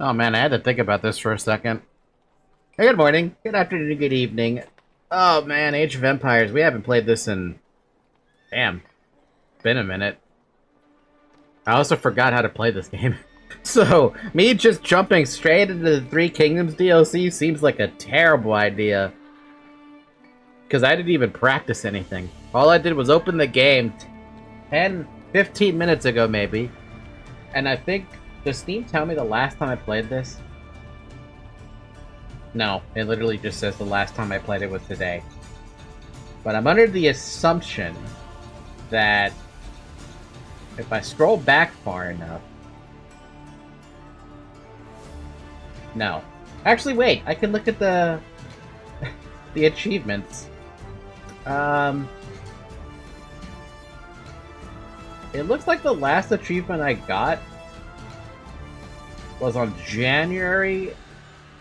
Oh man, I had to think about this for a second. Hey, good morning, good afternoon, good evening. Oh man, Age of Empires. We haven't played this in... Damn. Been a minute. I also forgot how to play this game. So, me just jumping straight into the Three Kingdoms DLC seems like a terrible idea. Because I didn't even practice anything. All I did was open the game 10, 15 minutes ago maybe. And I think... Does Steam tell me the last time I played this? No, it literally just says the last time I played it was today. But I'm under the assumption that if I scroll back far enough... No. Actually, wait, I can look at the the achievements. It looks like the last achievement I got was on January,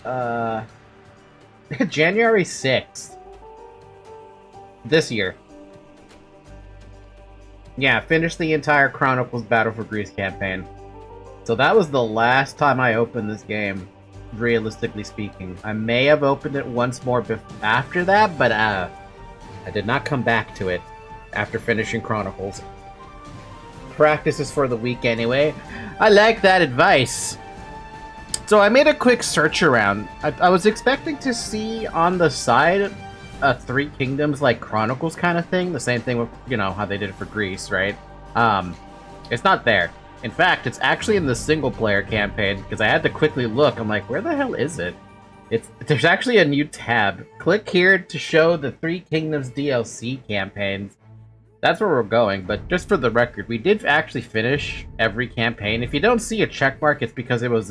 January 6th. This year. Yeah, finished the entire Chronicles Battle for Greece campaign. So that was the last time I opened this game, realistically speaking. I may have opened it once more after that, but I did not come back to it after finishing Chronicles. Practice is for the week anyway. I like that advice. So I made a quick search around. I was expecting to see on the side a Three Kingdoms like Chronicles kind of thing. The same thing with, you know, how they did it for Greece, right? It's not there. In fact, it's actually in the single-player campaign, because I had to quickly look. I'm like, where the hell is it? There's actually a new tab. Click here to show the Three Kingdoms DLC campaigns. That's where we're going, but just for the record, we did actually finish every campaign. If you don't see a checkmark, it's because it was,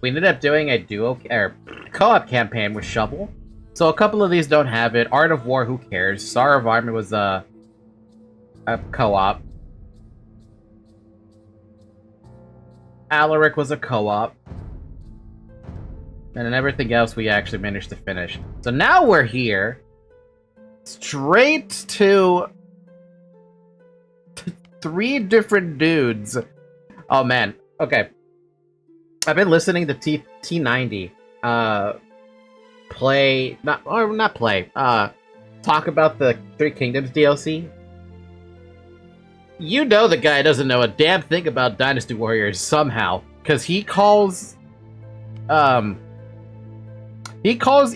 we ended up doing a duo, or co-op campaign with Shovel. So a couple of these don't have it. Art of War, who cares? Star of Armor was, a co-op. Alaric was a co-op. And then everything else we actually managed to finish. So now we're here. Straight to 3 different dudes. Oh man. Okay. I've been listening to T90 talk about the Three Kingdoms DLC. You know the guy doesn't know a damn thing about Dynasty Warriors somehow, because he calls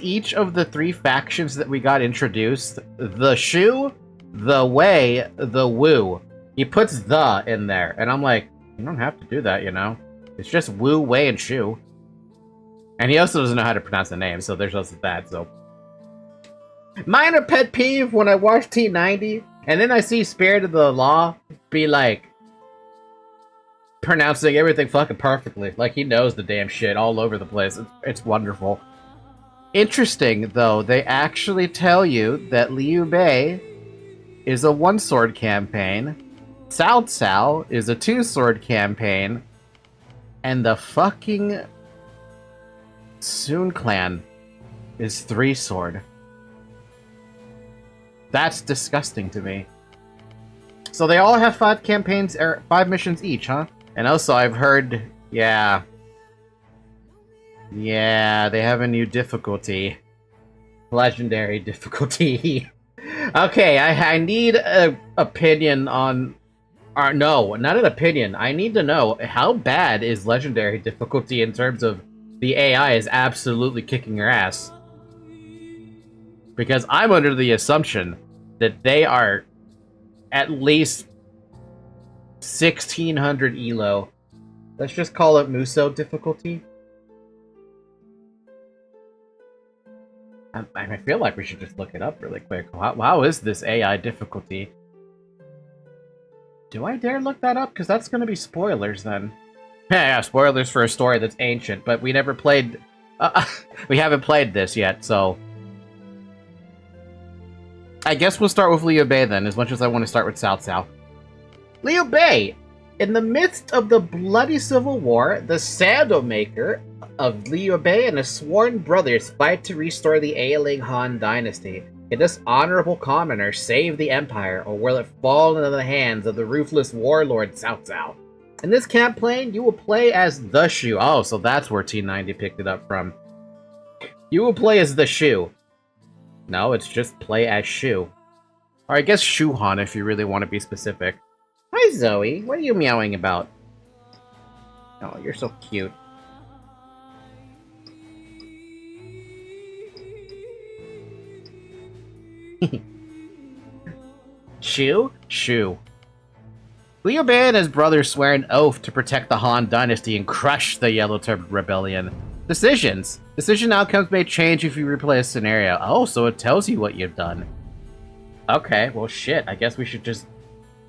each of the 3 factions that we got introduced the Shu, the Wei, the Wu. He puts the in there, and I'm like, you don't have to do that, you know? It's just Wu, Wei, and Shu. And he also doesn't know how to pronounce the name, so there's also that, so. Minor pet peeve when I watch T90, and then I see Spirit of the Law be like, pronouncing everything fucking perfectly. Like he knows the damn shit all over the place. It's wonderful. Interesting, though, they actually tell you that Liu Bei is a 1-sword campaign, Cao Cao is a 2-sword campaign, and the fucking Sun Clan is 3-sword. That's disgusting to me. So they all have 5 campaigns, or 5 missions each, huh? And also I've heard, yeah, they have a new difficulty. Legendary difficulty. Okay, I need an opinion on... no, not an opinion. I need to know, how bad is legendary difficulty in terms of the AI is absolutely kicking your ass? Because I'm under the assumption that they are at least 1600 elo. Let's just call it Muso difficulty. I feel like we should just look it up really quick. How is this AI difficulty? Do I dare look that up? Because that's going to be spoilers then. Yeah, spoilers for a story that's ancient, but we never played... we haven't played this yet, so... I guess we'll start with Liu Bei then, as much as I want to start with Cao Cao. Liu Bei! In the midst of the bloody civil war, the sandal maker of Liu Bei and his sworn brothers fight to restore the ailing Han dynasty. Can this honorable commoner save the empire, or will it fall into the hands of the ruthless warlord Cao Cao? In this campaign, you will play as the Shu. Oh, so that's where T90 picked it up from. You will play as the Shu. No, it's just play as Shu. Or I guess Shu Han if you really want to be specific. Hi, Zoe. What are you meowing about? Oh, you're so cute. Shu? Shu. Liu Bei and his brothers swear an oath to protect the Han dynasty and crush the Yellow Turban Rebellion. Decisions. Decision outcomes may change if you replay a scenario. Oh, so it tells you what you've done. Okay, well shit, I guess we should just...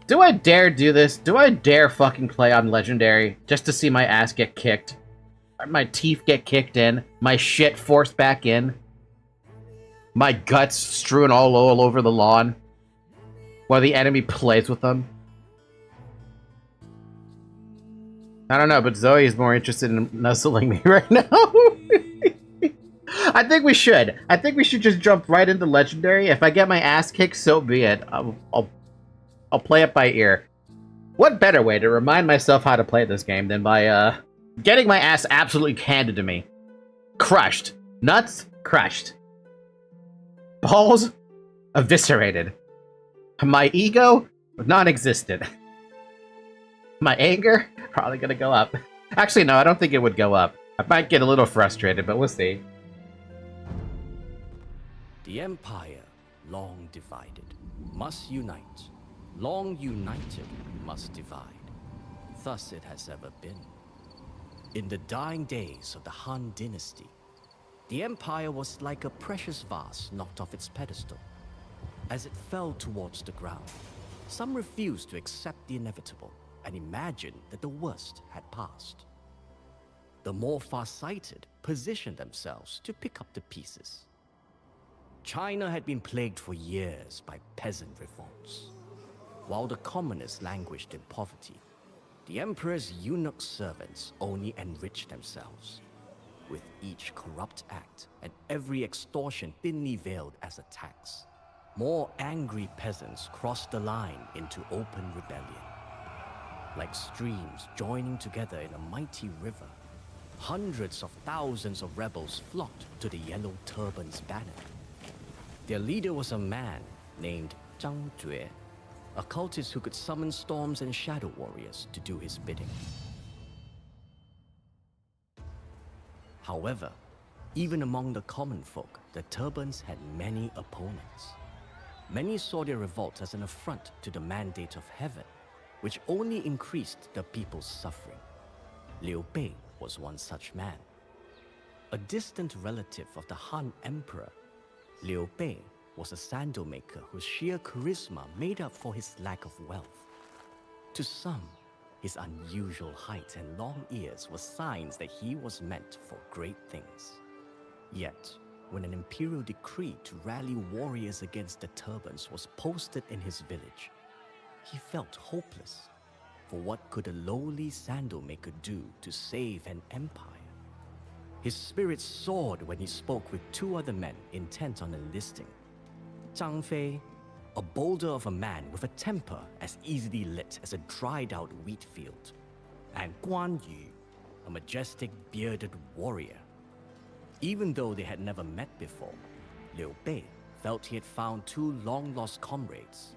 Do I dare do this? Do I dare fucking play on Legendary just to see my ass get kicked? My teeth get kicked in? My shit forced back in? My guts strewn all over the lawn? While the enemy plays with them? I don't know, but Zoe is more interested in nuzzling me right now. I think we should. I think we should just jump right into Legendary. If I get my ass kicked, so be it. I'll play it by ear. What better way to remind myself how to play this game than by, getting my ass absolutely handed to me. Crushed. Nuts, crushed. Balls, eviscerated. My ego, non-existent. My anger, probably gonna go up. Actually, no, I don't think it would go up. I might get a little frustrated, but we'll see. The Empire, long divided, must unite. Long united, must divide. thus it has ever been. In the dying days of the Han dynasty, the empire was like a precious vase knocked off its pedestal. As it fell towards the ground, some refused to accept the inevitable and imagined that the worst had passed. The more far-sighted positioned themselves to pick up the pieces. China had been plagued for years by peasant revolts. While the commoners languished in poverty, the emperor's eunuch servants only enriched themselves, with each corrupt act and every extortion thinly veiled as a tax. More angry peasants crossed the line into open rebellion. Like streams joining together in a mighty river, hundreds of thousands of rebels flocked to the Yellow Turban's banner. Their leader was a man named Zhang Jue, a cultist who could summon storms and shadow warriors to do his bidding. However, even among the common folk, the Turbans had many opponents. Many saw their revolt as an affront to the mandate of heaven, which only increased the people's suffering. Liu Bei was one such man. A distant relative of the Han Emperor, Liu Bei was a sandal maker whose sheer charisma made up for his lack of wealth. To some, his unusual height and long ears were signs that he was meant for great things. Yet, when an imperial decree to rally warriors against the Turbans was posted in his village, he felt hopeless. For what could a lowly sandal maker do to save an empire? His spirit soared when he spoke with two other men intent on enlisting. Zhang Fei, a boulder of a man with a temper as easily lit as a dried-out wheat field, and Guan Yu, a majestic bearded warrior. Even though they had never met before, Liu Bei felt he had found two long-lost comrades.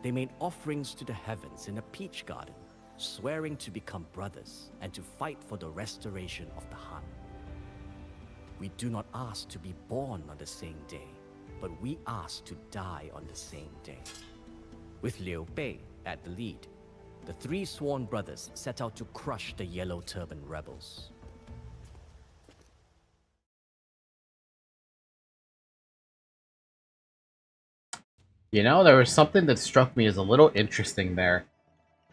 They made offerings to the heavens in a peach garden, swearing to become brothers and to fight for the restoration of the Han. We do not ask to be born on the same day, but we ask to die on the same day. With Liu Bei at the lead, the three sworn brothers set out to crush the Yellow Turban rebels. You know, there was something that struck me as a little interesting there.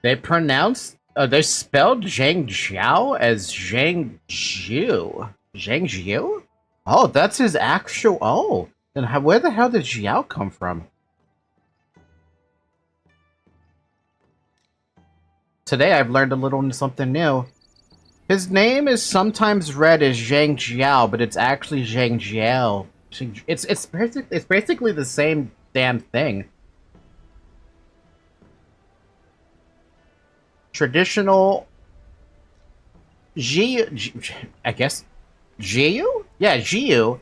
They spelled Zhang Jiao as Zhang Jiu. Zhang Jiu? Oh, that's his actual... Oh, then where the hell did Jiao come from? Today I've learned a little something new. His name is sometimes read as Zhang Jiao, but it's actually Zhang Jiao. It's basically the same damn thing. Traditional I guess Jiu? Yeah, Jiu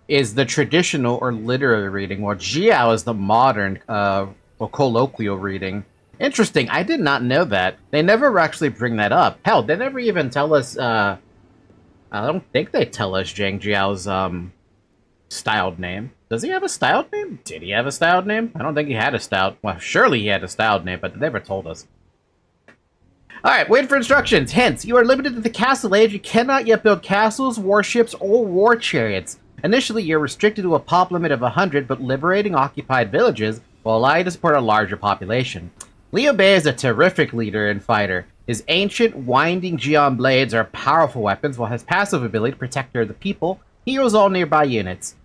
is the traditional or literary reading, while Jiao is the modern or colloquial reading. Interesting, I did not know that. They never actually bring that up. Hell, they never even tell us I don't think they tell us Zhang Jiao's styled name. Does he have a styled name? Did he have a styled name? I don't think he had a styled... Well, surely he had a styled name, but they never told us. Alright, wait for instructions. Hence, you are limited to the castle age. You cannot yet build castles, warships, or war chariots. Initially, you're restricted to a pop limit of 100, but liberating occupied villages will allow you to support a larger population. Liu Bei is a terrific leader and fighter. His ancient, winding Jian blades are powerful weapons, while his passive ability, Protector of the People, heals all nearby units.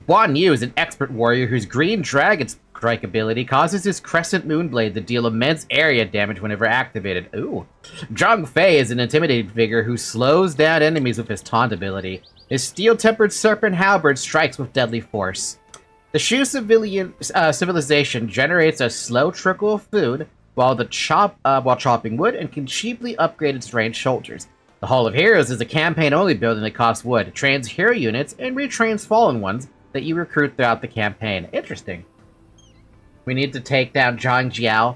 Guan Yu is an expert warrior whose Green Dragon Strike ability causes his Crescent Moon Blade to deal immense area damage whenever activated. Ooh. Zhang Fei is an intimidating figure who slows down enemies with his Taunt ability. His Steel-Tempered Serpent Halberd strikes with deadly force. The Shu civilization generates a slow trickle of food while chopping wood and can cheaply upgrade its ranged soldiers. The Hall of Heroes is a campaign-only building that costs wood, trains hero units, and retrains fallen ones that you recruit throughout the campaign. Interesting. We need to take down Jiang Jiao.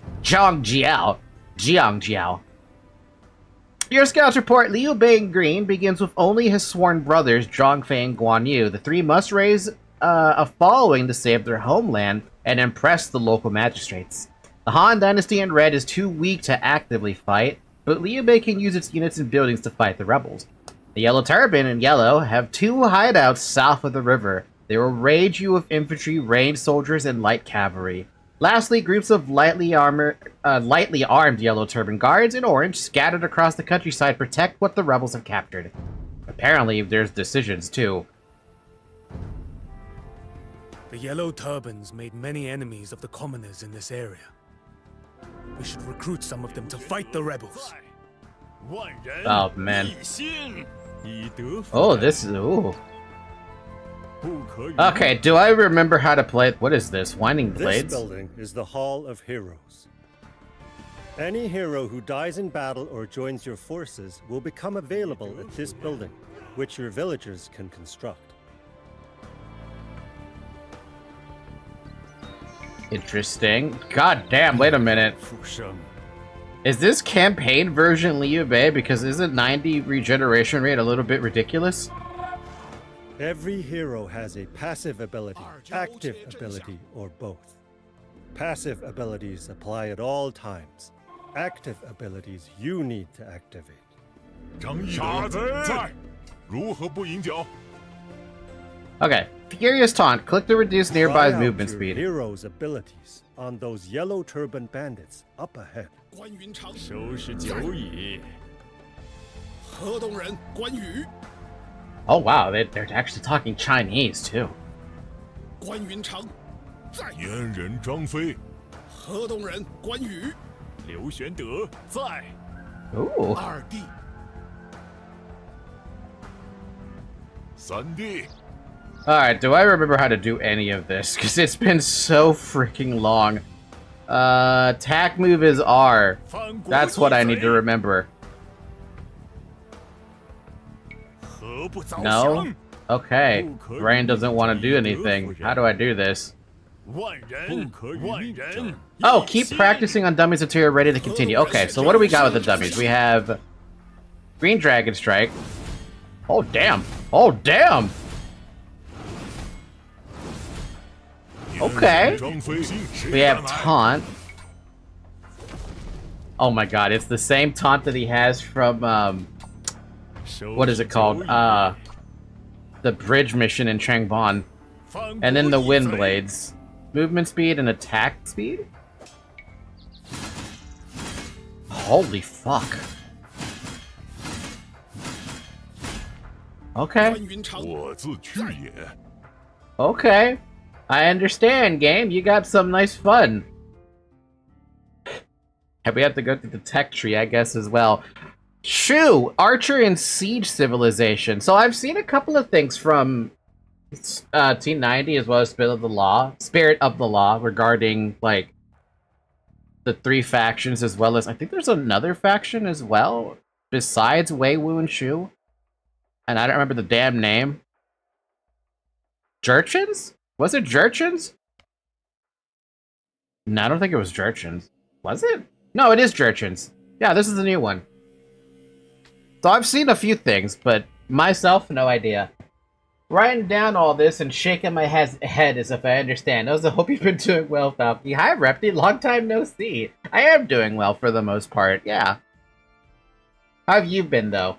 Your scouts report Liu Bei in green begins with only his sworn brothers, Zhang Fei and Guan Yu. The three must raise a following to save their homeland and impress the local magistrates. The Han dynasty in red is too weak to actively fight. but Liu Bei can use its units and buildings to fight the rebels. The Yellow Turban and Yellow have 2 hideouts south of the river. They will raid you with infantry, ranged soldiers, and light cavalry. Lastly, groups of lightly armed Yellow Turban guards in orange scattered across the countryside protect what the rebels have captured. Apparently, there's decisions too. The Yellow Turbans made many enemies of the commoners in this area. We should recruit some of them to fight the rebels. Oh, man. Oh, this is... Ooh. Okay, do I remember how to play... What is this? Winding Blades? This building is the Hall of Heroes. Any hero who dies in battle or joins your forces will become available at this building, which your villagers can construct. Interesting. God damn, wait a minute. Is this campaign version Liu Bei? Because isn't 90 regeneration rate a little bit ridiculous? Every hero has a passive ability, active ability, or both. Passive abilities apply at all times. Active abilities you need to activate. Okay. Furious Taunt. Click to reduce nearby Try out movement your speed. Hero's abilities on those Yellow Turban bandits up ahead. Oh wow, they're actually talking Chinese too. Ooh. Alright, do I remember how to do any of this? Because it's been so freaking long. Attack move is R. That's what I need to remember. No? Okay. Ryan doesn't want to do anything. How do I do this? Oh, keep practicing on dummies until you're ready to continue. Okay, so what do we got with the dummies? We have Green Dragon Strike. Oh, damn. Oh, damn! Okay. We have Taunt. Oh my god, it's the same taunt that he has from, what is it called? The bridge mission in Changban. And then the Wind Blades. Movement speed and attack speed? Holy fuck. Okay. Okay. I understand, game. You got some nice fun. We have to go through the tech tree, I guess, as well. Shu! Archer and Siege Civilization. So I've seen a couple of things from Team 90 as well as Spirit of the Law regarding, like, the 3 factions as well as... I think there's another faction as well besides Wei Wu and Shu. And I don't remember the damn name. Jurchens? Was it Jurchens? No, I don't think it was Jurchens. Was it? No, it is Jurchens. Yeah, this is the new one. So I've seen a few things, but myself, no idea. Writing down all this and shaking my head as if I understand. I hope you've been doing well, Falky. Hi, Repty. Long time no see. I am doing well for the most part, yeah. How have you been, though?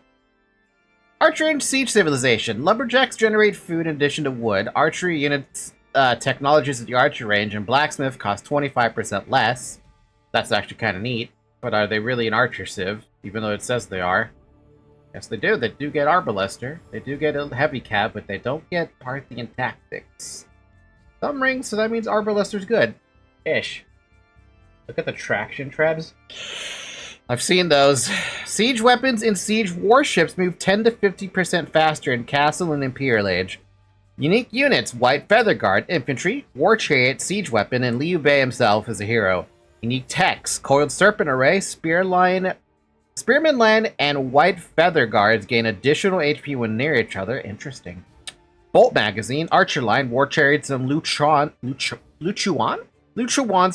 Archer and Siege Civilization. Lumberjacks generate food in addition to wood. Archery units, technologies at the archer range, and blacksmith cost 25% less. That's actually kind of neat. But are they really an archer civ? Even though it says they are. Yes, they do. They do get Arbalester. They do get a heavy cab, but they don't get Parthian tactics. Thumb rings, so that means Arbalester's good. Ish. Look at the traction trebs. I've seen those. Siege weapons and siege warships move 10 to 50% faster in Castle and Imperial Age. Unique units, White Feather Guard, Infantry, War Chariot, Siege Weapon, and Liu Bei himself is a hero. Unique techs, Coiled Serpent Array, Spearman Line, and White Feather Guards gain additional HP when near each other. Interesting. Bolt Magazine, Archer Line, War Chariots, and Luchuans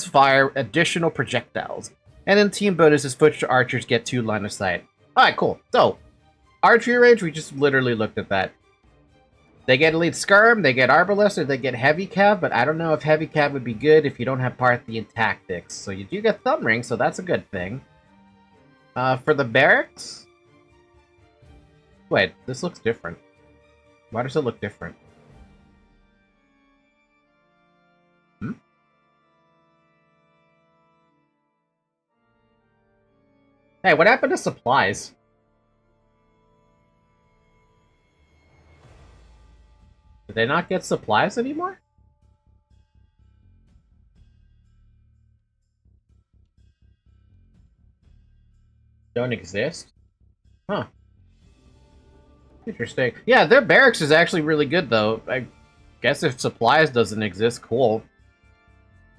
fire additional projectiles. And in team bonuses, foot archers get 2 line of sight. Alright, cool. So, archery range, we just literally looked at that. They get Elite Skirm, they get Arbalest, they get Heavy Cav, but I don't know if Heavy Cav would be good if you don't have Parthian tactics. So you do get Thumb Ring, so that's a good thing. For the barracks? Wait, this looks different. Why does it look different? Hmm? Hey, what happened to supplies? Did they not get supplies anymore? Don't exist? Huh. Interesting. Yeah, their barracks is actually really good, though. I guess if supplies doesn't exist, cool.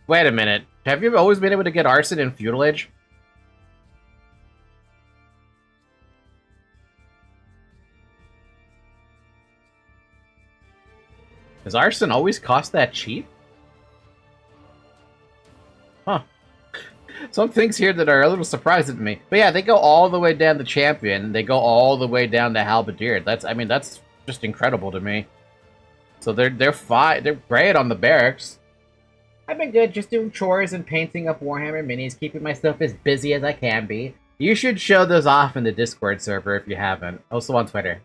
Wait a minute. Have you always been able to get arson in Feudal Age? Does arson always cost that cheap? Huh. Some things here that are a little surprising to me. But yeah, they go all the way down to Champion. They go all the way down to Halberdier. That's just incredible to me. So they're fine. They're great on the barracks. I've been good just doing chores and painting up Warhammer minis, keeping myself as busy as I can be. You should show those off in the Discord server if you haven't. Also on Twitter.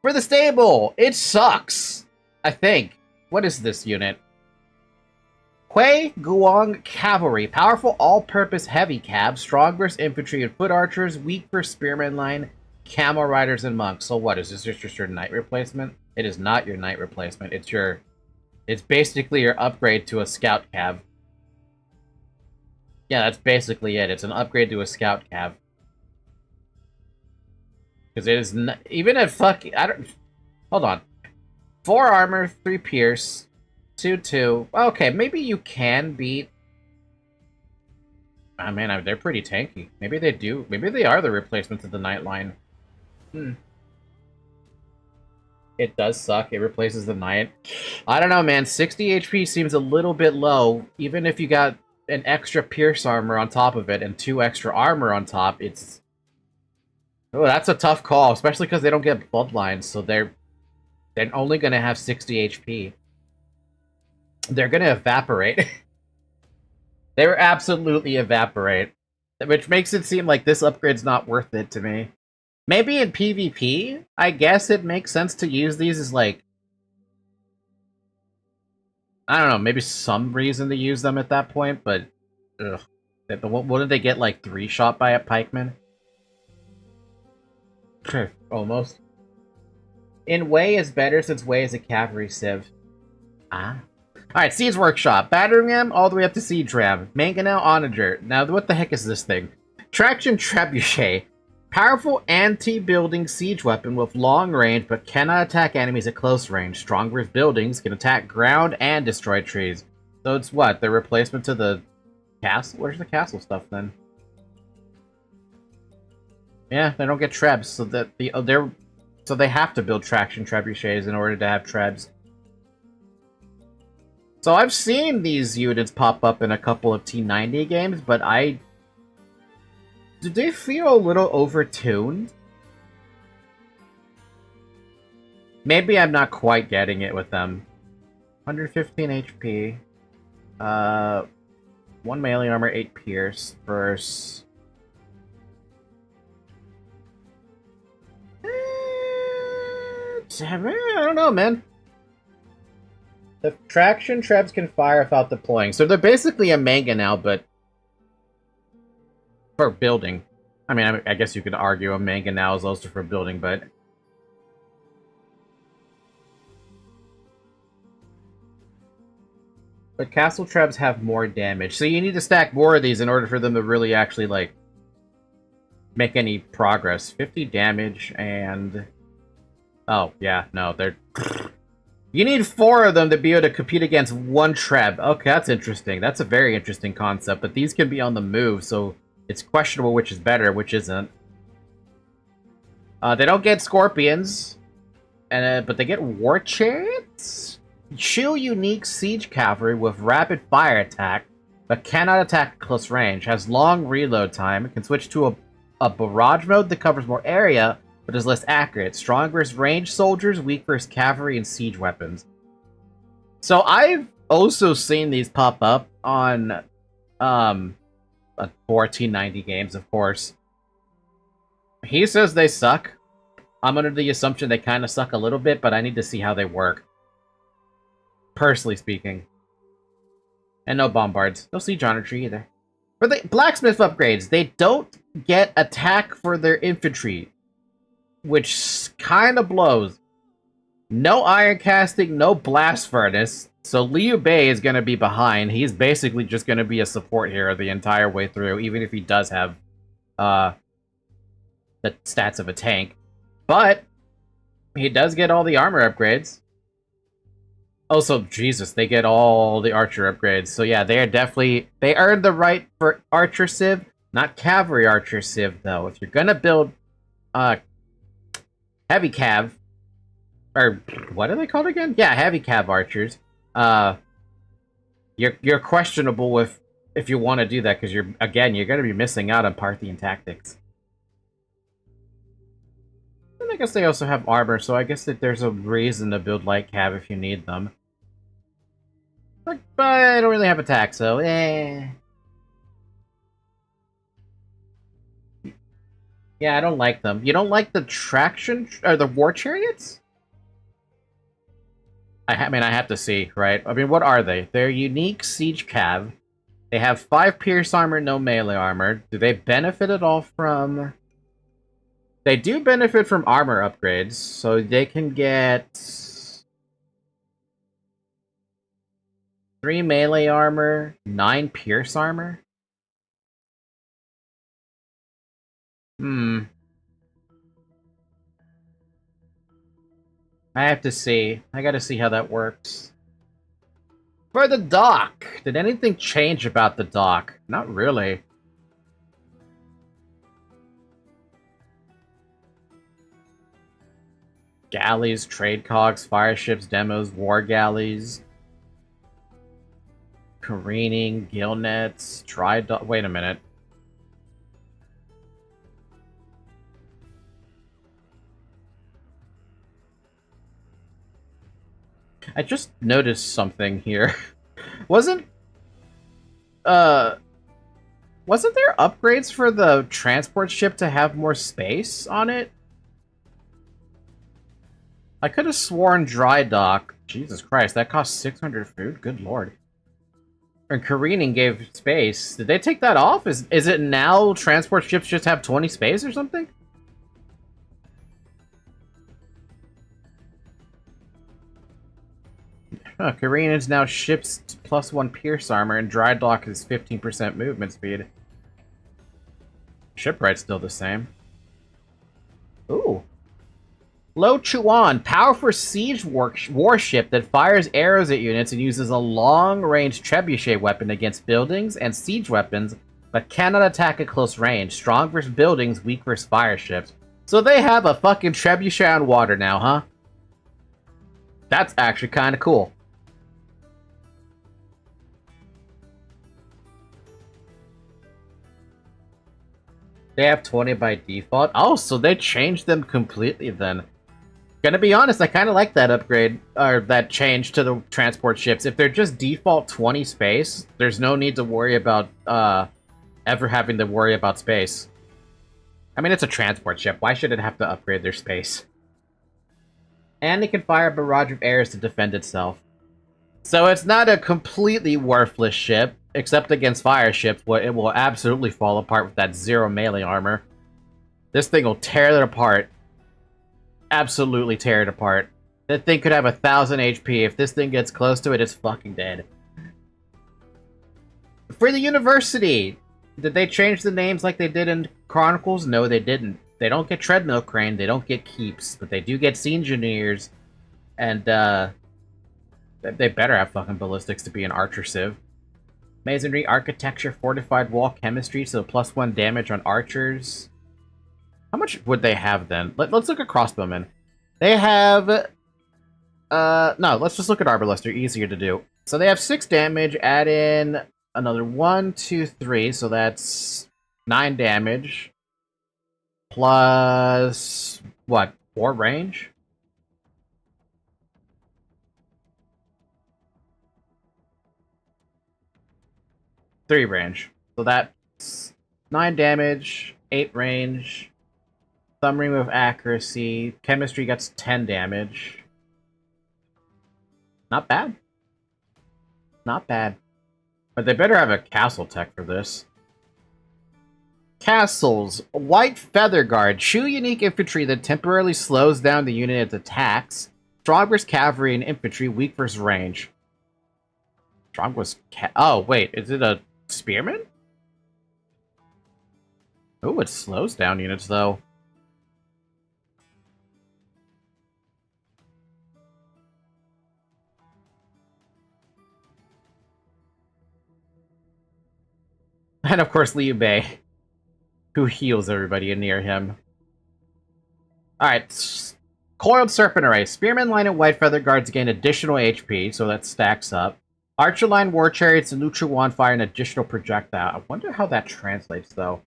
For the stable, it sucks. I think. What is this unit? Hui Guang Cavalry. Powerful all-purpose heavy cav, strong versus infantry and foot archers, weak for spearman line, camel riders and monks. So what, is this just your knight replacement? It is not your knight replacement. It's basically your upgrade to a scout cav. Yeah, that's basically it. It's an upgrade to a scout cav. Because it is not, even at hold on. 4 armor, 3 pierce, 2-2. Okay, maybe you can beat... Oh man, they're pretty tanky. Maybe they do. Maybe they are the replacement to the Knight line. It does suck. It replaces the Knight. I don't know, man. 60 HP seems a little bit low. Even if you got an extra pierce armor on top of it and 2 extra armor on top, it's... Oh, that's a tough call, especially because they don't get bloodlines, so they're only going to have 60 HP. They're going to evaporate. They will absolutely evaporate. Which makes it seem like this upgrade's not worth it to me. Maybe in PvP, I guess it makes sense to use these as, like... I don't know, maybe some reason to use them at that point, but... Ugh. Wouldn't they get, like, 3-shot by a pikeman? Almost. In Wei is better since Wei is a cavalry civ. Ah. Alright, Siege Workshop. Battering Ram all the way up to Siege Ram. Mangonel Onager. Now, what the heck is this thing? Traction Trebuchet. Powerful anti-building siege weapon with long range, but cannot attack enemies at close range. Strong versus buildings, can attack ground and destroy trees. So it's what? The replacement to the castle? Where's the castle stuff then? Yeah, they don't get trebs, so that they have to build traction trebuchets in order to have trebs. So I've seen these units pop up in a couple of T90 games, but do they feel a little overtuned? Maybe I'm not quite getting it with them. 115 HP. 1 melee armor, 8 pierce versus... I don't know, man. The traction trebs can fire without deploying. So they're basically a manga now, but... for building. I mean, I guess you could argue a manga now is also for building, but... But castle trebs have more damage, so you need to stack more of these in order for them to really actually, like, make any progress. 50 damage and... Oh, yeah, no, they're... You need 4 of them to be able to compete against 1 treb. Okay, that's interesting. That's a very interesting concept, but these can be on the move, so it's questionable which is better, which isn't. They don't get scorpions, but they get war chariots? Shu unique siege cavalry with rapid fire attack, but cannot attack at close range. Has long reload time. Can switch to a barrage mode that covers more area, but is less accurate. Strong versus ranged soldiers, weak versus cavalry and siege weapons. So I've also seen these pop up on 1490 games, of course. He says they suck. I'm under the assumption they kind of suck a little bit, but I need to see how they work. Personally speaking. And no bombards. No siege tree either. For the blacksmith upgrades, they don't get attack for their infantry, which kind of blows. No iron casting, no blast furnace. So Liu Bei is going to be behind. He's basically just going to be a support hero the entire way through, even if he does have the stats of a tank. But he does get all the armor upgrades. Also, Jesus, they get all the archer upgrades. So yeah, they are definitely... They earned the right for archer civ. Not cavalry archer civ, though. If you're going to build heavy cav... Or, what are they called again? Yeah, heavy cav archers. You're questionable if you want to do that, because you're going to be missing out on Parthian tactics. And I guess they also have armor, so I guess that there's a reason to build light cav if you need them. But I don't really have attack, so eh. Yeah, I don't like them. You don't like the traction or the war chariots? I mean, I have to see, right? I mean, what are they? They're unique siege cav. They have 5 pierce armor, no melee armor. Do they benefit at all from... They do benefit from armor upgrades, so they can get 3 melee armor, 9 pierce armor. I have to see. I gotta see how that works. For the dock! Did anything change about the dock? Not really. Galleys, trade cogs, fire ships, demos, war galleys. Careening, gill nets, dry dock. Wait a minute. I just noticed something here. Wasn't there upgrades for the transport ship to have more space on it? I could have sworn dry dock. Jesus Christ, that cost 600 food? Good lord. And careening gave space. Did they take that off? Is it now transport ships just have 20 space or something? Careening's now ships +1 pierce armor, and dry dock is 15% movement speed. Shipwright's still the same. Ooh. Lo Chuan, powerful siege warship that fires arrows at units and uses a long-range trebuchet weapon against buildings and siege weapons, but cannot attack at close range. Strong versus buildings, weak versus fire ships. So they have a fucking trebuchet on water now, huh? That's actually kind of cool. They have 20 by default. Oh, so they changed them completely then. Gonna be honest, I kind of like that upgrade, or that change to the transport ships. If they're just default 20 space, there's no need to worry about, ever having to worry about space. I mean, it's a transport ship. Why should it have to upgrade their space? And it can fire a barrage of arrows to defend itself. So it's not a completely worthless ship, except against fire ships, where it will absolutely fall apart with that 0 melee armor. This thing will tear it apart. Absolutely tear it apart. That thing could have 1,000 HP. If this thing gets close to it, it's fucking dead. For the university! Did they change the names like they did in Chronicles? No, they didn't. They don't get Treadmill Crane, they don't get Keeps, but they do get Scene Engineers, and, they better have fucking ballistics to be an archer civ. Masonry, architecture, fortified wall, chemistry, so +1 damage on archers. How much would they have then? Let's look at crossbowmen. They have... no, let's just look at arbalest. They're easier to do. So they have 6 damage, add in another 1, 2, 3, so that's 9 damage. Plus... what? 4 range? Three range. So that's 9 damage, 8 range. Some remove accuracy. Chemistry gets 10 damage. Not bad. Not bad. But they better have a castle tech for this. Castles. White Feather Guard. Shoot unique infantry that temporarily slows down the unit it attacks. Strong versus cavalry and infantry. Weak versus range. Strong was oh, wait. Is it a spearman? Oh, it slows down units, though. And of course, Liu Bei, who heals everybody near him. Alright, Coiled Serpent Array. Spearman line and White Feather Guards gain additional HP, so that stacks up. Archer line, War Chariots, and Neutral Wand fire an additional projectile. I wonder how that translates, though.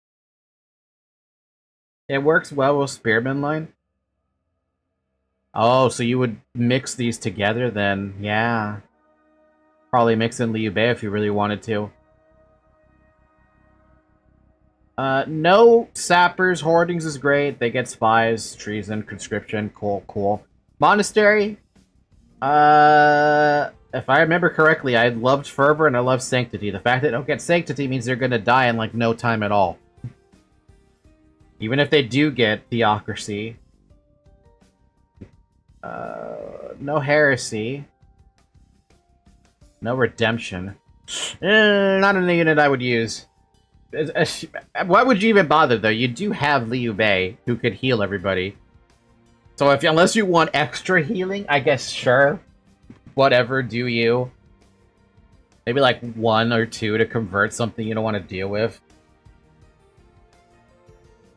It works well with Spearman line. Oh, so you would mix these together then? Yeah. Probably mix in Liu Bei if you really wanted to. No sappers. Hoardings is great. They get spies, treason, conscription. Cool. Monastery. If I remember correctly, I loved Fervor and I love Sanctity. The fact that they don't get Sanctity means they're gonna die in, like, no time at all. Even if they do get Theocracy. No Heresy. No Redemption. Not in the unit I would use. Why would you even bother, though? You do have Liu Bei, who could heal everybody. So unless you want extra healing, I guess sure. Whatever, do you. Maybe like 1 or 2 to convert something you don't want to deal with.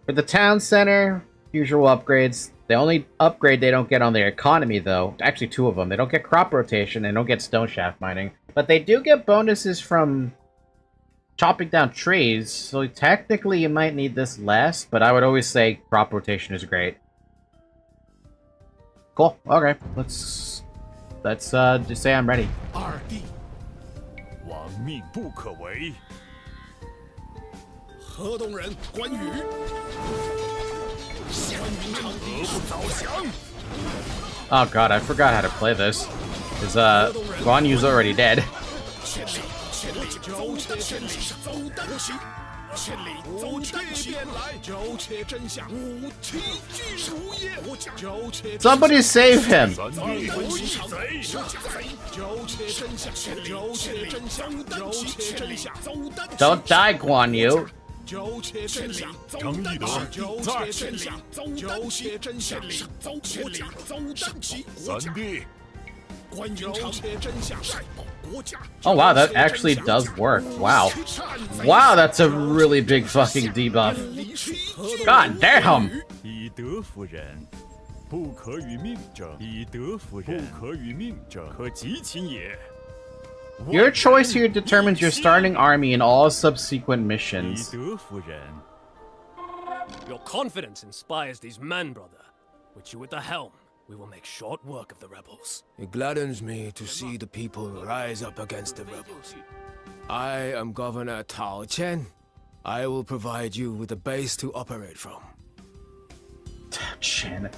For the town center, usual upgrades. The only upgrade they don't get on their economy, though, actually 2 of them. They don't get crop rotation, they don't get stone shaft mining. But they do get bonuses from chopping down trees, so technically you might need this less, but I would always say crop rotation is great. Cool, okay, let's just say I'm ready. 二弟，亡命不可违。河东人关羽，关云长何不早降？ Oh god, I forgot how to play this. Because, Guan Yu's already dead. 千里千里九且千里走单骑，千里走单骑来九且真相，无其俱如也。九且 Somebody save him! 九且真相，九且真相，九且真相，走单骑。 Don't die, Guan Yu! 九且真相，走单骑。九且真相，走单骑。真相，走千里，走单骑。三弟，关云长且真相，晒报国家。 Oh wow, that actually does work. Wow. Wow, that's a really big fucking debuff. God damn! 以德服人，不可与命者；以德服人，不可与命者，可及其也。 Your choice here determines your starting army in all subsequent missions. 以德服人， Your confidence inspires these men, brother. With you at the helm, we will make short work of the rebels. It gladdens me to see the people rise up against the rebels. I am Governor Tao Chen. I will provide you with a base to operate from. Chin.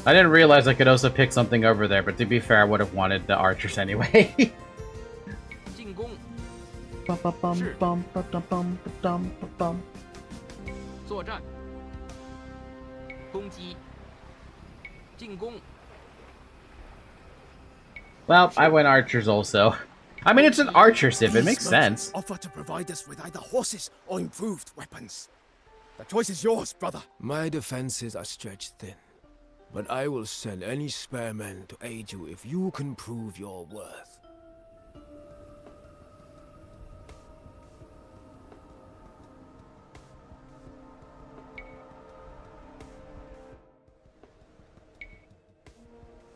I didn't realize I could also pick something over there, but to be fair, I would have wanted the archers anyway. 进攻，作战，攻击，进攻。 Well, I went archers also. I mean, it's an archer civ, it makes sense. Offer to provide us with either horses or improved weapons. The choice is yours, brother. My defenses are stretched thin, but I will send any spare men to aid you if you can prove your worth.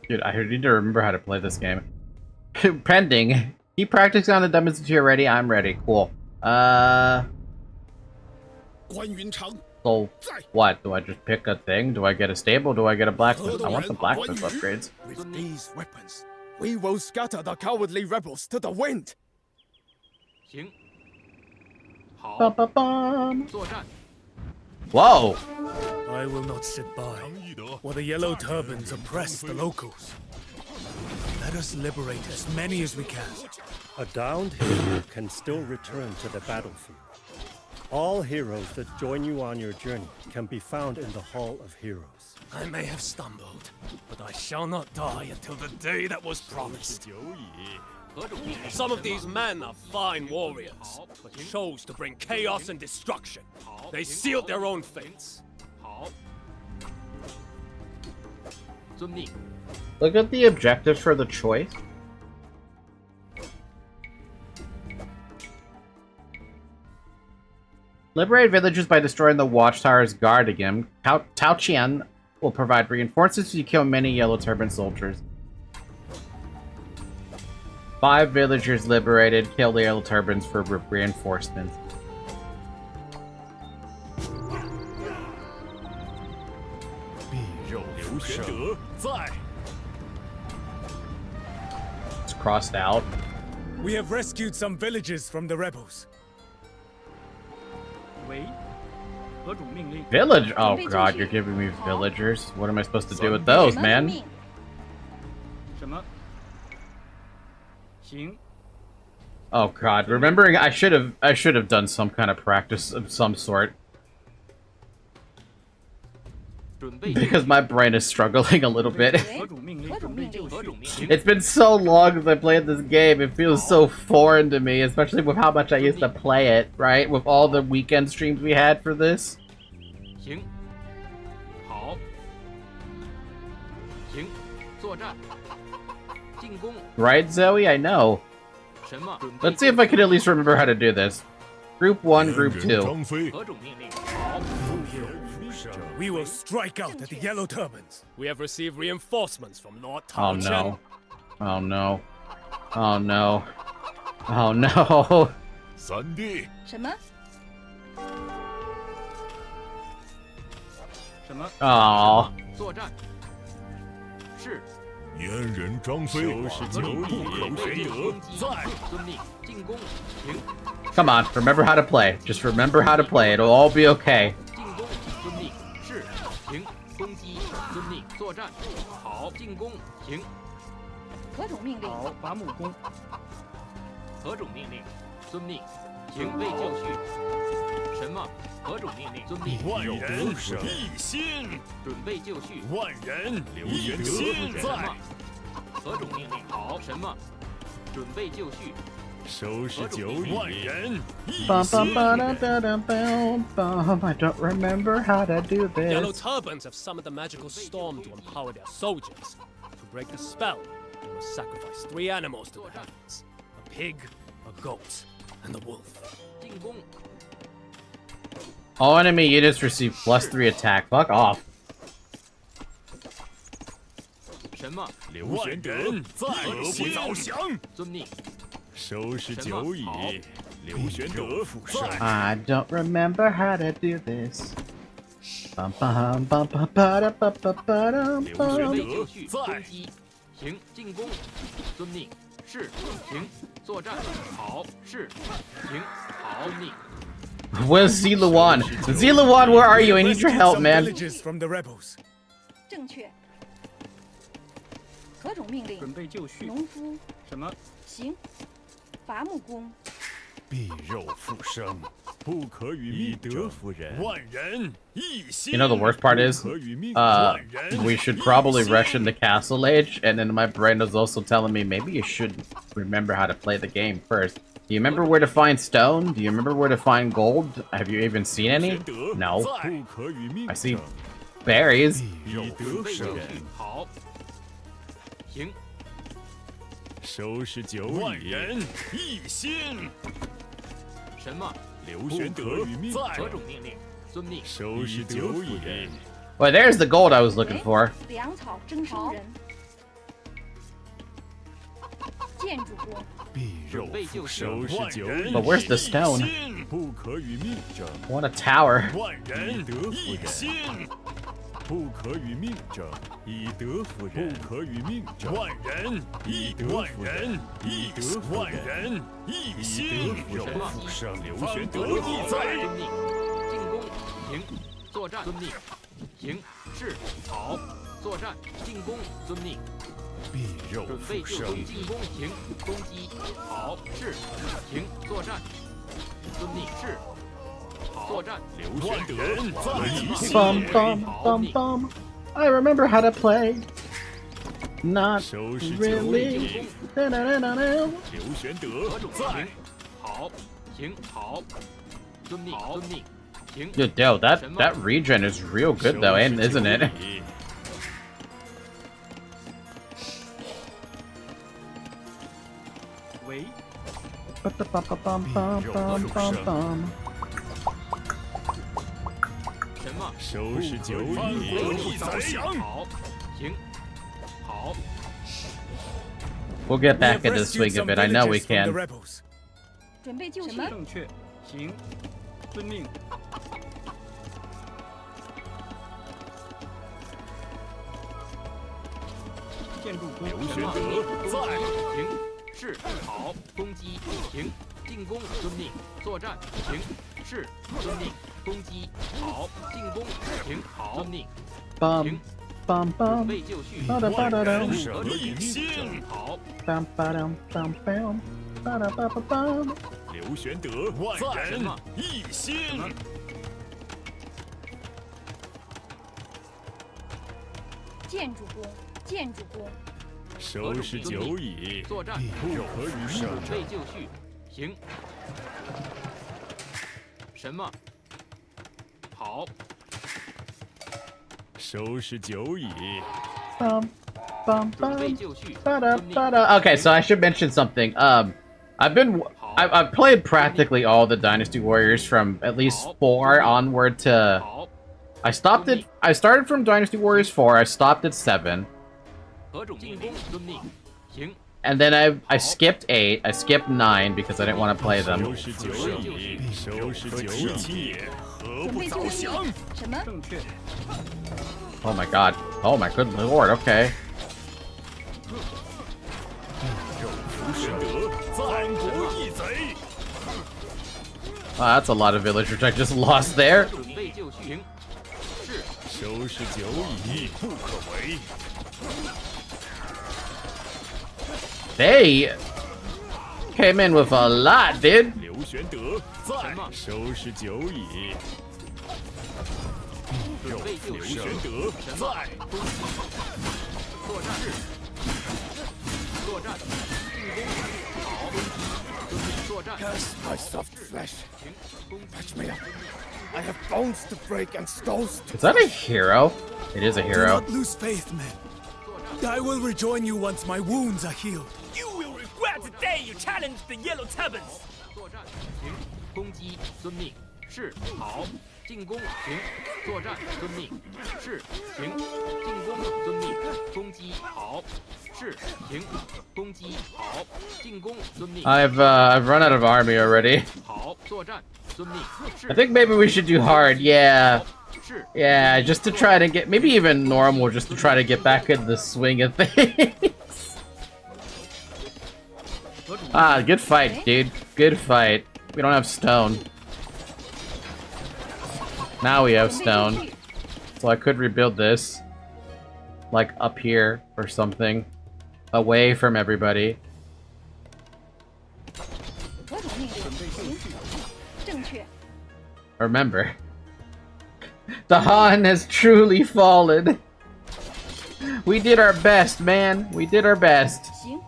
Dude, I need to remember how to play this game. Pending. Keep practicing on the dummies until you're ready. I'm ready. Cool. So, what? Do I just pick a thing? Do I get a stable? Do I get a blacksmith? I want the blacksmith upgrades. With these weapons, we will scatter the cowardly rebels to the wind. 行，好， Bum, bum, bum. 作战。 Whoa! I will not sit by while the yellow turbans oppress the locals. Let us liberate as many as we can. A downed hero can still return to the battlefield. All heroes that join you on your journey can be found in the Hall of Heroes. I may have stumbled, but I shall not die until the day that was promised. Some of these men are fine warriors, but chose to bring chaos and destruction. They sealed their own fates. Look at the objectives for the choice. Liberate villages by destroying the watchtower's guard again. Tao Qian will provide reinforcements if you kill many yellow turban soldiers. 5 villagers liberated. Kill the yellow turbans for reinforcements. It's crossed out. We have rescued some villages from the rebels. Village? Oh god, you're giving me villagers. What am I supposed to do with those, man? Oh god, remembering I should have done some kind of practice of some sort. Because my brain is struggling a little bit. It's been so long since I played this game, it feels so foreign to me, especially with how much I used to play it, right? With all the weekend streams we had for this. Right, Zoe? I know. Let's see if I can at least remember how to do this. Group 1, Group 2. We will strike out at the yellow turbans. We have received reinforcements from Lord Oh Tao Chen. no. Oh no. Oh no. Oh no. 三弟，什么？ Oh. 燕人张飞，不可玄德。在， Come on, remember how to play. Just remember how to play. It'll all be okay. 何种命令？伐木工。何种命令？遵命。请被就绪。什么？何种命令？遵命。万人一心，准备就绪。万人留言心在。何种命令？好。什么？准备就绪。 收拾酒饮，万人一 Bum, 心。 bum, ba-dum, da-dum, bum, bum. I don't remember how to do Yellow this. turbans have summoned the magical storm to empower their soldiers. To break the spell, they must sacrifice 3 animals to the heavens: a pig, a goat, and a wolf. 进攻。 All enemy units receive +3 attack. Fuck off. 什么？刘玄德在不早降，遵命。 收拾酒饮，刘玄德在。 I don't remember how to do this. Bum, bum, bum, bum, ba-da, ba, ba, ba-dum, 刘 bum. 玄准备就德绪，在攻。击。行，进攻。遵命。是。行，作战。好。是。行。好。遵命。 Where's Ziluan? Ziluan, where are you? I need your help, Some man. villages from the rebels. 正确。何种命令？准备就绪。农夫。什么？行。伐木工。必肉复生，不可与命者。夫人，万人一心。 You know the worst part is, 不可与命 we should probably rush into Castle Age, and then my brain was also telling me maybe you should remember how to play the game first. Do you remember where to find stone? Do you remember where to find gold? Have you even seen any? No. 不可与命 I see berries. 必得生。好。行。 收拾酒饮，万人一心。什么？刘玄德在。何种命令？遵命。收拾酒饮。 Well, there's the gold I was looking for. 粮草征收人。建筑工。必肉复生，收拾酒饮。 But where's the stone? 不可与命者。 What a tower. 万人一心。 不可与命者，以德服人；不可与命者，万人以德服人；以德万人一心。肉复生，刘玄德亦在。遵命。进攻。行。作战。遵命。行，是，好，作战，进攻，遵命。必肉准备就攻，进攻，行，攻击，好，是，行，作战，遵命，是，好，作战。刘玄德在一线。 Bum bum bum bum. I remember how to play. Not 收拾九 really. 里。 Da-da-da-da-da. 刘玄德在。好，行，好，遵命，遵命，行。 Dude, Dale, that regen is real good though, and isn't it? 喂， Ba-da-ba-ba-bum-bum-bum-bum-bum. 什么？收拾九里。不早降。好，行，好。 We'll get We back have into the swing rescued of some it. I know we villagers from the can. rebels. 准备就绪。正确，行，遵命。建筑工，刘玄德在。行，是，好，攻击，行，进攻，遵命，作战，行，是，遵命，攻击，好，进攻，行，好，遵命， Bum 行， bum 准 bum. 备就绪， Ba-da-ba-da-dum. 什么一线？ 好， Bum ba-dum bum bum. Ba-da-ba-ba-bum. 刘玄德万人一心。建筑工，建筑工。收拾九里。作战，不可与命准备者。就绪，行。什么？好，收拾九里。 Bum bum 准备 bum. 就绪， Ba-da, 遵命。 ba-da. Okay, so I should mention something. I've played practically all the Dynasty Warriors from at least 4 onward to. 好， I started from Dynasty Warriors 4. I stopped at 7, 何种进攻，遵命，行。 and then I skipped 8. I skipped 9 because I didn't want to play them. 收拾九里。收拾九里。何不早降？什么？正确， Oh my god. Oh my good lord. Okay. 刘玄德反国义贼。 Wow, that's a lot of villagers I just lost there. 准备就绪，行。是，收拾九里，不可为。 They came in with a lot, dude. 刘玄德在。收拾九里。准备就绪，刘玄德在。作战，作战，进攻，好，遵命，作战， My soft flesh, 行，攻击， patch me up. I have bones to break and skulls to Is that a hero? It is a Do hero. not lose faith, men. I will rejoin you once my wounds are healed. You will regret the day you challenged the Yellow Turbans. 作战，行，攻击，遵命，是，好，进攻，行，作战，遵命，是，行，进攻，遵命，攻击，好，是，行，攻击，好，进攻，遵命， I've run out of army already. 好，作战，遵命，是， I think maybe we should do hard. Yeah. 是， Yeah, just to try to get, maybe even normal, just to try to get back into the swing of things. Ah, good fight, dude. Good fight. We don't have stone. Now we have stone. So I could rebuild this. Like up here or something. Away from everybody. 何种命令？行，正确。 Remember, the Han has truly fallen. We did our best, man. We did our best. 行，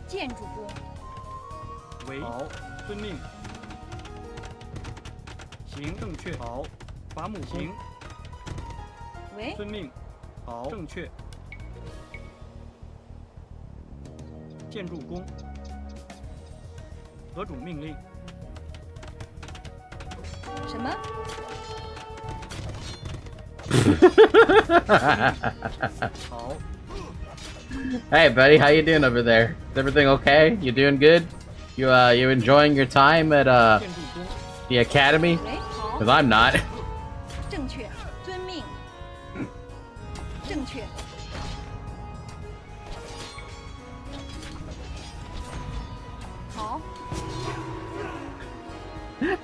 建筑工。为，好，遵命，行，正确，好，伐木工，行，喂，遵命，好，正确，建筑工，何种命令？什么？ 好， Hey, buddy, how you doing over there? Is everything okay? You doing good? You enjoying your time at 建筑工， the academy? 喂，好 Cause，I'm not. 正确，遵命。正确，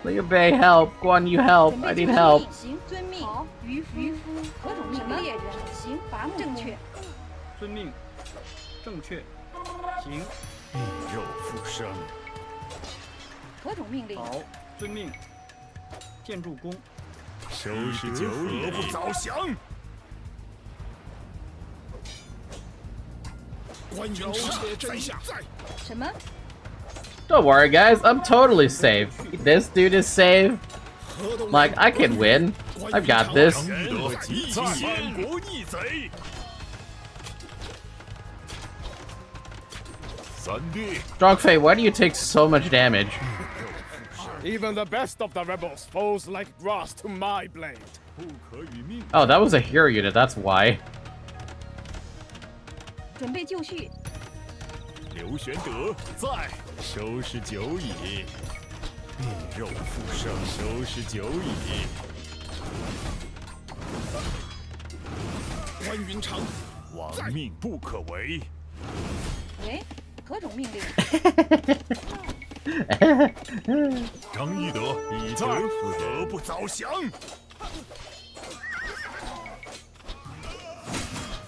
Liu Bei, help! Guan Yu, help! I need help! 行，遵命。好，渔夫，何种命令？猎人，行，伐木工。正确。遵命，正确，行。必肉复生。何种命令？好，遵命。建筑工。收拾酒饮，何不早降？关云长在下。什么？ Don't worry, guys. I'm totally safe. This dude is safe. Like, I can win. I've got this. 叛国逆贼。三弟， Strongfei, why do you take so much damage? Even the best of the rebels falls like grass to my blade. 不可与命。 Oh, that was a hero unit. That's why. 准备就绪。刘玄德在，收拾酒饮，必肉复生。收拾酒饮，关云长，亡命不可违。喂，何种命令？张翼德，以德服人，何不早降？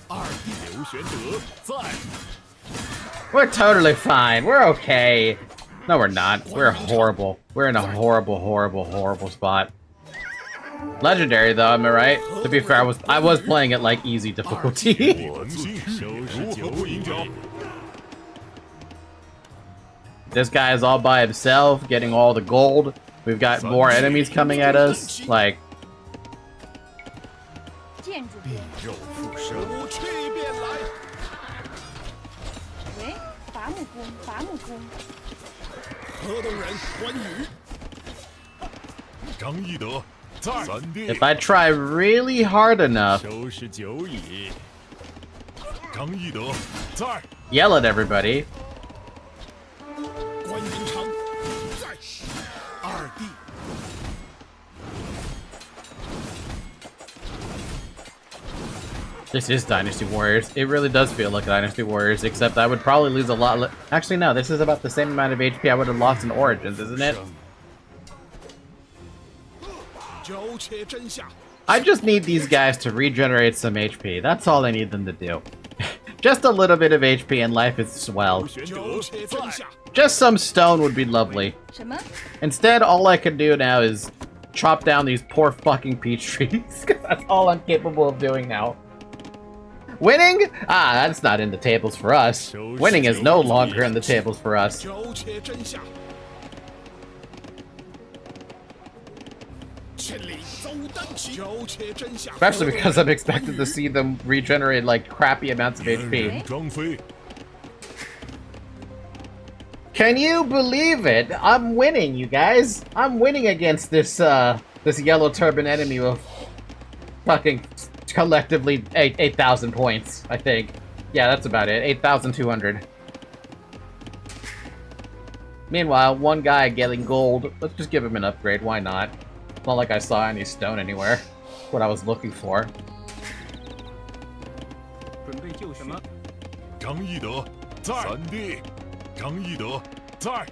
二弟刘玄德在。 We're totally fine. We're okay. No, we're not. We're horrible. We're in a horrible, horrible, horrible spot. Legendary, though, am I right? To be fair, I was playing it like easy difficulty. 我自收拾酒饮。 This guy is all by himself, getting all the gold. We've got more enemies coming at us. Like, 建筑必肉复生。武器便来。 喂，伐木工，伐木工。河东人关羽。张翼德在。三弟， if I try really hard enough, 收拾酒饮。张翼德在。 yell at everybody. 关云长在。二弟。 This is Dynasty Warriors. It really does feel like Dynasty Warriors, except I would probably lose a lot. Actually, no, this is about the same amount of HP I would have lost in Origins, isn't it? 苟且真下。 I just need these guys to regenerate some HP. That's all I need them to do. Just a little bit of HP and life is swell. 刘玄德苟且真下。 Just some stone would be lovely. 什么？ Instead, all I can do now is chop down these poor fucking peach trees, because that's all I'm capable of doing now. Winning? Ah, that's not in the tables for us. Winning is no longer in the tables for us. 苟且真下。千里走单骑。苟且真下。 Especially because I'm expected to see them regenerate like crappy amounts of 燕 HP. 人张飞， Can you believe it? I'm winning, you guys. I'm winning against this this yellow turban enemy with fucking collectively 8,000 points, I think. Yeah, that's about it. 8,200. Meanwhile, one guy getting gold. Let's just give him an upgrade. Why not? It's not like I saw any stone anywhere. What I was looking for. 准备就绪。张翼德在。三弟，张翼德在。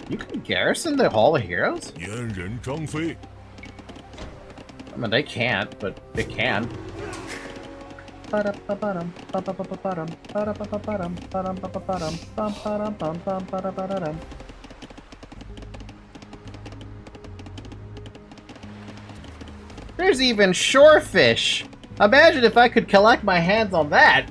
You can garrison the Hall of Heroes? 燕人张飞， I mean, they can't, but they can. There's even shorefish! Imagine if I could collect my hands on that!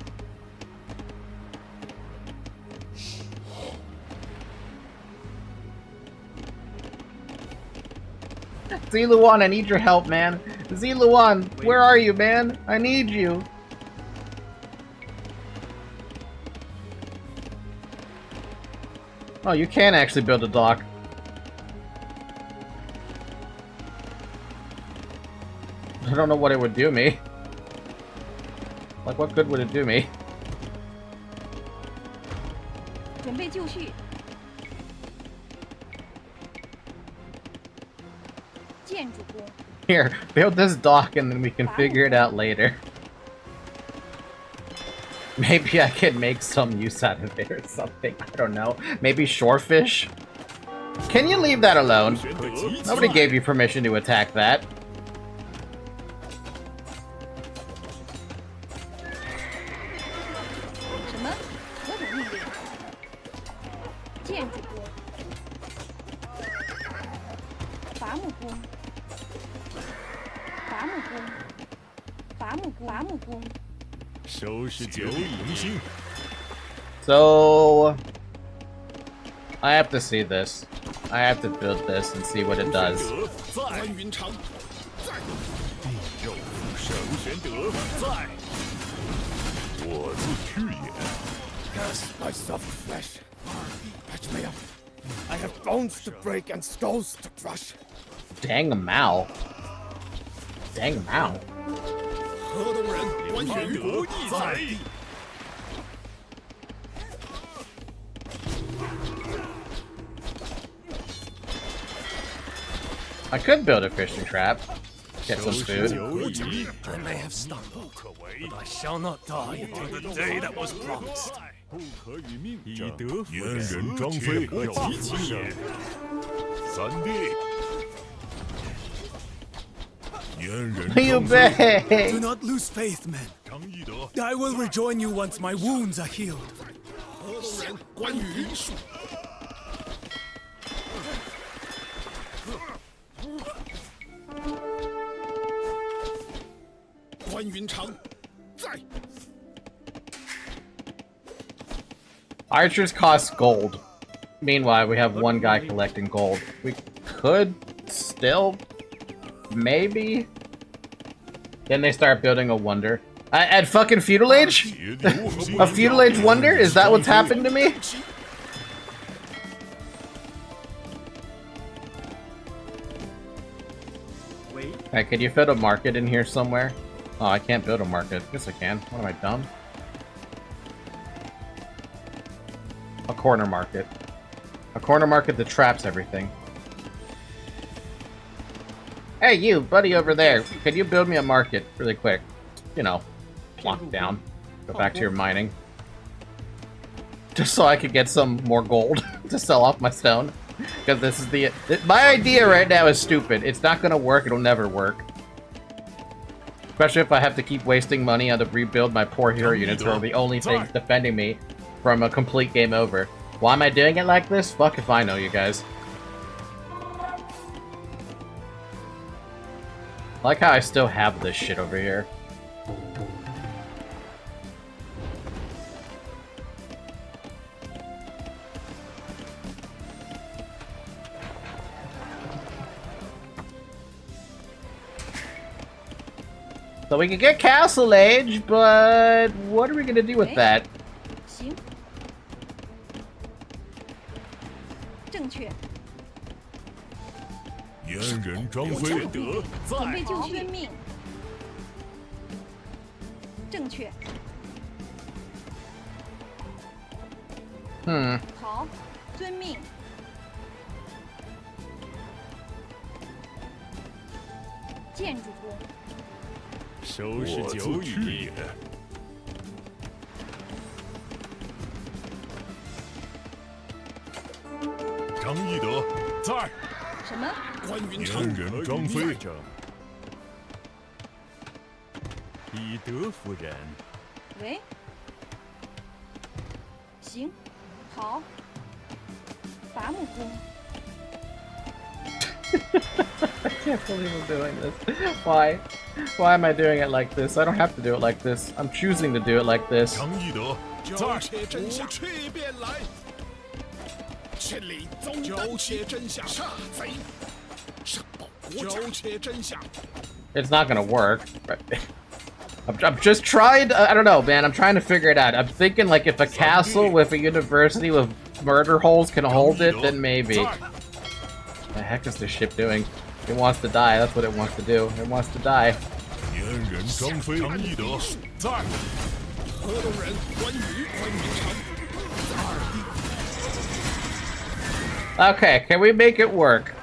Ziluan, I need your help, man. Ziluan, where are you, man? I need you. Oh, you can actually build a dock. I don't know what it would do me. Like, what good would it do me? 准备就绪。建筑工。 Here, build this dock and then we can figure it out later. Maybe I can make some use out of it or something. I don't know. Maybe shorefish? Can you leave that alone? Nobody gave you permission to attack that. So I have to see this. I have to build this and see what it does. Cast myself flesh. Patch me up. I have bones to break and skulls to crush. Dang Mao. Dang Mao. 河东人关羽在地。 I could build a fishing trap. Get some food. I may have stumbled, but I shall not die until the day that was promised. 不可与命争，燕人张飞有其人。三弟，燕人 You bet. Do not lose faith, men. I will rejoin you once my wounds are healed. 河东人关羽。 关云长在。 Archers cost gold. Meanwhile, we have one guy collecting gold. We could still, maybe. Then they start building a wonder. At fucking feudal age? A feudal age wonder? Is that what's happened to me? Alright, could you fit a market in here somewhere? Oh, I can't build a market. Yes, I can. What am I, dumb? A corner market. A corner market that traps everything. Hey, you, buddy over there. Could you build me a market really quick? You know, lock down. Go back to your mining. Just so I could get some more gold to sell off my stone. Because this is the... My idea right now is stupid. It's not gonna work. It'll never work. Especially if I have to keep wasting money on to rebuild my poor hero units who are the only things defending me from a complete game over. Why am I doing it like this? Fuck if I know, you guys. I like how I still have this shit over here. So we can get Castle Age, but what are we gonna do with that? 行。正确。燕人张飞德准备在。就遵命。正确。好，遵命。建筑工。 收拾酒语。张翼德在。什么？关云长燕人张飞以德服人。喂。行，好。伐木工。 I can't believe I'm doing this. Why? Why am I doing it like this? I don't have to do it like this. I'm choosing to do it like this. 张翼德九切真相，去便来。千里走九切真相，杀贼，上报国家。九切真相。 It's not gonna work. I'm just trying to, I don't know, man. I'm trying to figure it out. I'm thinking like if a castle with a university with murder holes can hold it, then maybe. What the heck is this ship doing? It wants to die. That's what it wants to do. It wants to die. 燕人张飞张翼德在。河东人关羽关云长。 Okay, can we make it work?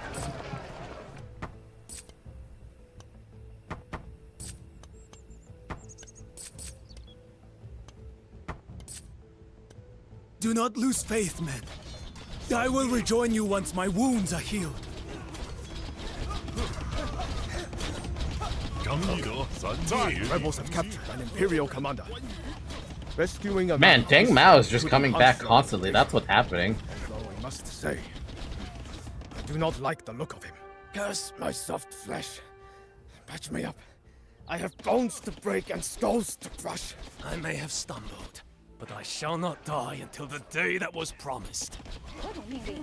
Do not lose faith, men. I will rejoin you once my wounds are healed. Rebels have captured an Imperial commander. Rescuing a Man, Deng Mao is just coming back constantly. That's what's happening. Though I must say, I do not like the look of him. Curse my soft flesh. Patch me up. I have bones to break and skulls to crush. I may have stumbled, but I shall not die until the day that was promised. 何种命令？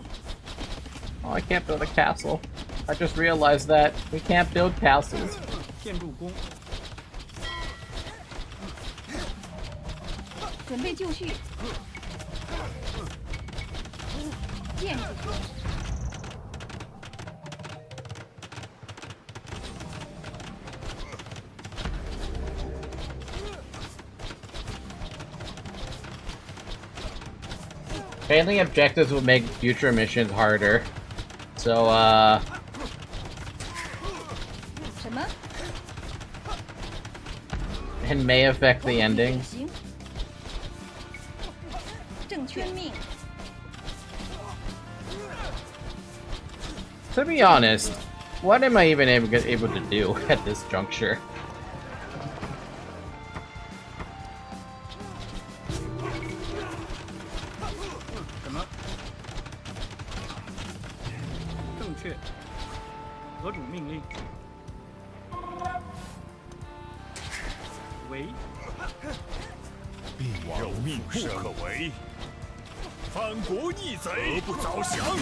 Oh, I can't build a castle. I just realized that we can't build castles. 建筑工，准备就绪。建筑工， Failing objectives will make future missions harder. So, 什么？ it may affect the ending. 行。正确命。 To be honest, what am I even able to do at this juncture? 什么？正确。何种命令？为。必有命不可违，反国逆贼，得不早降。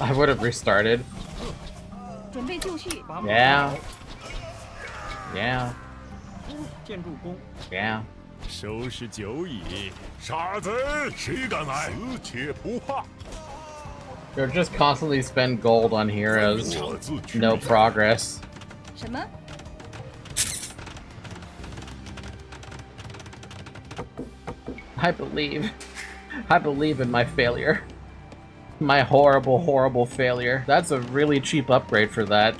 I would have restarted. 准备就绪。 Yeah. Yeah. 建筑工， Yeah. 收拾酒矣，傻子，谁敢来？死且不怕。 You'll just constantly spend gold on heroes. No progress. 什么？ I believe in my failure. My horrible, horrible failure. That's a really cheap upgrade for that.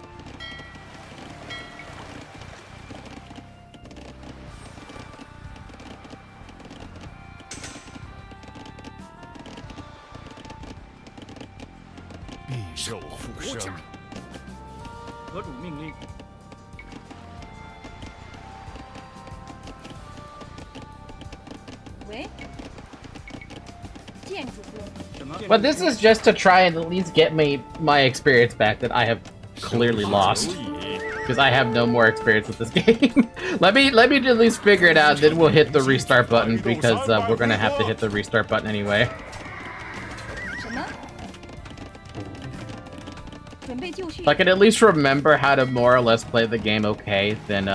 Be 复生。 何种命令？ 喂。建筑工。 什么？ But this is just to try and at least get me my experience back that I have clearly lost. Because I have no more experience with this game. let me at least figure it out, then we'll hit the restart button because we're gonna have to hit the restart button anyway. 什么？准备就绪。 If I can at least remember how to more or less play the game okay, then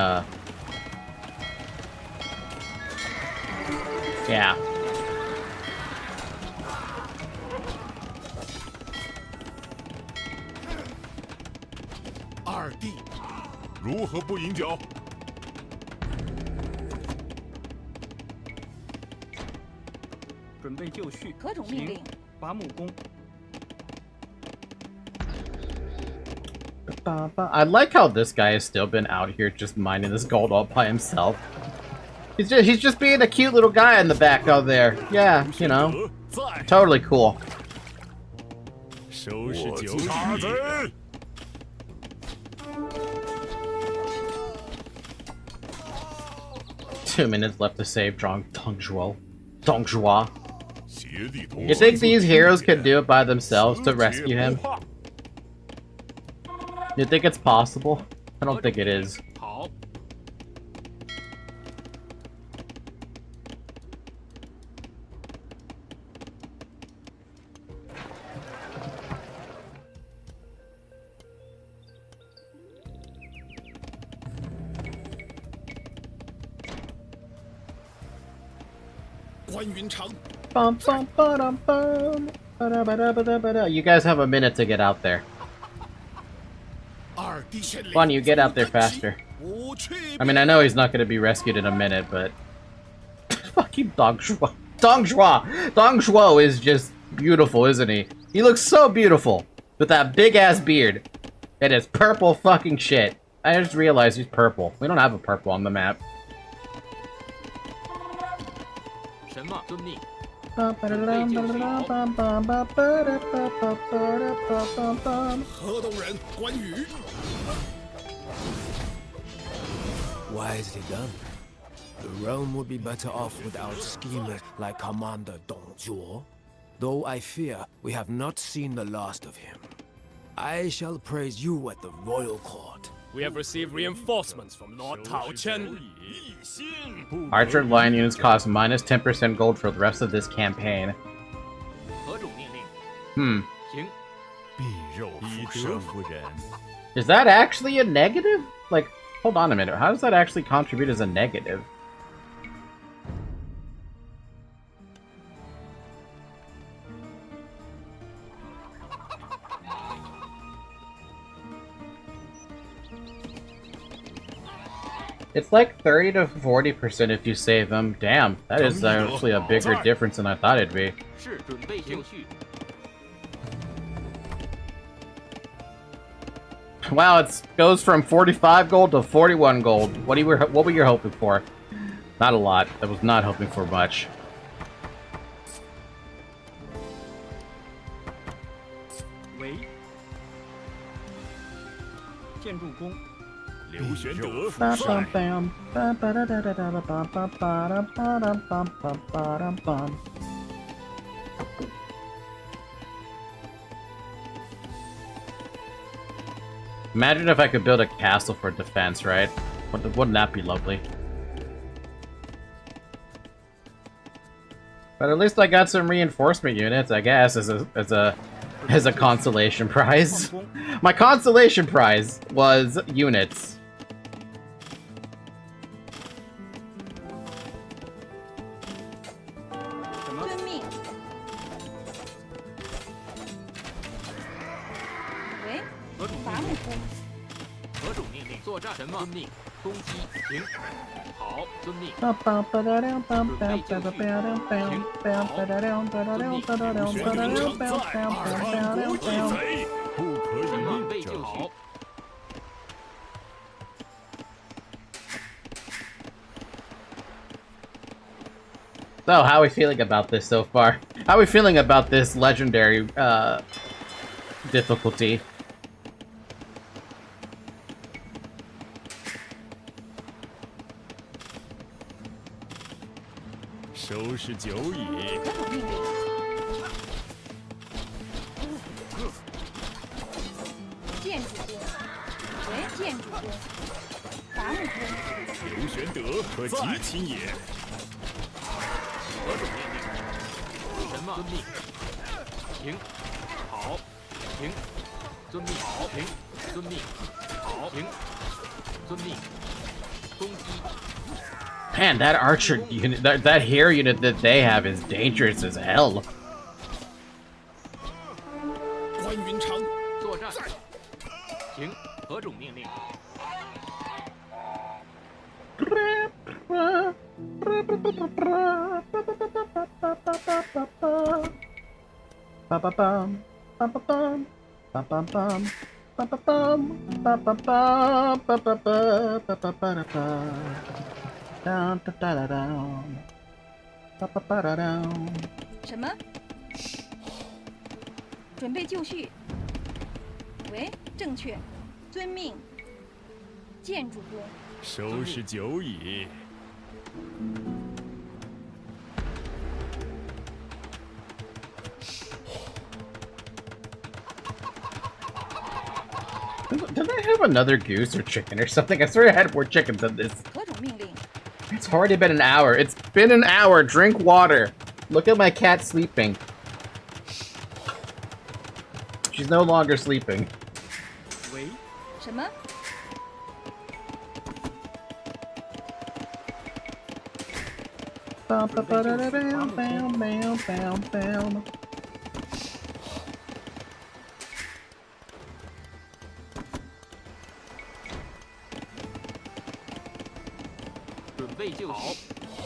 yeah. 二弟，如何不饮酒？ 准备就绪。何种命令？ 伐木工， I like how this guy has still been out here just mining this gold all by himself. He's just being a cute little guy in the back out there. Yeah, you know, totally cool. 收拾酒矣。 2 minutes left to save Dongjua. You think these heroes can do it by themselves to rescue him? You think it's possible? I don't think it is. 好。 关云长， Bum, bum, ba-dum, bum. Ba-da-ba-da-ba-da-ba-da. You guys have a minute to get out there. 二弟县令。 Why don't you get out there faster? 不去。 I mean, I know he's not going to be rescued in a minute, but... Fucking Dongjua. Dongjua is just beautiful, isn't he? He looks so beautiful with that big-ass beard. It is purple fucking shit. I just realized he's purple. We don't have a purple on the map. 什么？遵命。 河东人关羽。 Wisely done. The realm would be better off without schemers like Commander Dong Zhuo. Though I fear we have not seen the last of him. I shall praise you at the royal court. We have received reinforcements from Lord Tao Chen. Archer line units cost minus 10% gold for the rest of this campaign. 何种命令？ Hmm. 行。 Is that actually a negative? Like, hold on a minute. How does that actually contribute as a negative? It's like 30 to 40% if you save them. Damn, that is actually a bigger difference than I thought it'd be. 是准备就绪。 Wow, it goes from 45 gold to 41 gold. What were you hoping for? Not a lot. I was not hoping for much. 喂。建筑工。 刘玄德 Imagine if I could build a castle for defense, right? Wouldn't that be lovely? But at least I got some reinforcement units, I guess, as a consolation prize. My consolation prize was units. 遵命。喂，伐木工。何种命令？作战。什么？遵命。攻击。停。好，遵命。 So, how are we feeling about this so far? How are we feeling about this legendary difficulty? Man, that archer unit, that hero unit that they have is dangerous as hell. 关云长，作战。停。何种命令？ 什么？准备就绪。喂，正确。遵命。建筑工。 收拾久矣。 Did I have another goose or chicken or something? I swear I had more chickens than this. 何种命令？ It's already been an hour. It's been an hour. Drink water. Look at my cat sleeping. She's no longer sleeping. 喂。什么？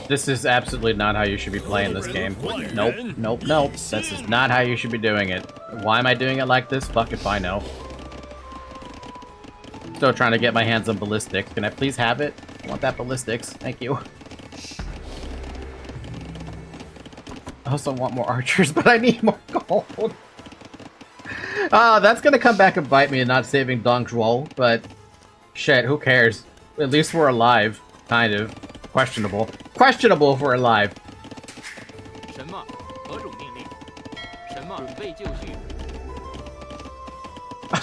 This is absolutely not how you should be playing this game. Nope, nope, nope. This is not how you should be doing it. Why am I doing it like this? Fuck if I know. Still trying to get my hands on ballistics. Can I please have it? I want that ballistics. Thank you. I also want more archers, but I need more gold. That's gonna come back and bite me, not saving Dong Zhuo, but shit, who cares? At least we're alive, kind of. Questionable. Questionable if we're alive.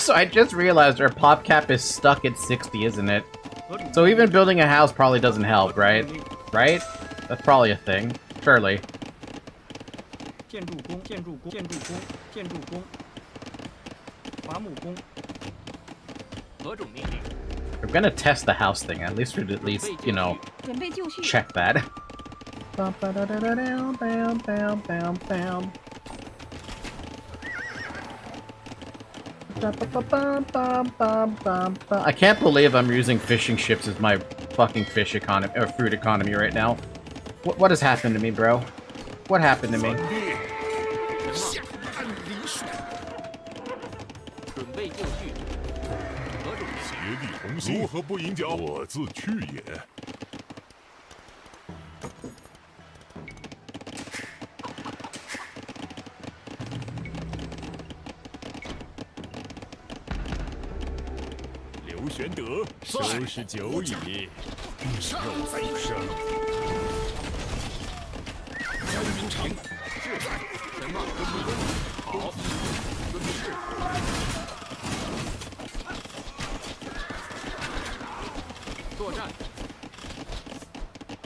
So I just realized our pop cap is stuck at 60, isn't it? So even building a house probably doesn't help, right? Right? That's probably a thing. Surely. We're gonna test the house thing. At least we'd you know, check that. I can't believe I'm using fishing ships as my fucking fish economy or food economy right now. What has happened to me, bro? What happened to me?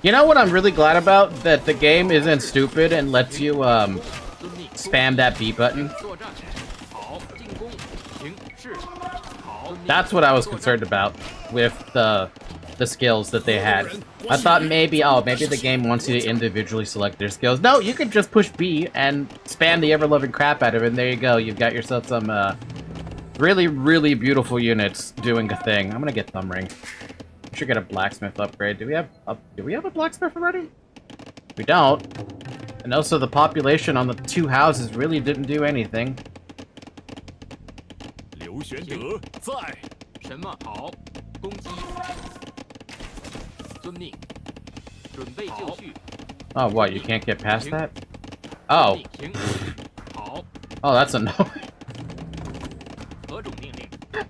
You know what I'm really glad about? That the game isn't stupid and lets you, spam that B button. That's what I was concerned about with the skills that they had. I thought maybe, maybe the game wants you to individually select their skills. No, you can just push B and spam the ever-loving crap out of it, and there you go. You've got yourself some, really, really beautiful units doing a thing. I'm gonna get Thumb Ring. We should get a blacksmith upgrade. Do we have a blacksmith already? We don't. And also the population on the two houses really didn't do anything. Oh, what? You can't get past that? Oh. Oh, that's annoying.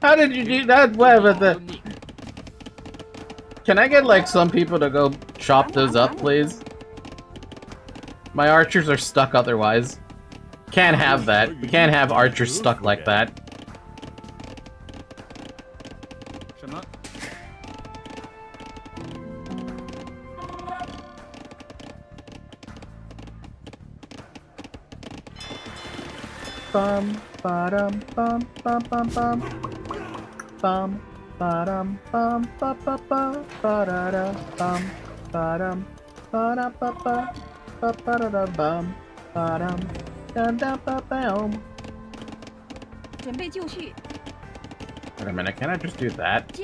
How did you do that? Whatever the... Can I get, like, some people to go chop those up, please? My archers are stuck otherwise. Can't have that. We can't have archers stuck like that. Bum, ba-dum, bum, bum, bum, bum. Bum, ba-dum, bum, ba, ba, ba, ba-da-da, bum, ba-dum, ba-da, ba, ba, ba, ba-da-da, bum, ba-dum, da-da, ba-bum. Wait a minute, can I just do that?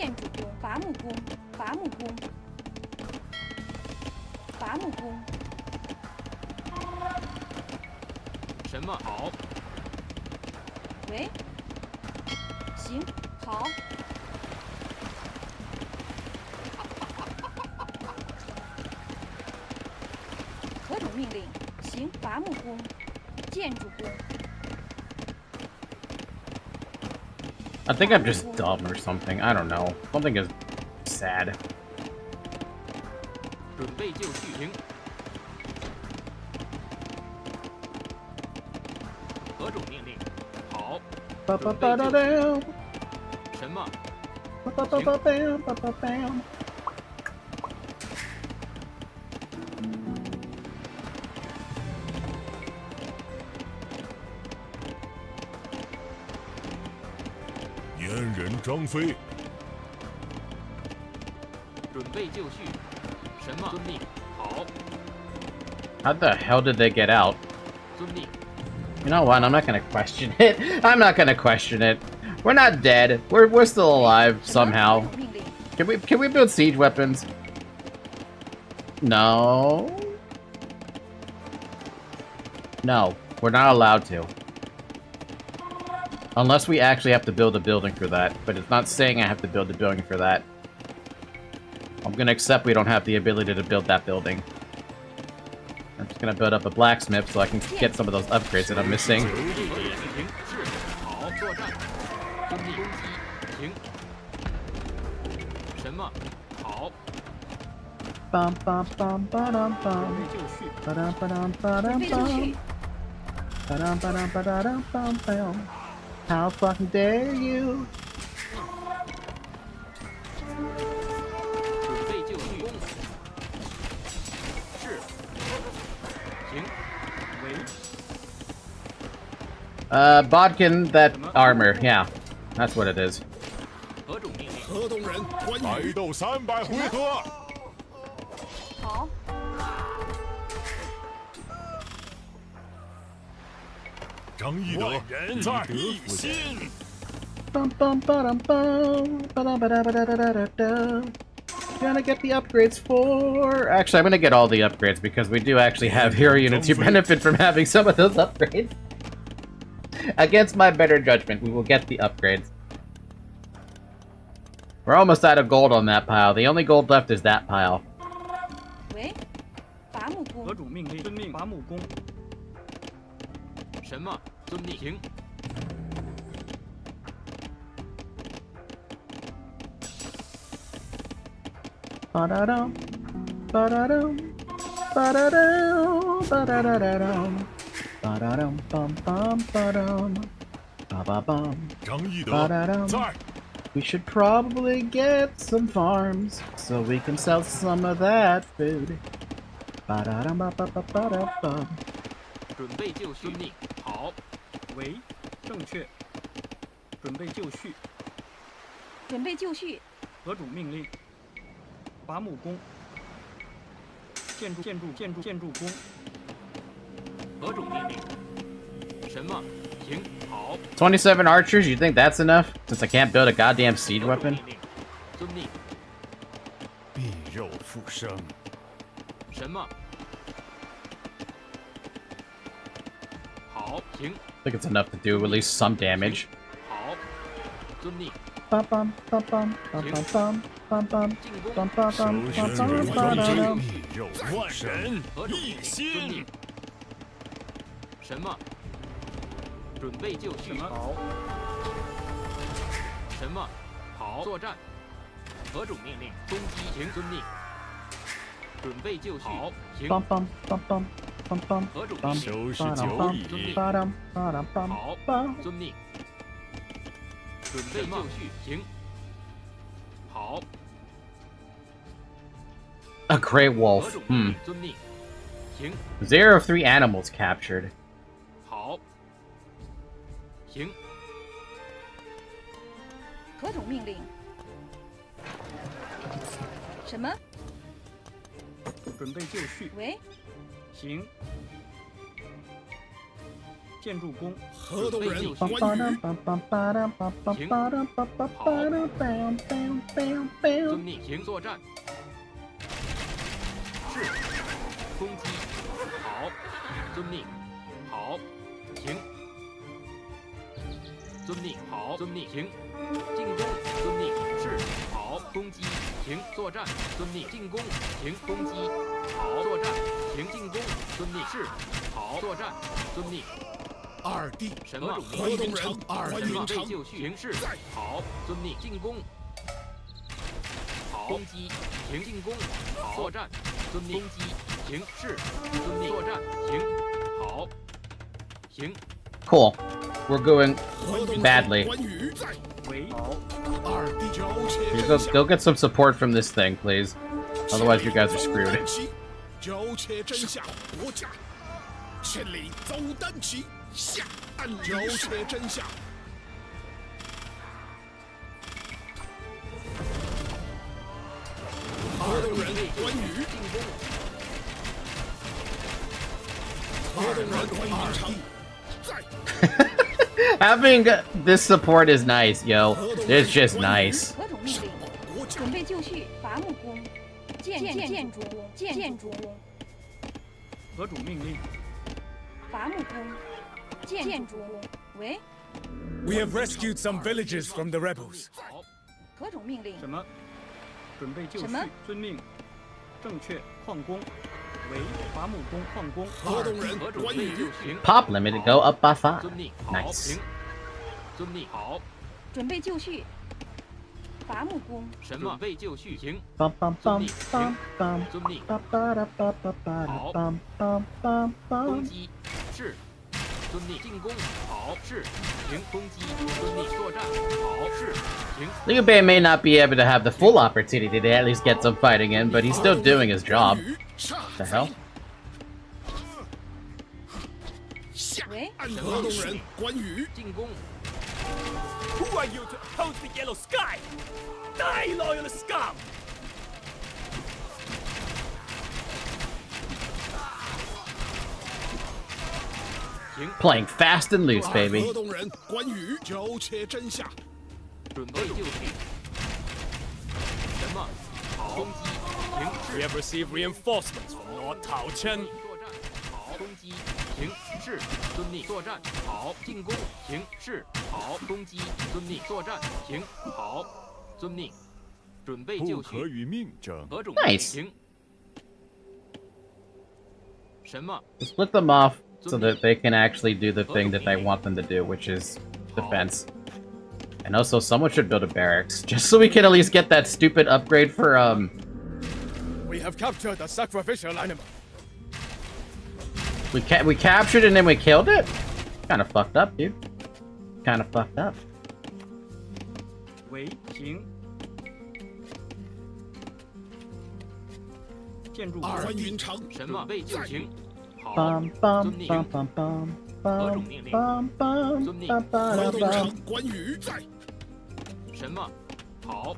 I think I'm just dumb or something. I don't know. Something is sad. How the hell did they get out? You know what? I'm not gonna question it. I'm not gonna question it. We're not dead. We're still alive somehow. Can we build siege weapons? No. No, we're not allowed to. Unless we actually have to build a building for that, but it's not saying I have to build a building for that. I'm gonna accept we don't have the ability to build that building. I'm just gonna build up a blacksmith so I can get some of those upgrades that I'm missing. Bum bum bum ba-dum bum. Ba-dum ba-dum ba-dum bum. Ba-dum ba-dum ba-dum bum bum. How fucking dare you? Bodkin, that armor, yeah. That's what it is. 白斗300回合。好。张翼德在一心。 Bum bum ba-dum bum. Ba-dum ba-da-ba-da-da-da-da. Gonna get the upgrades for... Actually, I'm gonna get all the upgrades because we do actually have hero units who benefit from having some of those upgrades. Against my better judgment, we will get the upgrades. We're almost out of gold on that pile. The only gold left is that pile. 喂，伐木工。阁主命令，遵命伐木工。什么？遵命。停。 Ba-da-dum, ba-da-dum, ba-da-dum, ba-da-da-da-dum, ba-da-dum, bum bum ba-dum, ba-ba-bum, ba-da-dum. We should probably get some farms so we can sell some of that food. Ba-da-dum, ba-ba-ba-ba-da-bum. 准备就绪。命。好。喂，正确。准备就绪。准备就绪。阁主命令。 伐木工，建筑工。何种命令？什么？停！好。 27 archers, you think that's enough? Since I can't build a goddamn siege weapon? 遵命。必肉复生。什么？好，停。I think it's enough to do at least some damage. 好，遵命。 Bum bum bum bum bum bum bum bum bum bum bum bum bum. 必肉万人一心。什么？准备就绪。好。什么？好，作战。何种命令？攻击。停。遵命。准备就绪。好，停。 Bum bum bum bum bum bum. 何种命令？收拾久矣。好，遵命。 准备就绪，停。好。A great wolf. 遵命。停。 0 of 3 animals captured. 好。停。何种命令？什么？准备就绪。喂。行。建筑工。河东人关羽。 遵命。停。作战。是。攻击。好。遵命。好。停。遵命。好。遵命。停。进攻。遵命。是。好。攻击。停。作战。遵命。进攻。停。攻击。好。作战。停。进攻。遵命。是。好。作战。遵命。 二弟，什么？河东人关什么？云长备就绪。停。是。好。遵命。进攻。好。攻击。停。进攻。好。作战。遵命。攻击。停。是。遵命。作战。停。好。停。 Cool. We're going badly. 关羽在。喂。二弟， Go get some support from this thing, please. Otherwise, you guys are screwed. 苟且真相国家，千里走单骑，下按苟且真相。河东人关羽进攻。河东人关云长在。Having this support is nice, yo. It's just nice. 何种命令？准备就绪，伐木工，建筑工。何主命令？伐木工，建筑工。喂。 We have rescued some villages from the rebels. 何种命令？什么？准备就绪。遵命。正确。矿工。为伐木工矿工。河东人关羽。 Pop limit to go up by 5. 遵命。 Nice. 行。遵命。好。准备就绪。伐木工。什么？准备就绪。行。 Bum bum 遵 bum 命。 bum 行。 bum 遵命。 ba ba da ba ba ba da bum bum bum 攻 bum. 击。是。遵命。进攻。好。是。行。攻击。遵命。作战。好。是。行。 Liu Bei may not be able to have the full opportunity to at least get some fighting in, but he's still doing his job. The hell? 喂，河东人关羽。进攻。 Who are you to oppose the yellow sky? Die, loyal scum! Playing fast and loose, baby. 河东人关羽。苟且真下。准备就绪。什么？好。攻击。行。 We have received reinforcements from Lord Tao Chen. 作战。好。攻击。行。是。遵命。作战。好。进攻。行。是。好。攻击。遵命。作战。行。好。遵命。准备就绪。不可与命争。何种 Nice. 行。什么？ Split them off so that they can actually do the thing that I want them to do, which is defense. And also, someone should build a barracks, just so we can at least get that stupid upgrade for, We have captured the sacrificial animal. We captured and then we killed it? Kinda fucked up, dude. Kinda fucked up. 为行。建筑工。关云长。什么？备就行。好。 Bum bum 遵命。 bum bum bum 何 bum 种命令？ bum bum 遵命。 bum 河 bum 东 bum. 长关羽在。什么？好。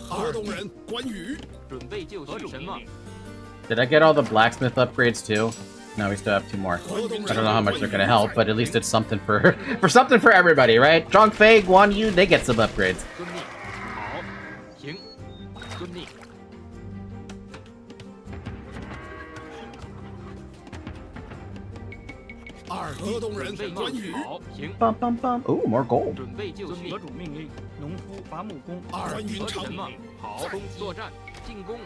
河东人关羽。准备就绪。什么？ Did I get all the blacksmith upgrades too? No, we still have 2 more. I don't know how much they're gonna help, but at least it's something for something for everybody, right? Zhongfei, Guan Yu, they get some upgrades. 遵命。好。行。遵命。河东人关羽。好。行。 Bum bum bum. Ooh, more gold. 准备就绪。何种命令？农夫伐木工。关云长。什么？好。攻作战。进攻。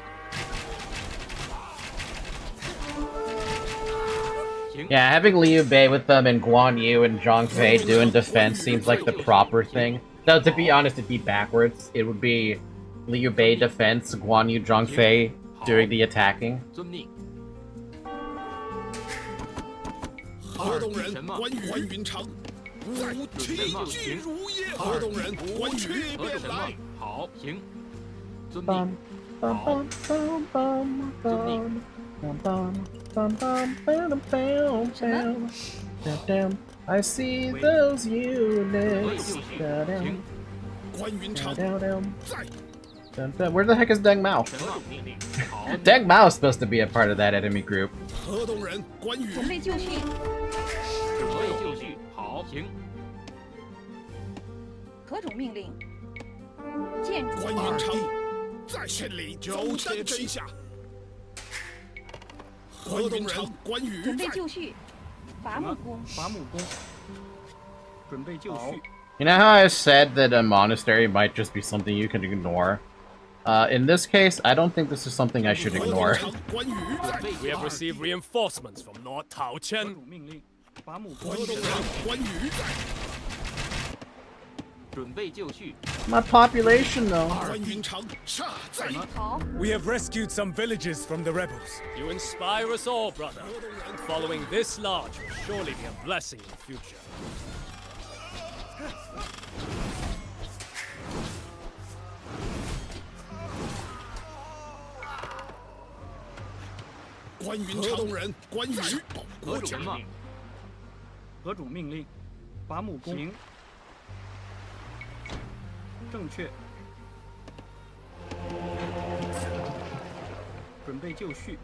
行。 Yeah, having Liu Bei with them and Guan Yu and Zhongfei doing defense seems like the proper thing. Though, to be honest, it'd be backwards. It would be Liu Bei defense, Guan Yu, Zhongfei doing the attacking. 遵命。河东人关羽。关云长。武器巨如耶。河东人关羽便来。好。行。遵 Bum 命。 bum bum bum bum bum bum bum bum bum bum bum bum. Down, I see those units. 行。 关云长 在。 Where the heck is Deng Mao? 什么命令？好。 Deng Mao is supposed to be a part of that enemy group. 河东人关羽。准备就绪。准备就绪。好。行。何种命令？建筑。关云长在县里苟且真下。河东人关羽。准备就绪。伐木工。伐木工。准备就绪。 You know how I said that a monastery might just be something you can ignore? In this case, I don't think this is something I should ignore. We have received reinforcements from Lord Tao 何 Chen. 种命令？伐木河工。东人关羽在。准备就绪。 My population, though. 关云长杀在。好。 We have rescued some villages from the rebels. You inspire us all, brother. Following this large will surely be a blessing in the future. 关云长。河东人关羽。何种命令？何种命令？伐木工。行。正确。准备就绪。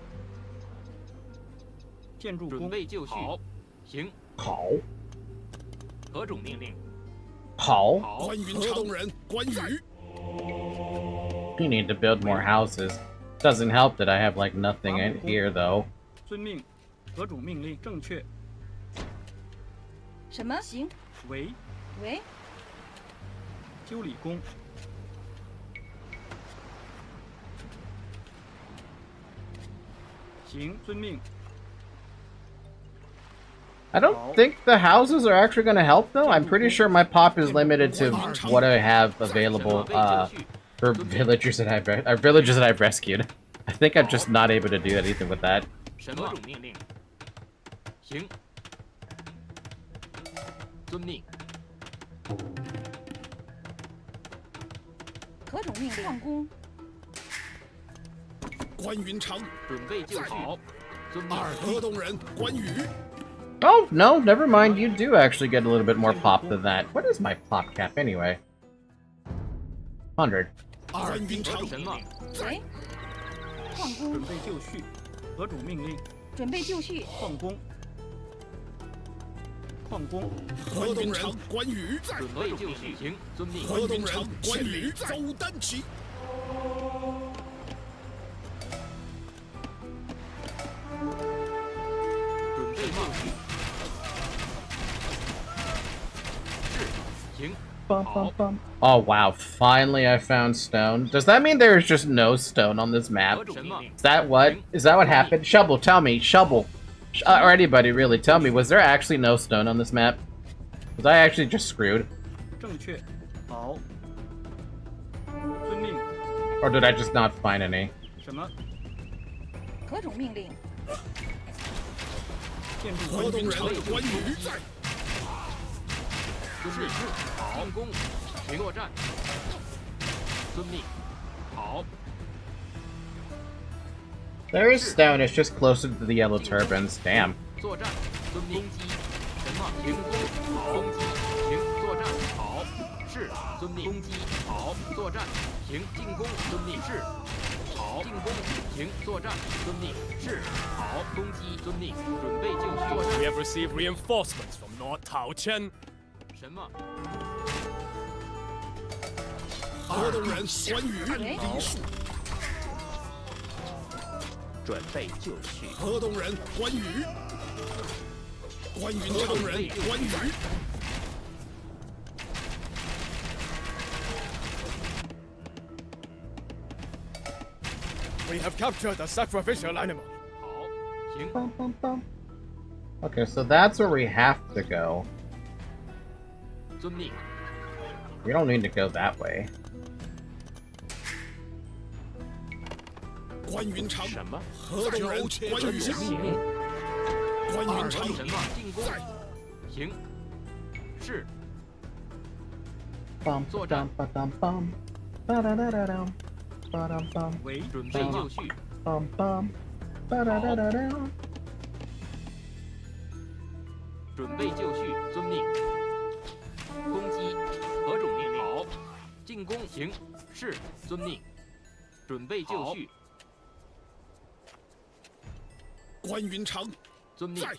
建筑工。准备就绪。好。行。好。何种命令？好。好。关云长。河东人关羽。 You need to build more houses. Doesn't help that I have like nothing in here, though. 遵命。何种命令？正确。什么？行。为。喂。修理工。行，遵命。 I don't think the houses are actually going to help, though. I'm pretty sure my pop is limited to what I have available for villagers that I've rescued. I think I'm just not able to do anything with that. 什么命令？行。遵命。何种命令？矿工。关云长，准备就绪。遵命。河东人关羽。 Oh, no, never mind. You do actually get a little bit more pop than that. What is my pop cap anyway? 100. 关云长，喂，矿工。准备就绪。何种命令？准备就绪。矿工。矿工。河东人关羽，准备就绪。行，遵命。河东人关羽，走单骑。 准备就绪。是，行。 Oh wow, finally I found stone. Does that mean there's just no stone on this map? Is that what happened? Shovel, tell me, Shovel. Or anybody really, tell me, was there actually no stone on this map? Was I actually just screwed? 正确。好。遵命。 Or did I just not find any? 什么？何种命令？ 建筑河东人关羽在。 是，好，进攻，请作战。遵命。好。 There is stone, it's just closer to the yellow turbines. Damn. 作战，遵命。攻击，什么？停攻，好。攻击，停作战，好。是，遵命。攻击，好。作战，停进攻，遵命。是，好。进攻，停作战，遵命。是，好。攻击，遵命。准备就绪。作战。 We have received reinforcements from North Taochen. 什么？河东人关羽梨树。准备就绪。河东人关羽。关云长人关羽。 We have captured a sacrificial animal. 好，行。 Okay, so that's where we have to go. 遵命。 We don't need to go that way. 关云长，什么？河东人关羽。关云长，什么？进攻。行。是。 作战。 为准备就绪。准备就绪，遵命。攻击，何种命令？好。进攻，行。是，遵命。准备就绪。关云长，遵命。在。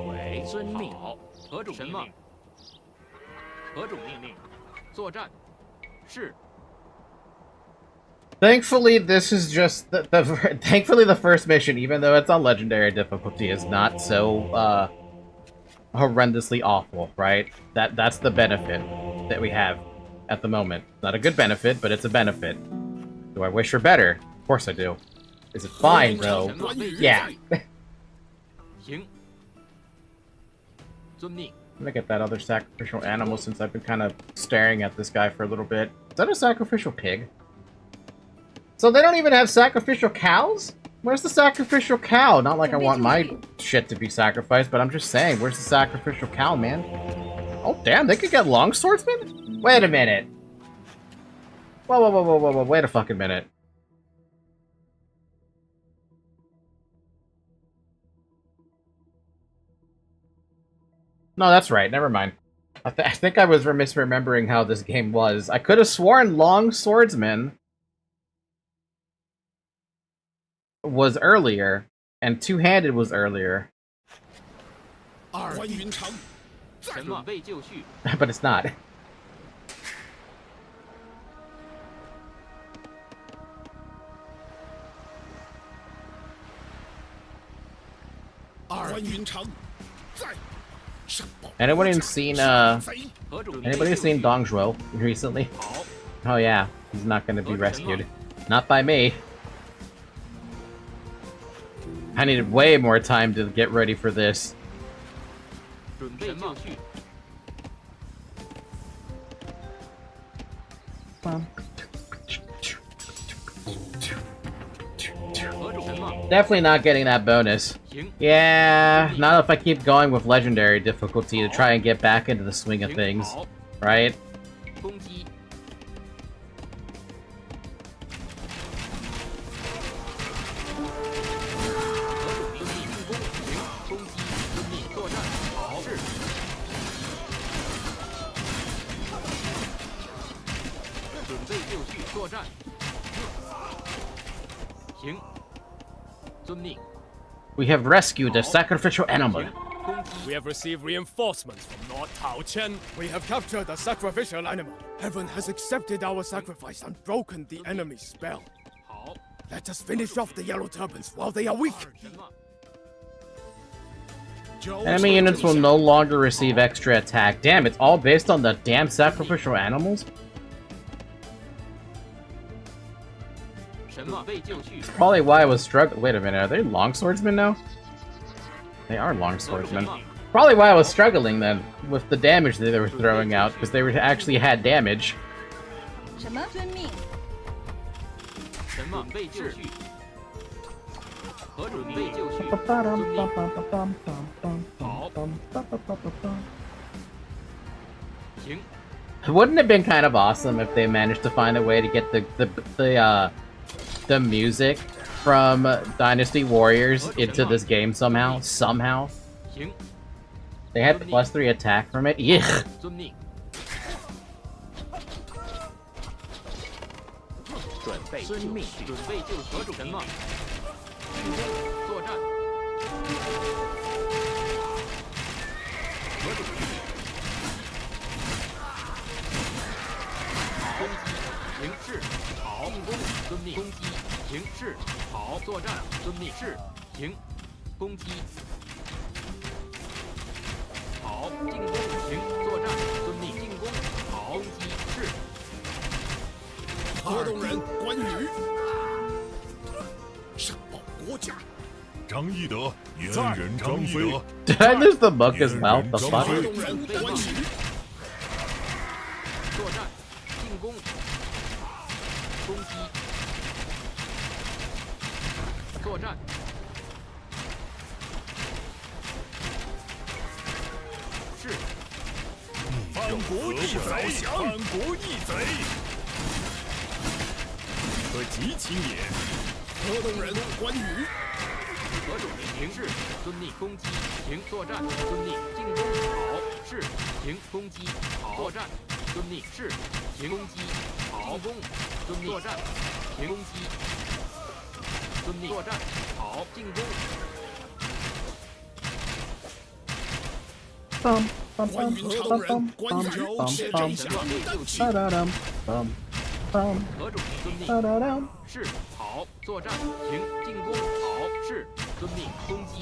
喂，遵命。好。何种命令？何种命令？作战。是。 Thankfully, this is just thankfully the first mission, even though it's on legendary difficulty, is not so horrendously awful, right? That's the benefit that we have at the moment. Not a good benefit, but it's a benefit. Do I wish for better? Of course I do. Is it fine, though? Yeah.行。遵命。 I'm gonna get that other sacrificial animal since I've been kind of staring at this guy for a little bit. Is that a sacrificial pig? So they don't even have sacrificial cows? Where's the sacrificial cow? Not like I want my shit to be sacrificed, but I'm just saying, where's the sacrificial cow, man? Oh, damn, they could get long swordsmen? Wait a minute. Whoa, whoa, whoa, whoa, whoa, whoa, wait a fucking minute. No, that's right, never mind. I think I was misremembering how this game was. I could have sworn long swordsmen was earlier, and two-handed was earlier. But it's not. Anybody seen Dong Zhuo recently? Oh yeah, he's not gonna be rescued. Not by me. I needed way more time to get ready for this. 准备就绪。 Definitely not getting that bonus. Yeah, not if I keep going with legendary difficulty to try and get back into the swing of things, right? 攻击。 准备就绪，作战。行，遵命。 We have rescued a sacrificial animal. We have received reinforcements from Lord Tao Chen. We have captured the sacrificial animal. Heaven has accepted our sacrifice and broken the enemy's spell. 好， Let us finish off the yellow turbans while they are weak. 什么？ Enemy units will no longer receive extra attack. Damn, it's all based on the damn sacrificial animals? 什么？准备就绪。 Probably why I was struggling. Wait a minute, are they longswordsmen now? They are longswordsmen. Probably why I was struggling then with the damage that they were throwing out, because they actually had damage. 什么？遵命。什么？准备就绪。何准备就绪。遵命。好。行。 Wouldn't it have been kind of awesome if they managed to find a way to get the music from Dynasty Warriors into this game somehow? Somehow? They had the +3 attack from it? Yeah. 遵命。准备遵命。准备就绪。什么？作战。何主命。攻击。行是。好。进攻。遵命。攻击。行是。好。作战。遵命。是。行。攻击。好。进攻。行。作战。遵命。进攻。好。攻击。是。河东人关羽，上报国家。张翼德，燕人张飞。 Did I lose the book as well? The 河 fuck? 东人关羽，作战，进攻，攻击，作战，是，反国义贼，反国义贼，可及其也。河东人关羽，何主命行是，遵命攻击，行作战，遵命进攻，好是，行攻击，好作战，遵命是，行攻击，好进攻，遵命作战，行攻击，遵命作战，好进攻。 关云河东人关羽，且真相当起。何主遵命是好作战，行进攻，好是遵命攻击，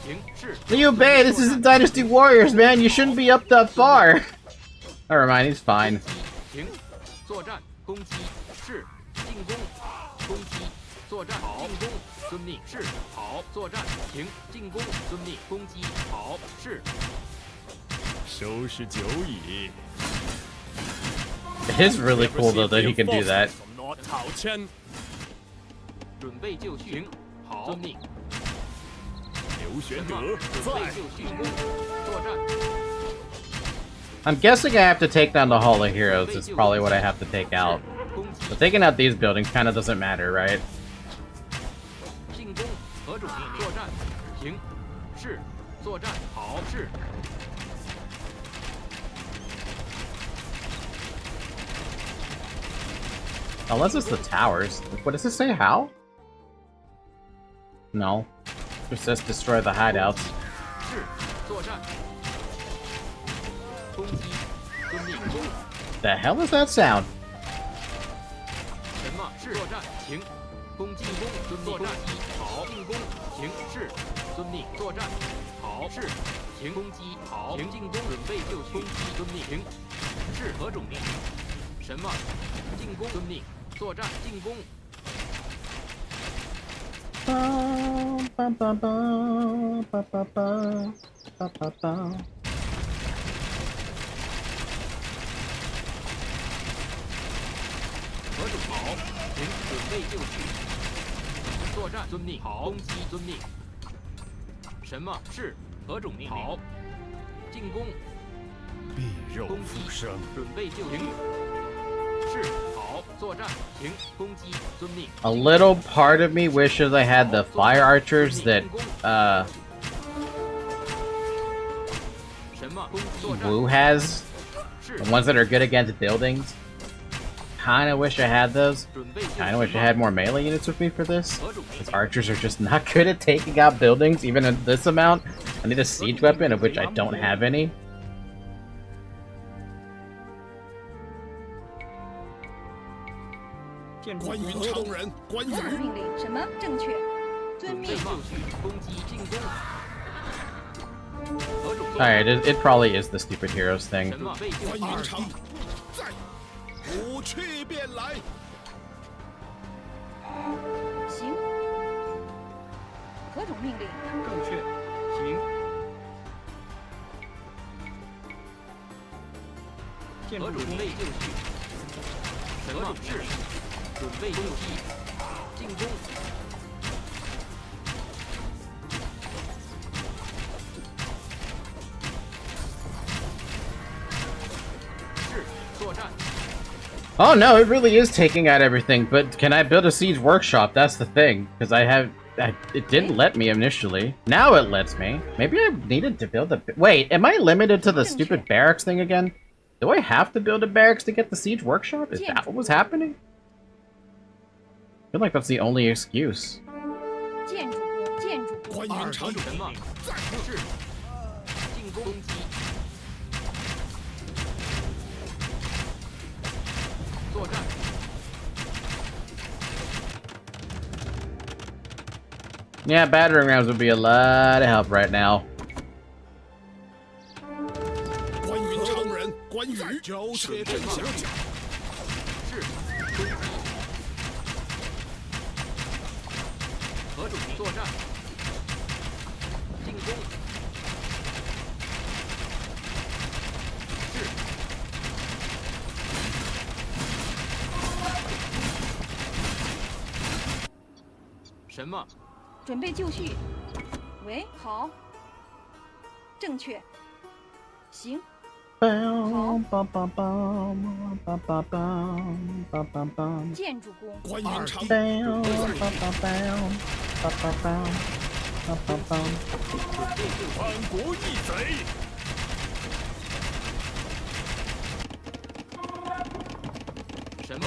行是。Liu Bei, this isn't Dynasty Warriors, man. You shouldn't be up that far. Never mind, he's fine. 行作战，攻击是进攻，攻击作战，好进攻，遵命是好作战，行进攻，遵命攻击，好是。 收拾久矣。 It is really cool though that he can do that. From Lord Tao Chen. 准备就绪，好遵命。刘玄德准备就绪，作战。 I'm guessing I have to take down the Hall of Heroes is probably what I have to take out. But taking out these buildings kind of doesn't matter, right? 进攻，何主命作战，行是作战，好是。 Unless it's the towers. What does it say? How? No. It says destroy the hideouts. 是作战，攻击，遵命攻。 The hell is that sound? 什么是作战？行，攻进攻，遵命攻击，好进攻，行是，遵命作战，好是，行攻击，好行进攻，准备就绪，攻击，遵命行，是何种命令？什么？进攻，遵命。 作战进攻。何种好，请准备就绪。作战，遵命。好，攻击，遵命。什么是何种命令？好，进攻。必肉复生。准备就绪。是，好，作战，请攻击，遵命。 A little part of me wishes I had the fire archers that Wu has. The ones that are good against buildings. Kinda wish I had those. Kinda wish I had more melee units with me for this. Because archers are just not good at taking out buildings, even in this amount. I need a siege weapon, of which I don't have any. 关云长人，关羽。命令什么？正确。遵命。攻击进攻。 Alright, it probably is the stupid heroes thing. 关云长在，不去便来。行。何种命令？正确。行。建筑准备就绪。什么是？准备就绪。进攻。 Oh no, it really is taking out everything, but can I build a siege workshop? That's the thing, because it didn't let me initially. Now it lets me. Maybe I needed to build a... Wait, am I limited to the stupid barracks thing again? Do I have to build a barracks to get the siege workshop? Is that what was happening? I feel like that's the only excuse. 关云长什么？是进攻击。 作战。 Yeah, battering rams would be a lot of help right now. 关云长人，关羽，交切阵下。是。何种作战？进攻。是。 什么？准备就绪。喂，好。正确。行。好。建筑工。关云长。反国义贼。什么？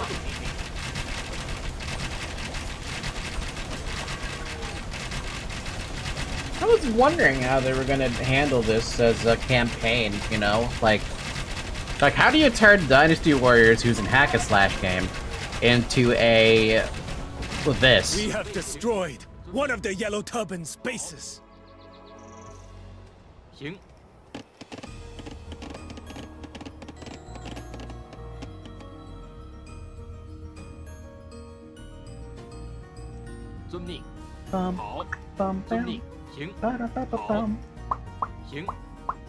I was wondering how they were gonna handle this as a campaign, you know? Like how do you turn Dynasty Warriors, who's in hack and slash game, into a... this? We have destroyed one of the Yellow Turban's bases. 行。遵命。好。遵命。 行，好，行，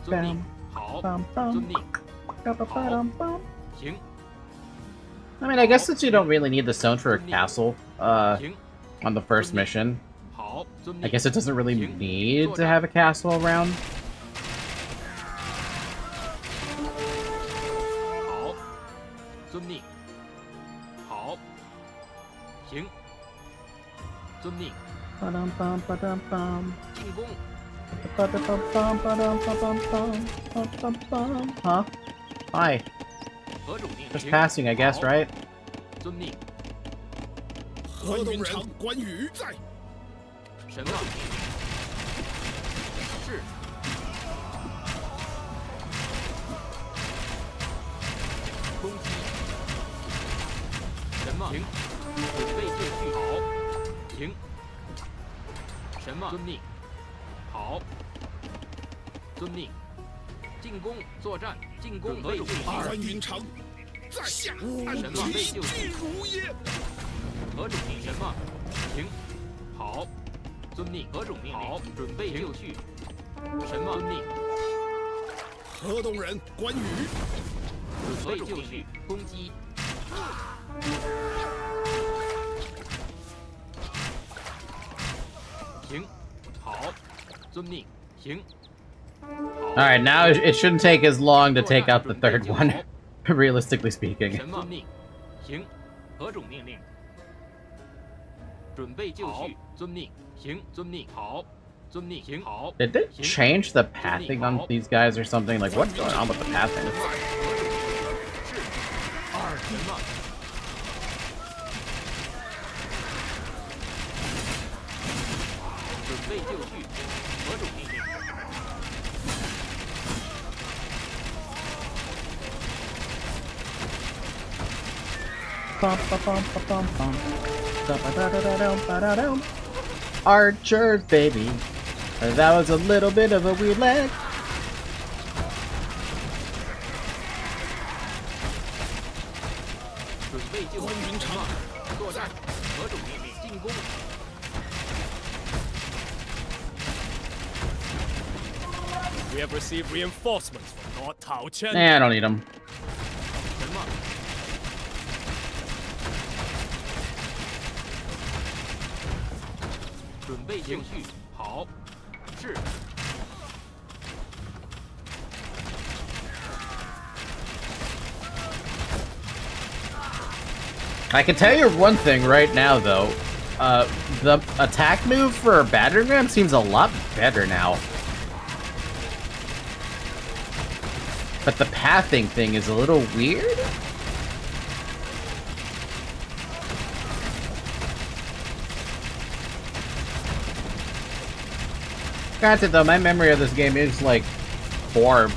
遵命，好，遵命，好，行。I mean, I guess since you don't really need the stone for a castle, on the first mission, I guess it doesn't really need to have a castle around. 好，遵命，好，行，遵命。 Ba-dum bum ba-dum bum. 进攻。 Ba-dum bum ba-dum ba-dum bum. Huh? Hi. Just passing, I guess, right? 遵命。关云长，关羽在。什么？是。攻击。什么？行。准备就绪。好。行。 什么？遵命。好。遵命。进攻，作战，进攻，备就绪。关云长，在下。什么？备就绪。如也。何种命？什么？行。好。遵命。何种命令？好，准备就绪。什么？遵命。河东人关羽。准备就绪，攻击。停。好，遵命。停。 Alright, now it shouldn't take as long to take out the third one, realistically speaking. Did they change the pathing on these guys or something? Like, what's going on with the pathing? Archers, baby. That was a little bit of a weird leg. We have received reinforcements from Lord Tao Chen. Nah, I don't need them. I can tell you one thing right now, though. The attack move for a battering ram seems a lot better now. But the pathing thing is a little weird? Granted, though, my memory of this game is like 4,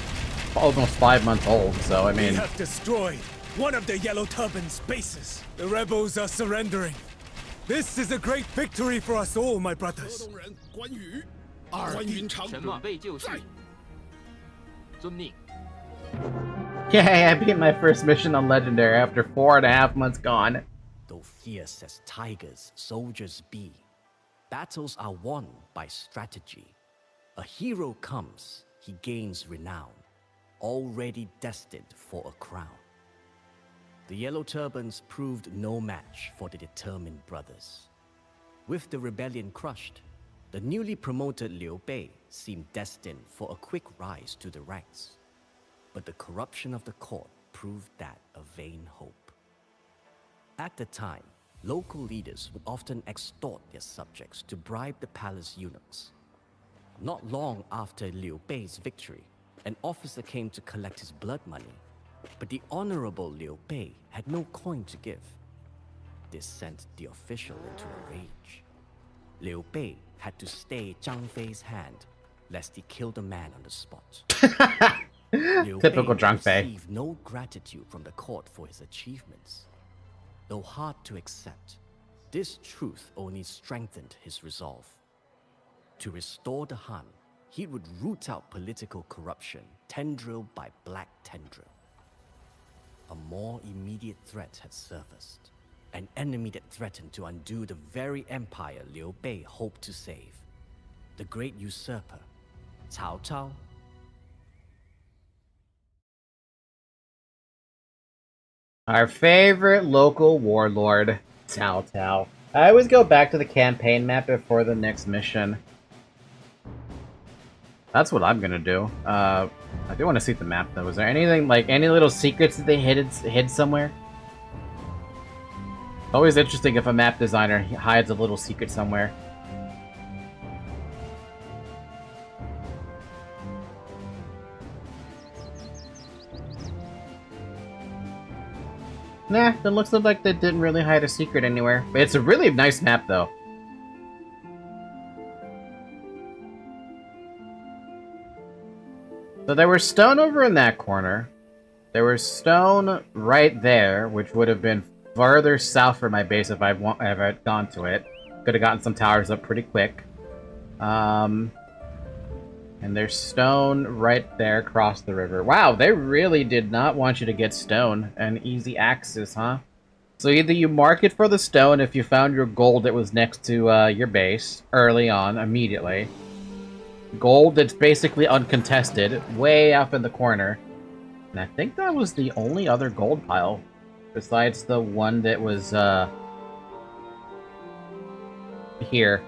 almost 5 months old, so I mean... We have destroyed one of the Yellow Turban's bases. The rebels are surrendering. This is a great victory for us all, my brothers. Yay, I beat my first mission on Legendary after 4.5 months gone. Though fierce as tigers, soldiers be, battles are won by strategy. A hero comes, he gains renown, already destined for a crown. The Yellow Turbans proved no match for the determined brothers. With the rebellion crushed, the newly promoted Liu Bei seemed destined for a quick rise to the ranks. But the corruption of the court proved that a vain hope. At the time, local leaders would often extort their subjects to bribe the palace eunuchs. Not long after Liu Bei's victory, an officer came to collect his blood money, but the honorable Liu Bei had no coin to give. This sent the official into a rage. Liu Bei had to stay Zhang Fei's hand, lest he kill the man on the spot. Typical Zhang Fei. Received no gratitude from the court for his achievements. Though hard to accept, this truth only strengthened his resolve. To restore the Han, he would root out political corruption, tendril by black tendril. A more immediate threat had surfaced. An enemy that threatened to undo the very empire Liu Bei hoped to save. The great usurper, Cao Cao. Our favorite local warlord, Cao Cao. I always go back to the campaign map before the next mission. That's what I'm gonna do. I do want to see the map though. Was there anything, like, any little secrets that they hid somewhere? Always interesting if a map designer hides a little secret somewhere. Nah, it looks like they didn't really hide a secret anywhere. But it's a really nice map, though. So there was stone over in that corner. There was stone right there, which would have been farther south from my base if I had gone to it. Could have gotten some towers up pretty quick. And there's stone right there across the river. Wow, they really did not want you to get stone and easy access, huh? So either you mark it for the stone if you found your gold that was next to your base early on, immediately. Gold that's basically uncontested, way up in the corner. And I think that was the only other gold pile, besides the one that was, here.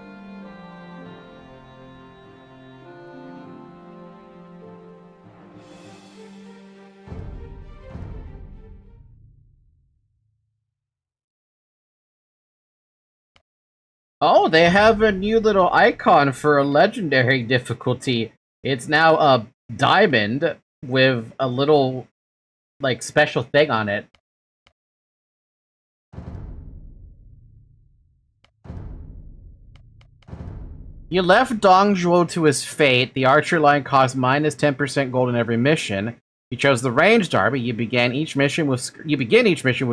Oh, they have a new little icon for a legendary difficulty. It's now a diamond with a little, like, special thing on it. You left Dong Zhuo to his fate. The archer line cost minus 10% gold in every mission. You chose the ranged army. You begin each mission with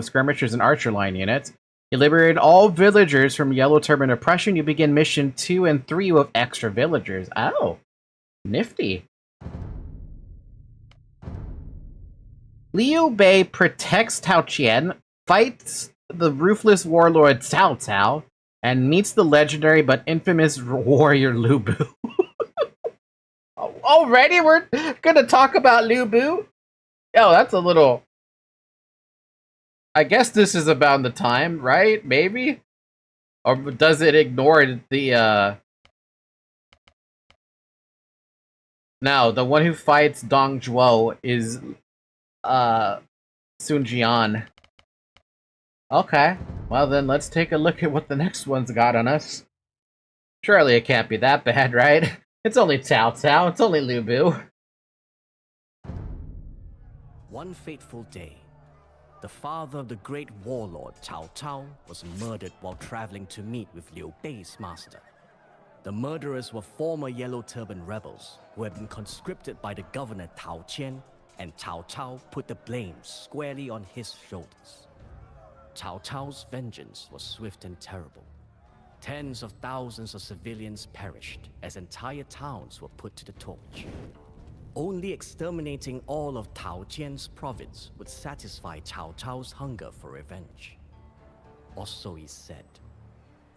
skirmishers and archer line units. You liberated all villagers from Yellow Turban oppression. You begin mission 2 and 3 with extra villagers. Oh, nifty. Liu Bei protects Tao Qian, fights the ruthless warlord Cao Cao, and meets the legendary but infamous warrior Lu Bu. Already we're gonna talk about Lu Bu? Oh, that's a little... I guess this is about the time, right? Maybe? Or does it ignore the, No, the one who fights Dong Zhuo is, Sun Jian. Okay, well then let's take a look at what the next one's got on us. Surely it can't be that bad, right? It's only Cao Cao, it's only Lu Bu. One fateful day, the father of the great warlord Cao Cao was murdered while traveling to meet with Liu Bei's master. The murderers were former Yellow Turban rebels who had been conscripted by the governor Tao Qian, and Cao Cao put the blame squarely on his shoulders. Cao Cao's vengeance was swift and terrible. Tens of thousands of civilians perished as entire towns were put to the torch. Only exterminating all of Tao Qian's province would satisfy Cao Cao's hunger for revenge. Or so he said.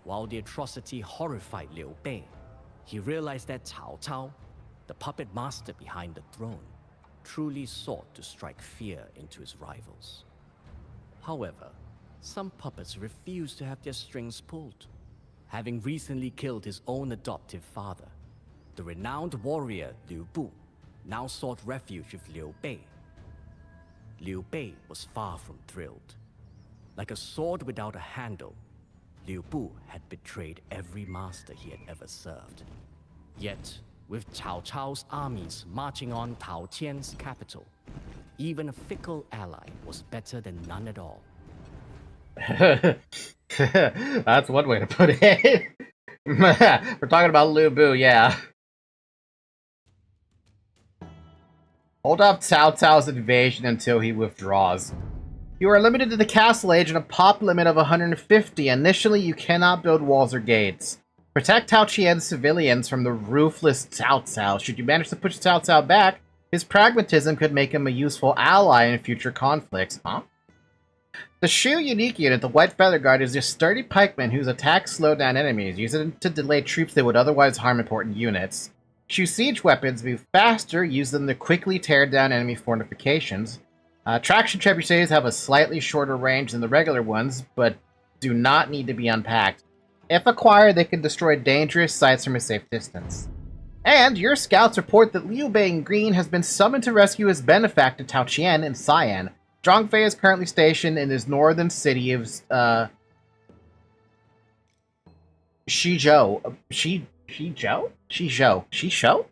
While the atrocity horrified Liu Bei, he realized that Cao Cao, the puppet master behind the throne, truly sought to strike fear into his rivals. However, some puppets refused to have their strings pulled. Having recently killed his own adoptive father, the renowned warrior Liu Bu now sought refuge with Liu Bei. Liu Bei was far from thrilled. Like a sword without a handle, Liu Bu had betrayed every master he had ever served. Yet, with Cao Cao's armies marching on Tao Qian's capital, even a fickle ally was better than none at all. That's one way to put it. We're talking about Lu Bu, yeah. Hold off Cao Cao's invasion until he withdraws. You are limited to the castle age and a pop limit of 150. Initially, you cannot build walls or gates. Protect Tao Qian's civilians from the ruthless Cao Cao. Should you manage to push Cao Cao back, his pragmatism could make him a useful ally in future conflicts. Huh? The Shu unique unit, the White Feather Guard, is a sturdy pikeman whose attacks slow down enemies, use it to delay troops that would otherwise harm important units. Shu siege weapons move faster, use them to quickly tear down enemy fortifications. Traction trebuchets have a slightly shorter range than the regular ones, but do not need to be unpacked. If acquired, they can destroy dangerous sites from a safe distance. And your scouts report that Liu Bei in green has been summoned to rescue his benefactor Tao Qian in Cyan. Zhongfei is currently stationed in his northern city of Shizhou. Shizhou?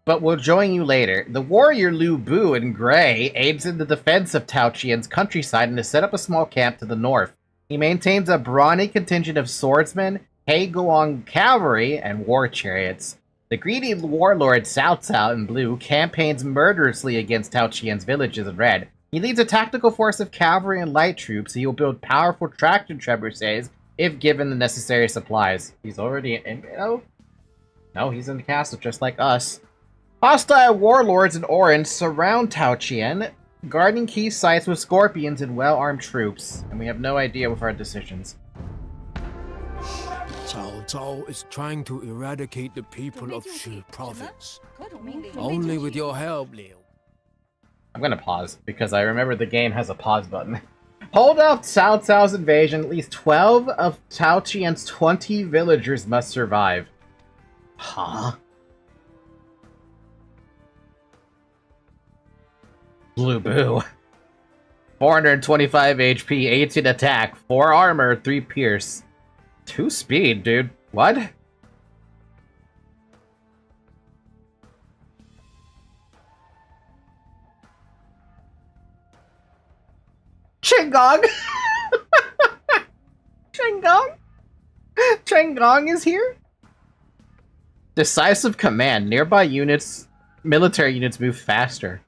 But we'll join you later. The warrior Lu Bu in gray aids in the defense of Tao Qian's countryside and has set up a small camp to the north. He maintains a brawny contingent of swordsmen, Heiguang cavalry, and war chariots. The greedy warlord Cao Cao in blue campaigns murderously against Tao Qian's villages in red. He leads a tactical force of cavalry and light troops. He will build powerful traction trebuchets if given the necessary supplies. He's already in... No, he's in the castle just like us. Hostile warlords in orange surround Tao Qian. guarding key sites with scorpions and well-armed troops, and we have no idea with our decisions. Cao Cao is trying to eradicate the people of Shu province. Only with your help, Liu. I'm gonna pause, because I remember the game has a pause button. Hold off Cao Cao's invasion. At least 12 of Cao Qian's 20 villagers must survive. Huh? Blue Boo. 425 HP, 18 attack, 4 armor, 3 pierce. 2 speed, dude. What? Chenggong! Chenggong? Chenggong is here? Decisive command. Nearby units, military units move faster.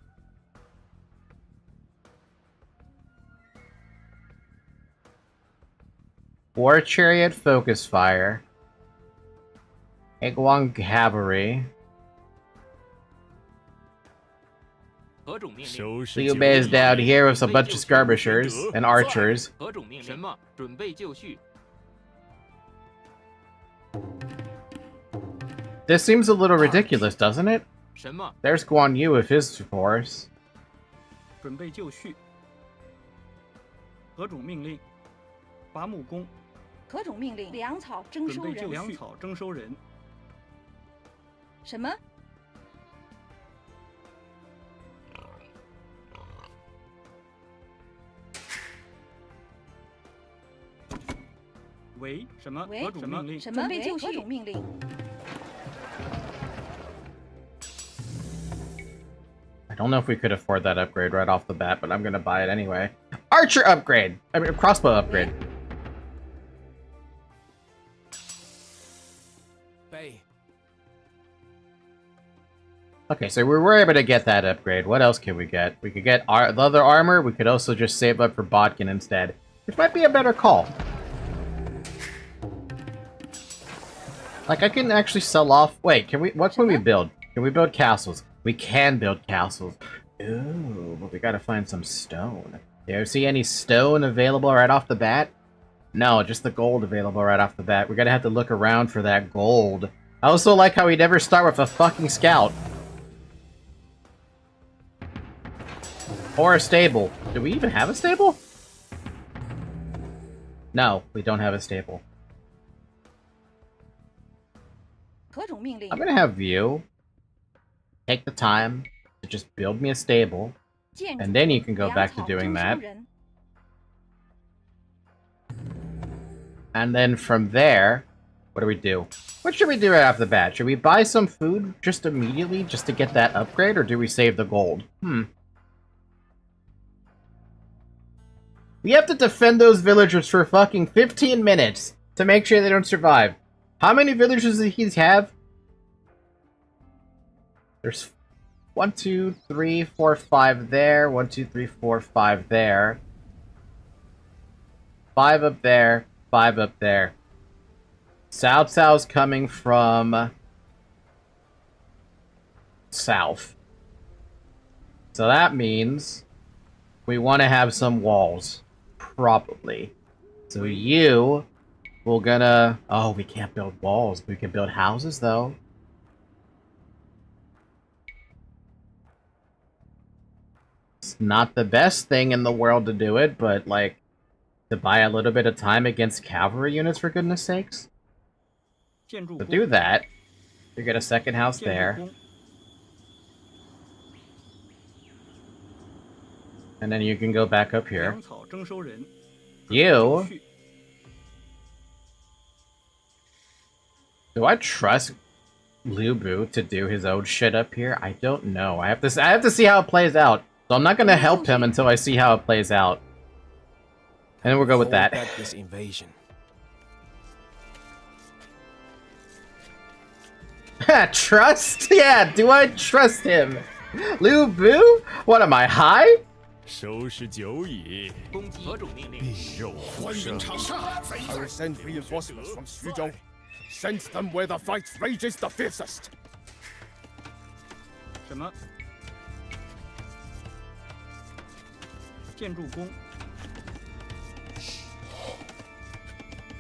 War Chariot Focus Fire. Egwang Cavalry. Liu Bei is down here with a bunch of skirmishers and archers. This seems a little ridiculous, doesn't it? There's Guan Yu with his force. 准备就绪。何主命令，伐木工。何种命令？粮草征收人。粮草征收人。什么？喂？什么？喂？何种命令？什么？备就绪？何种命令？ I don't know if we could afford that upgrade right off the bat, but I'm gonna buy it anyway. Archer upgrade! I mean, crossbow upgrade. Okay, so we were able to get that upgrade. What else can we get? We could get leather armor. We could also just save up for Bodkin instead, which might be a better call. Like, I can actually sell off... Wait, can we... What can we build? Can we build castles? We can build castles. Ooh, but we gotta find some stone. Do you see any stone available right off the bat? No, just the gold available right off the bat. We're gonna have to look around for that gold. I also like how we never start with a fucking scout. Or a stable. Do we even have a stable? No, we don't have a stable. I'm gonna have you take the time to just build me a stable, and then you can go back to doing that. And then from there, what do we do? What should we do right off the bat? Should we buy some food just immediately just to get that upgrade, or do we save the gold? We have to defend those villagers for fucking 15 minutes to make sure they don't survive. How many villagers does he have? There's 1, 2, 3, 4, 5 there. 1, 2, 3, 4, 5 there. 5 up there. 5 up there. Cao Cao's coming from south. So that means we want to have some walls. Probably. So you... We're gonna... Oh, we can't build walls. We can build houses, though. It's not the best thing in the world to do it, but, like, to buy a little bit of time against cavalry units, for goodness sakes. To do that, you get a second house there. And then you can go back up here. You... Do I trust Liu Bu to do his own shit up here? I don't know. I have to see how it plays out. So I'm not gonna help him until I see how it plays out. And then we'll go with that. This invasion. Trust? Yeah, do I trust him? Liu Bu? What am I, high? 收拾久矣，必有复生。I will send reinforcements from Xuzhou. Send them where the fight rages the fiercest. 什么？建筑工。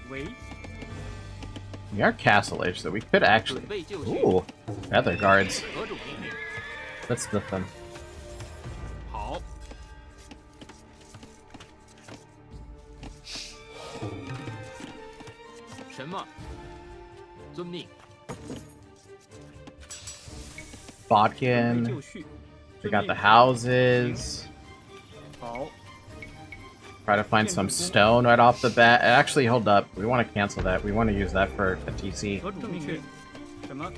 喂。 We are castle age, so we could actually. Ooh, feather guards. Let's smith them. 好。什么？遵命。 Bodkin. We got the houses. 好。 Try to find some stone right off the bat. Actually, hold up. We want to cancel that. We want to use that for a TC. 正确。什么？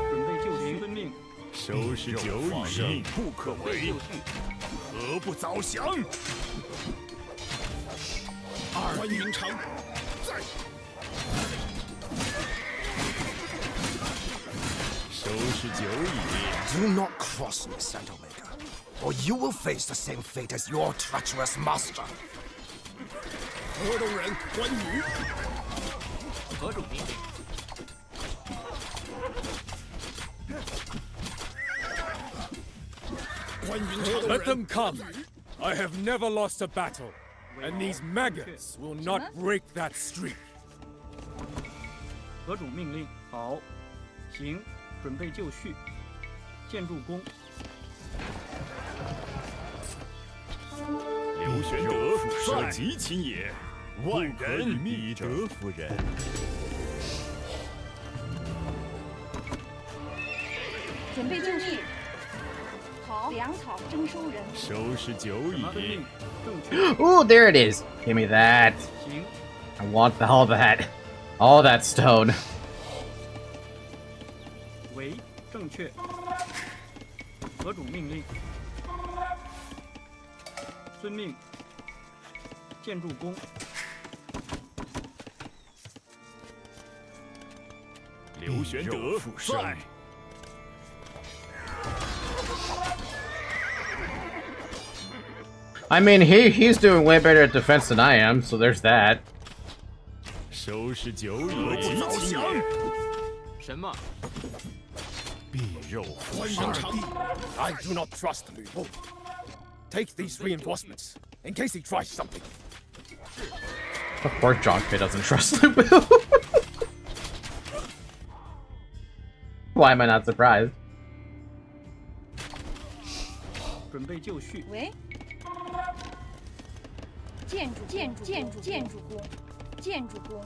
准备就绪。遵命。收拾酒饮，不可为，何不早降？关云长在。收拾酒饮。 Do not cross me, Saint Omega, or you will face the same fate as your treacherous master. 河东人关羽。何种命令？ Let them come. I have never lost a battle, and these maggots will not break that streak. 何种命令？好，行，准备就绪。建筑工。刘玄德，社稷亲也，万人以德服人。 准备就绪。好，粮草征收人。收拾酒饮。 Ooh, there it is. Give me that. I want all that. All that stone. 为正确。何种命令？遵命。建筑工。刘玄德在。 I mean, he's doing way better at defense than I am, so there's that. 收拾酒饮，及其也。什么？必肉关云长。 I do not trust Lu Bu. Take these reinforcements in case he tries something. Of course, John K doesn't trust Lu Bu. Why am I not surprised? 准备就绪。喂。 建筑工。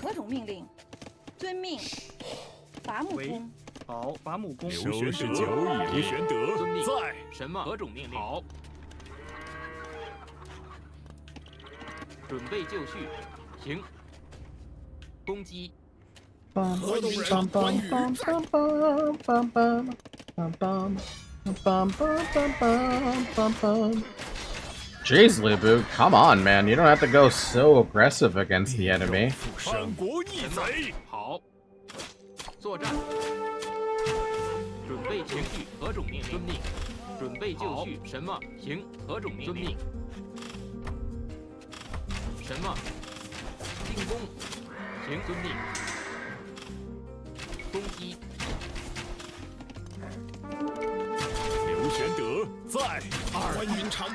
何种命令？遵命。伐木工。好，伐木工。收拾酒饮，刘玄德遵命。在。什么？何种命令？好。准备就绪，行。攻击。 河东人关羽在。 Jeez, Lu Bu, come on, man. You don't have to go so aggressive against the enemy. 叛国逆贼。好，作战。准备就绪，何种命令？遵命。准备就绪，什么？行，何种命令？遵命。什么？进攻。行，遵命。攻击。 刘玄德在。关云长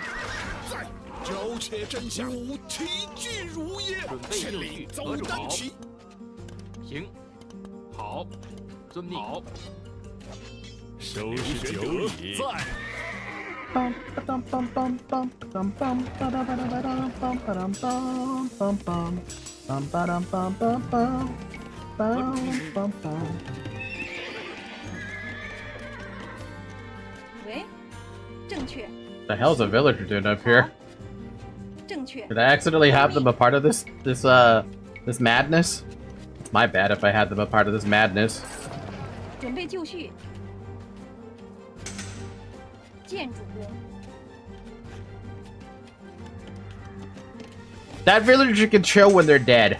在。苟且真相，吾其巨儒也。千里走单骑。行，好，遵命。好。收拾酒饮。在。 喂，正确。 The hell's a villager doing up here? 正确。 Did I accidentally have them a part of this madness? It's my bad if I had them a part of this madness. 准备就绪。建筑工。 That villager can chill when they're dead.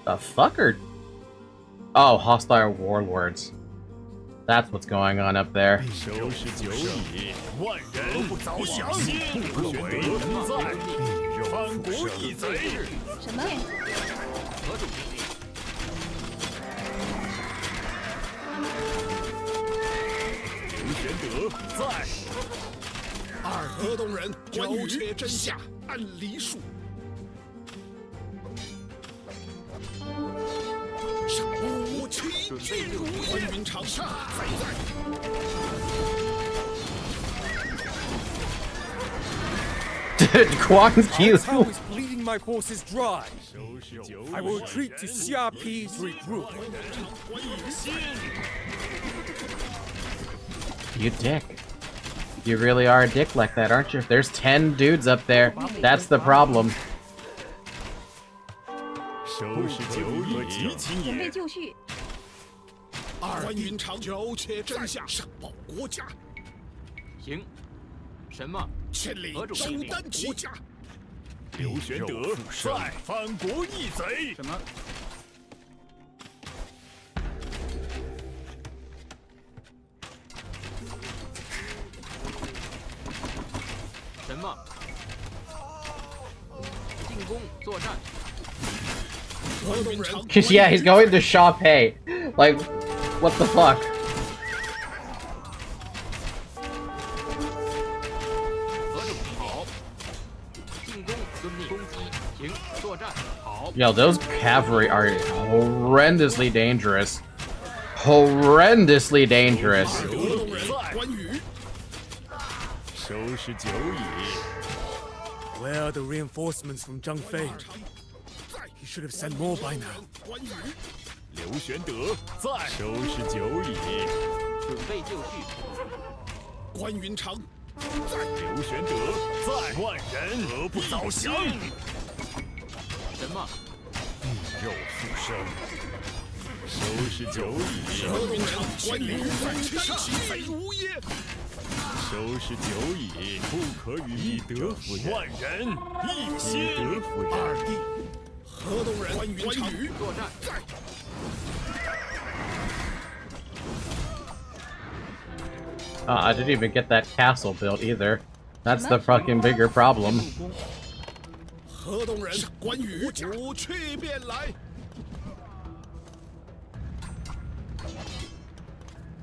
The fucker? Oh, hostile warlords. That's what's going on up there. 收拾久矣，万人不早降，不可为人在，反国义贼。什么？何种命令？刘玄德在。河东人纠切真下，按梨树。武器进入关云长沙，贼Dude, Guan's cute. Cao is bleeding my forces dry. I will retreat to CRP's regroup. You dick. You really are a dick like that, aren't you? There's 10 dudes up there. That's the problem. 收拾久矣，准备就绪。关云长纠切真下，上报国家。行。什么？千里周丹国家。刘玄德在，反国义贼。什么？什么？进攻作战。Cause yeah, he's going to shop hay. Like, what the fuck? Yo, those cavalry are horrendously dangerous. Horrendously dangerous. Where are the reinforcements from Zhang Fei? He should have sent more by now. 刘玄德在，收拾久矣，准备就绪。关云长在，刘玄德在，万人何不早降？什么？地肉复生，收拾久矣。河东人关云长起匪如耶。收拾久矣，不可与以德服人。万人一心，德服人。二弟，河东人关云长作战。I didn't even get that castle built either. That's the fucking bigger problem. 河东人关羽不去便来。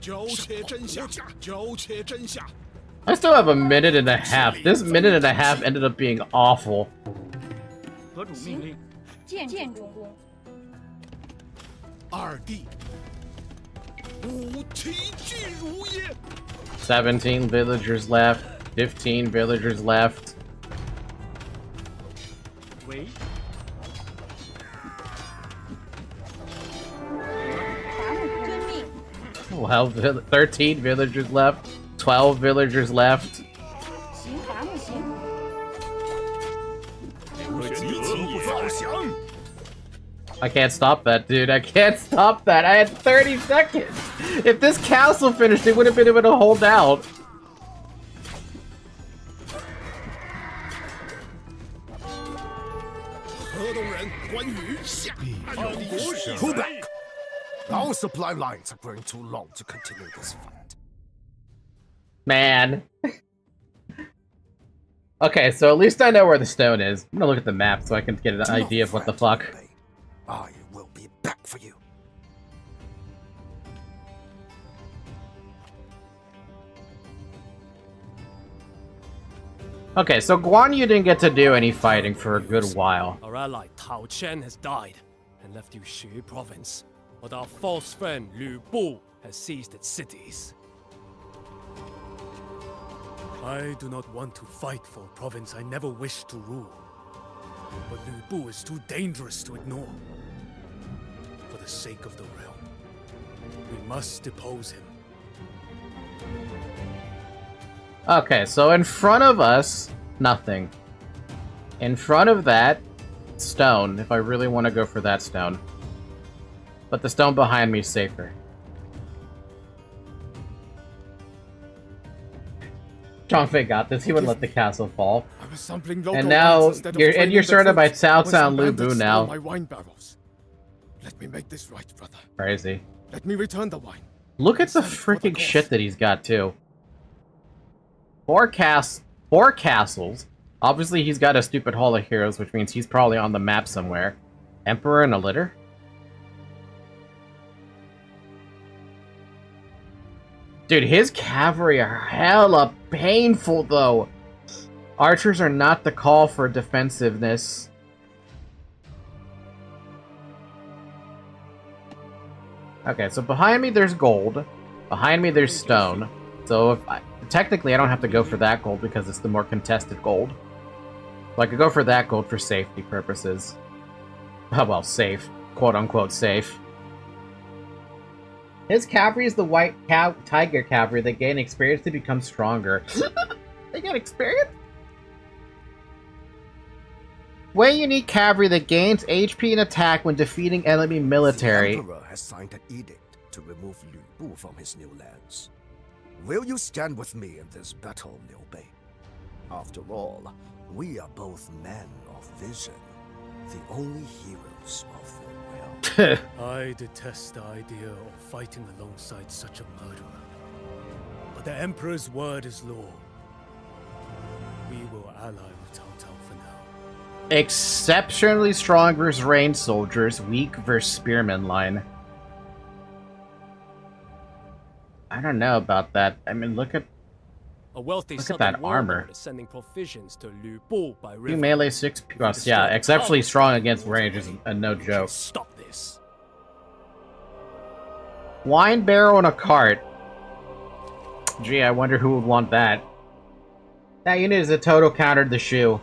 纠切真下，纠切真下。 I still have a minute and a half. This minute and a half ended up being awful. 何主命令？建筑工。二弟，武器进如耶。 17 villagers left. 15 villagers left. 喂。 Well, 13 villagers left. 12 villagers left. I can't stop that, dude. I can't stop that. I had 30 seconds. If this castle finished, it would have been able to hold out. Pull back! Our supply lines are growing too long to continue this fight. Man. Okay, so at least I know where the stone is. I'm gonna look at the map so I can get an idea of what the fuck. I will be back for you. Okay, so Guan Yu didn't get to do any fighting for a good while. Our ally Tao Chen has died and left you Xu province, but our false friend Lu Bu has seized its cities. I do not want to fight for a province I never wished to rule. But Lu Bu is too dangerous to ignore. For the sake of the realm, we must depose him. Okay, so in front of us, nothing. In front of that, stone, if I really want to go for that stone. But the stone behind me is safer. Zhang Fei got this. He would let the castle fall. And now you're surrounded by Cao Cao and Lu Bu now. My wine barrels. Let me make this right, brother. Crazy. Let me return the wine. Look at the freaking shit that he's got, too. Four castles. Obviously, he's got a stupid Hall of Heroes, which means he's probably on the map somewhere. Emperor in a litter? Dude, his cavalry are hella painful, though. Archers are not the call for defensiveness. Okay, so behind me there's gold. Behind me there's stone. So technically I don't have to go for that gold because it's the more contested gold. So I could go for that gold for safety purposes. Oh, well, safe. Quote-unquote safe. His cavalry is the white tiger cavalry that gain experience to become stronger. They get experience? Way unique cavalry that gains HP and attack when defeating enemy military. The Emperor has signed an edict to remove Lü Bu from his new lands. Will you stand with me in this battle, Liu Bei? After all, we are both men of vision, the only heroes of the realm. I detest the idea of fighting alongside such a murderer. But the Emperor's word is law. We will ally with Cao Cao for now. Exceptionally strong versus ranged soldiers, weak versus spearman line. I don't know about that. I mean, look at that armor. Is sending provisions to Lü Bu by river. 2 melee, 6 plus. Yeah, exceptionally strong against range is a no joke. Stop this. Wine barrel and a cart. Gee, I wonder who would want that. That unit is a total counter to the Shu.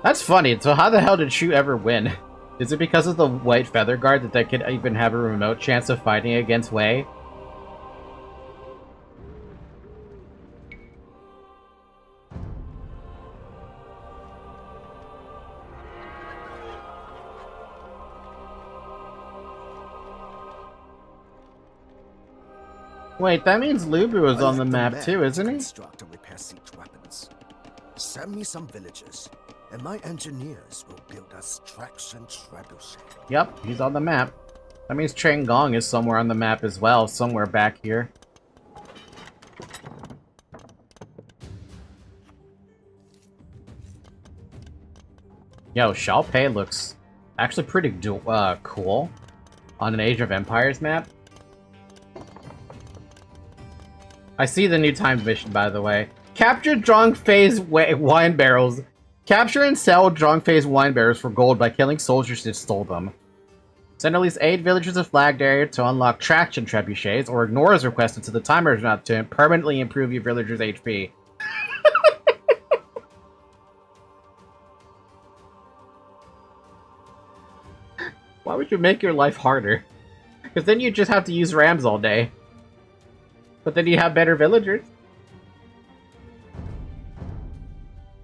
That's funny. So how the hell did Shu ever win? Is it because of the white feather guard that they could even have a remote chance of fighting against Wei? Wait, that means Lü Bu is on the map too, isn't he? Construct and repair siege weapons. Send me some villagers, and my engineers will build us traction trebuchet. Yep, he's on the map. That means Chang Gong is somewhere on the map as well, somewhere back here. Yo, Shao Pei looks actually pretty cool on an Age of Empires map. I see the new timed mission, by the way. Capture Zhongfei's wine barrels. Capture and sell Zhongfei's wine barrels for gold by killing soldiers that stole them. Send at least 8 villagers of flagged area to unlock traction trebuchets, or ignore as requested so the timer is not to permanently improve your villagers' HP. Why would you make your life harder? Because then you just have to use rams all day. But then you have better villagers.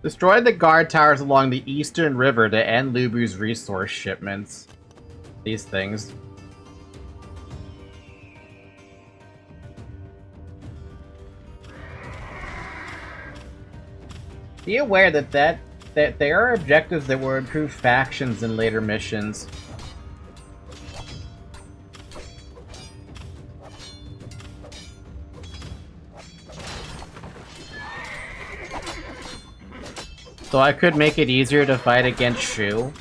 Destroy the guard towers along the eastern river to end Lü Bu's resource shipments. These things. Be aware that there are objectives that will improve factions in later missions. So I could make it easier to fight against Shu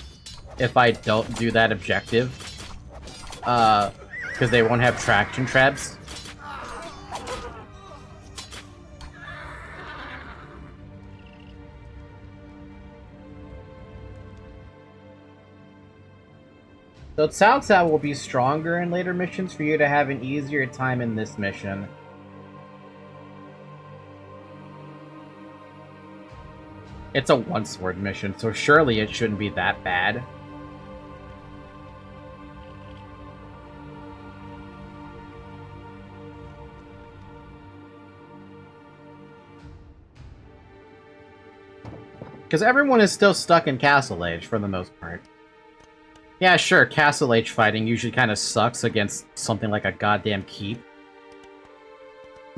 if I don't do that objective. Because they won't have traction traps. So Cao Cao will be stronger in later missions for you to have an easier time in this mission. It's a one-sword mission, so surely it shouldn't be that bad. Because everyone is still stuck in Castle Age, for the most part. Yeah, sure, Castle Age fighting usually kind of sucks against something like a goddamn keep.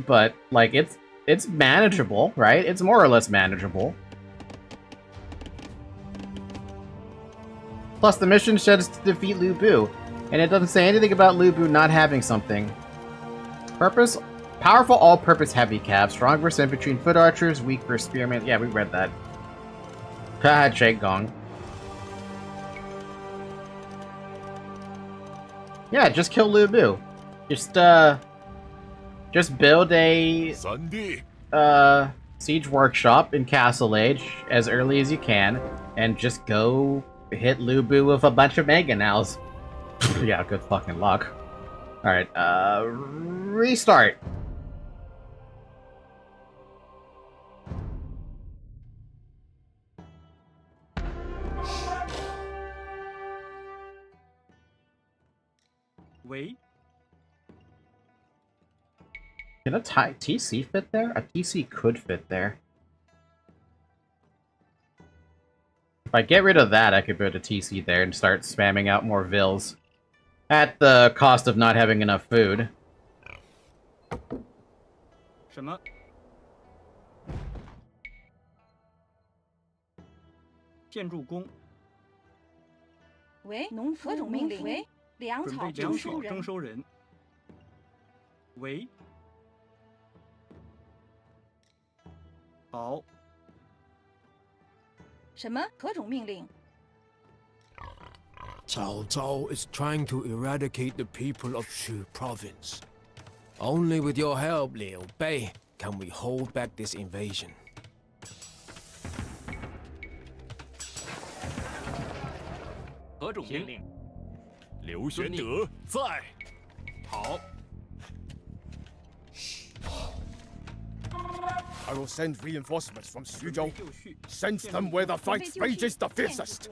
But, like, it's manageable, right? It's more or less manageable. Plus, the mission says to defeat Lü Bu, and it doesn't say anything about Lü Bu not having something. Purpose, powerful all-purpose heavy cav, strong versus infantry and foot archers, weak for spearmen. Yeah, we read that. Haha, Jake Gong. Yeah, just kill Lu Bu. Just build a siege workshop in Castle Age as early as you can, and just go hit Lu Bu with a bunch of Mega Nows. Yeah, good fucking luck. Alright, restart. Wait. Can a TC fit there? A TC could fit there. If I get rid of that, I could build a TC there and start spamming out more vills. At the cost of not having enough food. 什么？建筑工。喂，农夫何种命令？喂，粮准草备粮草征收人。征收人。喂。好。什么？何种命令？ Cao Zhao is trying to eradicate the people of Shu province. Only with your help, Liu Bei, can we hold back this invasion. 何种命令？刘玄德在。好。 I will send reinforcements from Xuzhou. Send them where the fight rages the fiercest.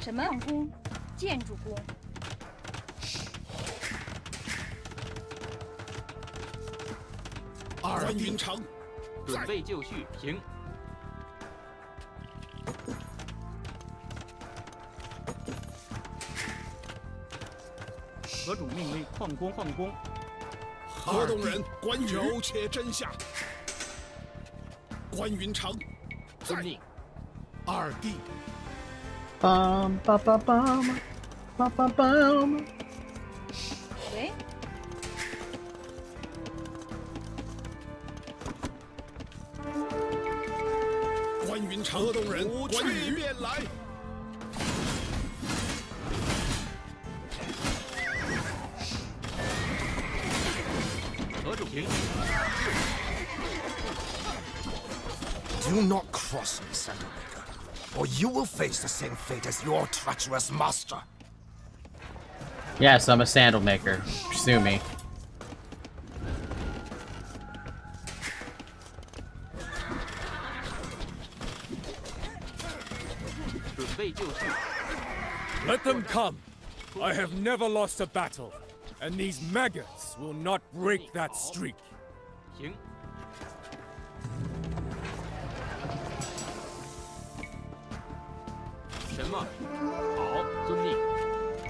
什么工？建筑工。关云长，准备就绪，行。何种命令？矿工，矿工。河东人关羽，有且真相。关云长，遵命。二弟。 Bum ba ba bum ba ba bum. 喂。关云长，河东人关羽便来。何种行？ Do not cross me, Sandalmaker, or you will face the same fate as your treacherous master. Yes, I'm a sandal maker. Sue me. Let them come. I have never lost a battle, and these maggots will not break that streak. 行。 什么？好，遵命。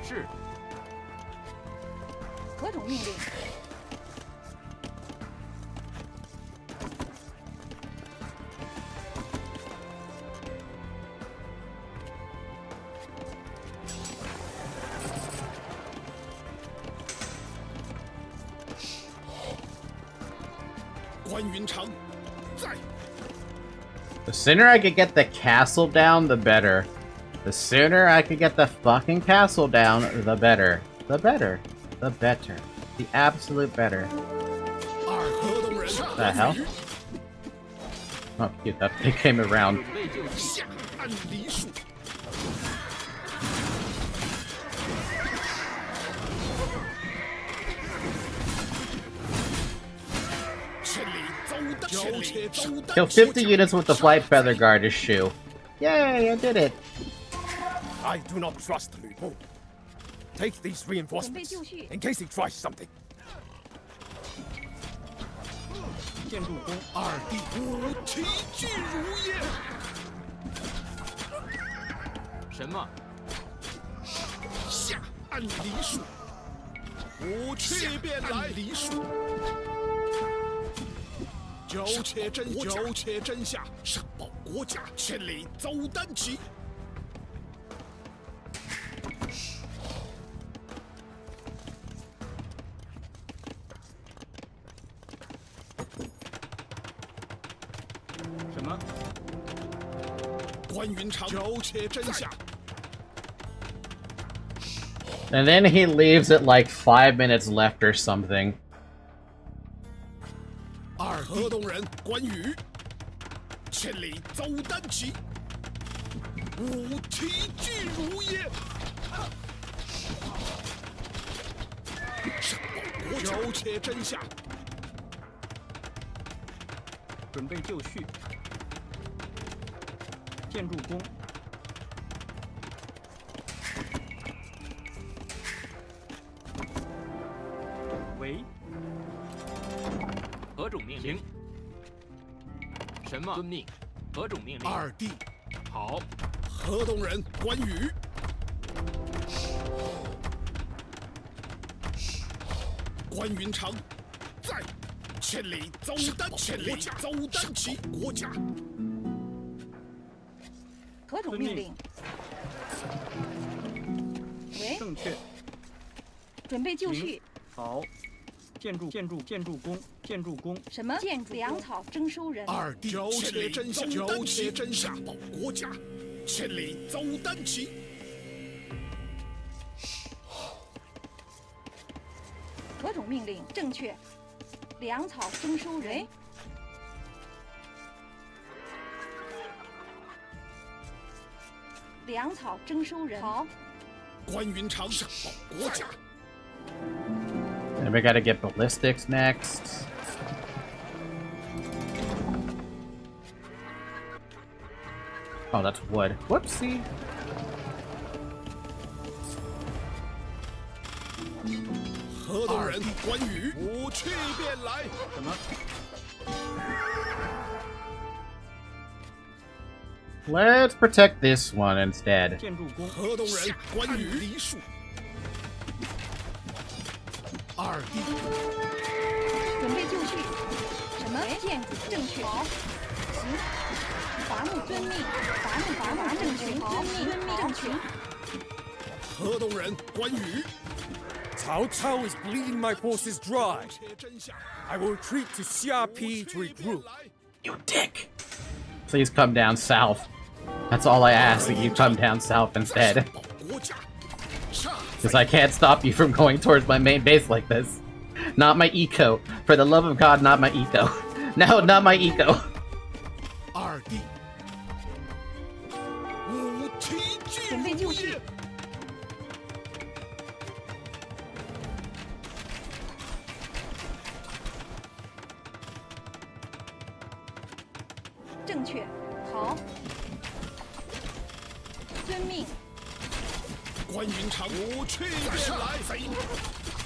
是。何种命令？关云长，在。 The sooner I could get the castle down, the better. The sooner I could get the fucking castle down, the better. The better. The better. The absolute better. The hell? Oh, cute, that they came around. Kill 50 units with the flight feather guard as shoe. Yay, I did it. I do not trust Lu Bu. Take these reinforcements in case he tries something. 建筑工。二弟，齐聚如也。什么？下按梨树，吾去便来。梨树。 苟且真下，上报国家，千里走单骑。And then he leaves it like 5 minutes left or something. 二河东人关羽，千里走单骑，吾其巨如也。上报国交且真相。准备就绪。建筑工。喂。 何种命令？什么？遵命。何种命令？二弟。好。河东人关羽。关云长，在。千里走单，千里走单骑，国家。何种命令？喂。正确。准备就绪。好。 建筑工，什么建筑？粮草征收人。二弟，交且真相，交且真相，保国家，千里走单骑。何种命令？正确。粮草征收人。粮草征收人。好。关云长上报国家。 And we gotta get ballistics next. Oh, that's wood. Whoopsie. 河东人关羽，我去便来。什么？ Let's protect this one instead. 建筑工。河东人关羽，梨树。 二弟，准备就绪。什么建筑？正确。好。行。伐木遵命。伐木正确。遵命正确。河东人关羽。 Cao Cao is bleeding my forces dry. I will retreat to CRP to regroup. You dick! Please come down south. That's all I ask, that you come down south instead. Because I can't stop you from going towards my main base like this. Not my eco. For the love of God, not my eco. No, not my eco. 二弟，吾其巨如也。正确。好。遵命。 关云长，我去便来，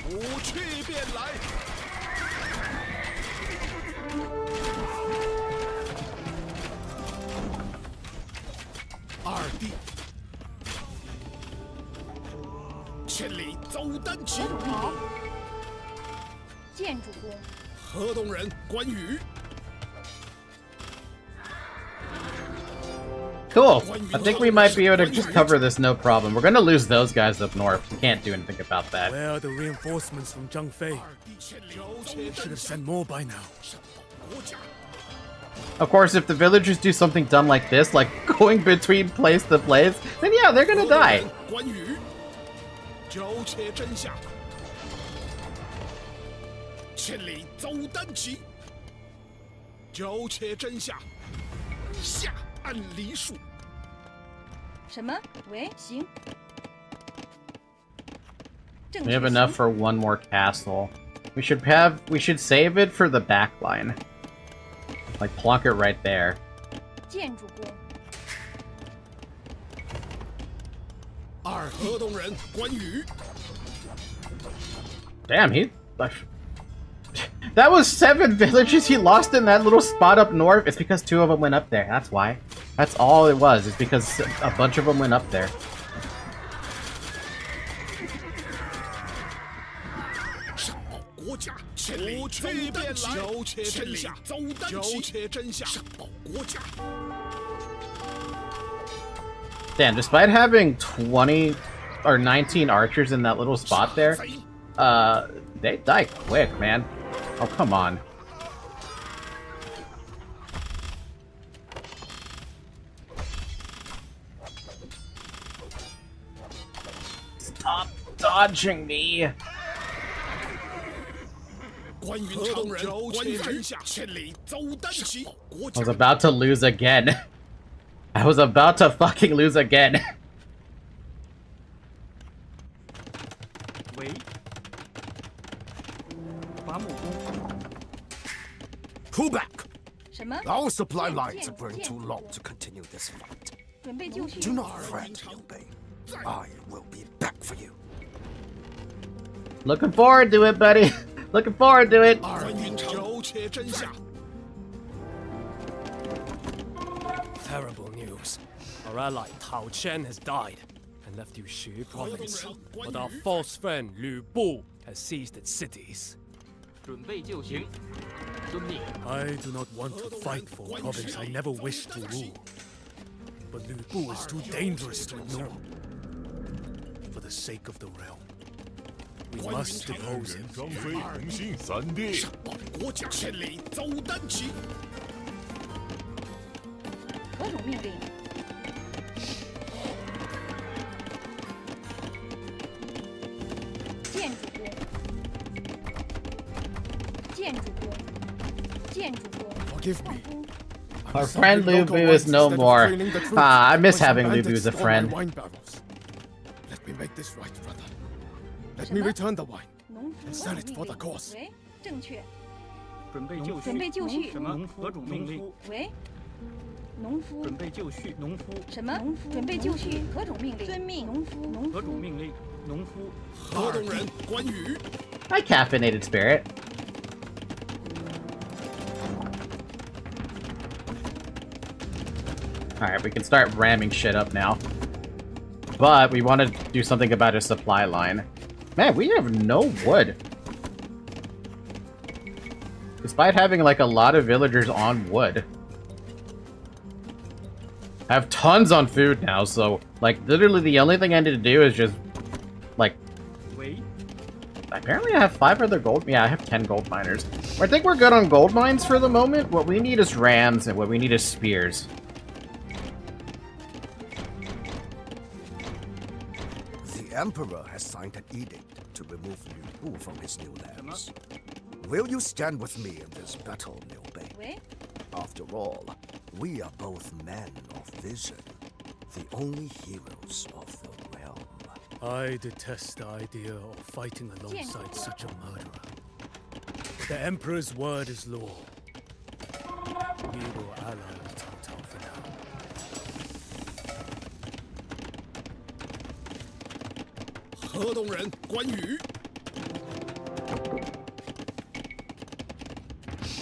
我去便来。二弟，千里走单骑。好。建筑工。河东人关羽。 Cool. I think we might be able to just cover this no problem. We're gonna lose those guys up north. We can't do anything about that. Where are the reinforcements from Zhang Fei? Should have sent more by now. Of course, if the villagers do something dumb like this, like going between place to place, then yeah, they're gonna die. 关羽，交且真相，千里走单骑，交且真相，下。 按梨树。什么？喂，行。 We have enough for one more castle. We should save it for the back line. Like plonk it right there. 建筑工。二河东人关羽。 Damn, that was 7 villages he lost in that little spot up north. It's because 2 of them went up there. That's why. That's all it was. It's because a bunch of them went up there. Damn, despite having 20 or 19 archers in that little spot there, they die quick, man. Oh, come on. dodging me. 关云长人，关云下，千里走单骑，国 I was about to lose again. I was about to fucking lose again. 喂，伐木工， Pull back. 什么？ Our supply lines are growing too long to continue this fight. 准备就绪。 Do not fret, Liu Bei. I will be back for you. Looking forward to it, buddy. Looking forward to it. 关云长，有且真下。 Terrible news. Our ally Tao Chen has died and left Yushu province. But our false friend Lu Bu has seized its cities. 准备就绪，遵命。 I do not want to fight for a province I never wished to rule. But Lu Bu is too dangerous to ignore. For the sake of the realm, we must depose him. 张飞同心3弟。保国家，千里走单骑。 何种命令？建筑工，建筑工，建筑工。 Forgive me. Our friend Lu Bu is no more. Ah, I miss having Lu Bu as a friend. Let me make this right, brother. Let me return the wine 农 and 夫 sell it for the cause. 喂，正确。准备就绪，准备就绪。什么？何种命令？喂，农夫。准备就绪，农夫。什么？农夫。准备就绪。何种命令？遵命。农夫。农夫。何种命令？农夫。河东人关羽。 Hi, caffeinated spirit. Alright, we can start ramming shit up now. But we want to do something about his supply line. Man, we have no wood. Despite having like a lot of villagers on wood. I have tons on food now, so like literally the only thing I need to do is just like... Wait. Apparently I have 5 other gold... Yeah, I have 10 gold miners. I think we're good on gold mines for the moment. What we need is rams and what we need is spears. The Emperor has signed an edict to remove Lu Bu from his new lands. Will you stand with me in this battle, Liu Bei? Wait. After all, we are both men of vision, the only heroes of the realm. I detest the idea of fighting alongside such a murderer. The Emperor's word is law. We will ally with Cao Cao for now.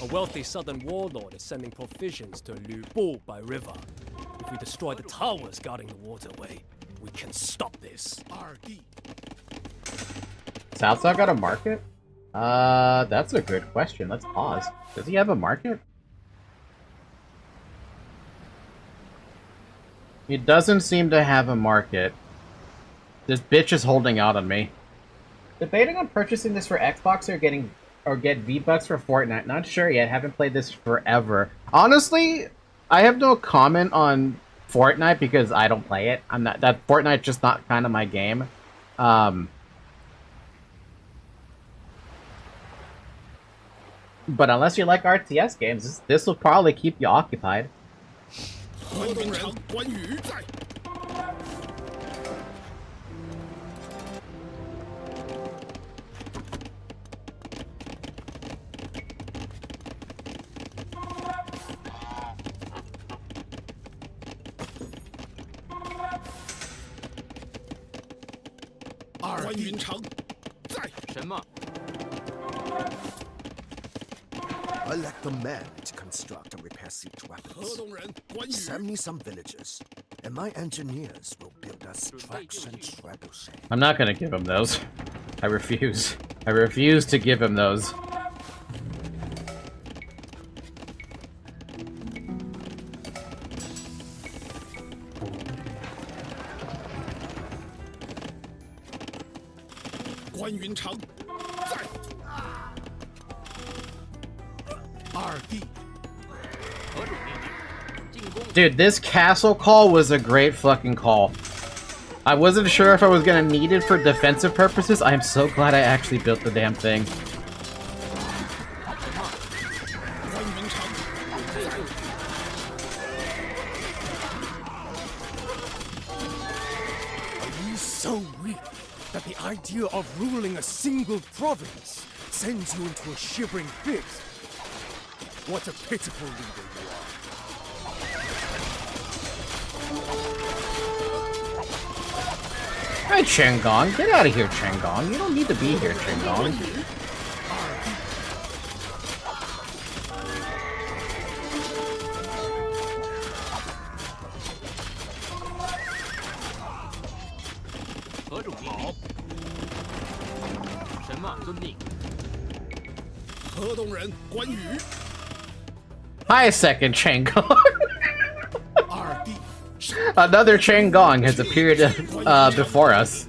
A wealthy southern warlord is sending provisions to Lu Bu by river. If we destroy the towers guarding the waterway, we can stop this. Southside got a market? That's a good question. Let's pause. Does he have a market? He doesn't seem to have a market. This bitch is holding out on me. Debating on purchasing this for Xbox or get V-Bucks for Fortnite. Not sure yet. Haven't played this forever. Honestly, I have no comment on Fortnite because I don't play it. Fortnite's just not kind of my game. But unless you like RTS games, this will probably keep you occupied. I lack the men to construct and repair siege weapons. Send me some villagers, and my engineers will build us tracks and trebuchets. I'm not gonna give him those. I refuse. I refuse to give him those. Dude, this castle call was a great fucking call. I wasn't sure if I was gonna need it for defensive purposes. I am so glad I actually built the damn thing. Are you so weak that the idea of ruling a single province sends you into a shivering fit? What a pitiful leader you are. Alright, Changong. Get out of here, Changong. You don't need to be here, Changong. Hi, second Changong. Another Changong has appeared before us.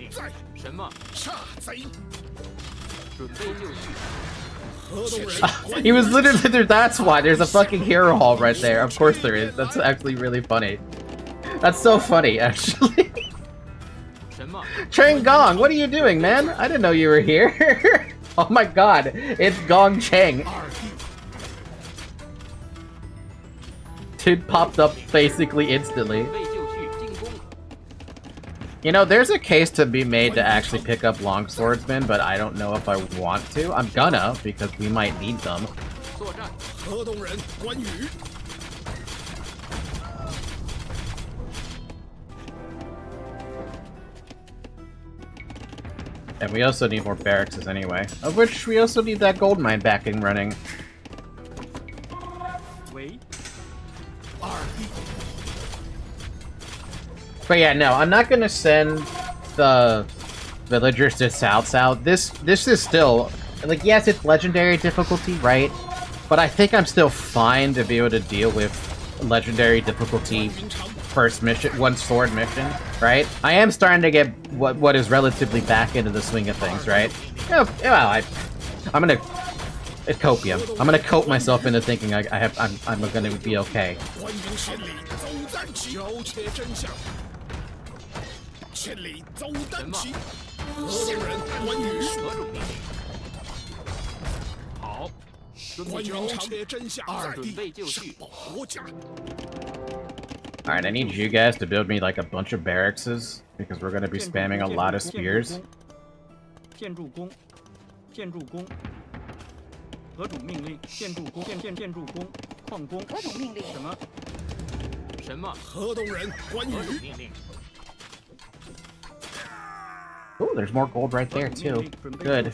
He was literally there. That's why there's a fucking hero hall right there. Of course there is. That's actually really funny. That's so funny, actually. Changong, what are you doing, man? I didn't know you were here. Oh my god, it's Gong Chang. Dude popped up basically instantly. You know, there's a case to be made to actually pick up longswordsmen, but I don't know if I want to. I'm gonna, because we might need them. And we also need more barracks anyway. Of which we also need that gold mine back and running. But yeah, no, I'm not gonna send the villagers to South. This is still, like, yes, it's legendary difficulty, right? But I think I'm still fine to be able to deal with legendary difficulty first mission, one sword mission, right? I am starting to get what is relatively back into the swing of things, right? Yeah, well, I'm gonna copium. I'm gonna cope myself into thinking I'm gonna be okay. Alright, I need you guys to build me like a bunch of barrackses because we're gonna be spamming a lot of spears. Oh, there's more gold right there too. Good.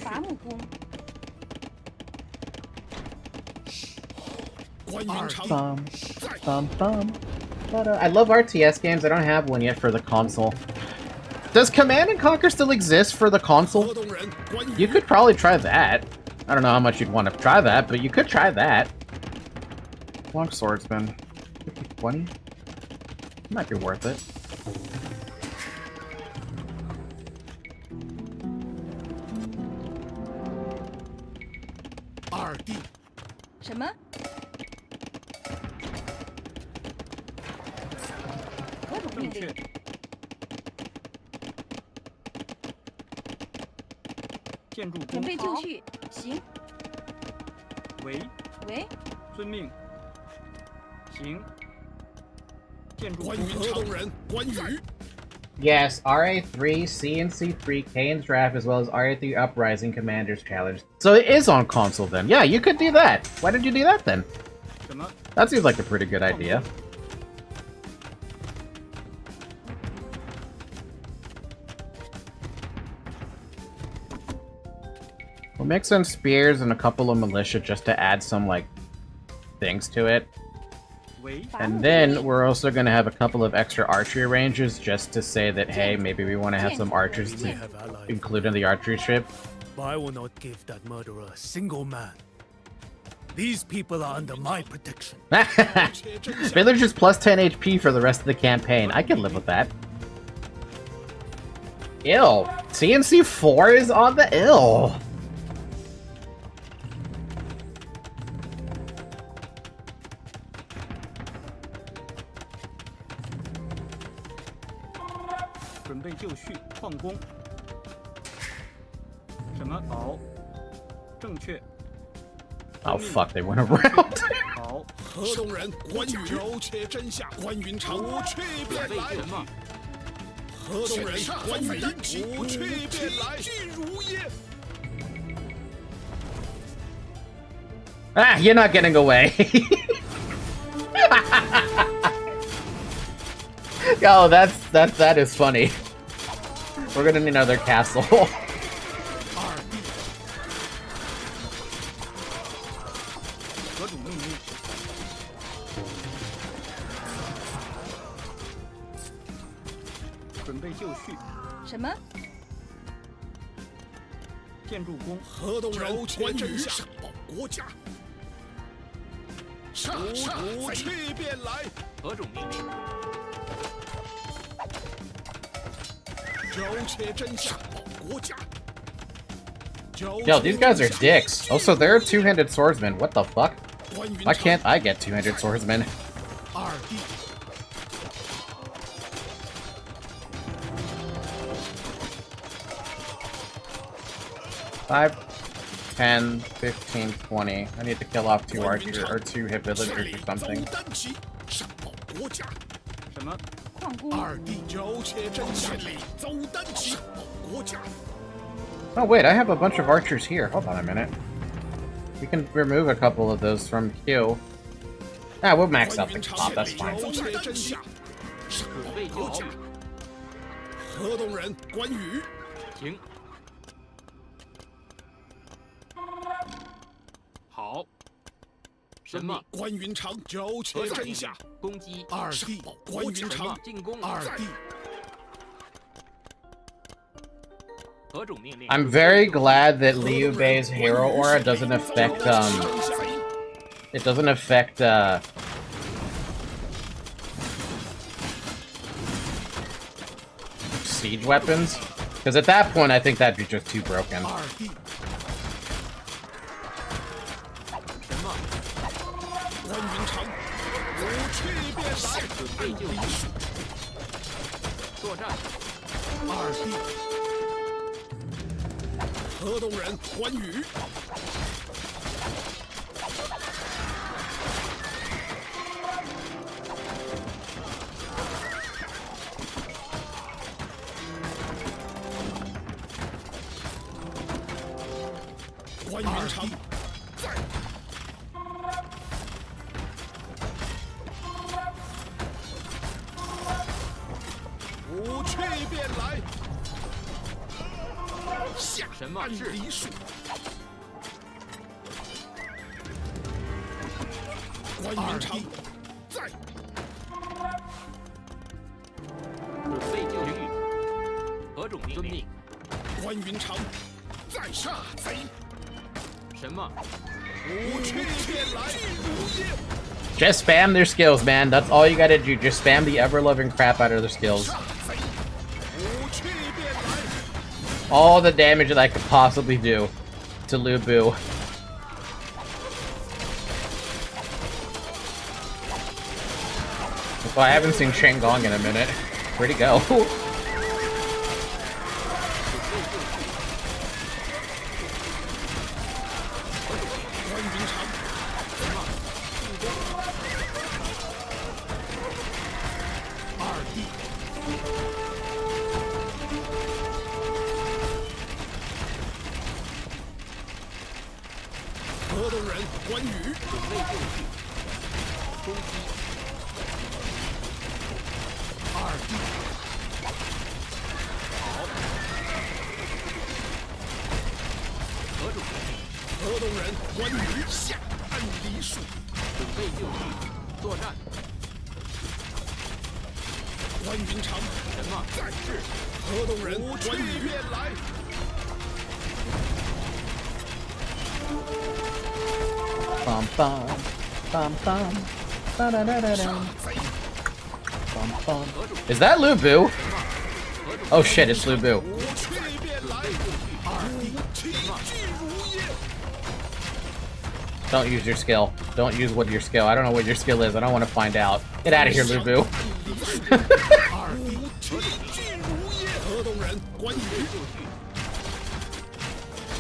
I love RTS games. I don't have one yet for the console. Does Command and Conquer still exist for the console? You could probably try that. I don't know how much you'd want to try that, but you could try that. Long swordsman. 20? Might be worth it. Yes, RA3, CNC3, Kane's Draft, as well as RA3 Uprising Commander's Challenge. So it is on console then. Yeah, you could do that. Why did you do that then? That seems like a pretty good idea. We'll mix in spears and a couple of militia just to add some, like, things to it. And then we're also going to have a couple of extra archery ranges just to say that, hey, maybe we want to have some archers to include in the archery ship. I will not give that murderer a single man. These people are under my protection. Villagers plus 10 HP for the rest of the campaign. I can live with that. Ill. CNC 4 is on the ill. 准备就绪，矿工。什么？好，正确。 Oh fuck! They went around. 好，河东人关羽，苟且真相，关云长无去便来。河东人关羽，无去便来，俱如也。 Ah, you're not getting away. Yo, that is funny. We're gonna need another castle. 何种命令？准备就绪。什么？建筑工。河东人关羽，上报国家。 无去便来，何种命令？苟且真相，报国家。 Yo, these guys are dicks. Also, they're two-handed swordsmen. What the fuck? Why can't I get two-handed swordsmen? 二弟， 5, 10, 15, 20. I need to kill off 2 archers or 2 hit villagers or something. 单骑，上报国家。什么？矿工。二弟，苟且真相，走单骑，上报国家。 Oh wait, I have a bunch of archers here. Hold on a minute. We can remove a couple of those from Q. Ah, we'll max out the top. That's fine. 苟且真相，上报国家。河东人关羽，停。好。什么？关云长，苟且真相，攻击。二弟，关云长，进攻。二弟。 I'm very glad that Liu Bei's hero aura doesn't affect, it doesn't affect, siege weapons. Because at that point, I think that'd be just too broken. Our 河东人关羽，关云长在。无去便来。 下什么是梨树？关云长在。准备就绪。何种命令？关云长在杀贼。什么？无去便来，如耶。 Just spam their skills, man. That's all you gotta do. Just spam the ever-loving crap out of their skills. All the damage that I could possibly do to Lu Bu. Well, I haven't seen Shang Gong in a minute. Where'd he go? Is that Lu Bu? Oh shit, it's Lu Bu. Don't use your skill. Don't use what your skill. I don't know what your skill is. I don't want to find out. Get out of here, Lu Bu. 关羽，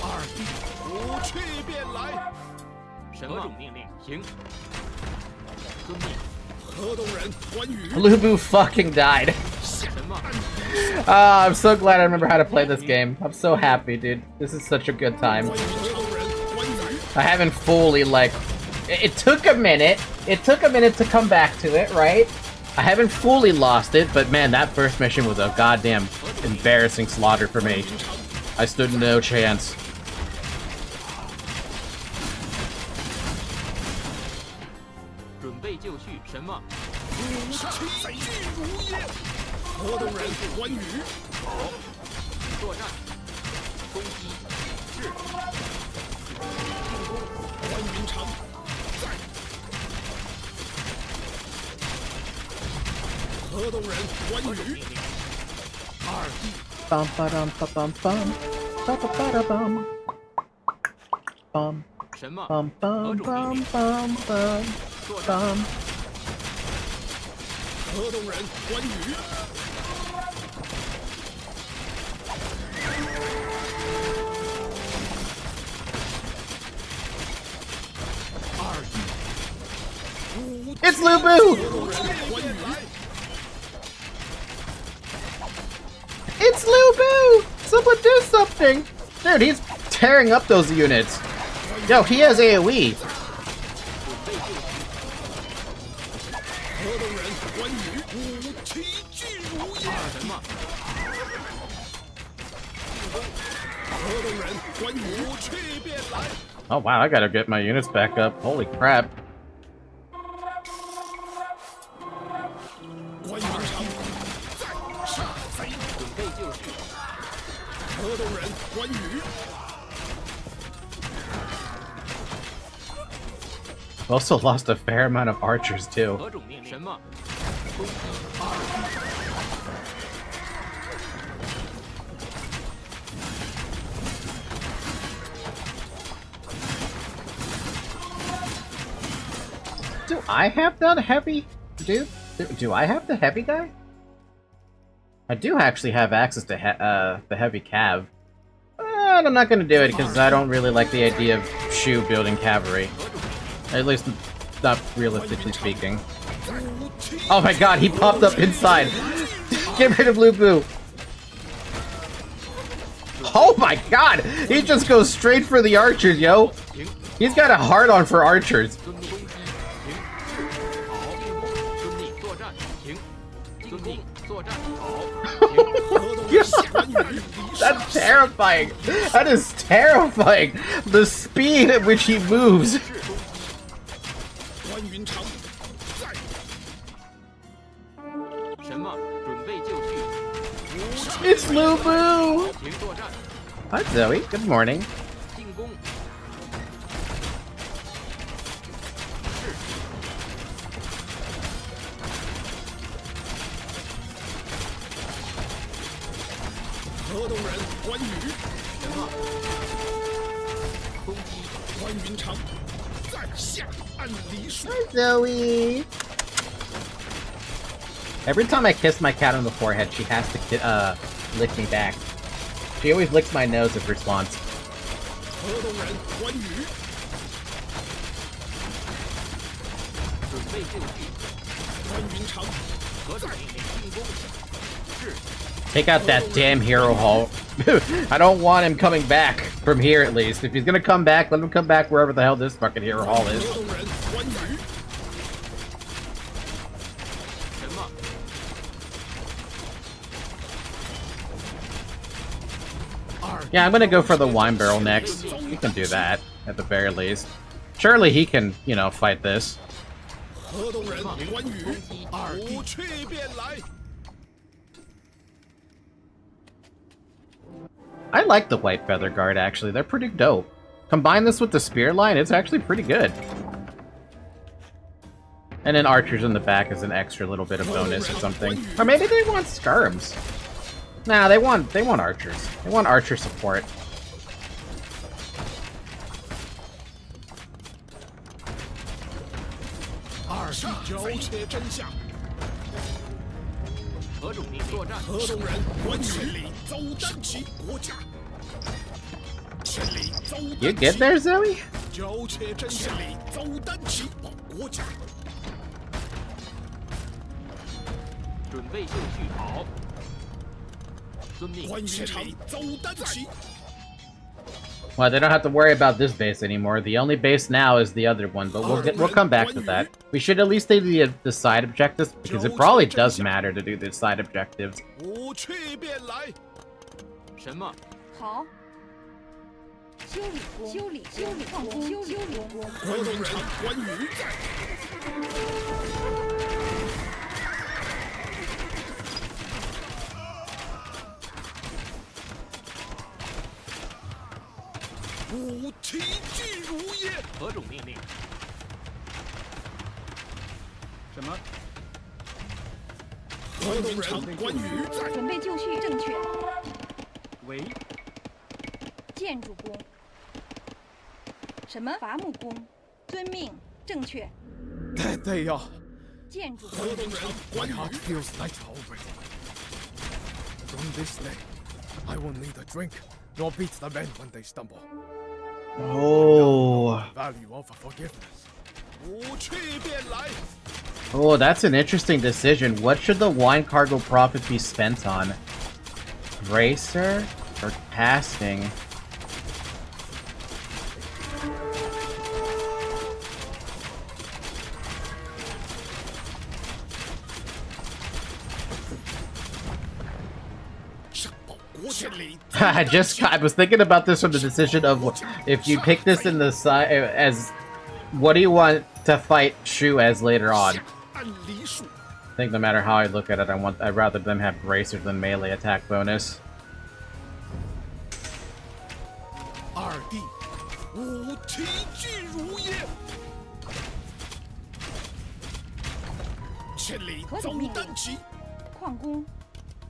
二弟不去便来。什么命令？行。遵命。河东人关羽。Lubu fucking died. 什么？ I'm so glad I remember how to play this game. I'm so happy, dude. This is such a good time. I haven't fully, like... It took a minute. It took a minute to come back to it, right? I haven't fully lost it, but man, that first mission was a goddamn embarrassing slaughter for me. I stood no chance. 准备就绪。什么？齐聚如也。河东人关羽。好。作战。攻击。是。进攻。关云长。在。河东人关羽。二弟。Bum ba dum ba bum bum. Ba ba ba da bum. Bum. 什么？ Bum bum bum bum bum. Bum. 河东人关羽。二弟。It's Lubu! It's Lubu! Someone do something! Dude, he's tearing up those units. Yo, he has AoE. 河东人关羽，齐聚如也。什么？河东人关羽，去便来。 Oh wow, I gotta get my units back up. Holy crap. 关云长在杀贼，准备就绪。河东人关羽。 Also lost a fair amount of archers too. 何种命令？什么？攻击。二弟。 Do I have the heavy dude? Do I have the heavy guy? I do actually have access to the heavy cav. But I'm not gonna do it because I don't really like the idea of Shu building cavalry. At least, not realistically speaking. Oh my god, he popped up inside! Get rid of Lubu! Oh my god! He just goes straight for the archers, yo! He's got a hard-on for archers. That's terrifying! That is terrifying! The speed at which he moves! It's Lubu! Hi Zoe, good morning. Hi Zoe! Every time I kiss my cat on the forehead, she has to lick me back. She always licks my nose as response. Take out that damn hero hall. I don't want him coming back from here at least. If he's gonna come back, let him come back wherever the hell this fucking hero hall is. Yeah, I'm gonna go for the wine barrel next. He can do that, at the very least. Surely he can, you know, fight this. I like the White Feather Guard, actually. They're pretty dope. Combine this with the spear line, it's actually pretty good. And then archers in the back is an extra little bit of bonus or something. Or maybe they want skirms. Nah, they want archers. They want archer support. You get there, Zoe? 苟且真相，千里走单骑，保国家。准备就绪，好。遵命。关云长走单骑。 Well, they don't have to worry about this base anymore. The only base now is the other one, but we'll come back to that. We should at least do the side objectives, because it probably does matter to do the side objectives. 不去便来。什么？好。修理工，修理工，修理工。关云长，关羽在。 吾提具如也。何种命令？什么？关云长，关羽在。准备就绪，正确。喂。建筑工。什么？伐木工。遵命，正确。There they are. 建筑工。 My heart feels lighter already. From this day, I will neither drink nor beat the men when they stumble. Oh. Value of forgiveness. 不去便来。 Oh, that's an interesting decision. What should the wine cargo profit be spent on? Racer or casting? I was thinking about this from the decision of if you pick this in the side as what do you want to fight Shu as later on? I think no matter how I look at it, I'd rather them have bracers than melee attack bonus. 二弟，吾提具如也。千里走单骑。矿工。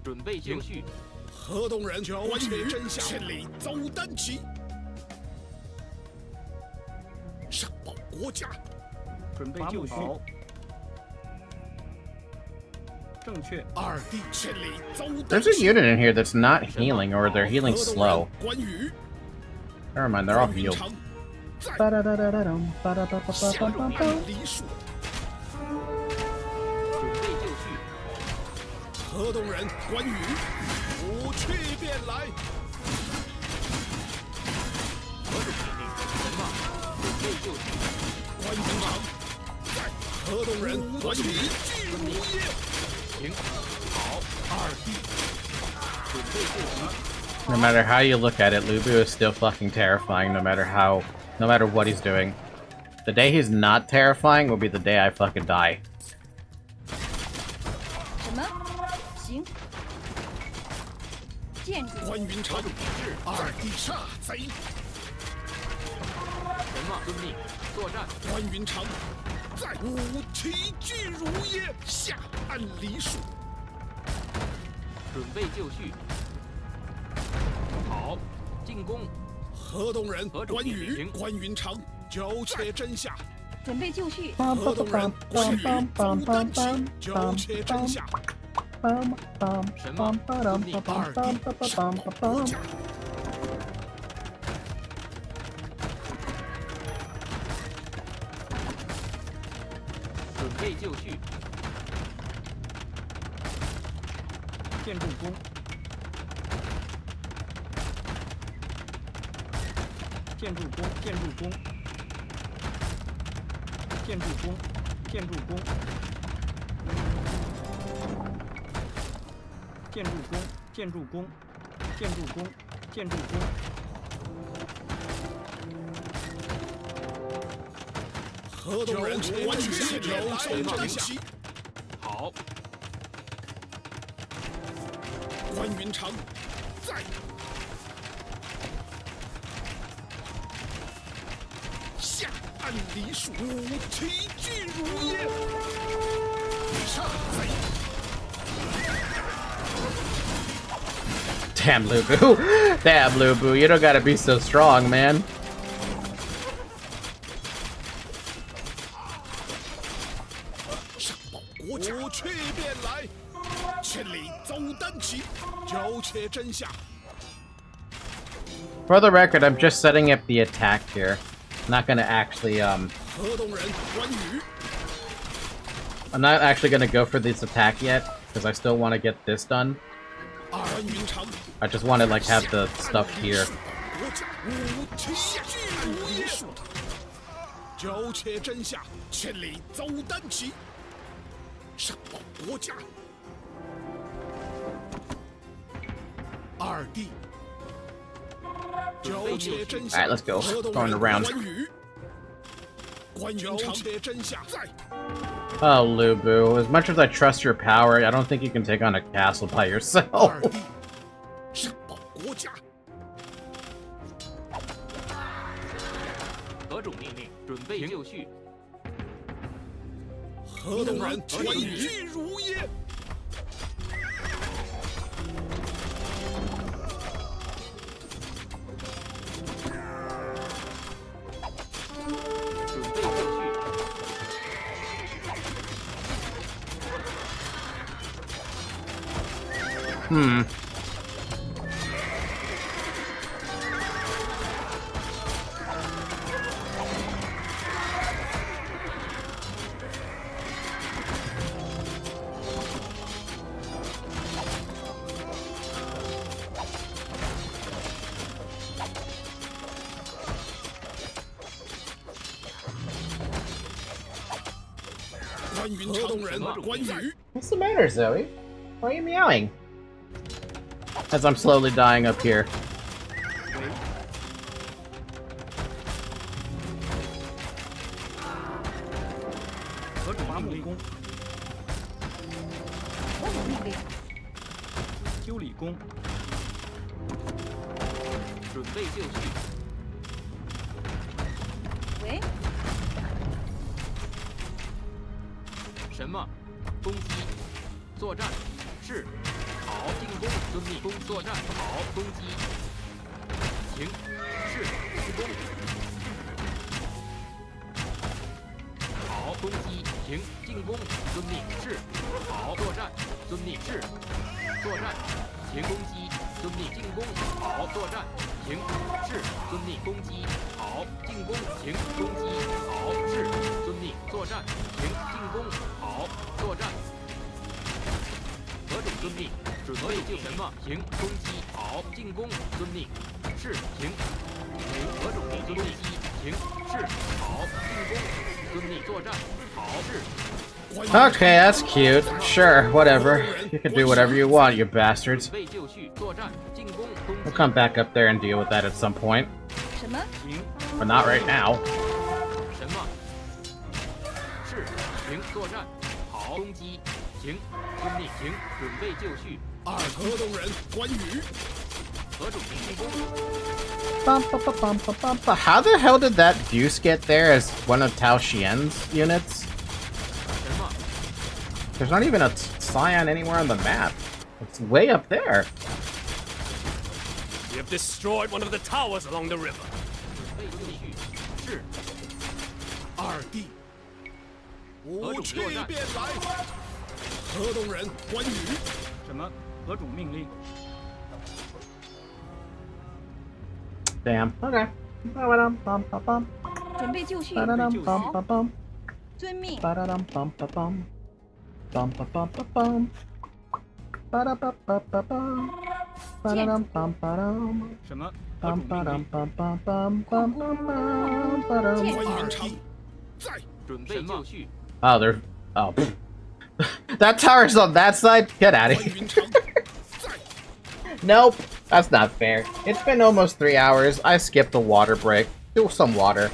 准备就绪。 河东人，关且真相，千里走单骑，上报国家。准备就绪。正确。二弟，千里走单 There's 骑。 a unit in here that's not healing, or they're healing slow. 关羽。 Never mind, they're all healed. 下路梨树。准备就绪。河东人，关羽。 不去便来。何种命令？什么？准备就绪。关云长，在。河东人，关羽具如也。行。好。二弟。准备就绪。 No matter how you look at it, Lubu is still fucking terrifying. No matter what he's doing. The day he's not terrifying will be the day I fucking die. 什么？行。 关云长，二弟杀贼。什么？遵命，作战。关云长，在。吾提具如也。下按梨树。准备就绪。好，进攻。河东人，关羽，关云长，苟且真下。准备就绪。河东人，关羽，走单骑，苟且真下。 什么？遵命。二弟，上报国家。准备就绪。建筑工。建筑工，建筑工。建筑工，建筑工。 建筑工，建筑工，建筑工，建筑工。河东人，关羽，苟且真下。好。关云长，在。下按梨树，吾提具如也。杀贼。 Damn, Lubu. Damn, Lubu. You don't gotta be so strong, man. 上报国家，不去便来。千里走单骑，苟且真相。 For the record, I'm just setting up the attack here. I'm not gonna actually, 河东人关羽， I'm not actually gonna go for this attack yet, because I still want to get this done. 关云长， I just want to, like, have the stuff here. 国家无情巨如也。苟且真相，千里走单骑，上报国家。二弟。 Alright, let's go. Going around. Oh, Lubu. As much as I trust your power, I don't think you can take on a castle by yourself. 何种命令？准备就绪。河东人关羽如也。 Hmm. What's the matter, Zoe? Why are you meowing? As I'm slowly dying up here. Wait. 什么？攻击，作战，是。 好，进攻，遵命。攻作战，好，攻击。停，是，施攻。好，攻击，停，进攻，遵命。是，好，作战，遵命。是，作战，停，攻击，遵命。进攻，好，作战，停，是，遵命。攻击，好，进攻，停，攻击，好，是，遵命。作战，停，进攻，好，作战。何种遵命？ 准备就什么？停！攻击！好！进攻！遵命！是！停！何种命？攻击！停！是！好！进攻！遵命！作战！好！是！ Okay, that's cute. Sure, whatever. You can do whatever you want, you bastards. We'll come back up there and deal with that at some point. But not right now. 什么？是！停！作战！好！攻击！停！遵命！停！准备就绪。 河东人关羽，何种进攻？ How the hell did that Deuce get there as one of Tao Xian's units? There's not even a Scion anywhere on the map. It's way up there. We have destroyed one of the towers along the river. 是。二弟，无趣便来。河东人关羽。什么？ 何种命令？ Damn. Okay. 准备就绪。遵命。什么？ 准备就绪。 Oh, there's. Oh. That tower's on that side? Get out of here. Nope, that's not fair. It's been almost 3 hours. I skipped a water break. Do some water.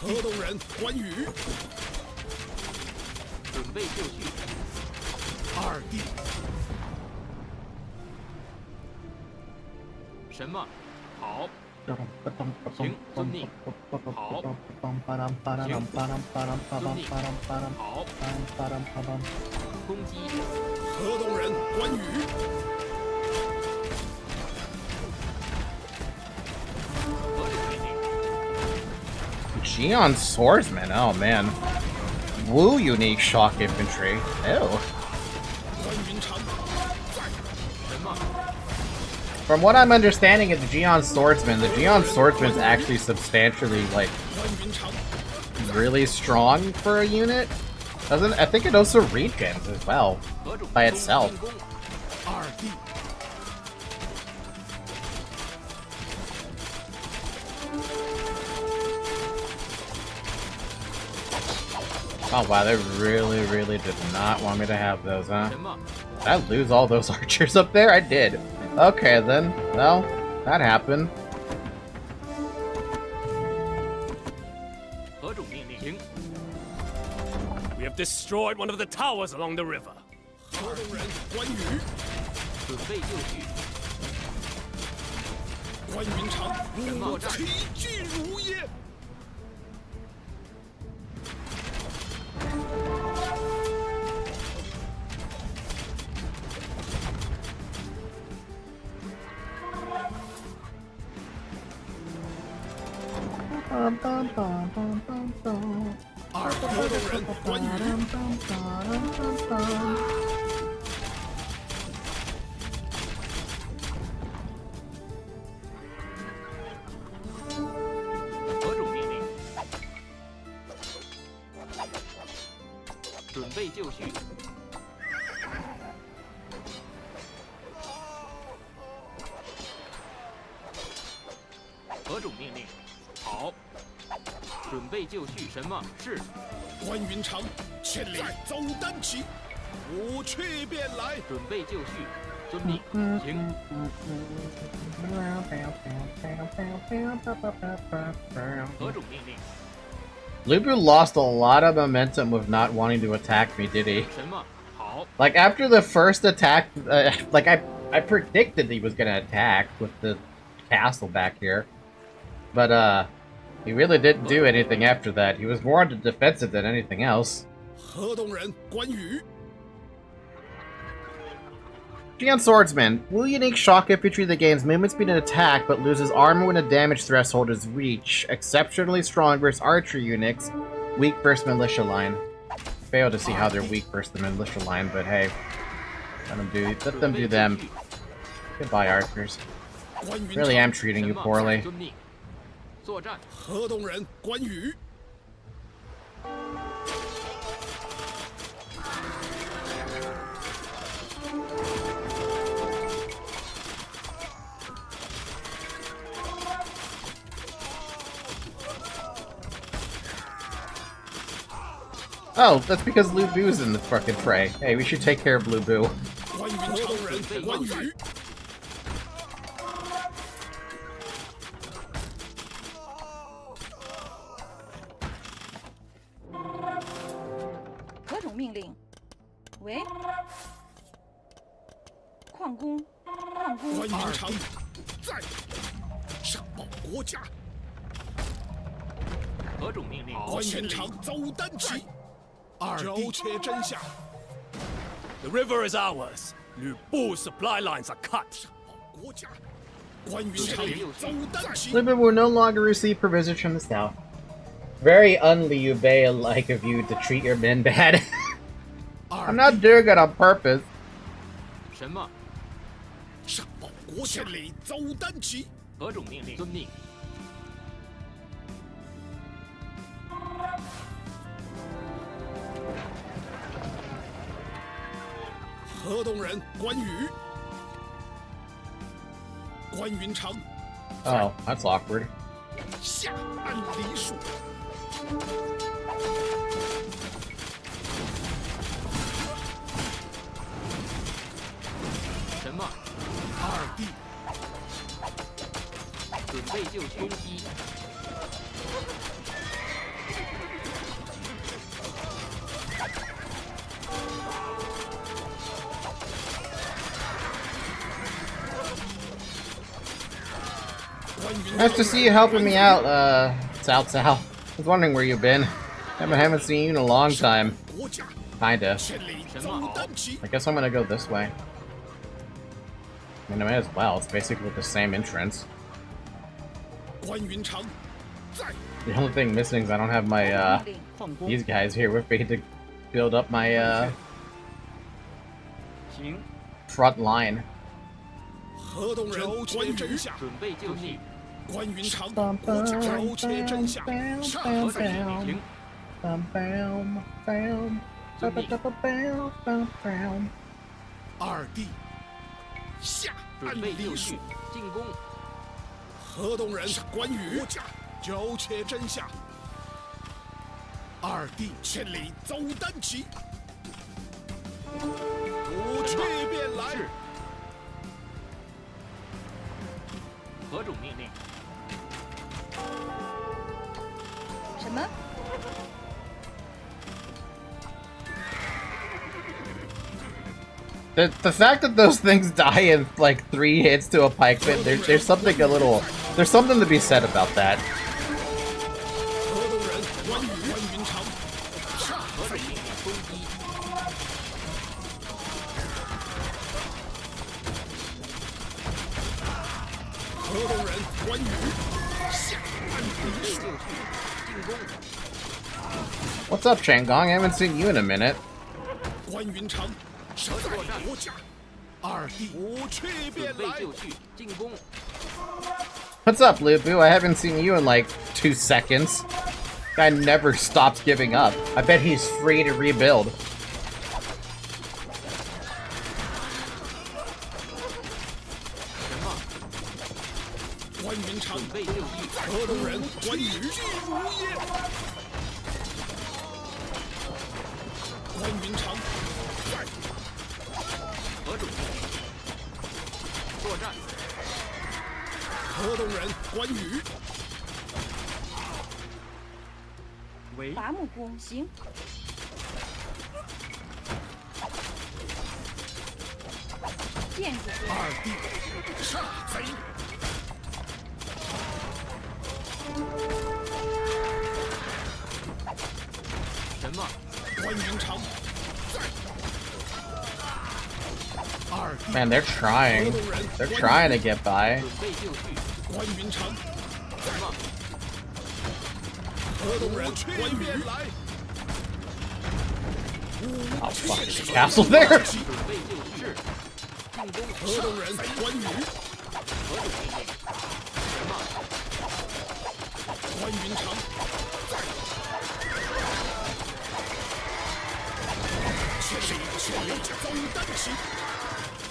河东人关羽，准备就绪。二弟，什么？好，行，遵命。好。行，遵命。好。攻击。河东人关羽。Geon Swordsman, oh man. Wu unique shock infantry. Ew. From what I'm understanding of the Geon Swordsman is actually substantially, like, really strong for a unit. I think it also regens as well, by itself. Oh wow, they really, really did not want me to have those, huh? Did I lose all those archers up there? I did. Okay then. Well, that happened. We have destroyed one of the towers along the river. 河东人关羽。准备就绪。关云长，我齐聚如也。 二河东人关羽。何种命令？准备就绪。何种命令？好。 准备就绪，什么是？关云长，千里走单骑，我去便来。准备就绪，遵命。行。何种命令 Lubu lost a lot of momentum with not wanting to attack me, did he? 什么？好。 Like after the first attack, like I predicted he was gonna attack with the castle back here, but he really didn't do anything after that. He was more on the defensive than anything else. 河东人关羽。 Geon Swordsman. Wu unique shock infantry that gains movement speed and attack, but loses armor when a damage threshold is reached. Exceptionally strong versus archer units. Weak versus militia line. Fail to see how they're weak versus the militia line, but hey. Let them do them. Goodbye, archers. Really am treating you poorly. 作战。河东人关羽。 Oh, that's because Lu Bu's in the fucking fray. Hey, we should take care of Lu Bu. 关云长人关羽。 何种命令？喂？矿工，矿工。关云长在，上报国家。何种命令？关云长走单骑。 苟且真相。 The river is ours. Lu Bu's supply lines are cut. 国家，关云长走单骑。 Lu Bu will no longer receive provisions from the south. Very un-Liu Bei-like of you to treat your men bad. I'm not doing it on purpose. 什么？上报国家里走单骑。何种命令？遵命。 河东人关羽。关云长。 Oh, that's awkward. 下按梨树。 什么？二弟。准备就绪，攻击。Nice to see you helping me out, Cao Cao. I was wondering where you've been. Haven't seen you in a long time. Kinda. I guess I'm gonna go this way. I mean, I might as well. It's basically the same entrance. The only thing missing is I don't have my, these guys here with me to build up my, front line. 河东人关羽准备就绪，关云长国家交切阵下，上河水平。二弟下准备就绪，进攻。河东人关羽交切阵下，二弟千里走单骑，不去便来。 何种命令？什么？ The fact that those things die in like 3 hits to a pikeman, there's something there's something to be said about that. 河东人关羽下按敌势，进攻。 What's up, Changong? I haven't seen you in a minute. 关云长守在国家，二弟不去便来，进攻。 What's up, Lu Bu? I haven't seen you in like 2 seconds. Guy never stops giving up. I bet he's free to rebuild. 关云长准备就绪，河东人关羽如也。关云长在，何种命令？作战。河东人关羽。喂。伐木工行。剑姐姐。二弟杀贼。 什么？关云长在。二弟 Man, they're trying. They're trying to get by. 准备就绪，关云长在。河东人关羽来。 Oh fuck! There's a castle there. 准备就是进攻。河东人关羽。何种命令？什么？ 关云长在，千里走单骑，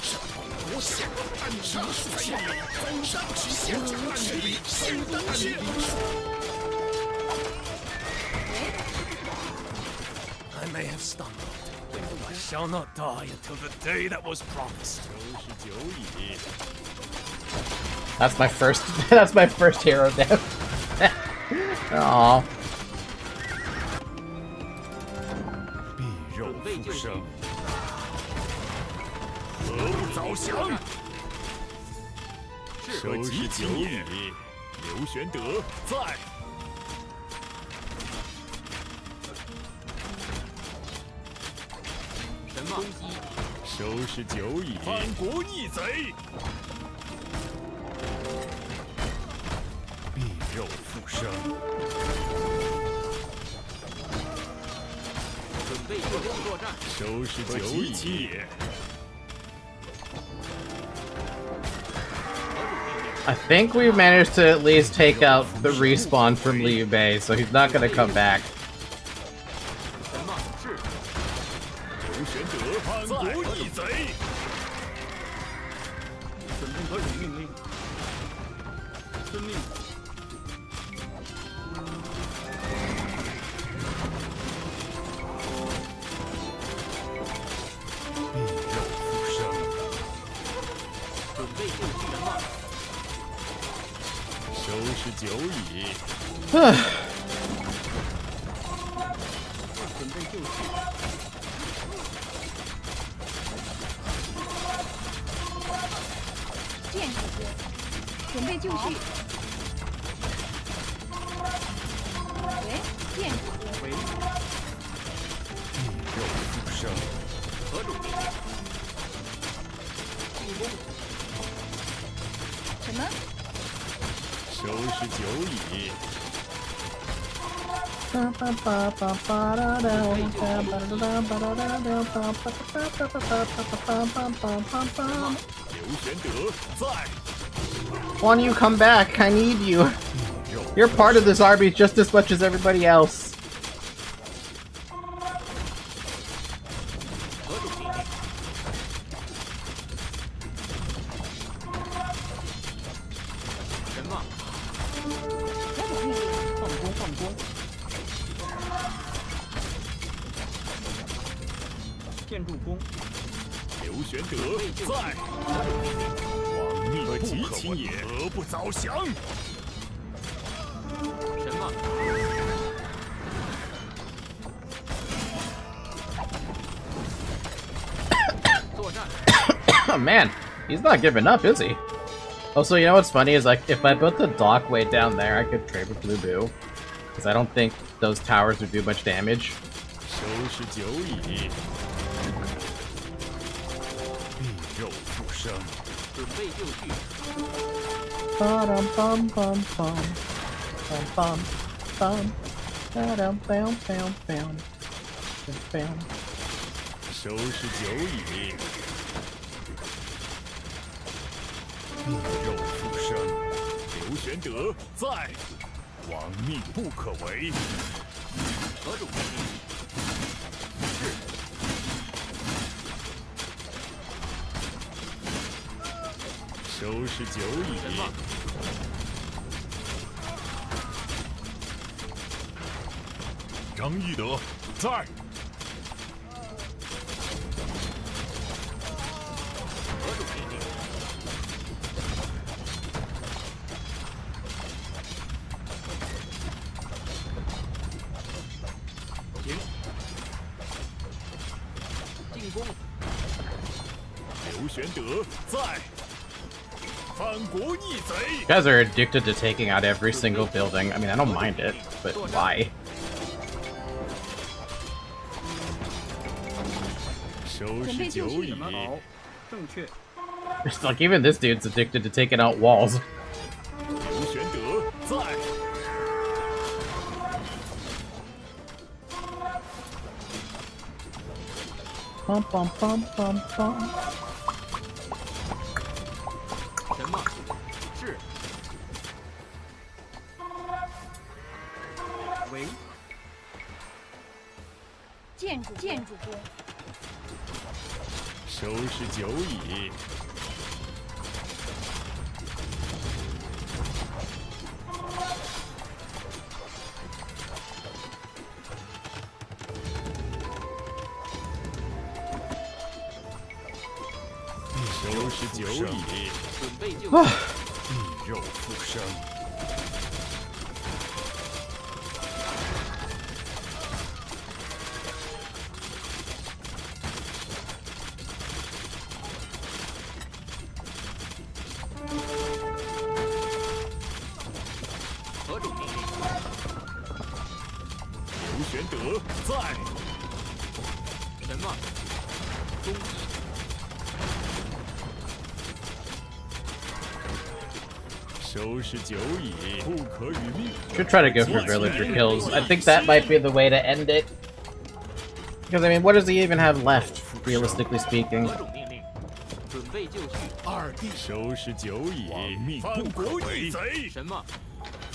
上国下按敌数千里走单骑，下按敌先单骑。I may have stumbled, but I shall not die until the day that was promised. That's my first. That's my first hero death. Aww. 必肉复生，何不早降？收拾久矣。刘玄德在。什么？收拾久矣。叛国逆贼。必肉复生。 准备就绪作战，收拾久矣。 I think we've managed to at least take out the respawn from Liu Bei, so he's not gonna come back. 什么是？刘玄德叛国逆贼。准备何种命令？遵命。 收拾久矣。准备就绪。剑姐姐，准备就绪。为建筑工。为肉复生，何种命令？进攻。什么？收拾酒椅。刘玄德在。Why don't you come back? I need you. You're part of this army just as much as everybody else. 何种命令？什么？何种命令？放弓，放弓。建筑工。刘玄德在。亡命不可违，何不早降？什么？作战。Oh man, he's not giving up, is he? Also, you know what's funny is like if I put the dock way down there, I could trade with Blue Boo, because I don't think those towers would do much damage. 收拾酒椅。肉复生。准备就绪。收拾酒椅。肉复生。刘玄德在。亡命不可违。何种命令？是。收拾酒椅。什么？张翼德在。何种命令？停。进攻。刘玄德在。反国逆贼。 You guys are addicted to taking out every single building. I mean, I don't mind it, but why? 收拾酒椅。好，正确。It's like even this dude's addicted to taking out walls. 刘玄德在。Bum bum bum bum bum. 什么？是。为建筑工。收拾酒椅。收拾酒椅。准备就绪。肉复生。何种命令？刘玄德在。什么？攻击。收拾酒椅，不可与命。 Should try to go for villager kills. I think that might be the way to end it. Because I mean, what does he even have left, realistically speaking? 何种命令？准备就绪。二弟，收拾酒椅，反国逆贼。什么？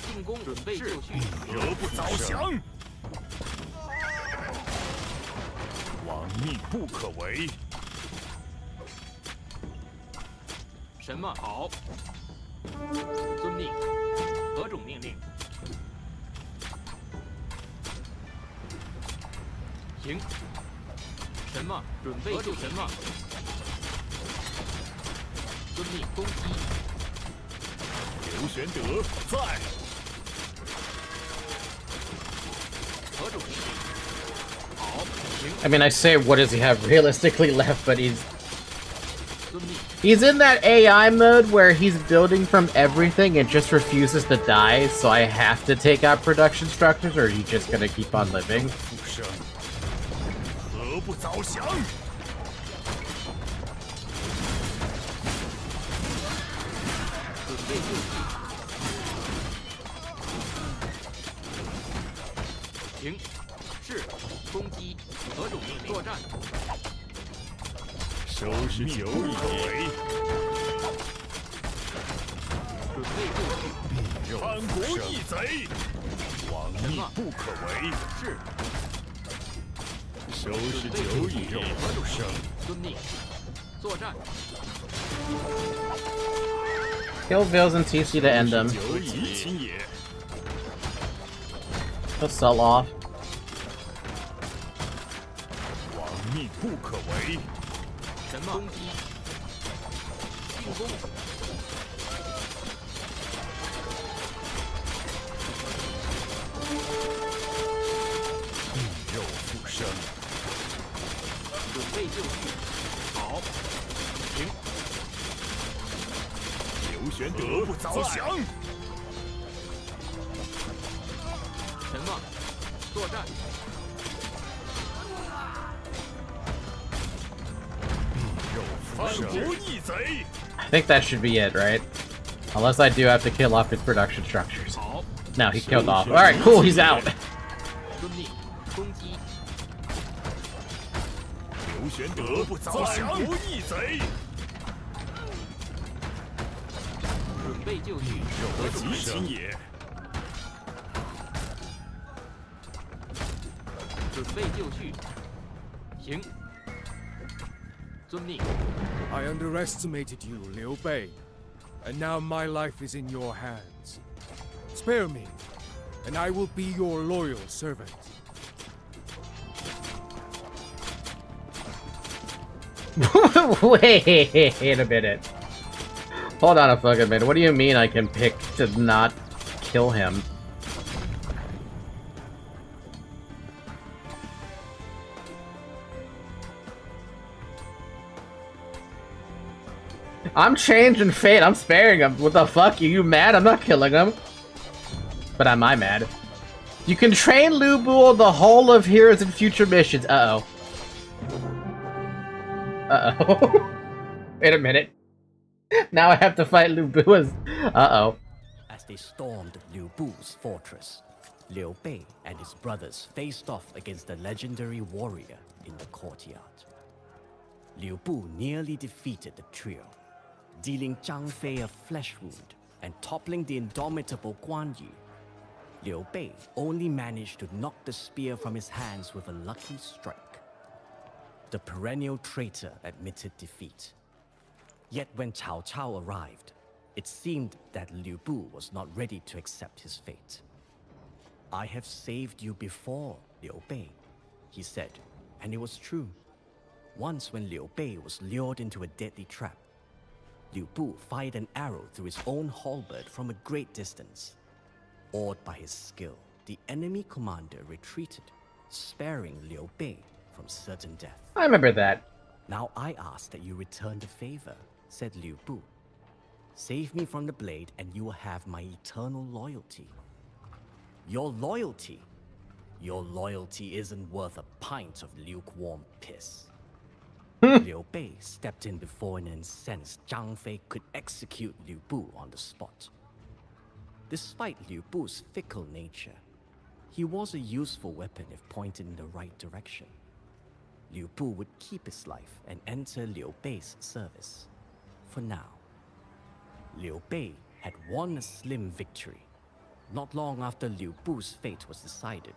进攻准备就绪。何不早降？亡命不可违。什么？好。遵命。何种命令？停。什么？准备就什么？遵命。攻击。刘玄德在。何种命令？好。停。 I mean, I say what does he have realistically left, but he's He's in that AI mode where he's building from everything and just refuses to die, so I have to take out production structures, or is he just gonna keep on living? Kill Vils and TC to end them. He'll sell off. I think that should be it, right? Unless I do have to kill off his production structures. No, he killed off. Alright, cool, he's out. I underestimated you, Liu Bei, and now my life is in your hands. Spare me, and I will be your loyal servant. Wait a minute. Hold on a fucking minute. What do you mean I can pick to not kill him? I'm changing fate. I'm sparing him. What the fuck? Are you mad? I'm not killing him. But am I mad? You can train Lu Bu the whole of Heroes and Future missions. Uh-oh. Uh-oh. Wait a minute. Now I have to fight Lu Bu as... Uh-oh. As they stormed Liu Bu's fortress, Liu Bei and his brothers faced off against the legendary warrior in the courtyard. Liu Bu nearly defeated the trio, dealing Zhang Fei a flesh wound and toppling the indomitable Guan Yu. Liu Bei only managed to knock the spear from his hands with a lucky strike. The perennial traitor admitted defeat. Yet when Cao Cao arrived, it seemed that Liu Bu was not ready to accept his fate. "I have saved you before, Liu Bei," he said, and it was true. Once when Liu Bei was lured into a deadly trap, Liu Bu fired an arrow through his own halberd from a great distance. Awed by his skill, the enemy commander retreated, sparing Liu Bei from certain death. I remember that. "Now I ask that you return the favor," said Liu Bu. "Save me from the blade and you will have my eternal loyalty." "Your loyalty? Your loyalty isn't worth a pint of lukewarm piss." Liu Bei stepped in before an incensed Zhang Fei could execute Liu Bu on the spot. Despite Liu Bu's fickle nature, he was a useful weapon if pointed in the right direction. Liu Bu would keep his life and enter Liu Bei's service. For now. Liu Bei had won a slim victory. Not long after Liu Bu's fate was decided,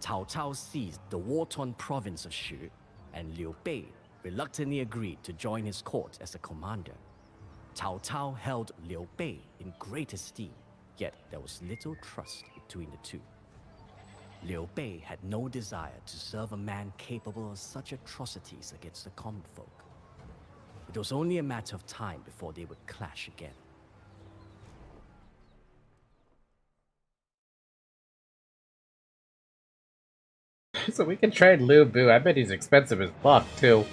Cao Cao seized the war-torn province of Shu, and Liu Bei reluctantly agreed to join his court as a commander. Cao Cao held Liu Bei in great esteem, yet there was little trust between the two. Liu Bei had no desire to serve a man capable of such atrocities against the common folk. It was only a matter of time before they would clash again. So we can trade Lu Bu. I bet he's expensive as fuck, too.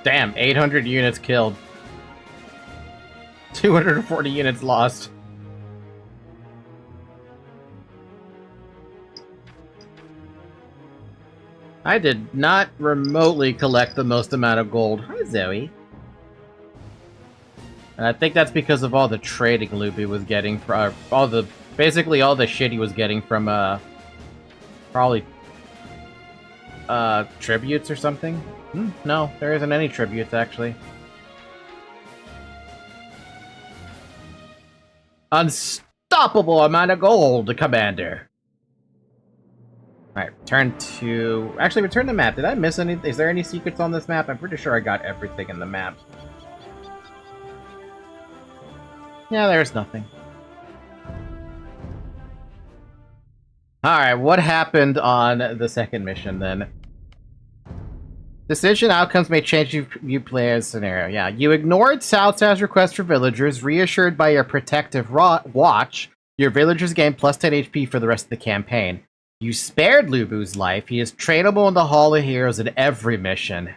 Damn, 800 units killed. 240 units lost. I did not remotely collect the most amount of gold. Hi, Zoe. And I think that's because of all the trading Luby was getting from basically all the shit he was getting from probably tributes or something. No, there isn't any tributes actually. Unstoppable amount of gold, Commander. Alright, return to... Actually, return the map. Did I miss any... Is there any secrets on this map? I'm pretty sure I got everything in the map. Yeah, there's nothing. Alright, what happened on the second mission, then? Decision outcomes may change you player's scenario. Yeah, you ignored Cao Cao's request for villagers, reassured by your protective watch. Your villagers gain plus 10 HP for the rest of the campaign. You spared Lu Bu's life. He is trainable in the Hall of Heroes in every mission.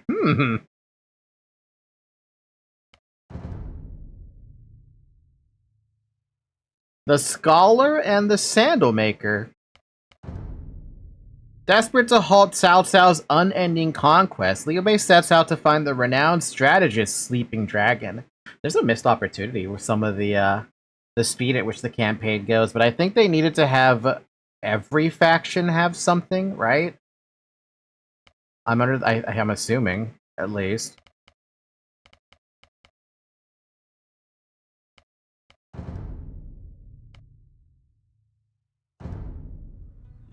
The Scholar and the Sandal Maker. Desperate to halt Cao Cao's unending conquest, Liu Bei sets out to find the renowned strategist Sleeping Dragon. There's a missed opportunity with some of the speed at which the campaign goes, but I think they needed to have every faction have something, right? I'm assuming, at least.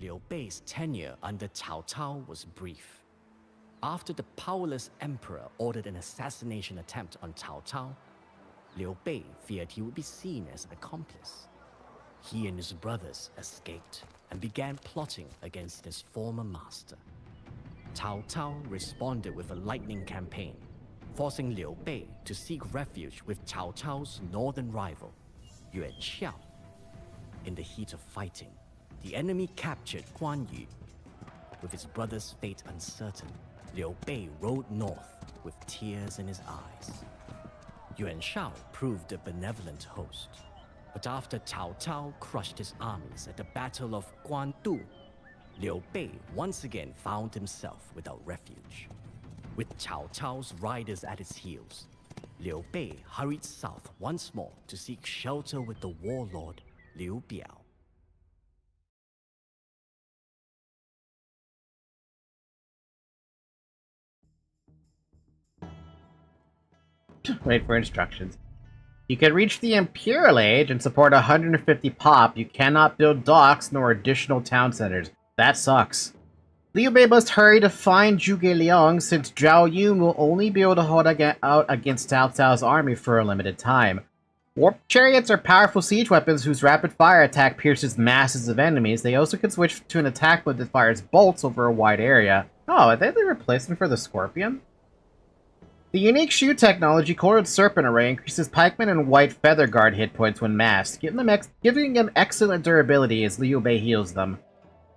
Liu Bei's tenure under Cao Cao was brief. After the powerless emperor ordered an assassination attempt on Cao Cao, Liu Bei feared he would be seen as an accomplice. He and his brothers escaped and began plotting against his former master. Cao Cao responded with a lightning campaign, forcing Liu Bei to seek refuge with Cao Cao's northern rival, Yuan Xiao. In the heat of fighting, the enemy captured Guan Yu. With his brother's fate uncertain, Liu Bei rode north with tears in his eyes. Yuan Shao proved a benevolent host, but after Cao Cao crushed his armies at the Battle of Guandu, Liu Bei once again found himself without refuge. With Cao Cao's riders at his heels, Liu Bei hurried south once more to seek shelter with the warlord Liu Biao. Wait for instructions. You can reach the Imperial Age and support 150 pop. You cannot build docks nor additional town centers. That sucks. Liu Bei must hurry to find Zhuge Liang since Zhao Yun will only be able to hold out against Cao Cao's army for a limited time. Warp chariots are powerful siege weapons whose rapid fire attack pierces masses of enemies. They also can switch to an attack mode that fires bolts over a wide area. Oh, are they the replacement for the Scorpion? The unique shoe technology, Coiled Serpent Array, increases Pikeman and White Feather Guard hit points when masked, giving them excellent durability as Liu Bei heals them.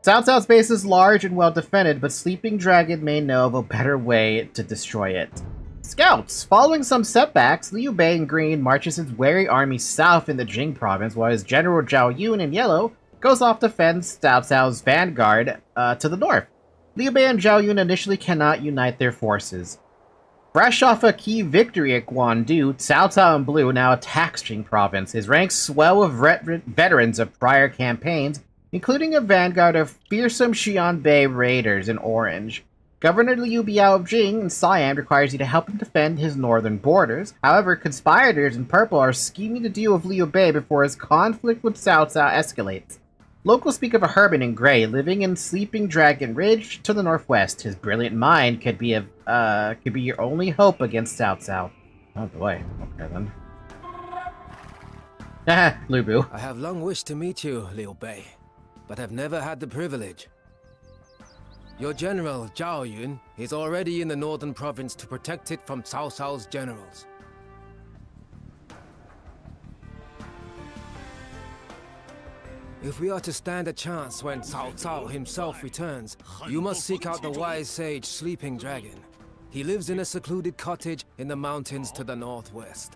Cao Cao's base is large and well defended, but Sleeping Dragon may know of a better way to destroy it. Scouts! Following some setbacks, Liu Bei in green marches his wary army south in the Jing province, while his general Zhao Yun in yellow goes off to fend Cao Cao's vanguard to the north. Liu Bei and Zhao Yun initially cannot unite their forces. Fresh off a key victory at Guandu, Cao Cao in blue now attacks Jing province. His ranks swell with veterans of prior campaigns, including a vanguard of fearsome Xianbei raiders in orange. Governor Liu Biao of Jing in cyan requires you to help him defend his northern borders. However, conspirators in purple are scheming to deal with Liu Bei before his conflict with Cao Cao escalates. Locals speak of a hermit in gray living in Sleeping Dragon Ridge to the northwest. His brilliant mind could be your only hope against Cao Cao. Oh boy. Okay then. Haha, Lu Bu. I have long wished to meet you, Liu Bei, but have never had the privilege. Your general, Zhao Yun, is already in the northern province to protect it from Cao Cao's generals. If we are to stand a chance when Cao Cao himself returns, you must seek out the wise sage Sleeping Dragon. He lives in a secluded cottage in the mountains to the northwest.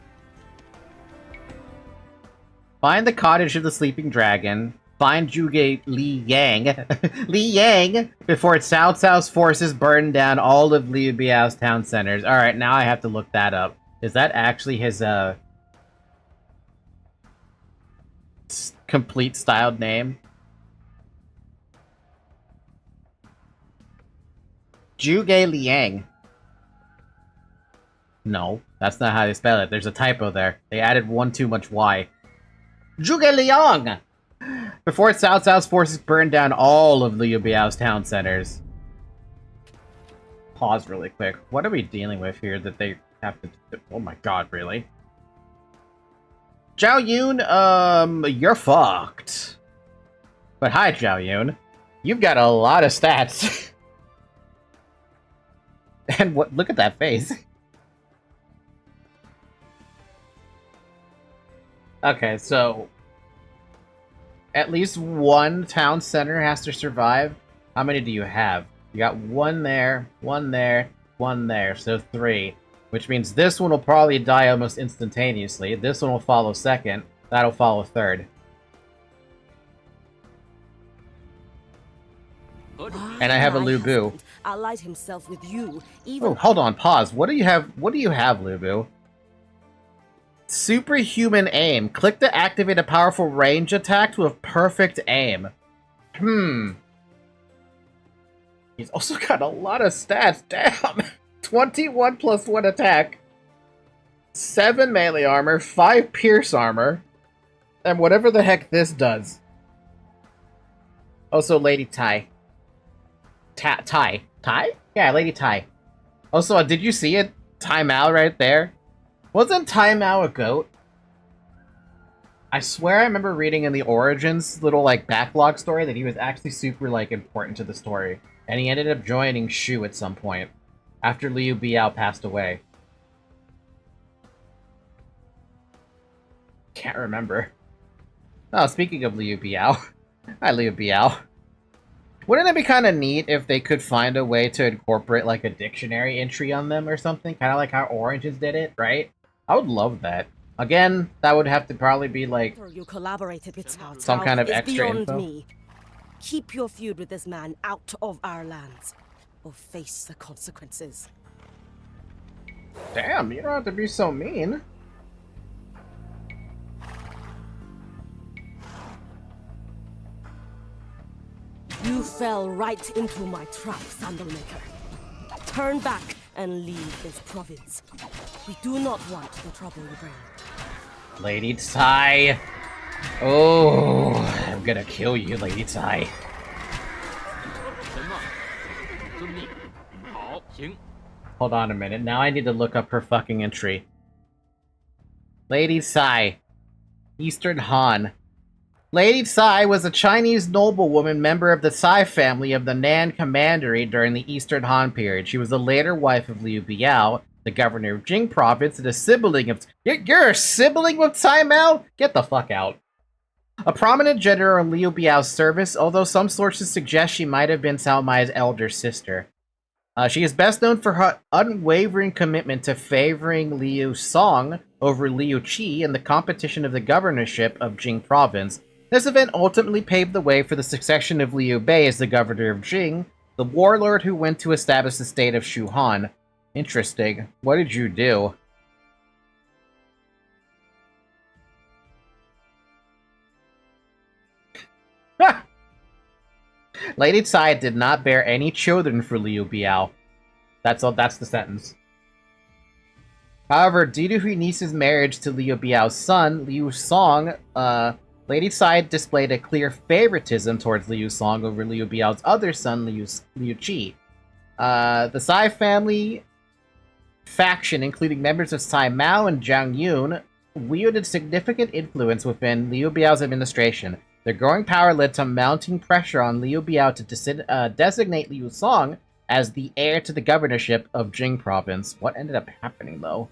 Find the cottage of the sleeping dragon. Find Zhuge Liang. Liang! Before Cao Cao's forces burn down all of Liu Biao's town centers. Alright, now I have to look that up. Is that actually his, complete styled name? Zhuge Liang. No, that's not how they spell it. There's a typo there. They added one too much Y. Zhuge Liang! Before Cao Cao's forces burned down all of Liu Biao's town centers. Pause really quick. What are we dealing with here that they have to... Oh my god, really? Zhao Yun, you're fucked. But hi, Zhao Yun. You've got a lot of stats. And what? Look at that face. Okay, so... At least one town center has to survive. How many do you have? You got one there, one there, one there, so 3. Which means this one will probably die almost instantaneously. This one will follow second. That'll follow third. And I have a Lu Bu. Allied himself with you, Oh, hold on, pause. What do you have? What do you have, Lu Bu? Superhuman aim. Click to activate a powerful range attack with perfect aim. He's also got a lot of stats. Damn. 21 plus 1 attack. 7 melee armor, 5 pierce armor, and whatever the heck this does. Also, Lady Tai. Tai? Yeah, Lady Tai. Also, did you see it? Tai Mao right there? Wasn't Tai Mao a goat? I swear I remember reading in the Origins little, like, backlog story that he was actually super, like, important to the story. And he ended up joining Shu at some point, after Liu Biao passed away. Can't remember. Oh, speaking of Liu Biao. Hi, Liu Biao. Wouldn't it be kind of neat if they could find a way to incorporate, like, a dictionary entry on them or something? Kind of like how Origins did it, right? I would love that. Again, that would have to probably be, like, you collaborated with Cao some kind of is extra beyond info. me. Keep your feud with this man out of our lands, or face the consequences. Damn, you don't have to be so mean. You fell right into my trap, Sandalmaker. Turn back and leave this province. We do not want the trouble you bring. Lady Tai. Oh, I'm gonna kill you, Lady Tai. Hold on a minute. Now I need to look up her fucking entry. Lady Tsai. Eastern Han. Lady Tsai was a Chinese noblewoman member of the Tsai family of the Nan Commandery during the Eastern Han period. She was the later wife of Liu Biao, the governor of Jing province, and a sibling of... You're a sibling of Tsai Mao? Get the fuck out. A prominent general in Liu Biao's service, although some sources suggest she might have been Cao Mai's elder sister. She is best known for her unwavering commitment to favoring Liu Song over Liu Qi in the competition of the governorship of Jing province. This event ultimately paved the way for the succession of Liu Bei as the governor of Jing, the warlord who went to establish the state of Shu Han. Interesting. What did you do? Lady Tsai did not bear any children for Liu Biao. That's the sentence. However, due to her niece's marriage to Liu Biao's son, Liu Song, Lady Tsai displayed a clear favoritism towards Liu Song over Liu Biao's other son, Liu Qi. The Tsai family faction, including members of Tsai Mao and Zhang Yun, wielded significant influence within Liu Biao's administration. Their growing power led to mounting pressure on Liu Biao to designate Liu Song as the heir to the governorship of Jing province. What ended up happening, though?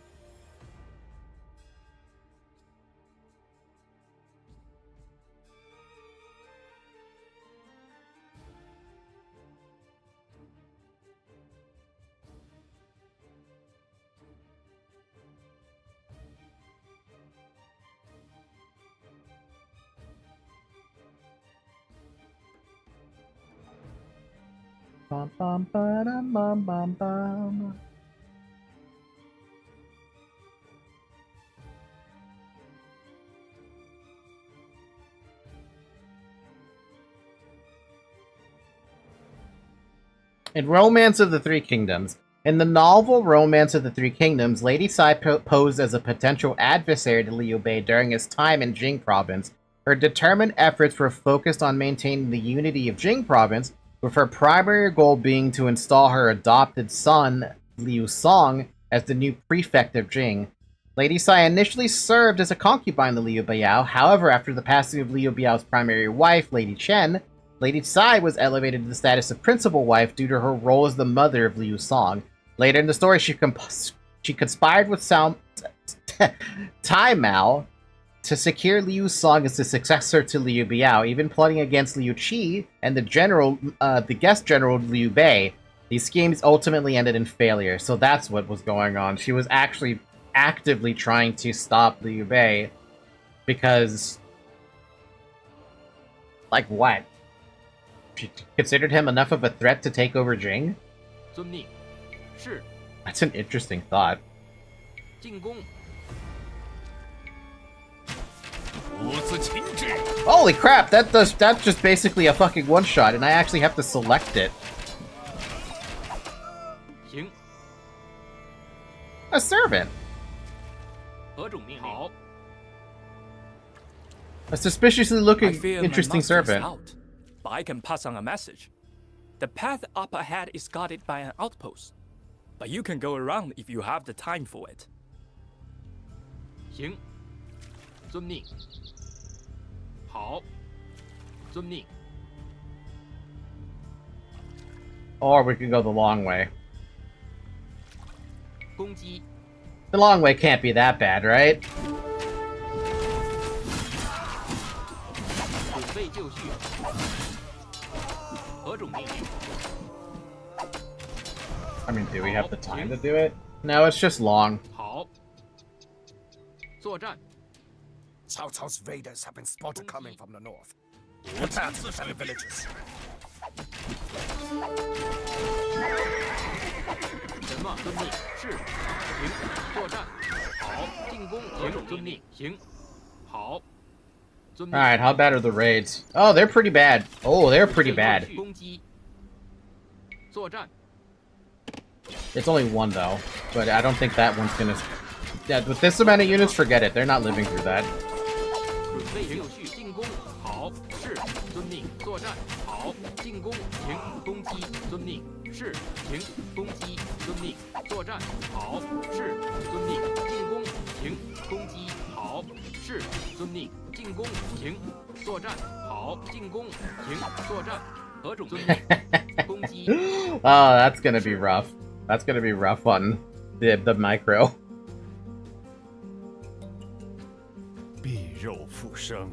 bum, bum, ba-dum, bum, bum, bum. In Romance of the Three Kingdoms. In the novel Romance of the Three Kingdoms, Lady Sai posed as a potential adversary to Liu Bei during his time in Jing Province. Her determined efforts were focused on maintaining the unity of Jing Province, with her primary goal being to install her adopted son, Liu Song, as the new prefect of Jing. Lady Sai initially served as a concubine to Liu Biao, however, after the passing of Liu Biao's primary wife, Lady Chen, Lady Sai was elevated to the status of principal wife due to her role as the mother of Liu Song. Later in the story, she conspired with Tai Mao to secure Liu Song as the successor to Liu Biao, even plotting against Liu Qi and the guest general Liu Bei. These schemes ultimately ended in failure, so that's what was going on. She was actually actively trying to stop Liu Bei because, like, what? She considered him enough of a threat to take over Jing? That's an interesting thought. Holy crap, that's just basically a fucking one-shot, and I actually have to select it. A servant. A suspiciously looking, interesting servant. Out, but I can pass on a message. The path up ahead is guarded by an outpost, but you can go around if you have the time for it. Or we can go the long way. The long way can't be that bad, right? I mean, do we have the time to do it? No, it's just long. Cao Cao's raiders have been spotted coming from the north. Prepare to defend the villages. Alright, how bad are the raids? Oh, they're pretty bad. Oh, they're pretty bad. It's only one, though. But I don't think that one's gonna... Yeah, with this amount of units, forget it. They're not living through that. Oh, that's gonna be rough. That's gonna be rough on the micro. 必肉复生。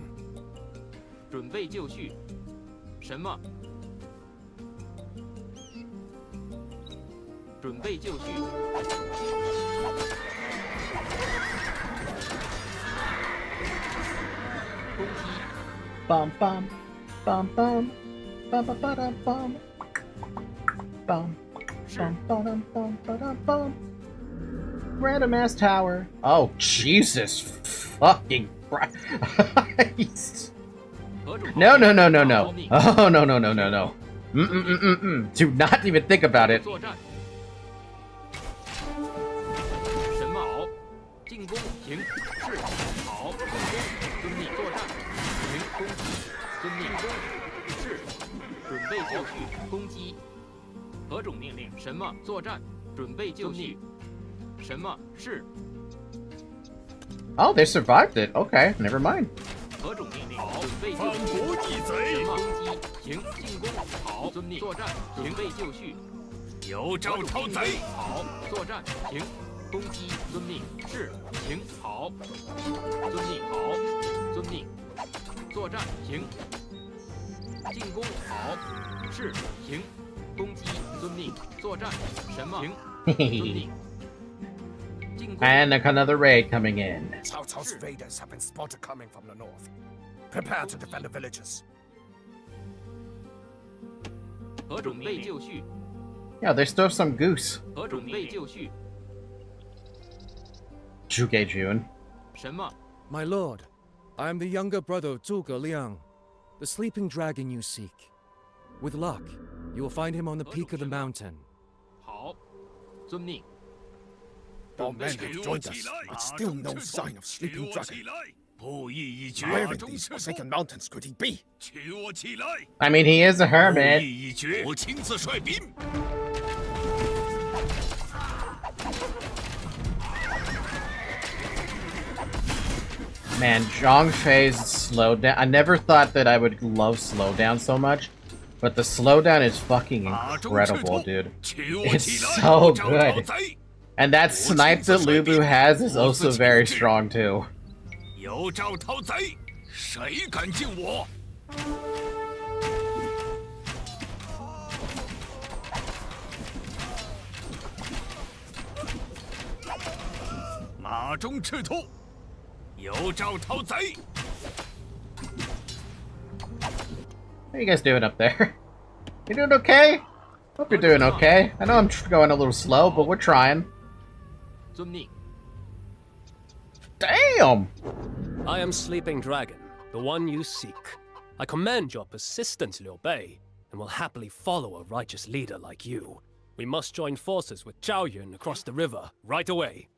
准备就绪。什么？准备就绪。攻击。Bum bum bum bum bum bum bum bum bum bum bum bum bum. Random ass tower. Oh Jesus fucking Christ! No no no no no! Oh no no no no no! Do not even think about it. 神矛，进攻停，是好，进攻，遵命作战，停攻击，遵命攻，是，准备就绪，攻击，何种命令？什么？作战，准备就绪，什么？是。 Oh, they survived it. Okay, never mind. 何种命令？好，准备就绪。什么？攻击，停，进攻，好，遵命作战，准备就绪。有招抄贼。好，作战，停，攻击，遵命，是，停，好，遵命，好，遵命，作战，停，进攻，好，是，停，攻击，遵命，作战，什么？停，遵命。 And another raid coming in. Cao Cao's raiders have been spotted coming from the north. Prepare to defend the villages. 准备就绪。 Yeah, there's still some goose. 准备就绪。 Zhuge Jun. 什么？ My lord, I am the younger brother of Zhuge Liang, the sleeping dragon you seek. With luck, you will find him on the peak of the mountain. 好，遵命。 Our men have joined us, but still no sign of sleeping dragon. 不义一决。 Where in these forsaken mountains could he be? 取我起来！ I mean, he is a 不 hermit. 义一决。我亲自率兵。 Man, Zhongfei's slowdown. I never thought that I would love slowdown so much, but the slowdown is fucking incredible, dude. It's so good. And that snipe that Lubu has is also very strong too. 有招讨贼，谁敢近我？ 马中赤兔，有招讨贼。 How you guys doing up there? You doing okay? Hope you're doing okay. I know I'm going a little slow, but we're trying. 遵命。 Damn! I am Sleeping Dragon, the one you seek. I command your persistence, Liu Bei, and will happily follow a righteous leader like you. We must join forces with Zhao Yun across the river right away.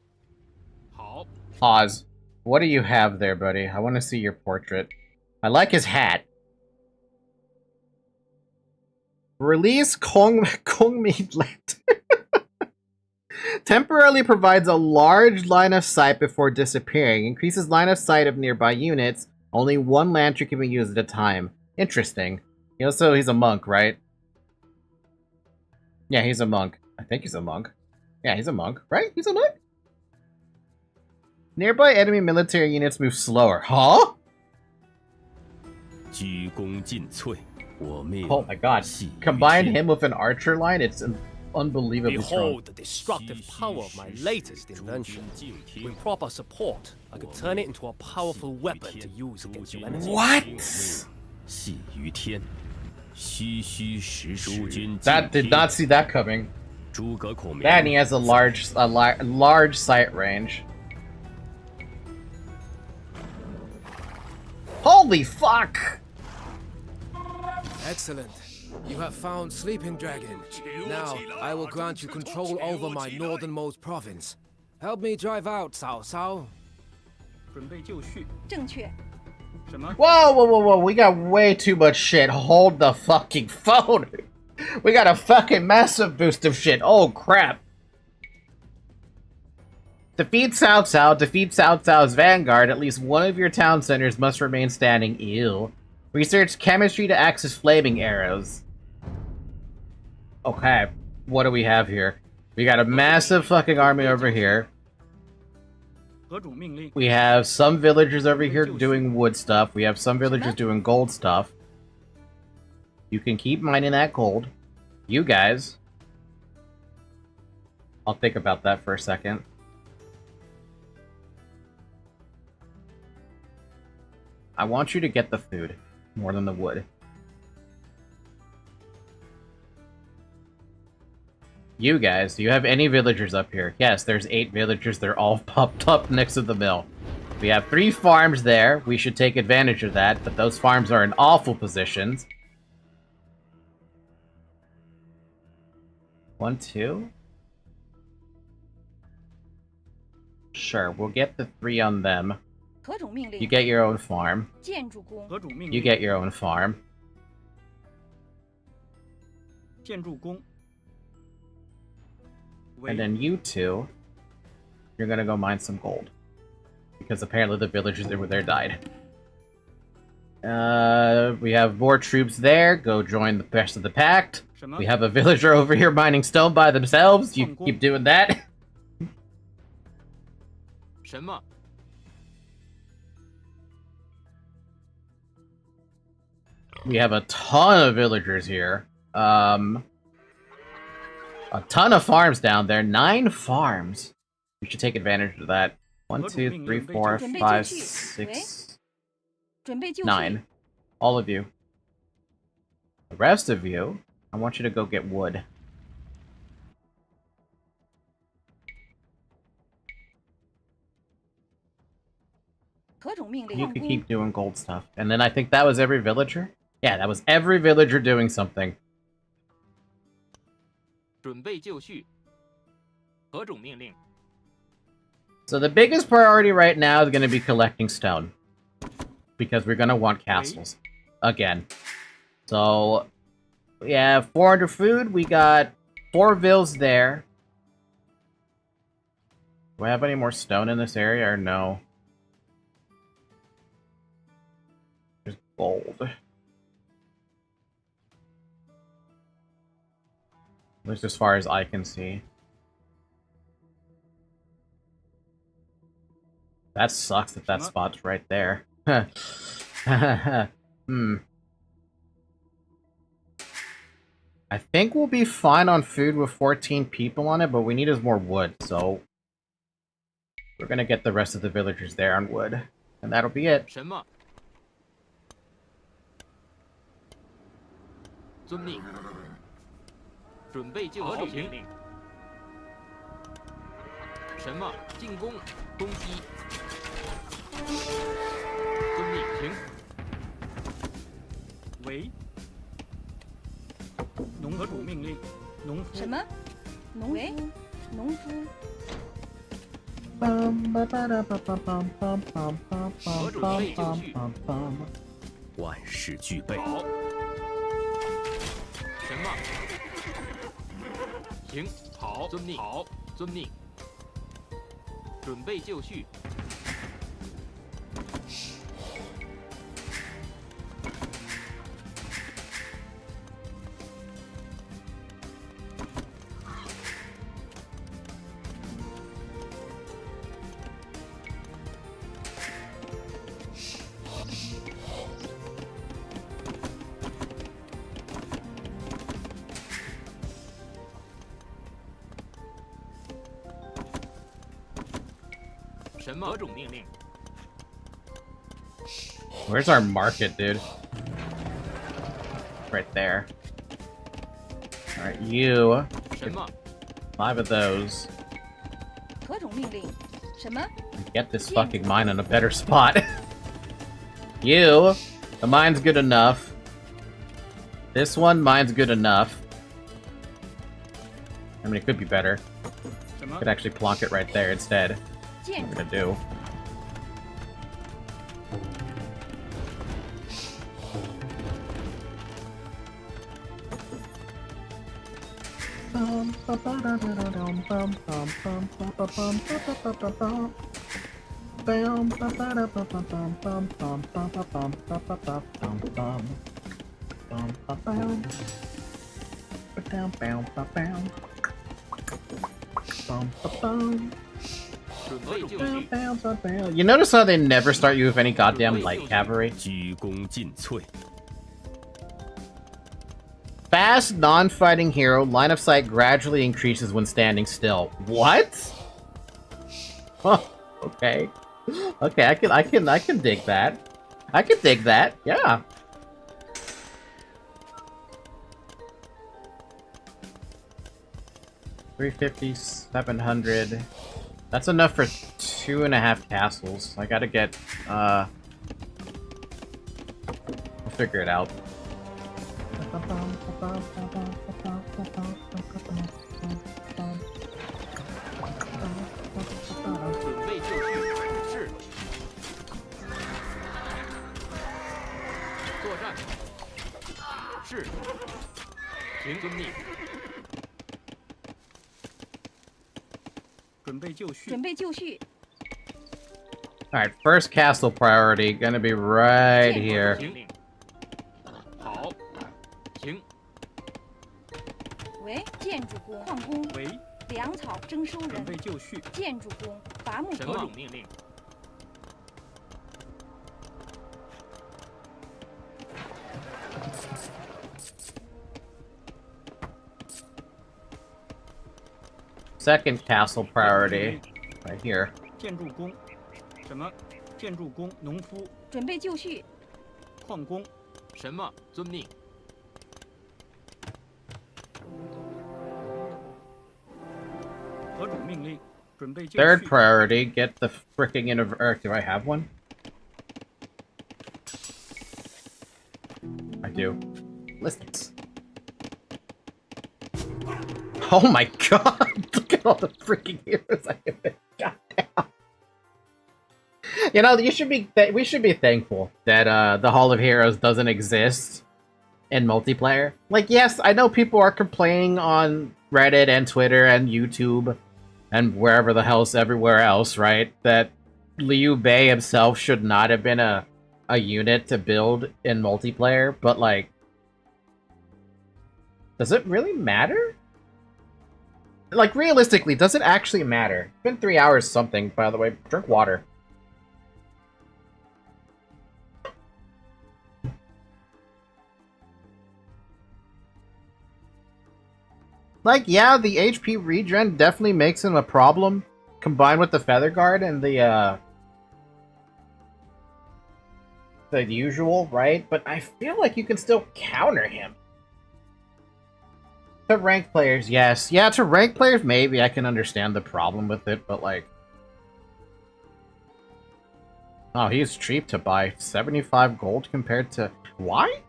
好。 Pause. What do you have there, buddy? I want to see your portrait. I like his hat. Release Kongmi Land. Temporarily provides a large line of sight before disappearing. Increases line of sight of nearby units. Only one lantern can be used at a time. Interesting. He's a monk, right? Yeah, he's a monk. I think he's a monk. Yeah, he's a monk, right? He's a monk? Nearby enemy military units move slower. Huh? Oh my god. Combine him with an archer line, it's unbelievably strong. Behold the destructive power of my latest invention. With proper support, I could turn it into a powerful weapon to use against your enemies. What? That did not see that coming. That and he has a large sight range. Holy fuck! Excellent. You have found Sleeping Dragon. Now, I will grant you control over my northernmost province. Help me drive out Cao Cao. 准备就绪。正确。什么？ Whoa! We got way too much shit. Hold the fucking phone. We got a fucking massive boost of shit. Oh crap. Defeat Cao Cao. Defeat Cao Cao's vanguard. At least one of your town centers must remain standing. Ew. Research chemistry to access flaming arrows. Okay. What do we have here? We got a massive fucking army over here. 何种命令？ We have some villagers over here doing wood stuff. We have some villagers doing gold stuff. You can keep mining that gold. You guys. I'll think about that for a second. I want you to get the food more than the wood. You guys, do you have any villagers up here? Yes, there's 8 villagers. They're all popped up next to the mill. We have 3 farms there. We should take advantage of that, but those farms are in awful positions. 1, 2. Sure, we'll get the 3 on them. 何种命令？ You get your own farm. 建筑工。何种命令？ You get your own farm. 建筑工。 And then you 2, you're gonna go mine some gold. Because apparently the villagers that were there died. We have more troops there. Go join the rest of the pact. We have a villager over here mining stone by themselves. You keep doing that. 什么？ We have a ton of villagers here. A ton of farms down there. 9 farms. We should take advantage of that. 1, 2, 3, 4, 5, 6, 9. All of you. The rest of you, I want you to go get wood. You could keep doing gold stuff. And then I think that was every villager? Yeah, that was every villager doing something. 准备就绪。何种命令？ So the biggest priority right now is going to be collecting stone. Because we're going to want castles. Again. So, we have 400 food. We got 4 vills there. Do I have any more stone in this area or no? There's gold. At least as far as I can see. That sucks that that spot's right there. Hmm. I think we'll be fine on food with 14 people on it, but we need is more wood, so... We're gonna get the rest of the villagers there on wood. And that'll be it. 什么？遵命。准备就绪。命令。什么？进攻，攻击。遵命，停。喂。农夫命令。农夫。什么？农夫？农夫。 万事俱备。什么？停！好，遵命。好，遵命。准备就绪。什么？何种命令？ Where's our market, dude? Right there. Alright, you. 什么？ 5 of those. 何种命令？什么？ Get this fucking mine in a better spot. You. The mine's good enough. This one, mine's good enough. I mean, it could be better. Could actually plonk it right there instead. What I'm gonna do. You notice how they never start you with any goddamn light cavalry? Fast, non-fighting hero, line of sight gradually increases when standing still. What? Huh, okay. Okay, I can dig that. I can dig that, yeah. $350, 700. That's enough for 2.5 castles. I gotta get, we'll figure it out. Alright, first castle priority, gonna be right here. 好，停。为建筑工、矿工、为粮草征收人、准备就绪、建筑工、伐木工。什么种命令？ Second castle priority, right here. 建筑工，什么？建筑工、农夫。准备就绪。矿工。什么？遵命。何种命令？准备就绪。 Third priority, get the fricking do I have one? I do. Lists. Oh my god! Look at all the freaking heroes I have been shot down. You know, we should be thankful that the Hall of Heroes doesn't exist in multiplayer. Like, yes, I know people are complaining on Reddit and Twitter and YouTube and wherever the hell's everywhere else, right? That Liu Bei himself should not have been a unit to build in multiplayer, but like, does it really matter? Like, realistically, does it actually matter? It's been 3 hours something, by the way. Drink water. Like, yeah, the HP regen definitely makes him a problem, combined with the Feather Guard and the usual, right? But I feel like you can still counter him. To ranked players, yes. Yeah, to ranked players, maybe I can understand the problem with it, but like... Oh, he's cheap to buy. 75 gold compared to... Why?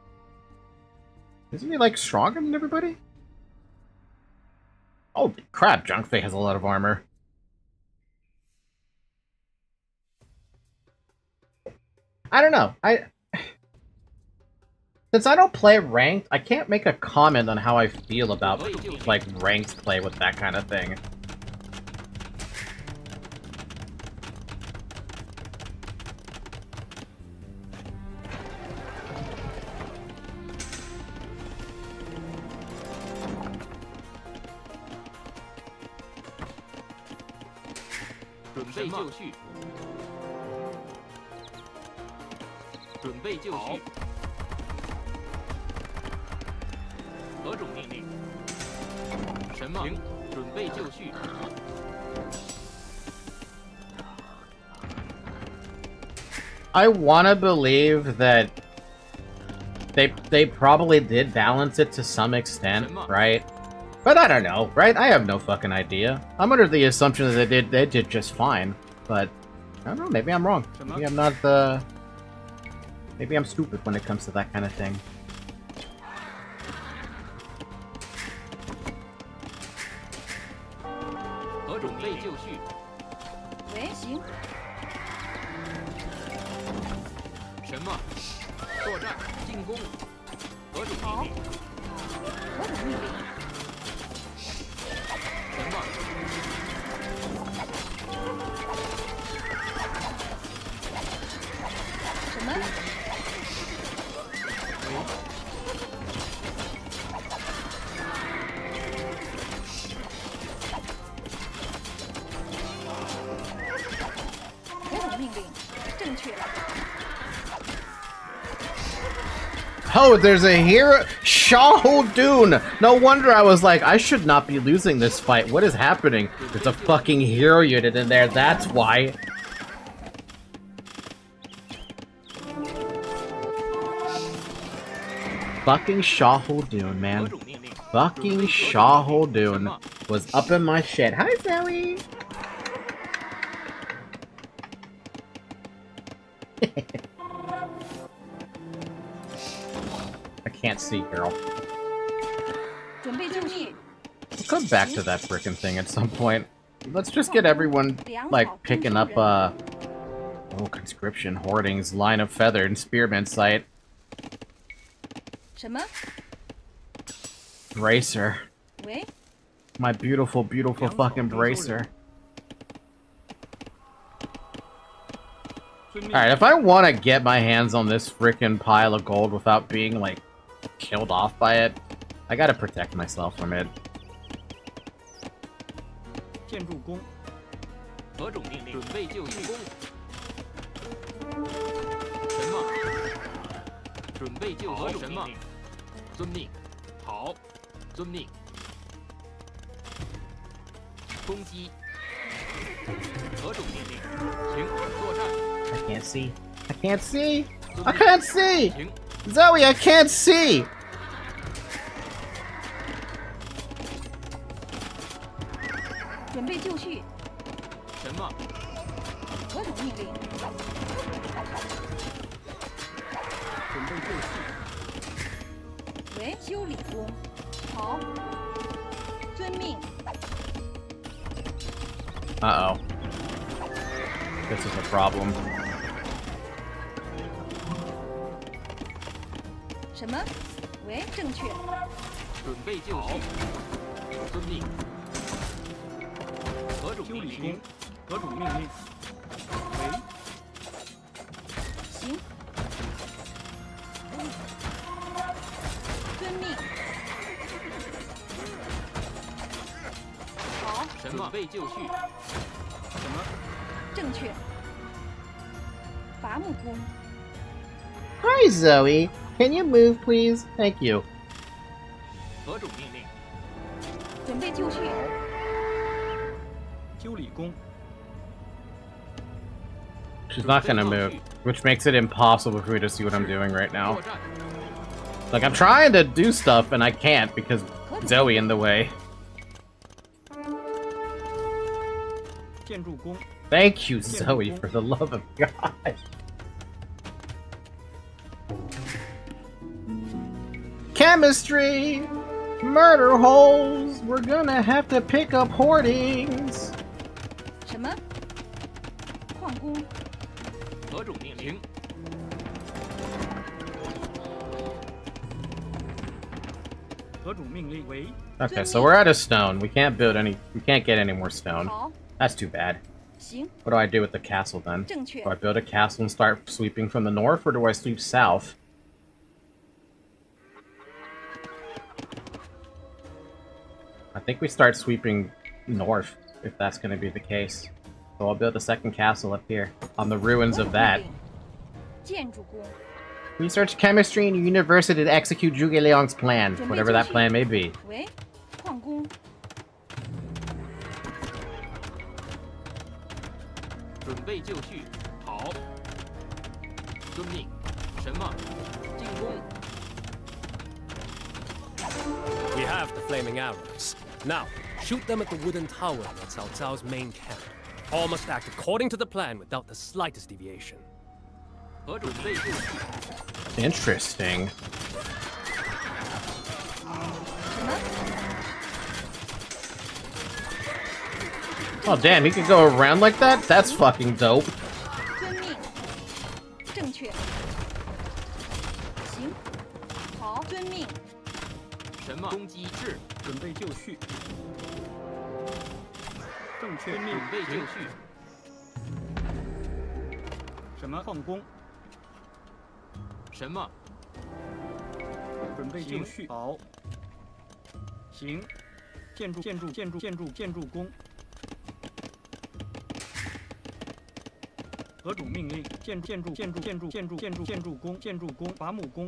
Isn't he, like, stronger than everybody? Oh, crap, Junkfei has a lot of armor. I don't know. Since I don't play ranked, I can't make a comment on how I feel about, like, ranked play with that kind of thing. I wanna believe that they probably did balance it to some extent, right? But I don't know, right? I have no fucking idea. I'm under the assumption that they did just fine, but I don't know, maybe I'm wrong. Maybe I'm not maybe I'm stupid when it comes to that kind of thing. Oh, there's a hero, Shaho Dune. No wonder I was like, I should not be losing this fight. What is happening? There's a fucking hero unit in there. That's why. Fucking Shaho Dune, man. Fucking Shaho Dune was up in my shit. Hi, Zoe. I can't see, girl. We'll come back to that frickin' thing at some point. Let's just get everyone, like, picking up, oh, conscription, hoardings, line of feather, and spearman sight. Bracer. My beautiful, beautiful fucking bracer. Alright, if I want to get my hands on this frickin' pile of gold without being, like, killed off by it, I gotta protect myself from it. I can't see. I can't see! I can't see! Zoe, I can't see! 准备就绪。什么？何种命令？准备就绪。喂，修理工。好。遵命。Uh-oh. This is a problem. 什么？喂，正确。准备就绪。遵命。何种命令？何种命令？喂。行。遵命。好。什么？准备就绪。什么？正确。伐木工。Hi, Zoe. Can you move, please? Thank you. 何种命令？准备就绪。修理工。 She's not gonna move, which makes it impossible for me to see what I'm doing right now. Like, I'm trying to do stuff, and I can't because Zoe in the way. 建筑工。 Thank you, Zoe, for the love of God. Chemistry! Murder holes! We're gonna have to pick up hoardings! 什么？矿工。何种命令？何种命令？为。 Okay, so we're out of stone. We can't build any. We can't get any more stone. That's too bad. 行。 What do I do with the castle then? 正确。 Do I build a castle and start sweeping from the north, or do I sweep south? I think we start sweeping north, if that's going to be the case. So I'll build a second castle up here, on the ruins of that. 建筑工。 Research chemistry in university to execute Zhuge Liang's plan, whatever that plan may be. 喂，矿工。准备就绪。好。遵命。什么？进攻。 We have the flaming arrows. Now, shoot them at the wooden tower at Cao Cao's main camp. All must act according to the plan without the slightest deviation. Interesting. Oh damn, he could go around like that? That's fucking dope. 遵命。正确。行。好，遵命。 什么？攻击是准备就绪。正确命。准备就绪。什么？矿工。什么？准备就绪。好。行。建筑工。何种命令？建筑工。伐木工。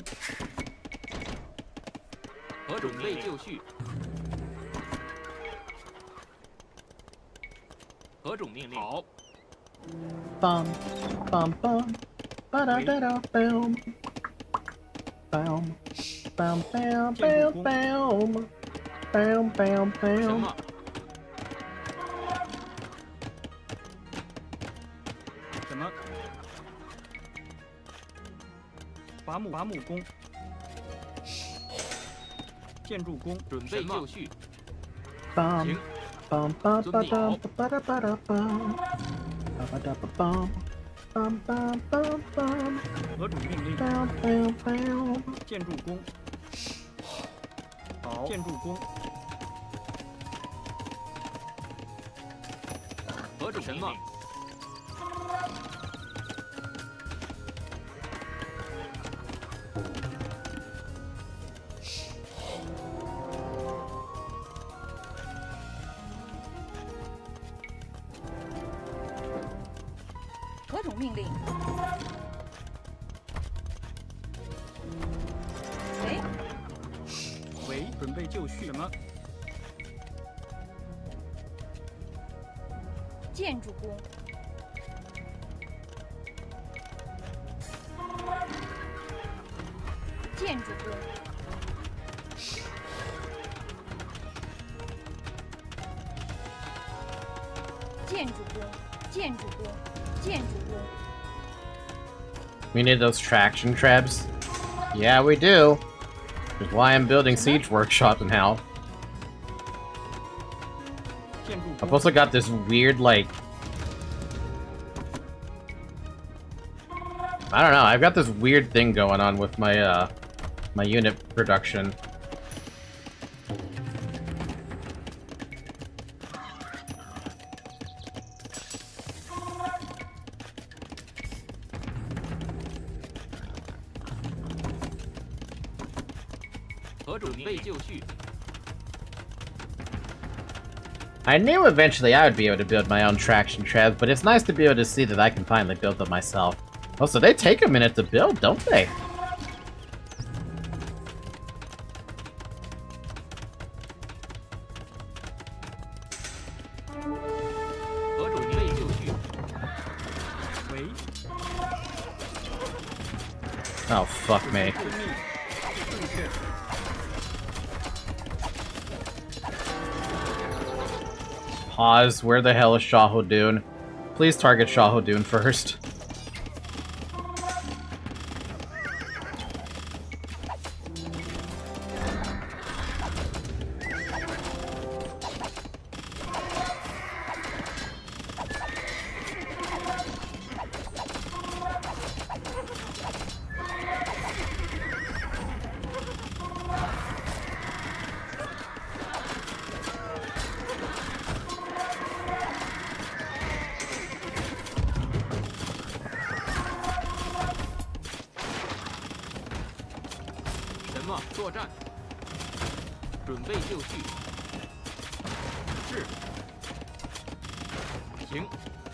何种准备就绪？何种命令？好。Bum, bum, bum, ba da da da boom, boom, boom, boom, boom, boom, boom, boom, boom. 什么？什么？伐木工。 建筑工准备就绪。行。Bum bum ba da ba da ba da bum, ba da ba bum, bum bum bum bum. 何种命令？ Bum bum bum. 建筑工。好。建筑工。何种什么？ 何种命令？喂。喂，准备就绪。什么？建筑工。建筑工。We need those traction traps. Yeah, we do. Which is why I'm building Siege Workshop now. I've also got this weird, like... I don't know, I've got this weird thing going on with my, my unit production. I knew eventually I would be able to build my own traction traps, but it's nice to be able to see that I can finally build them myself. Also, they take a minute to build, don't they? Oh, fuck me. Pause. Where the hell is Shahodun? Please target Shahodun first.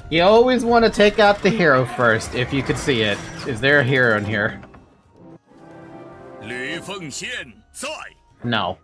You always want to take out the hero first, if you could see it. Is there a hero in here? No.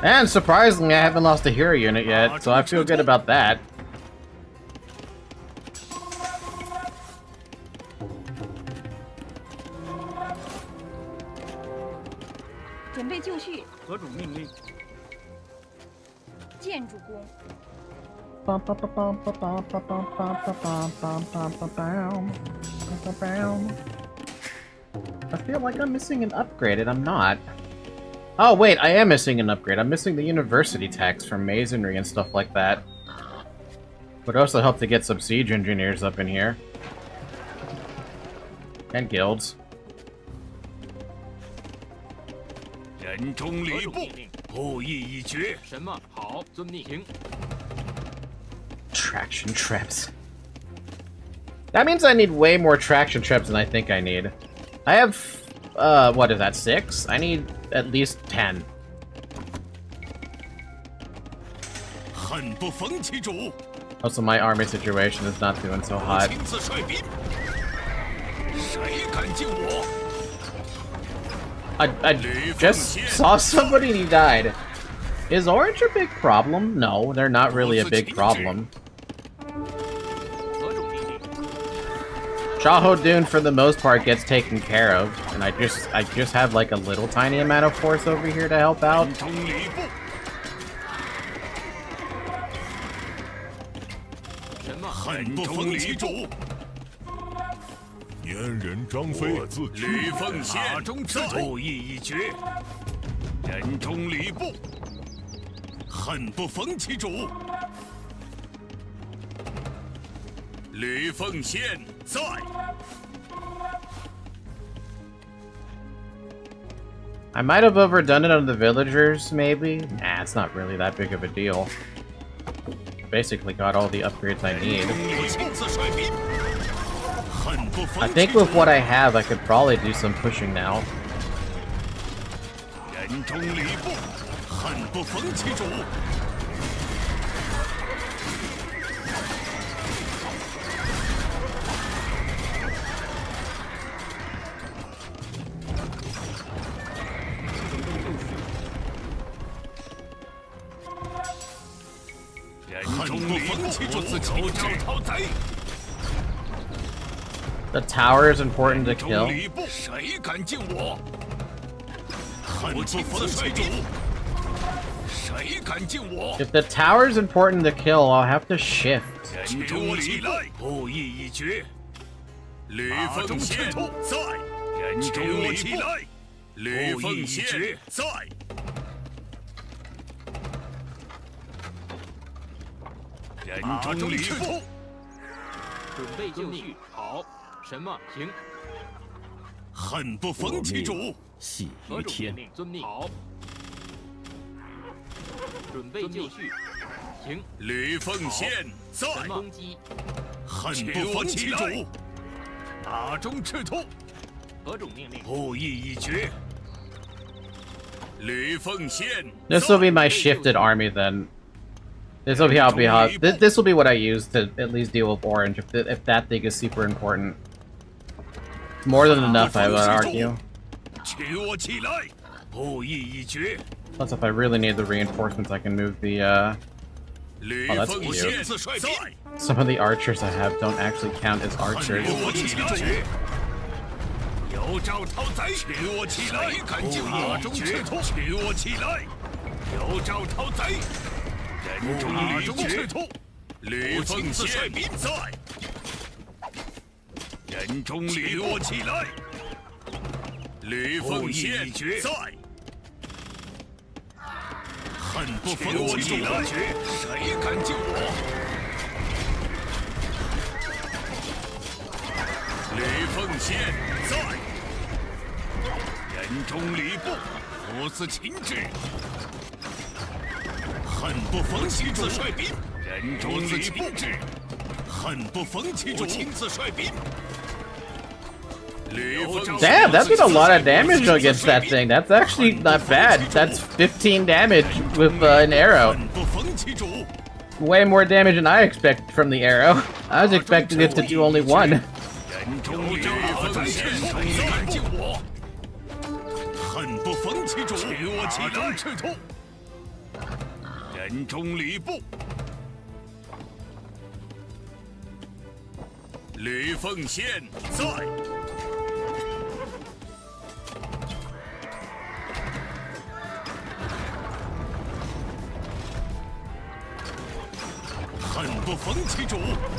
And surprisingly, I haven't lost a hero unit yet, so I feel good about that. I feel like I'm missing an upgrade, and I'm not. Oh, wait, I am missing an upgrade. I'm missing the university tax for masonry and stuff like that. Would also help to get some siege engineers up in here. And guilds. Traction traps. That means I need way more traction traps than I think I need. I have, what is that, 6? I need at least 10. Also, my army situation is not doing so hot. I just saw somebody and he died. Is orange a big problem? No, they're not really a big problem. Shahodun, for the most part, gets taken care of, and I just have like a little tiny amount of force over here to help out. I might have overdone it on the villagers, maybe? Nah, it's not really that big of a deal. Basically got all the upgrades I need. I think with what I have, I could probably do some pushing now. The tower is important to kill. If the tower is important to kill, I'll have to shift. This will be my shifted army then. This will be how this will be what I use to at least deal with orange if that thing is super important. It's more than enough, I would argue. Plus, if I really need the reinforcements, I can move the. Oh, that's cute. Some of the archers I have don't actually count as archers. Damn, that did a lot of damage against that thing. That's actually not bad. That's 15 damage with an arrow. Way more damage than I expected from the arrow. I was expecting it to do only one.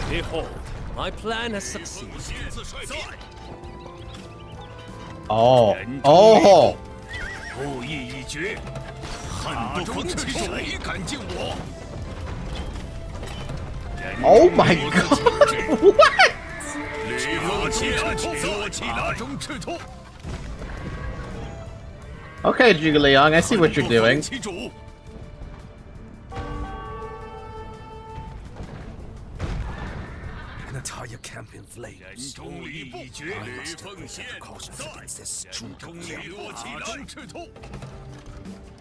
Behold, my plan has succeeded. Oh. Oh! Oh my god! What? Okay, Zhuge Liang, I see what you're doing. Entire camp in flames. I must have better precautions against this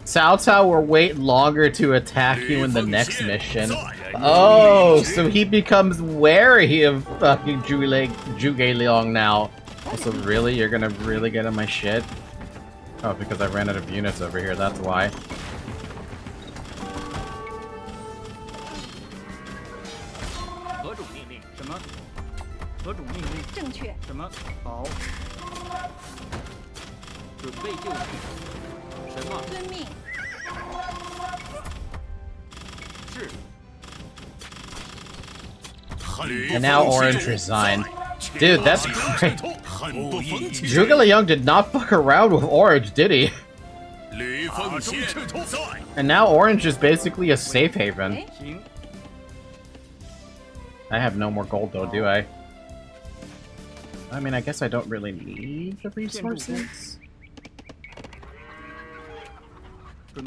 Cao Cao will wait longer to attack you in the next mission. Oh, so he becomes wary of fucking Zhuge Liang now. Also, really? You're gonna really get on my shit? Oh, because I ran out of units over here, that's why. And now Orange resigned. Dude, that's great. Zhuge Liang did not fuck around with Orange, did he? And now Orange is basically a safe haven. I have no more gold though, do I? I mean, I guess I don't really need the resources. By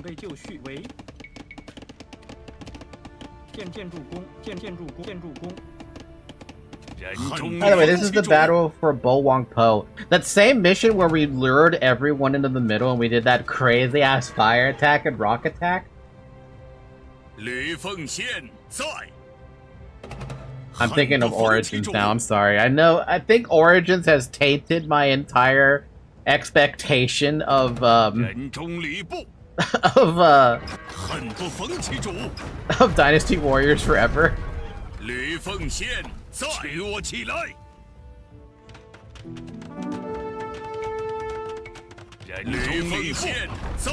the way, this is the battle for Bo Wang Po. That same mission where we lured everyone into the middle and we did that crazy ass fire attack and rock attack. I'm thinking of Origins now, I'm sorry. I think Origins has tainted my entire expectation of of Dynasty Warriors Forever. 吕奉宪，取我起来！吕奉宪在，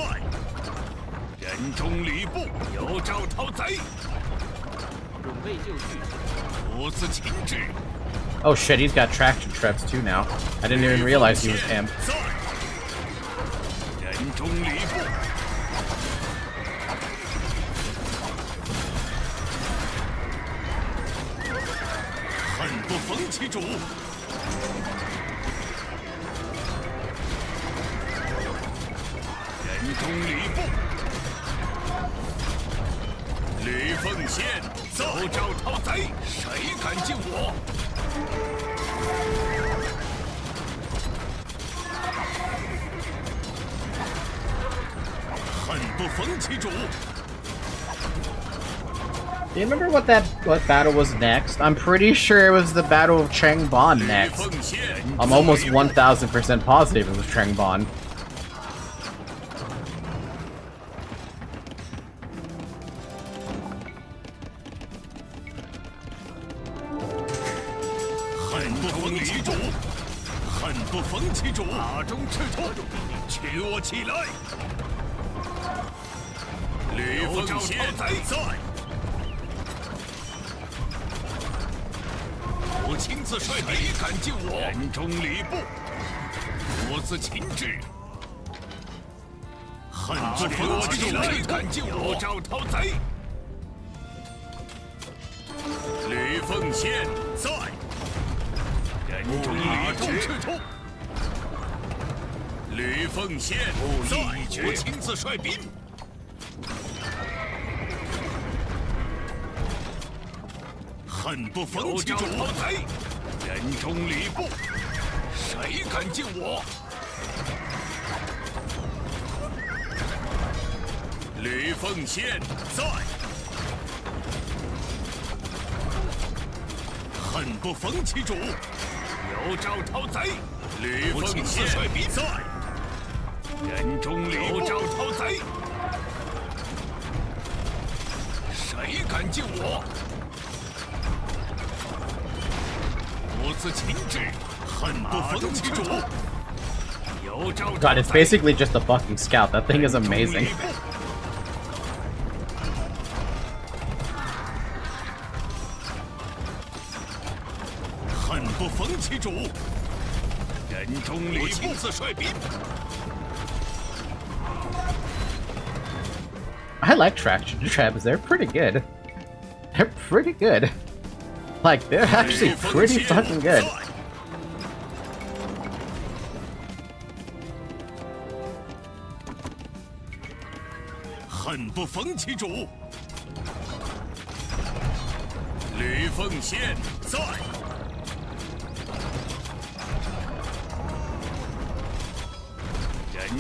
人中吕布有招讨贼，准备就绪，不思秦制。 Oh shit, he's got traction traps too now. I didn't even realize he was him. 人中吕布。 恨不逢其主，人中吕布，吕奉宪有招讨贼，谁敢进我？恨不逢其主。 Do you remember what battle was next? I'm pretty sure it was the Battle of Changban next. I'm almost 1000% positive it was Changban. Hunter 我亲自率兵，谁敢进我？人中吕布，我自秦制。恨不逢其主，谁敢进我？有招讨贼。吕奉宪在，人中吕布赤兔。吕奉宪在，我亲自率兵。 恨不逢其主，人中吕布，谁敢进我？吕奉宪在，恨不逢其主，有招讨贼。吕奉宪在，人中吕布，有招讨贼，谁敢进我？ God, it's basically just a fucking scout. That thing is amazing. I like traction traps. They're pretty good. They're pretty good. Like, they're actually pretty fucking good.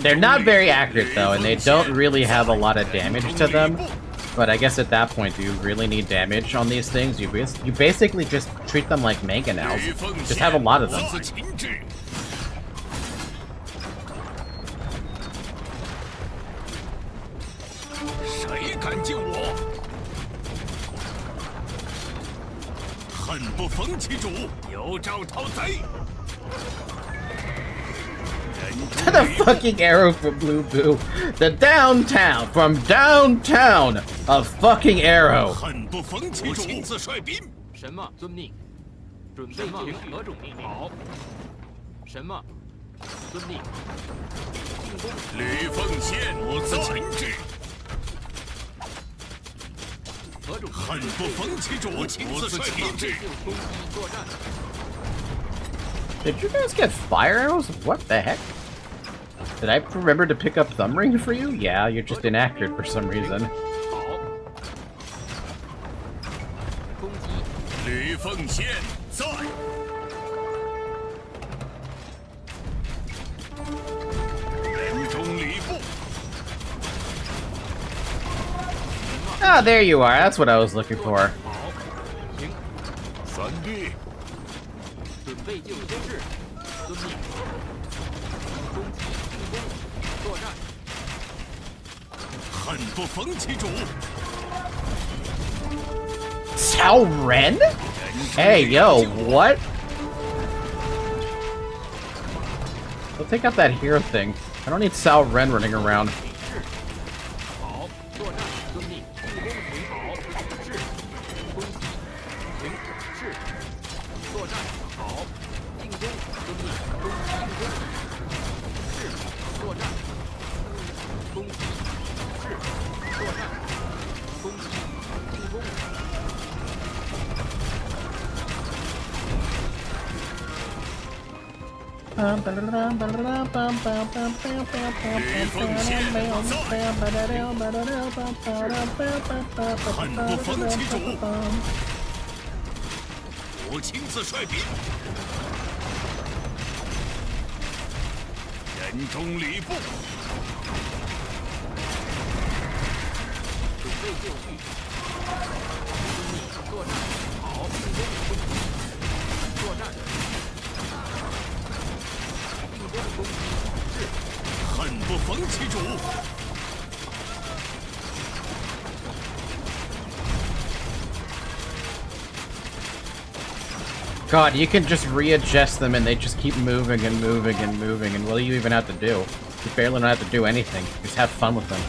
They're not very accurate though, and they don't really have a lot of damage to them. But I guess at that point, do you really need damage on these things? You basically just treat them like mangonels. Just have a lot of them. The fucking arrow from Blue Boo. The downtown, from downtown, a fucking arrow. 什么？遵命。准备就绪。何种命令？好。什么？遵命。进攻。吕奉宪，我自秦制。何种？恨不逢其主，我亲自率兵制。攻击作战。 Did you guys get fire arrows? What the heck? Did I remember to pick up Thumb Ring for you? Yeah, you're just inaccurate for some reason. 吕奉宪在。人中吕布。 Ah, there you are. That's what I was looking for. 三弟。 准备就绪，遵命。攻击，进攻，作战。Cao Ren? Hey, yo, what? We'll take out that hero thing. I don't need Cao Ren running around. God, you can just readjust them and they just keep moving and moving and moving, and what do you even have to do? You barely don't have to do anything. Just have fun with them.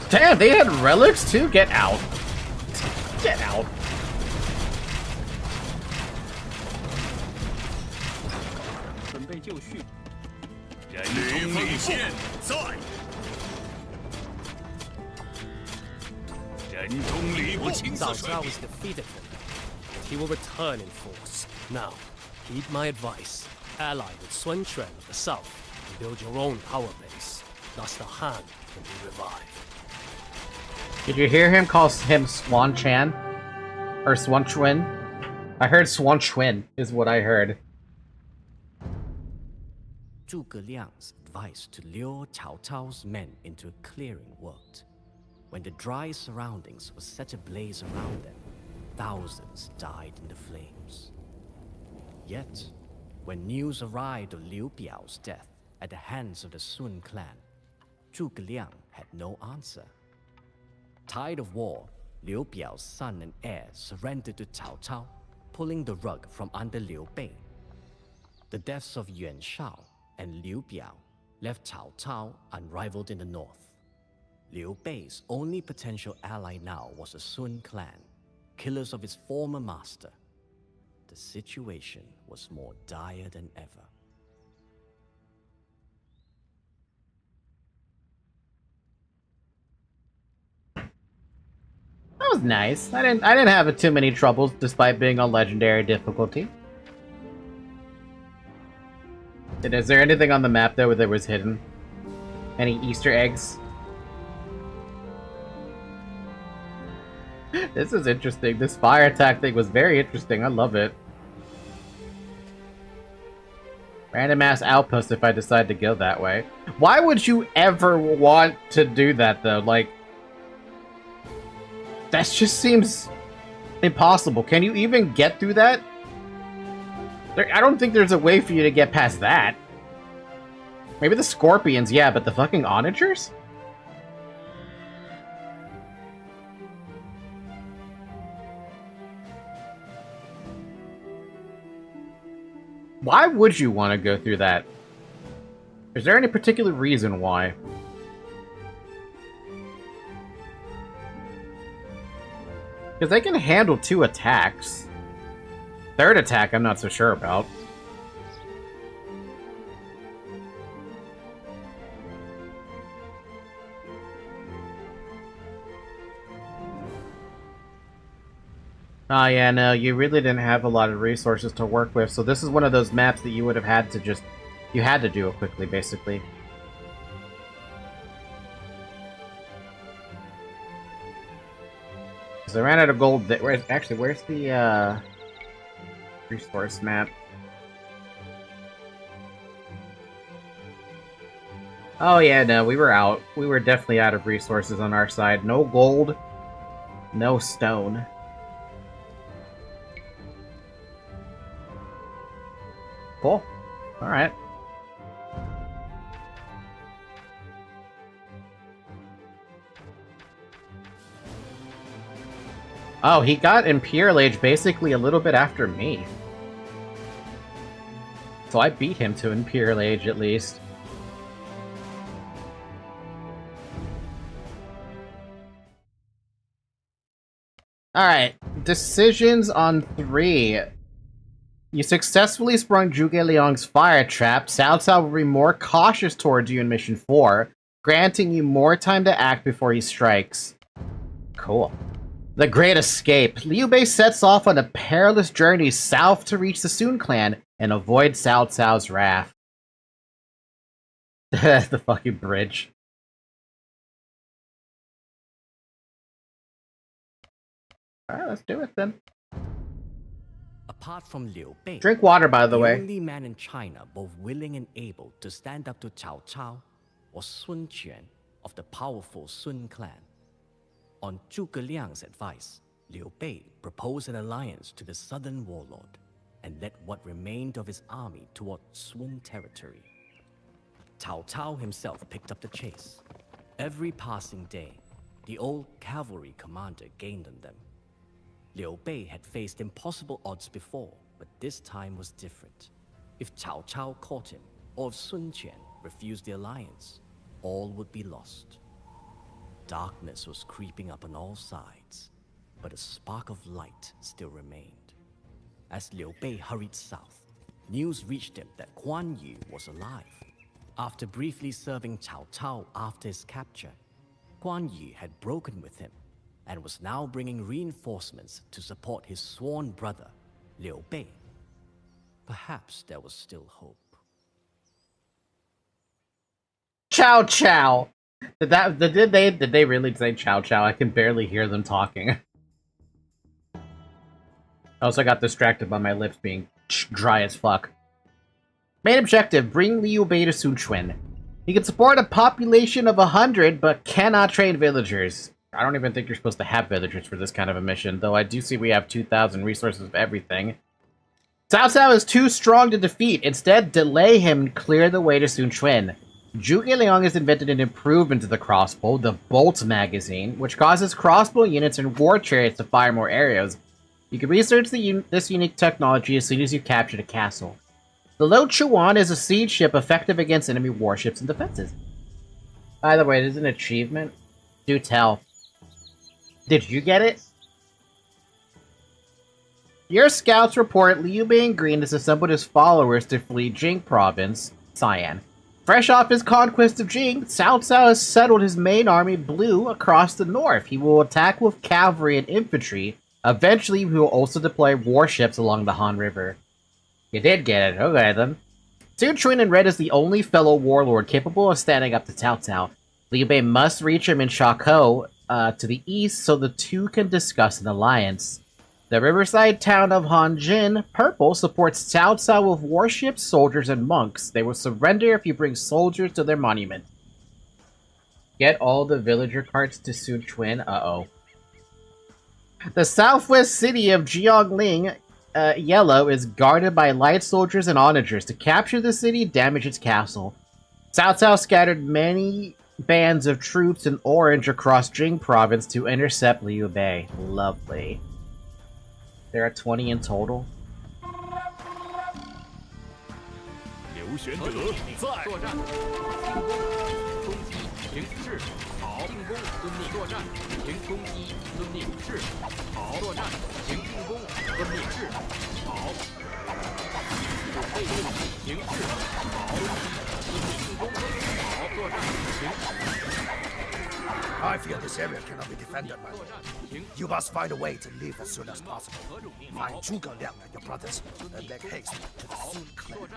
Damn, they had relics too? Get out. Get out. Cao Cao is defeated him. He will return in force. Now, heed my advice. Ally with Sun Quan of the south and build your own power base. Thus the Han can be revived. Did you hear him call him Swan Chan? Or Swan Chuan? I heard Swan Chuan is what I heard. Zhuge Liang's advice to lure Cao Cao's men into a clearing worked. When the dry surroundings were set ablaze around them, thousands died in the flames. Yet, when news arrived of Liu Biao's death at the hands of the Sun clan, Zhuge Liang had no answer. Tired of war, Liu Biao's son and heir surrendered to Cao Cao, pulling the rug from under Liu Bei. The deaths of Yuan Shao and Liu Biao left Cao Cao unrivaled in the north. Liu Bei's only potential ally now was the Sun clan, killers of his former master. The situation was more dire than ever. That was nice. I didn't have too many troubles despite being on legendary difficulty. Is there anything on the map though that was hidden? Any Easter eggs? This is interesting. This fire attack thing was very interesting. I love it. Random ass outpost if I decide to go that way. Why would you ever want to do that though? Like, that just seems impossible. Can you even get through that? I don't think there's a way for you to get past that. Maybe the scorpions, yeah, but the fucking onagers? Why would you want to go through that? Is there any particular reason why? Because they can handle 2 attacks. Third attack, I'm not so sure about. Oh yeah, no, you really didn't have a lot of resources to work with, so this is one of those maps that you would have had to just... You had to do it quickly, basically. Because I ran out of gold... Actually, where's the, Resource map. Oh yeah, no, we were out. We were definitely out of resources on our side. No gold, no stone. Cool. Alright. Oh, he got Imperial Age basically a little bit after me. So I beat him to Imperial Age at least. Alright, decisions on 3. You successfully sprung Zhuge Liang's fire trap. Cao Cao will be more cautious towards you in Mission 4, granting you more time to act before he strikes. Cool. The Great Escape. Liu Bei sets off on a perilous journey south to reach the Sun clan and avoid Cao Cao's wrath. The fucking bridge. Alright, let's do it then. Apart from Liu Bei, Drink water, by the way. The only man in China both willing and able to stand up to Cao Cao was Sun Quan of the powerful Sun clan. On Zhuge Liang's advice, Liu Bei proposed an alliance to the southern warlord and led what remained of his army toward Sun territory. Cao Cao himself picked up the chase. Every passing day, the old cavalry commander gained on them. Liu Bei had faced impossible odds before, but this time was different. If Cao Cao caught him, or if Sun Quan refused the alliance, all would be lost. Darkness was creeping up on all sides, but a spark of light still remained. As Liu Bei hurried south, news reached him that Guan Yu was alive. After briefly serving Cao Cao after his capture, Guan Yu had broken with him and was now bringing reinforcements to support his sworn brother, Liu Bei. Perhaps there was still hope. Chow Chow! Did they really say Chow Chow? I can barely hear them talking. I also got distracted by my lips being dry as fuck. Main objective, bring Liu Bei to Sun Quan. He can support a population of 100, but cannot train villagers. I don't even think you're supposed to have villagers for this kind of a mission, though I do see we have 2,000 resources of everything. Cao Cao is too strong to defeat. Instead, delay him and clear the way to Sun Quan. Zhuge Liang has invented an improvement to the crossbow, the Bolt magazine, which causes crossbow units and war chariots to fire more arrows. You can research this unique technology as soon as you capture the castle. The Lo Chuan is a siege ship effective against enemy warships and defenses. By the way, there's an achievement. Do tell. Did you get it? Your scouts report Liu Bei in Green has assembled his followers to flee Jing province, Cyan. Fresh off his conquest of Jing, Cao Cao has settled his main army Blue across the north. He will attack with cavalry and infantry. Eventually, he will also deploy warships along the Han River. You did get it. Okay, then. Sun Quan in Red is the only fellow warlord capable of standing up to Cao Cao. Liu Bei must reach him in Shakou, to the east, so the two can discuss an alliance. The riverside town of Hanjin, Purple, supports Cao Cao with warships, soldiers, and monks. They will surrender if you bring soldiers to their monument. Get all the villager carts to Sun Quan. Uh-oh. The southwest city of Jiangling, Yellow, is guarded by light soldiers and onagers. To capture the city, damage its castle. Cao Cao scattered many bands of troops in orange across Jing province to intercept Liu Bei. Lovely. There are 20 in total. I fear this area cannot be defended, my lord. You must find a way to leave as soon as possible. Find Zhuge Liang and your brothers, and make haste to the Sun clan.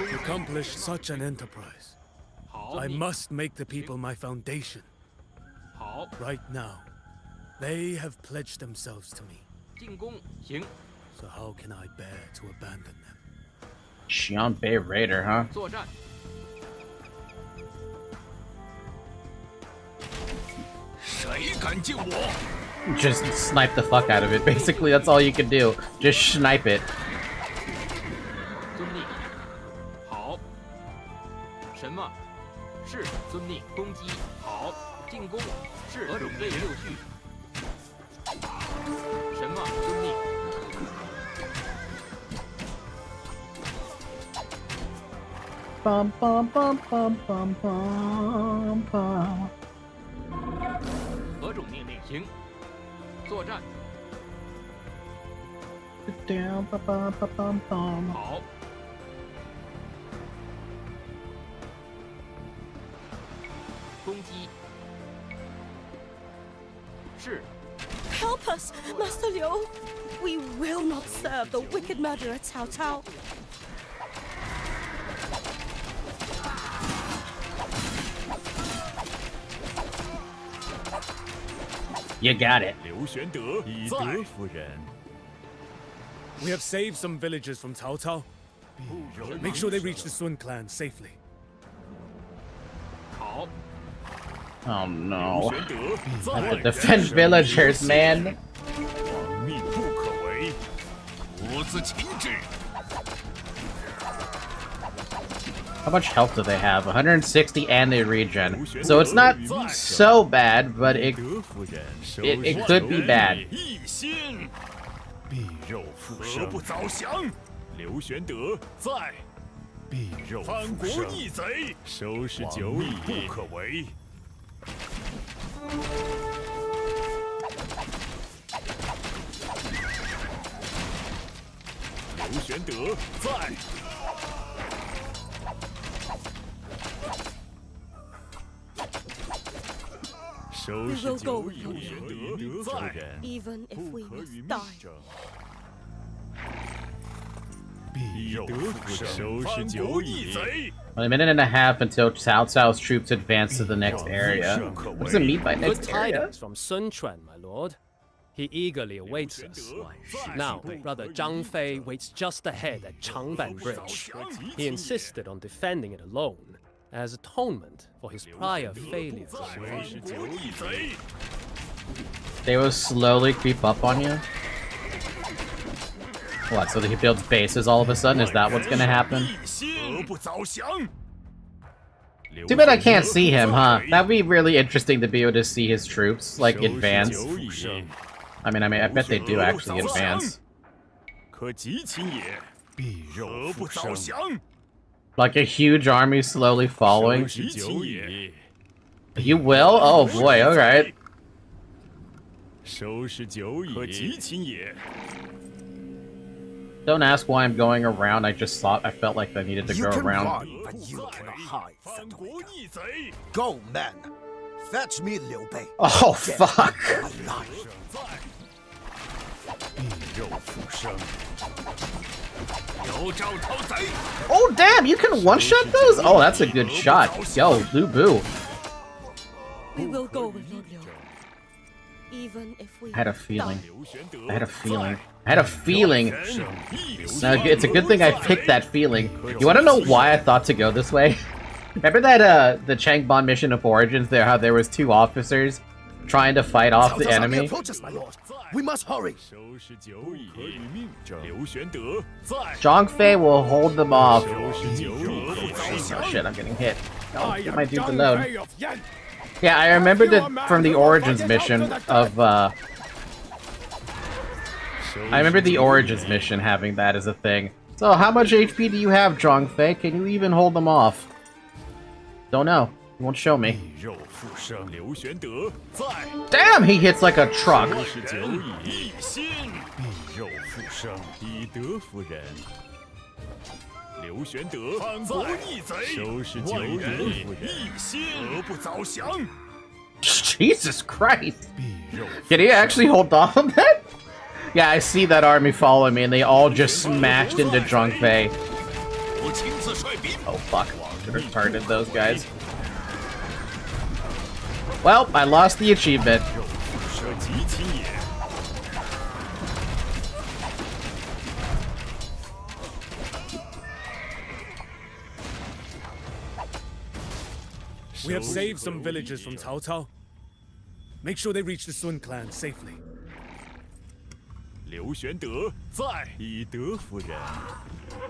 To accomplish such an enterprise, I must make the people my foundation. Right now, they have pledged themselves to me. 进攻行。 So how can I bear to abandon them? Xianbei Raider, huh? 作战。 谁敢救我？ Just snipe the fuck out of it. Basically, that's all you can do. Just snipe it. 遵命。好。什么？是遵命。攻击。好。进攻。是准备就绪。什么？遵命。 Bum bum bum bum bum bum bum. 何种命令？行。作战。 Down, bum bum bum bum bum. 好。攻击。是。 Help us, Master Liu! We will not serve the wicked murderer Cao Cao. You got it. 刘玄德，以德服人。 We have saved some villagers from Cao Cao. Make sure they reach the Sun clan safely. 好。 Oh no. 刘玄德， I have to defend villagers, man. 亡命不可为。 我自请旨。 How much health do they have? 160 and they regen. So it's not so bad, but it could be bad. 一心，必肉复生。何不早降？刘玄德在，必肉复生。反国逆贼，收拾久矣，不可为。 刘玄德在。 We will go with you, even if we must die. 必肉复生，收拾久矣。 A minute and a half until Cao Cao's troops advance to the next area. What does it mean by next Good area? tidings from Sun Quan, my lord. He eagerly awaits us. Now, brother Zhang Fei waits just ahead at Changban Bridge. He insisted on defending it alone, as atonement for his prior failures. They will slowly creep up on you? What, so that he builds bases all of a sudden? Is that what's gonna happen? Too bad I can't see him, huh? That'd be really interesting to be able to see his troops, like, advance. I bet they do actually advance. Like a huge army slowly following. You will? Oh boy, alright. Don't ask why I'm going around, I just thought I felt like I needed to go around. Run, but you cannot hide, Featherweight. Go, men! Fetch me Liu Bei. Oh, fuck! Oh, damn, you can one-shot those? Oh, that's a good shot. Yo, Lu Bu. We will go with you, Liu. Even if we I had a feeling. die. I had a feeling. I had a feeling. Now, it's a good thing I picked that feeling. You want to know why I thought to go this way? Remember that, the Changbon mission of Origins there, how there was two officers trying to fight off the enemy? We must hurry. Zhang Fei will hold them off. Oh shit, I'm getting hit. Oh, get my dude alone. Yeah, I remember that from the Origins mission of, I remember the Origins mission having that as a thing. So, how much HP do you have, Zhang Fei? Can you even hold them off? Don't know. He won't show me. Damn, he hits like a truck. Jesus Christ. Can he actually hold off on that? Yeah, I see that army following me and they all just smashed into Zhang Fei. Oh fuck. Should have targeted those guys. Well, I lost the achievement. We have saved some villagers from Cao Cao. Make sure they reach the Sun clan safely. 刘玄德在，以德服人。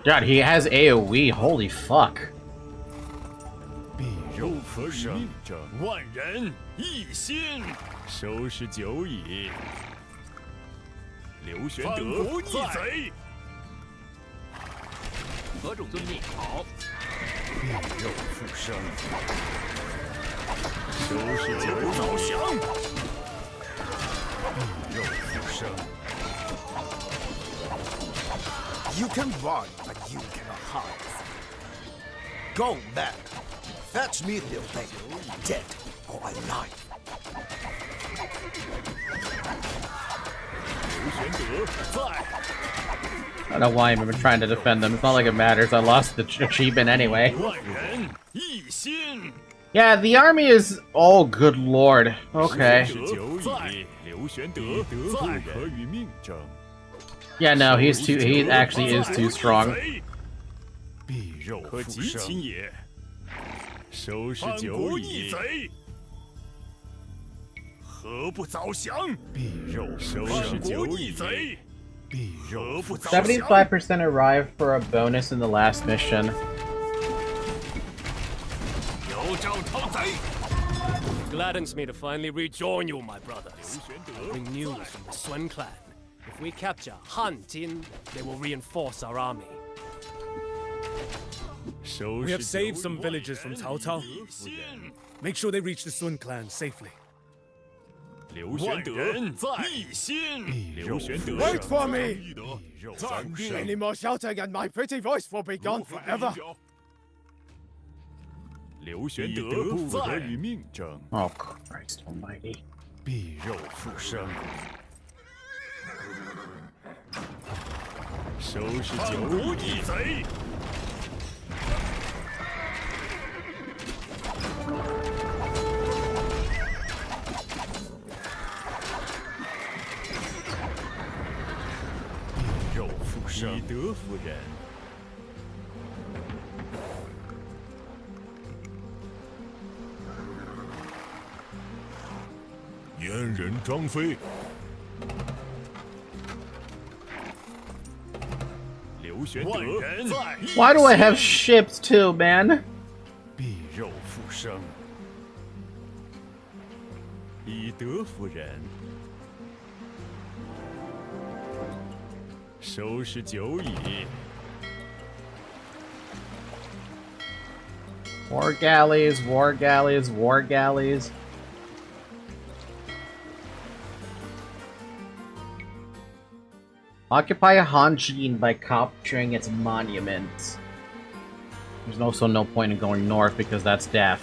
God, he has AoE. Holy fuck. 必肉可与命争，万人一心，收拾久矣。刘玄德在，何种遵命？好。必肉复生，收拾久矣。早降，必肉复生。 You can run, but you cannot hide. Go, man. Fetch me Liu Bei, dead or alive. 刘玄德在。 I don't know why I'm even trying to defend them. It's not like it matters. I lost the achievement anyway. 万人一心。 Yeah, the army is... Oh, good lord. Okay. 收拾久矣。刘玄德不可与命争。 Yeah, no, he's too... He actually is too strong. 必肉可及其也。收拾久矣。何不早降？必肉收拾久矣。必肉不早降。 75% arrived for a bonus in the last mission. 有招讨贼。 It gladdens me to finally rejoin you, my brothers. I bring news from the Sun clan. If we capture Han Jin, they will reinforce our army. We have saved some villagers from Cao Cao. Make sure they reach the Sun clan safely. 刘玄德在，一心。刘玄德 Wait for me! 暂定。 Any more shouting and my pretty voice will be gone forever. 刘玄德不可与命争。 Oh, Christ almighty. 必肉复生。 收拾久矣。贼！必肉复生，以德服人。燕人张飞。 Why do I have ships too, man? 必肉复生，以德服人。收拾久矣。 War galleys, war galleys, war galleys. Occupy Hanjin by capturing its monuments. There's also no point in going north because that's death.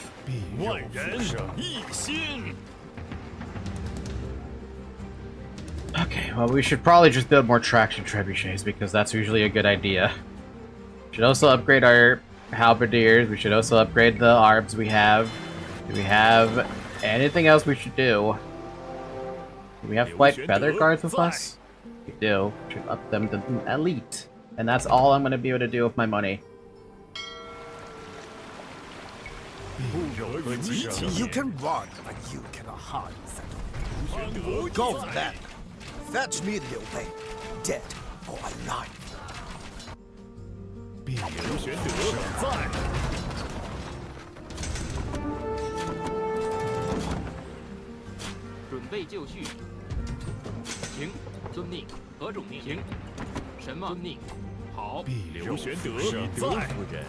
万人一心。 Okay, well we should probably just build more traction trebuchets because that's usually a good idea. Should also upgrade our halberdiers. We should also upgrade the arbs we have. Do we have anything else we should do? Do we have white feather guards with us? We do. Should up them to elite. And that's all I'm going to be able to do with my money. You can run, but you cannot hide. Go, then. Fetch me Liu Bei, dead or alive. 刘玄德在。 准备就绪。行，遵命。何种命？行。什么？遵命。好。刘玄德以德服人。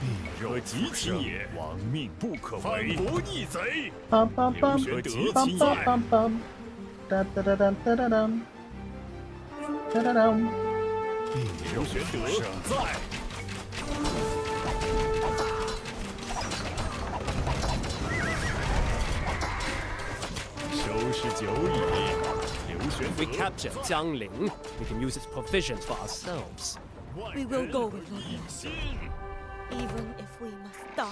必肉及其也，亡命不可违。反国逆贼。刘玄德及其也。 刘玄德在。 If we capture Jiangling, we can use its provisions for ourselves. We will go with you, even if we must die.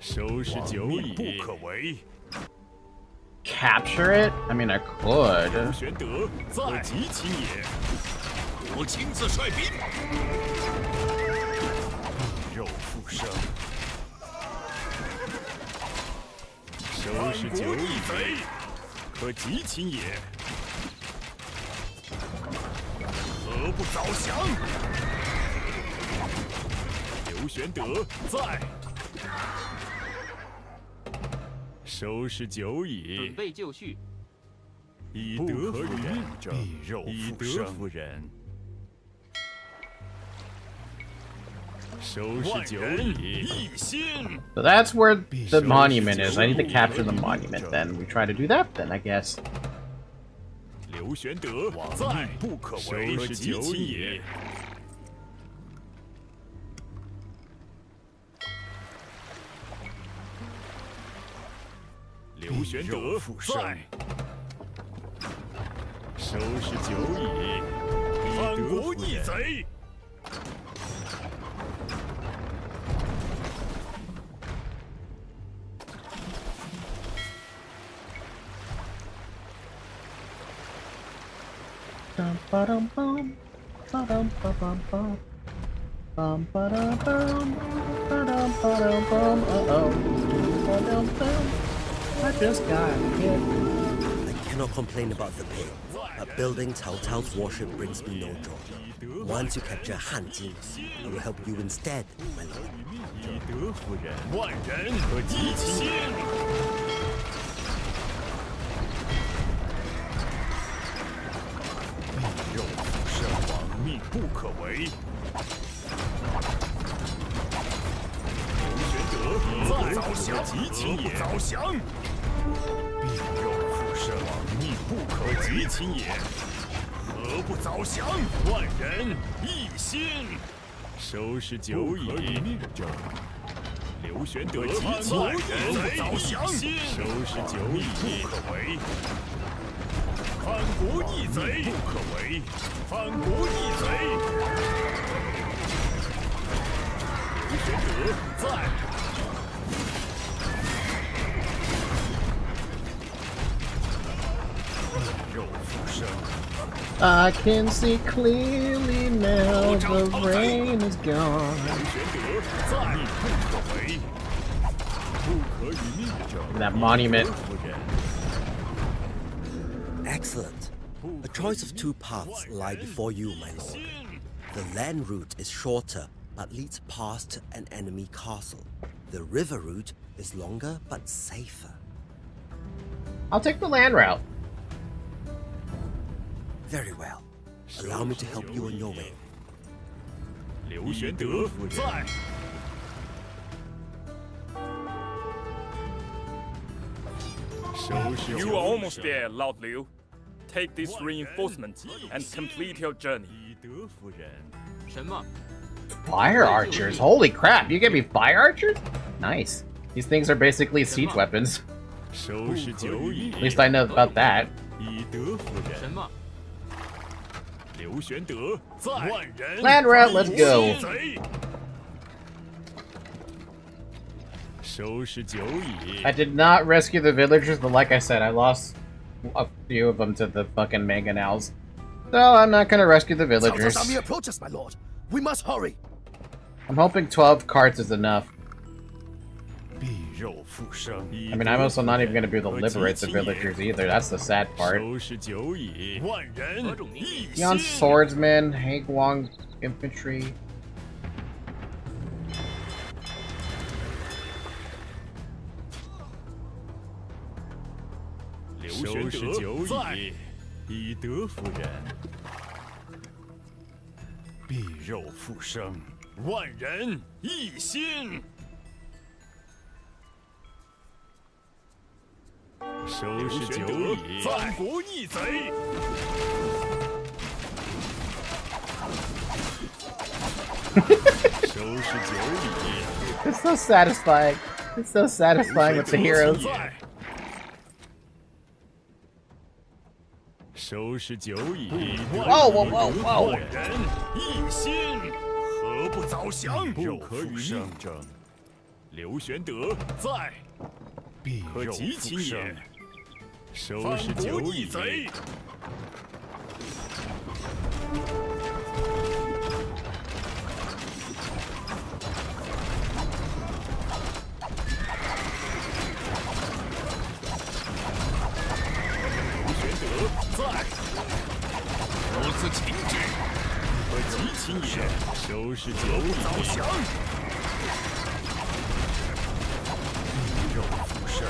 收拾久矣，不可为。 Capture it? I mean, I could. 刘玄德在，及其也。我亲自率兵。必肉复生，收拾酒矣，可及秦也。何不早降？刘玄德在。收拾酒矣，准备就绪。以德服人，以德服人。收拾酒矣，一心。 So that's where the monument is. I need to capture the monument. Then we try to do that. Then I guess. 刘玄德在，不可为，收拾酒矣。刘玄德在，收拾酒矣，反国逆贼。I just got hit. I cannot complain about the pay, but building Cao Cao's warship brings me no joy. Once you capture Han Jin, I will help you instead, my lord. 以德服人，万人可及其心。必肉身亡命不可为。刘玄德在，早及秦也，早降。 必肉附身，亡命不可及秦也。何不早降？万人一心，收拾酒矣。命者，刘玄德及秦也，早降。收拾酒矣，不可为。反国逆贼，不可为。反国逆贼。刘玄德在。 I can see clearly now. The rain is gone. That monument. Excellent. A choice of two paths lie before you, my lord. The land route is shorter, but leads past an enemy castle. The river route is longer, but safer. I'll take the land route. Very well. Allow me to help you on your way. 刘玄德在。You are almost there, Lord Liu. Take this reinforcement and complete your journey. 以德服人。什么？ Fire archers? Holy crap! You gave me fire archers? Nice. These things are basically siege weapons. 收拾酒矣。 At least I know about that. 以德服人。什么？ 刘玄德在，万人 Land route, let's go. 收拾酒矣。 I did not rescue the villagers, but like I said, I lost a few of them to the fucking mangonels. So I'm not gonna rescue the villagers. Cao Cao's army approaches, my lord. We must hurry. I'm hoping 12 carts is enough. 必肉附身。 I mean, I'm also not even gonna be able to liberate the villagers either. That's the sad part. 收拾酒矣，万人一心。 Beyond swordsmen, Hagwong infantry. 收拾酒矣，以德服人。必肉附身，万人一心。 收拾酒矣，反国逆贼。收拾酒矣。It's so satisfying. It's so satisfying with the heroes. 收拾酒矣。 Whoa, whoa, whoa, whoa. 人一心，何不早降？不可与命争。刘玄德在，可及其也。 收拾酒矣，贼！秦制，和极秦也，收拾酒矣。早降。肉复生。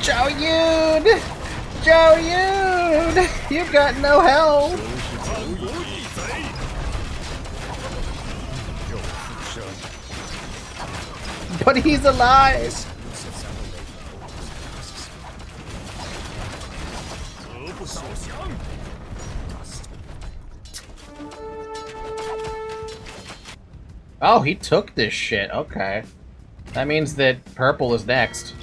Zhao Yun! Zhao Yun! You've got no health! But he's alive! Oh, he took this shit. Okay. That means that purple is next.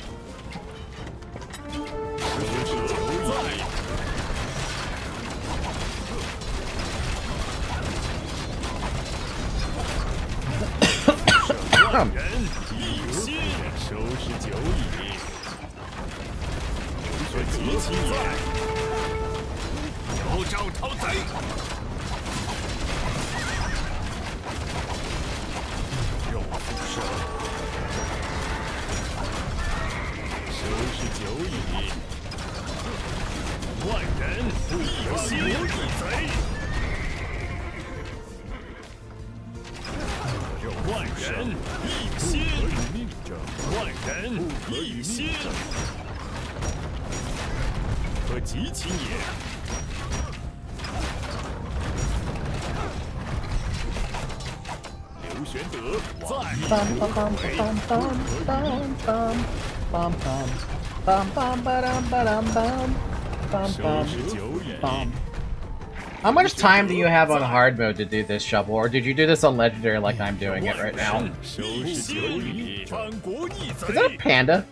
How much time do you have on hard mode to do this, Shovel? Or did you do this on legendary like I'm doing it right now? Is that a panda?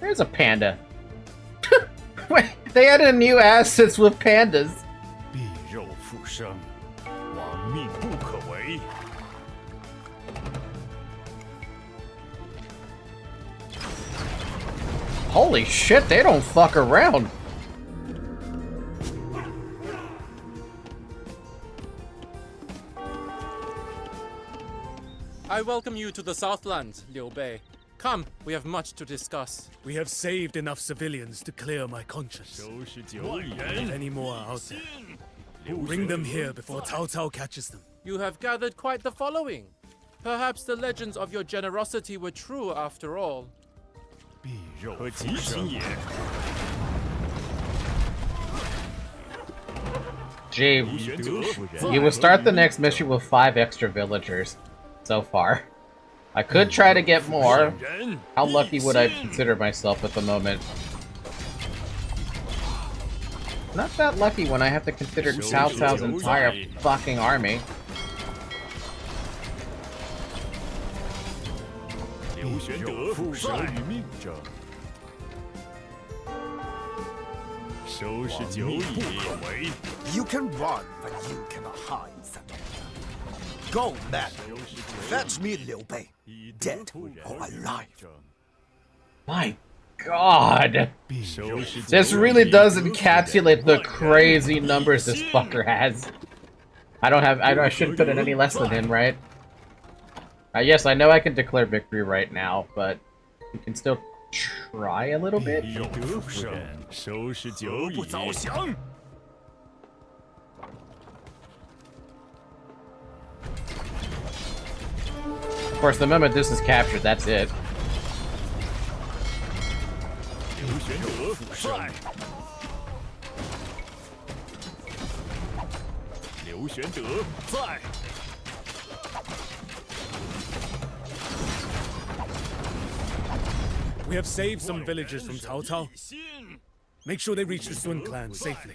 There's a panda. Wait, they added new assets with pandas. Holy shit, they don't fuck around. I welcome you to the Southlands, Liu Bei. Come, we have much to discuss. We have saved enough civilians to clear my conscience. If any more are out there, bring them here before Cao Cao catches them. You have gathered quite the following. Perhaps the legends of your generosity were true after all. Gee, you will start the next mission with 5 extra villagers so far. I could try to get more. How lucky would I consider myself at the moment? Not that lucky when I have to consider Cao Cao's entire fucking army. You can run, but you cannot hide, Settler. Go, man! Fetch me Liu Bei, dead or alive. My god! This really does encapsulate the crazy numbers this fucker has. I shouldn't put it any less than him, right? Yes, I know I can declare victory right now, but we can still try a little bit. Of course, the moment this is captured, that's it. We have saved some villagers from Cao Cao. Make sure they reach the Sun clan safely.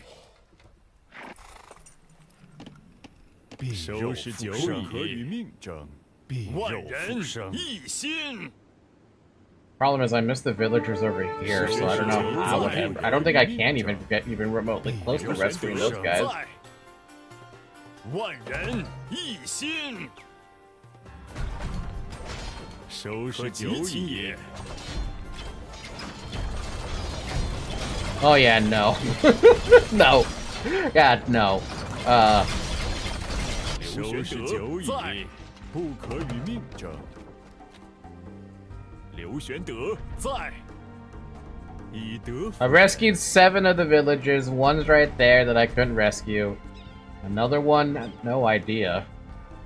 Problem is, I missed the villagers over here, so I don't know how it happened. I don't think I can even get remotely close to rescuing those guys. Oh yeah, no. No. God, no. 刘玄德在，不可与命者。刘玄德在。 I rescued 7 of the villagers. One's right there that I couldn't rescue. Another one, no idea.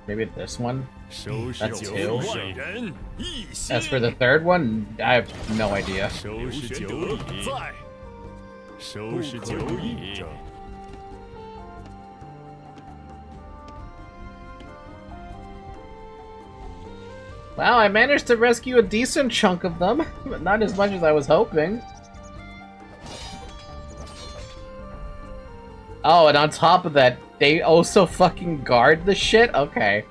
Maybe this one? That's 2. As for the third one, I have no idea. Wow, I managed to rescue a decent chunk of them, but not as much as I was hoping. Oh, and on top of that, they also fucking guard the shit? Okay.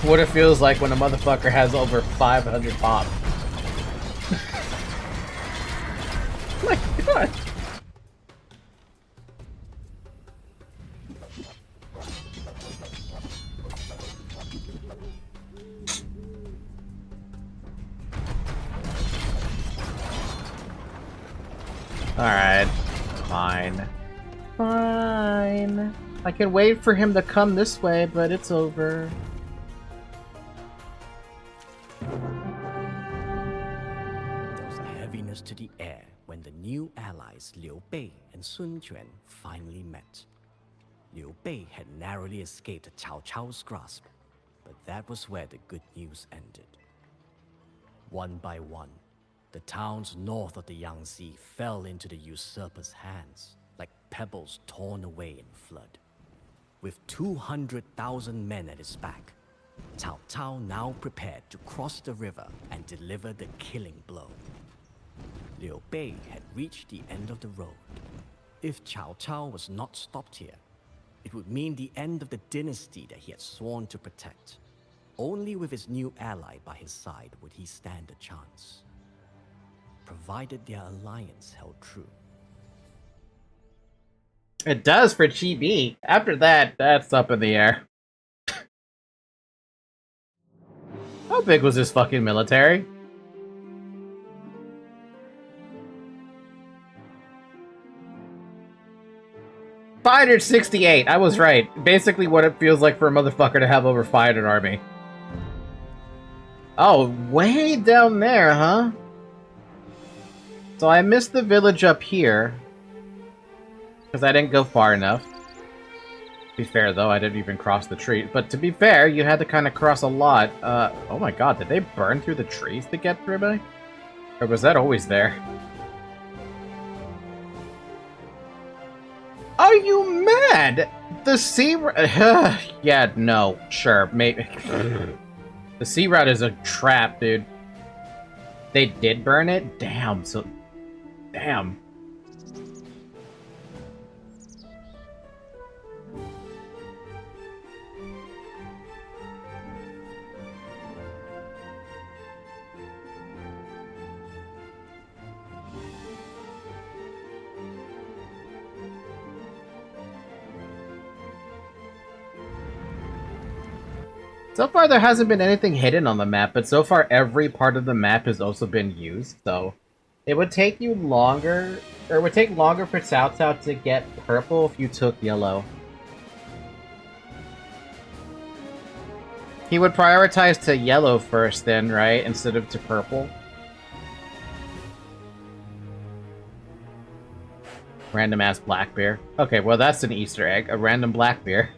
What it feels like when a motherfucker has over 500 pop. My god! Alright. Fine. Fine. I can wait for him to come this way, but it's over. There was a heaviness to the air when the new allies Liu Bei and Sun Quan finally met. Liu Bei had narrowly escaped Cao Cao's grasp, but that was where the good news ended. One by one, the towns north of the Yangtze fell into the usurper's hands, like pebbles torn away in flood. With 200,000 men at his back, Cao Cao now prepared to cross the river and deliver the killing blow. Liu Bei had reached the end of the road. If Cao Cao was not stopped here, it would mean the end of the dynasty that he had sworn to protect. Only with his new ally by his side would he stand a chance, provided their alliance held true. It does for Chibi. After that, that's up in the air. How big was this fucking military? $568. I was right. Basically what it feels like for a motherfucker to have over 500 army. Oh, way down there, huh? So I missed the village up here. Because I didn't go far enough. To be fair, though, I didn't even cross the tree. But to be fair, you had to kind of cross a lot. Oh my god, did they burn through the trees to get through me? Or was that always there? Are you mad? The sea... yeah, no, sure, maybe. The sea route is a trap, dude. They did burn it? Damn, so... Damn. So far, there hasn't been anything hidden on the map, but so far every part of the map has also been used, so... It would take you longer... Or it would take longer for Cao Cao to get purple if you took yellow. He would prioritize to yellow first then, right? Instead of to purple. Random-ass black bear. Okay, well that's an Easter egg. A random black bear.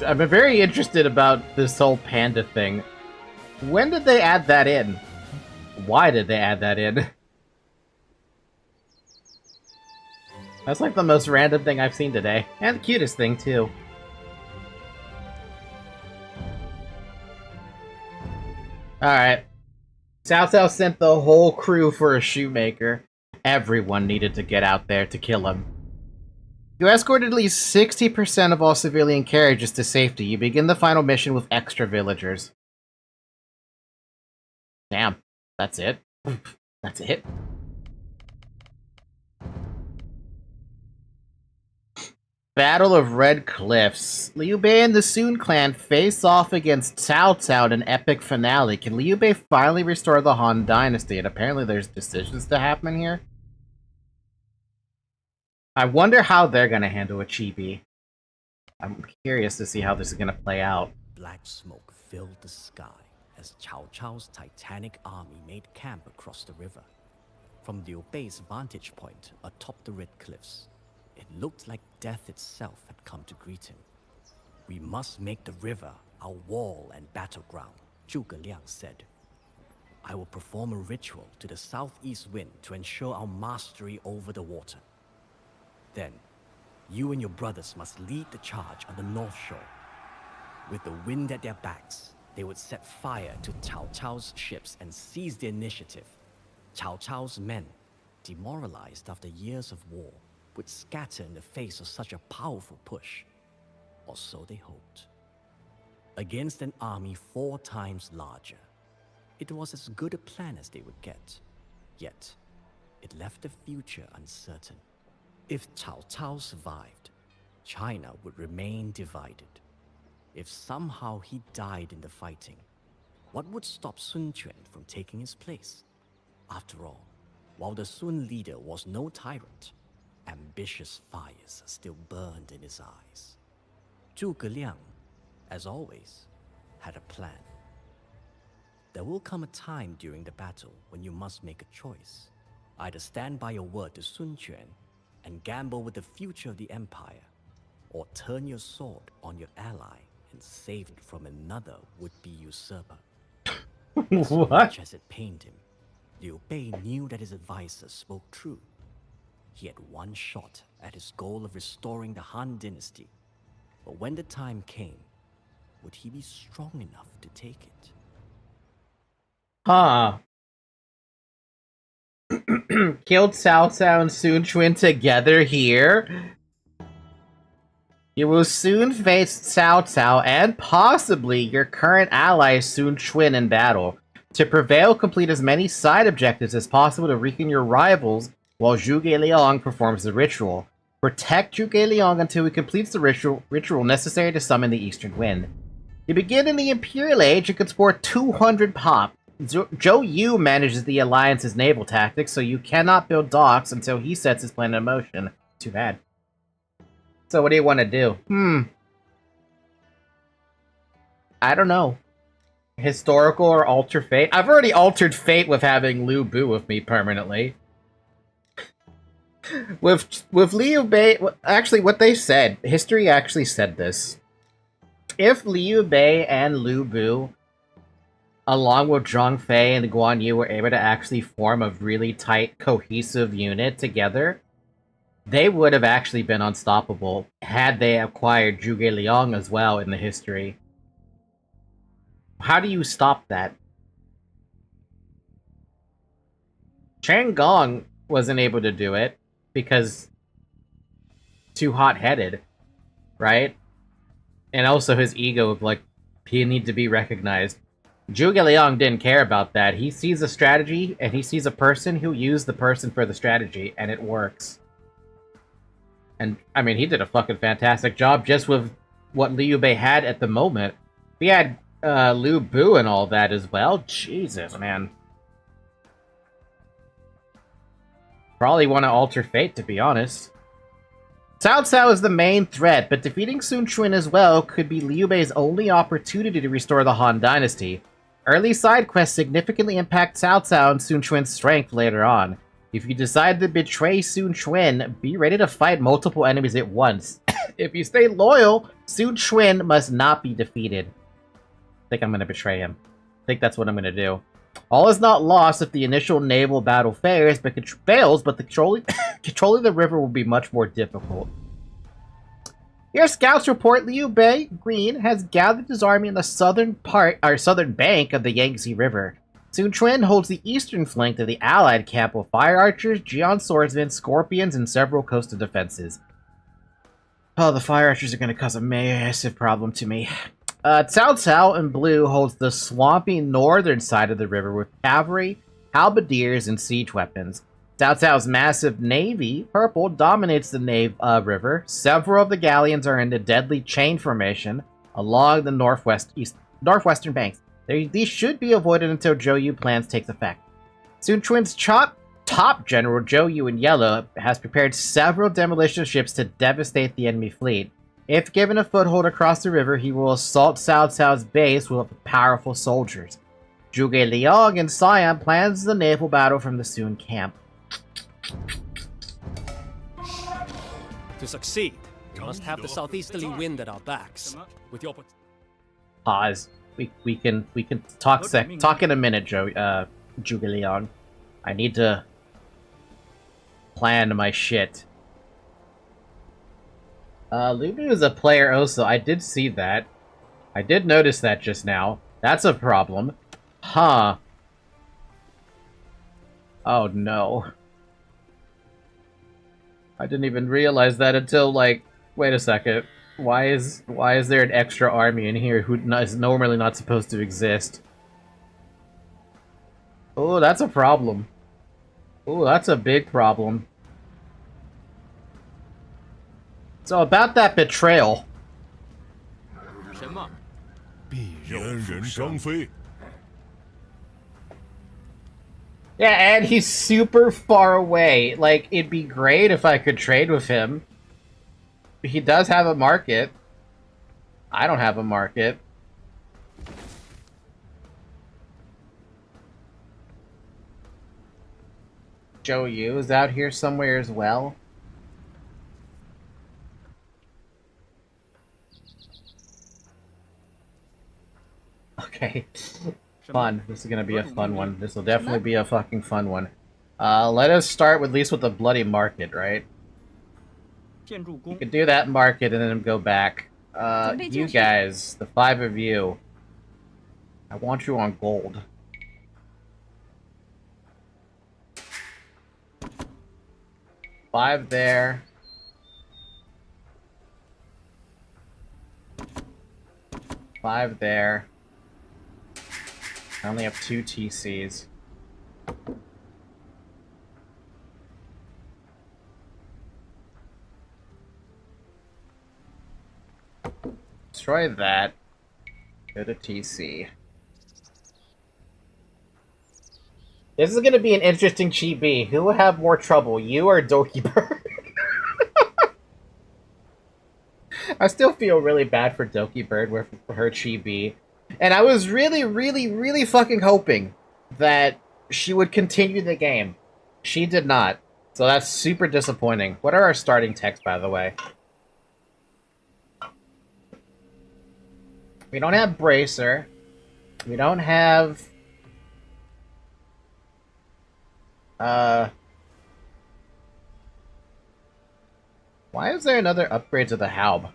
I'm very interested about this whole panda thing. When did they add that in? Why did they add that in? That's like the most random thing I've seen today. And the cutest thing, too. Alright. Cao Cao sent the whole crew for a shoemaker. Everyone needed to get out there to kill him. You escorted at least 60% of all civilian carriages to safety. You begin the final mission with extra villagers. Damn. That's it? That's it? Battle of Red Cliffs. Liu Bei and the Sun clan face off against Cao Cao in an epic finale. Can Liu Bei finally restore the Han Dynasty? And apparently there's decisions to happen here. I wonder how they're gonna handle a chibi. I'm curious to see how this is gonna play out. Black smoke filled the sky as Cao Cao's titanic army made camp across the river. From Liu Bei's vantage point atop the Red Cliffs, it looked like death itself had come to greet him. "We must make the river our wall and battleground," Zhuge Liang said. "I will perform a ritual to the southeast wind to ensure our mastery over the water. Then, you and your brothers must lead the charge on the north shore. With the wind at their backs, they would set fire to Cao Cao's ships and seize the initiative. Cao Cao's men, demoralized after years of war, would scatter in the face of such a powerful push. Or so they hoped. Against an army 4 times larger, it was as good a plan as they would get. Yet, it left the future uncertain. If Cao Cao survived, China would remain divided. If somehow he died in the fighting, what would stop Sun Quan from taking his place? After all, while the Sun leader was no tyrant, ambitious fires still burned in his eyes. Zhuge Liang, as always, had a plan. There will come a time during the battle when you must make a choice. Either stand by your word to Sun Quan and gamble with the future of the empire, or turn your sword on your ally and save it from another would-be usurper. As much as it pained him, Liu Bei knew that his advisor spoke true. He had one shot at his goal of restoring the Han dynasty, but when the time came, would he be strong enough to take it? Huh. Killed Cao Cao and Sun Quan together here? You will soon face Cao Cao and possibly your current ally Sun Quan in battle. To prevail, complete as many side objectives as possible to weaken your rivals while Zhuge Liang performs the ritual. Protect Zhuge Liang until he completes the ritual necessary to summon the Eastern Wind. You begin in the Imperial Age and can sport 200 pop. Zhou Yu manages the Alliance's naval tactics, so you cannot build docks until he sets his plan in motion. Too bad. So what do you want to do? I don't know. Historical or alter fate? I've already altered fate with having Lu Bu with me permanently. with Liu Bei, actually what they said, history actually said this. If Liu Bei and Lu Bu, along with Zhang Fei and Guan Yu, were able to actually form a really tight, cohesive unit together, they would have actually been unstoppable had they acquired Zhuge Liang as well in the history. How do you stop that? Chang Gong wasn't able to do it because too hot-headed, right? And also his ego of like, he need to be recognized. Zhuge Liang didn't care about that. He sees a strategy and he sees a person who used the person for the strategy, and it works. And I mean, he did a fucking fantastic job just with what Liu Bei had at the moment. He had Lu Bu and all that as well. Jesus, man. Probably want to alter fate, to be honest. Cao Cao is the main threat, but defeating Sun Quan as well could be Liu Bei's only opportunity to restore the Han Dynasty. Early side quests significantly impact Cao Cao and Sun Quan's strength later on. If you decide to betray Sun Quan, be ready to fight multiple enemies at once. If you stay loyal, Sun Quan must not be defeated. I think I'm going to betray him. I think that's what I'm going to do. All is not lost if the initial naval battle fails, but controlling the river will be much more difficult. Your scouts report Liu Bei Green has gathered his army in the southern bank of the Yangtze River. Sun Quan holds the eastern flank of the allied camp with fire archers, Geon swordsmen, scorpions, and several coastal defenses. Oh, the fire archers are going to cause a massive problem to me. Cao Cao in blue holds the swampy northern side of the river with cavalry, halberdiers, and siege weapons. Cao Cao's massive navy, purple, dominates the river. Several of the galleons are in the deadly chain formation along the northwestern banks. These should be avoided until Zhou Yu plans take effect. Sun Quan's top general, Zhou Yu in yellow, has prepared several demolition ships to devastate the enemy fleet. If given a foothold across the river, he will assault Cao Cao's base with powerful soldiers. Zhuge Liang in Siam plans the naval battle from the Sun camp. To succeed, we must have the southeasterly wind at our backs. With your Pause. We can talk in a minute, Zhuge Liang. I need to plan my shit. Lulu is a player also. I did see that. I did notice that just now. That's a problem. Huh. Oh no. I didn't even realize that until, like, wait a second. Why is there an extra army in here who is normally not supposed to exist? Oh, that's a problem. Oh, that's a big problem. So about that betrayal. Yeah, and he's super far away. Like, it'd be great if I could trade with him. He does have a market. I don't have a market. Zhou Yu is out here somewhere as well. Okay. Fun. This is gonna be a fun one. This will definitely be a fucking fun one. Let us start at least with the bloody market, right? You can do that market and then go back. You guys, the 5 of you. I want you on gold. Five there. Five there. I only have 2 TCs. Destroy that. Go to TC. This is gonna be an interesting chibi. Who will have more trouble, you or Doki Bird? I still feel really bad for Doki Bird for her chibi. And I was really fucking hoping that she would continue the game. She did not. So that's super disappointing. What are our starting techs, by the way? We don't have Bracer. We don't have... Why is there another upgrade to the Haub?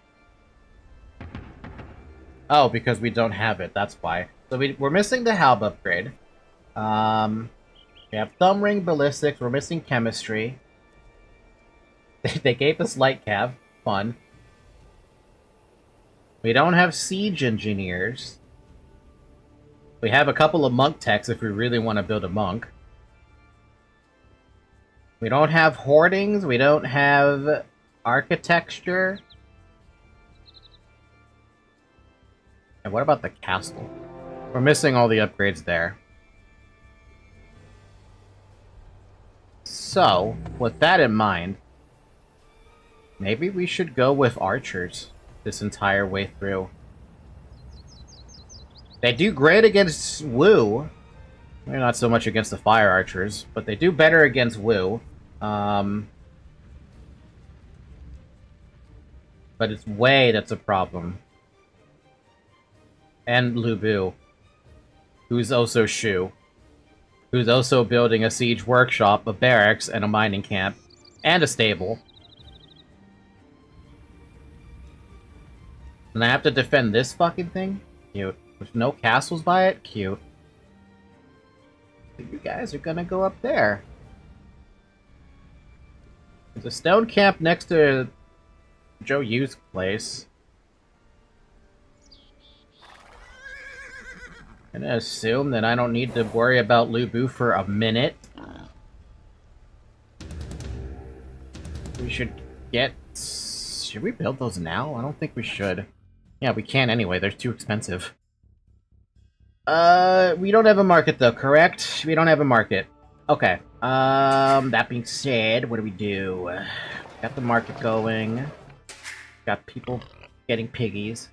Oh, because we don't have it, that's why. So we're missing the Haub upgrade. We have Thumb Ring Ballistics, we're missing Chemistry. They gave us Light Cav, fun. We don't have Siege Engineers. We have a couple of Monk techs if we really want to build a Monk. We don't have Hoardings, we don't have Architecture. And what about the castle? We're missing all the upgrades there. So, with that in mind, maybe we should go with archers this entire way through. They do great against Wu. Maybe not so much against the fire archers, but they do better against Wu. But it's Wei that's a problem. And Lu Bu, who's also Shu, who's also building a siege workshop, a barracks, and a mining camp, and a stable. And I have to defend this fucking thing? Cute. With no castles by it? Cute. You guys are gonna go up there. There's a stone camp next to Zhou Yu's place. I'm gonna assume that I don't need to worry about Lu Bu for a minute. should get... Should we build those now? I don't think we should. Yeah, we can't anyway. They're too expensive. We don't have a market though, correct? We don't have a market. Okay. That being said, what do we do? Got the market going. Got people getting piggies.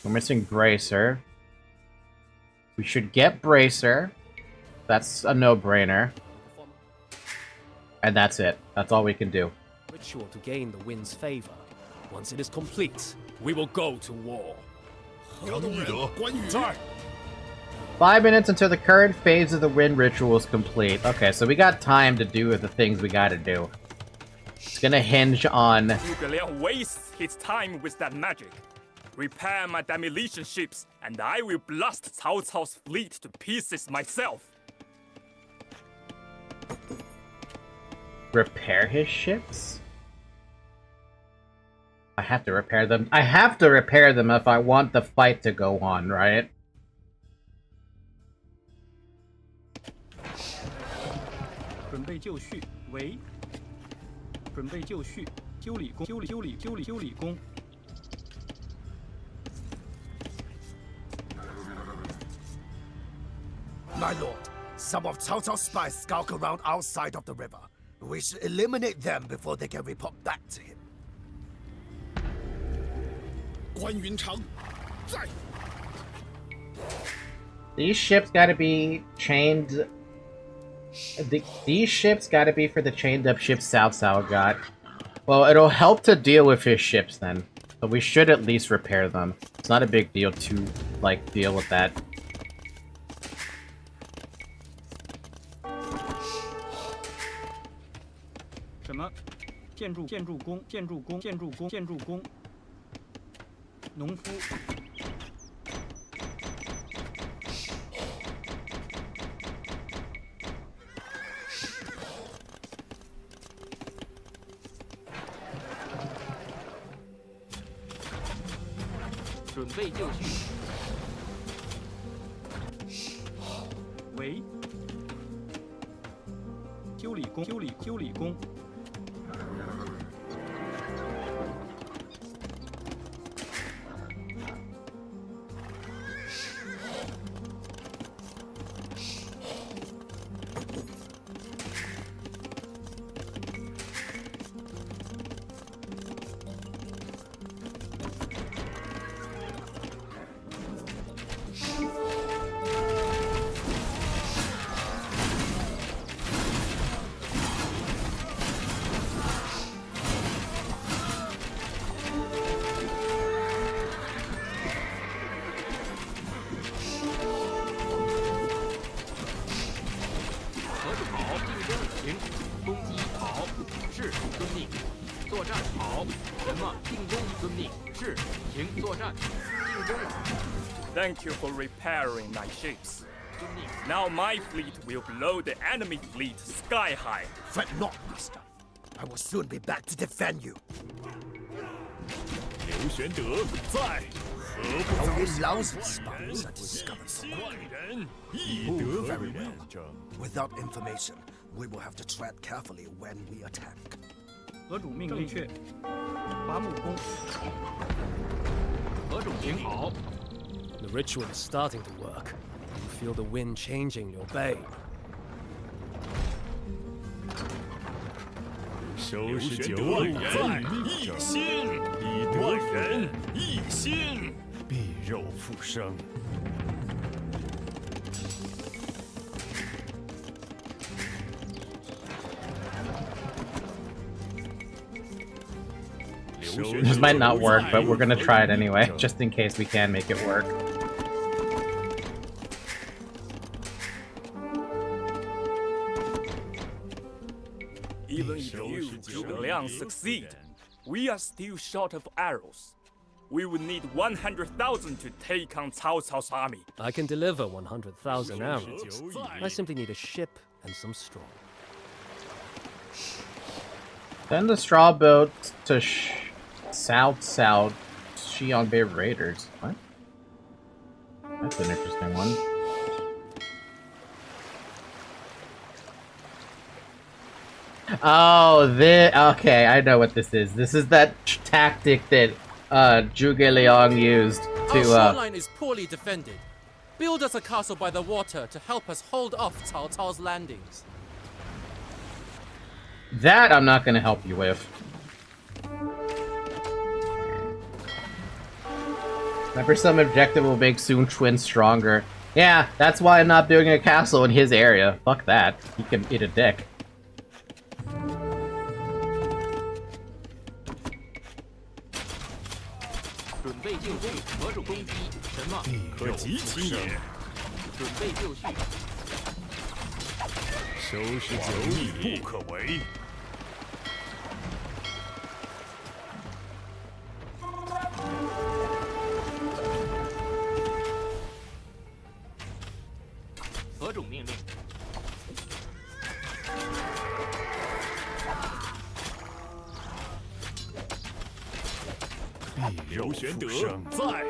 We're missing Bracer. We should get Bracer. That's a no-brainer. And that's it. That's all we can do. Ritual to gain the wind's favor. Once it is complete, we will go to war. 5 minutes until the current phase of the wind ritual is complete. Okay, so we got time to do the things we gotta do. It's gonna hinge on... Zhuge Liang wastes his time with that magic. Repair my demolition ships, and I will blast Cao Cao's fleet to pieces myself. Repair his ships? I have to repair them. I have to repair them if I want the fight to go on, right? My lord, some of Cao Cao's spies skulk around outside of the river. We should eliminate them before they can report back to him. 关云长，在。 These ships gotta be chained... These ships gotta be for the chained up ships Cao Cao got. Well, it'll help to deal with his ships then. But we should at least repair them. It's not a big deal to, like, deal with that. Thank you for repairing my ships. Now my fleet will blow the enemy fleet sky high. Fret not, master. I will soon be back to defend you. 刘玄德在，何不 Only lousy spies are discovered so 万 quickly. 人以德服 Very 人 well. Without information, we will have to tread carefully when we attack. 河主命令确，伐木工。何主行好。 The ritual is starting to work. You feel the wind changing, Liu Bei. 收拾九万人，一心以德服人，一心必肉复生。 This might not work, but we're gonna try it anyway, just in case we can make it work. Even if you, Zhuge Liang, succeed, we are still short of arrows. We would need 100,000 to take on Cao Cao's army. I can deliver 100,000 arrows. I simply need a ship and some straw. Send the straw boat to South Xi'an Bay Raiders. What? That's an interesting one. Oh, this. Okay, I know what this is. This is that tactic that Zhuge Liang used Our to. shoreline is poorly defended. Build us a castle by the water to help us hold off Cao Cao's landings. That I'm not going to help you with. Remember, some objective will make Sun Quan stronger. Yeah, that's why I'm not building a castle in his area. Fuck that. He can eat a dick. 准备就绪，何种攻击？什么？可及其也。准备就绪。收拾久矣，不可为。何种命令？ 刘玄德在。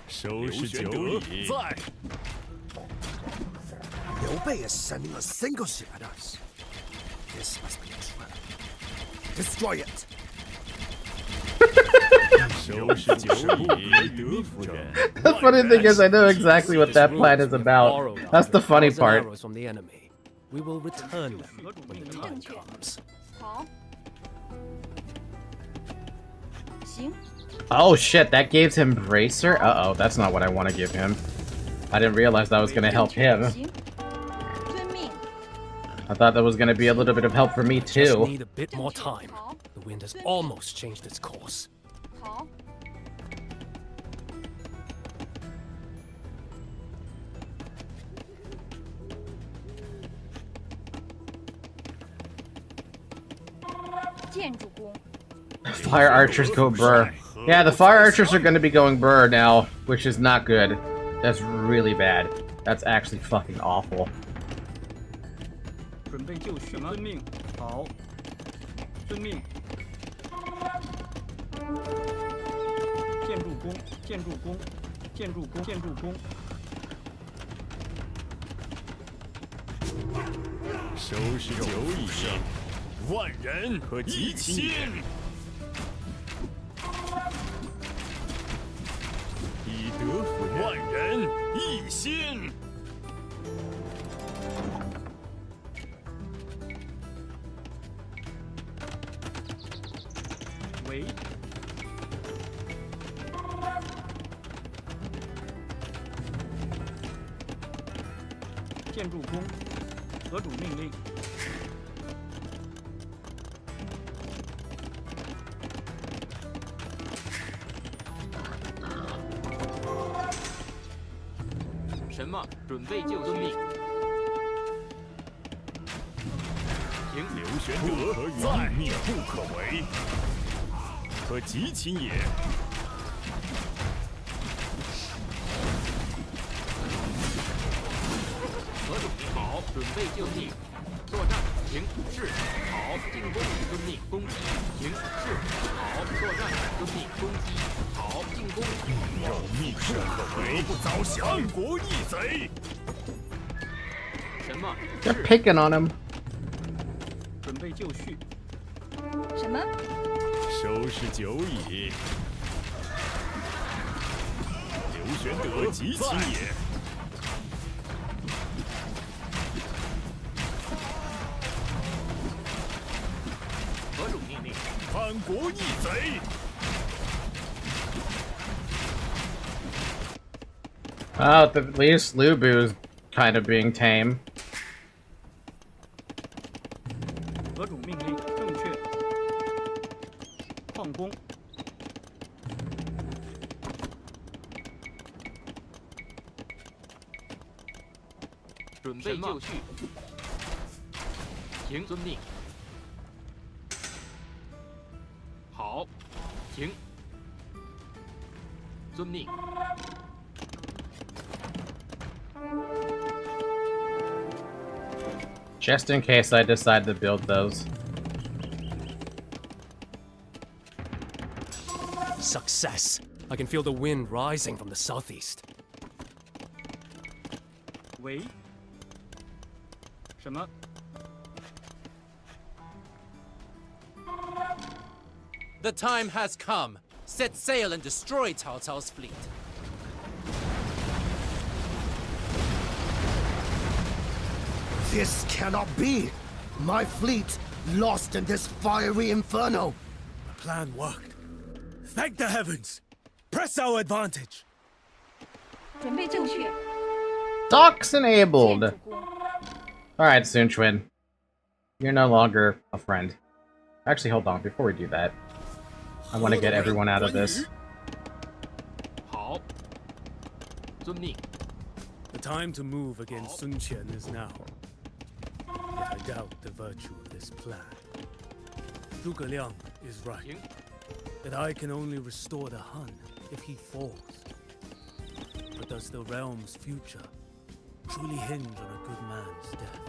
收拾久矣，在。Liu Bei is sending a single ship at us. This must be a trap. Destroy it. 收拾久矣，德夫人。 The funny thing is, I know exactly what that plan is about. That's the funny part. From the enemy. We will return them when the time comes. 好。行。 Oh shit, that gives him Bracer? Uh-oh, that's not what I want to give him. I didn't realize that was going to help him. I thought that was going to be a little bit of help for me Just too. need a bit more time. The wind has almost changed its course. 好。 建筑工。 Fire archers go burr. Yeah, the fire archers are going to be going burr now, which is not good. That's really bad. That's actually fucking awful. 准备就绪，遵命。好，遵命。建筑工，建筑工，建筑工，建筑工。收拾久矣，万人可及其也。以德服人，万人一心。 为。建筑工，何主命令？什么？准备就绪。行。刘玄德在，命不可违。 可及其也。何种命好？准备就绪。作战，行。是。好。进攻，遵命。攻击，行。是。好。作战，遵命。攻击，好。进攻。有命不可违，不早降，国义贼。什么？ They're picking on him. 准备就绪。什么？ 收拾久矣。刘玄德及其也。何种命令？叛国义贼。 Well, at least Lubu's kind of being tame. 何种命令？正确。矿工。准备就绪。行，遵命。好，行。遵命。 Just in case I decide to build those. Success. I can feel the wind rising from the southeast. 喂？什么？ The time has come. Set sail and destroy Cao Cao's fleet. This cannot be! My fleet lost in this fiery inferno! The plan worked. Thank the heavens! Press our advantage! 准备就绪。 Docks enabled. Alright, Sun Quan. You're no longer a friend. Actually, hold on. Before we do that, I want to get everyone out of this. 好，遵命。 The time to move against Sun Quan is now. Yet I doubt the virtue of this plan. Zhuge Liang is right. That I can only restore the Han if he falls. But does the realm's future truly hinge on a good man's death?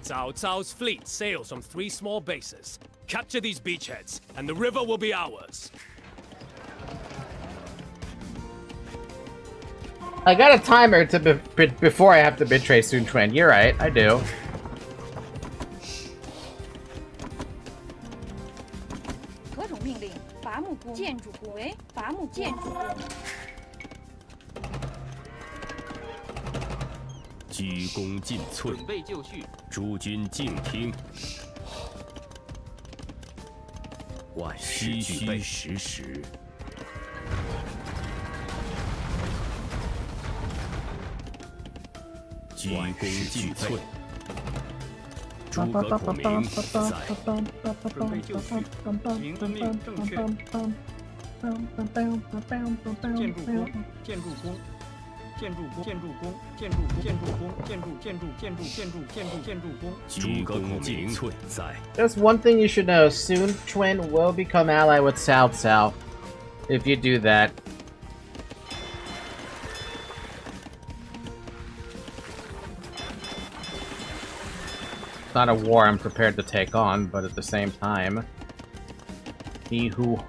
Cao Cao's fleet sails from 3 small bases. Capture these beachheads, and the river will be ours. I got a timer to before I have to betray Sun Quan. You're right, I do. 何种命令？伐木工。建筑工为伐木建筑工。 鞠躬尽瘁，准备就绪。诸君静听。万事俱备，时时。鞠躬尽瘁。诸葛孔明在。准备就绪。行遵命，正确。建筑工，建筑工。 建筑工，建筑工，建筑工，建筑工，建筑建筑建筑建筑建筑建筑工。诸葛孔明在。 There's one thing you should know: Sun Quan will become ally with Cao Cao. If you do that. It's not a war I'm prepared to take on, but at the same time, he who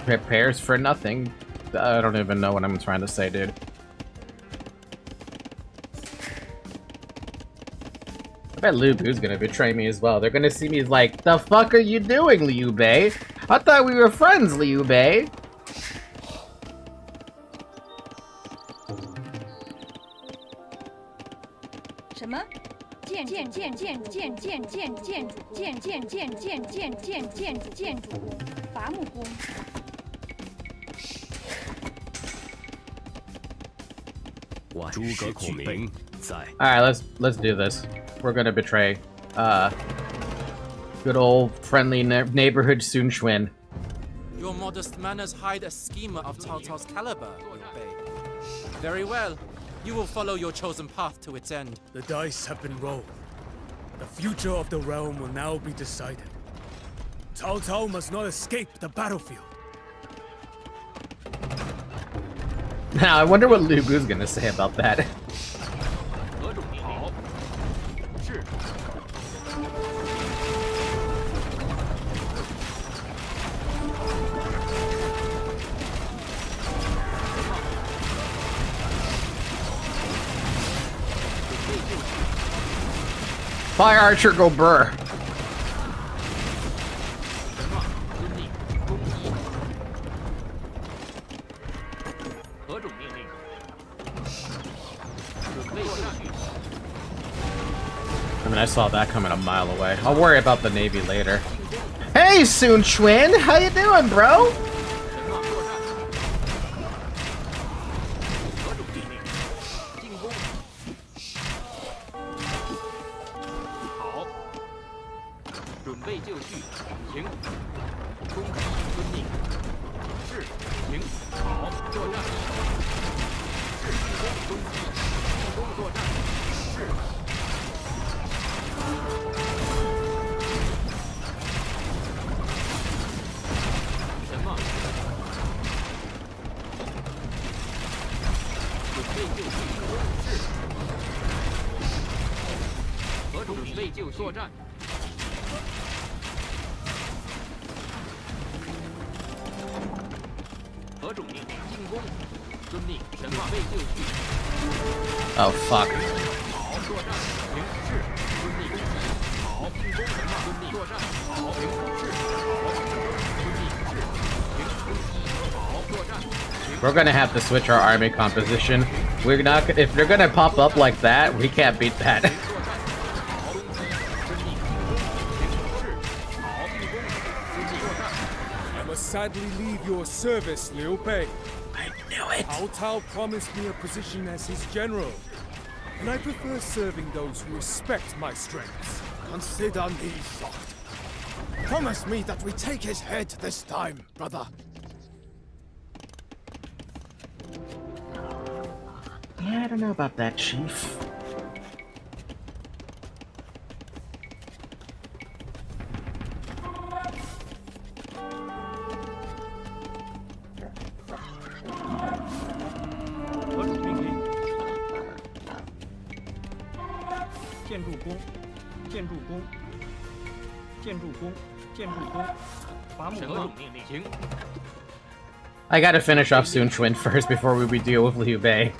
prepares for nothing. I don't even know what I'm trying to say, dude. I bet Liu Bu's gonna betray me as well. They're gonna see me like, the fuck are you doing, Liu Bei? I thought we were friends, Liu Bei. Alright, let's do this. We're gonna betray good old friendly neighborhood Sun Quan. Your modest manners hide a schemer of Cao Cao's caliber, Liu Bei. Very well. You will follow your chosen path to its end. The dice have been rolled. The future of the realm will now be decided. Cao Cao must not escape the battlefield. Now, I wonder what Liu Bu's gonna say about that. Fire Archer, go burr. I mean, I saw that coming a mile away. I'll worry about the Navy later. Hey, Sun Quan! How you doing, bro? 何种准备就作战。何种命令？进攻。遵命。神马备就绪。Oh fuck. 好，作战。停。是。遵命。好，进攻。神马。遵命。作战。好。停。是。好。遵命。是。停。攻击。好，作战。 We're gonna have to switch our army composition. We're not. If they're gonna pop up like that, we can't beat that. I must sadly leave your service, Liu Bei. I knew it. Cao Cao promised me a position as his general, and I prefer serving those who respect my strengths. Consider me shocked. Promise me that we take his head this time, brother. Yeah, I don't know about that, Chief. I gotta finish off Sun Quan first before we deal with Liu Bei.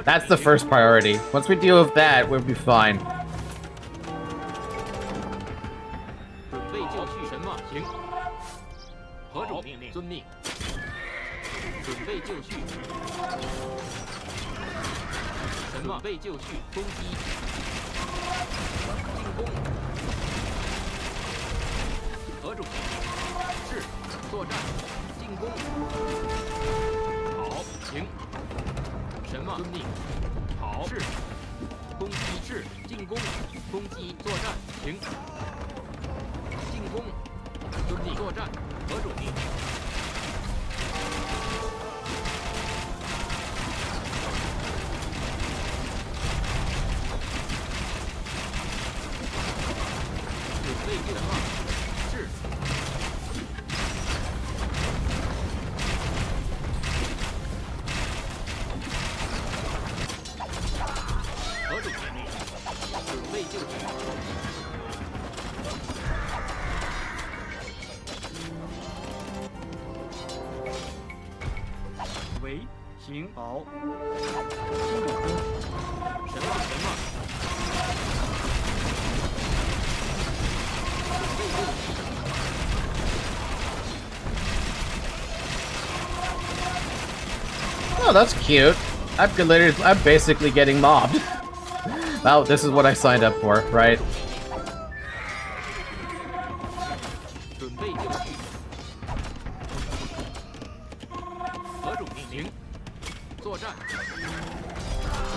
That's the first priority. Once we deal with that, we'll be fine. 准备就绪，神马行。何种命令？遵命。准备就绪。神马备就绪，攻击。进攻。何种命令？是。作战。进攻。好，行。 神马遵命，好是，攻击是进攻，攻击作战停，进攻，遵命作战，何种命令？准备就绪，是。 行好，神马神马，准备就绪。Oh, that's cute. I'm basically getting mobbed. Well, this is what I signed up for, right? 准备就绪。何种命令？ 作战，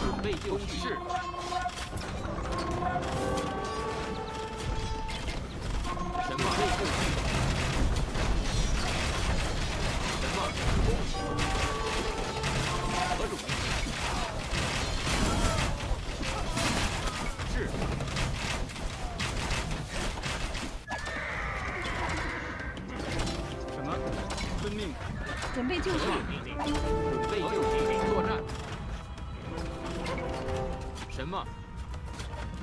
准备就绪。神马备就绪。神马进攻。何种命令？是。什么？遵命。准备就绪。命令。准备就绪。 作战，神马，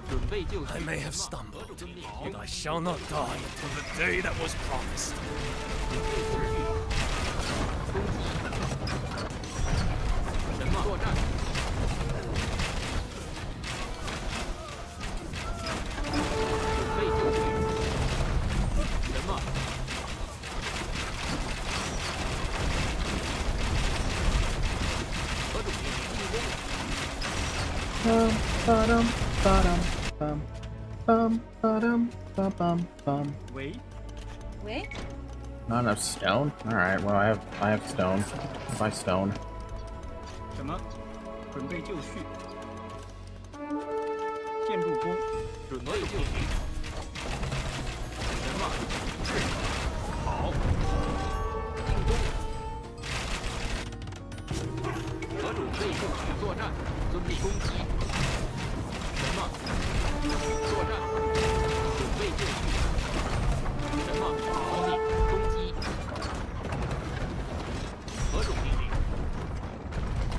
准备就绪。 I may have stumbled, but I shall not die until the day that was promised. 攻击，神马作战，准备就绪，神马。 喂，喂。 Not enough stone. All right. Well, I have stone. Buy stone. 什么？准备就绪。建筑工。准备就绪。神马，是。好。进攻。何种备就绪作战，遵命攻击。 神马，作战，准备就绪。神马，好命，攻击。何种命令？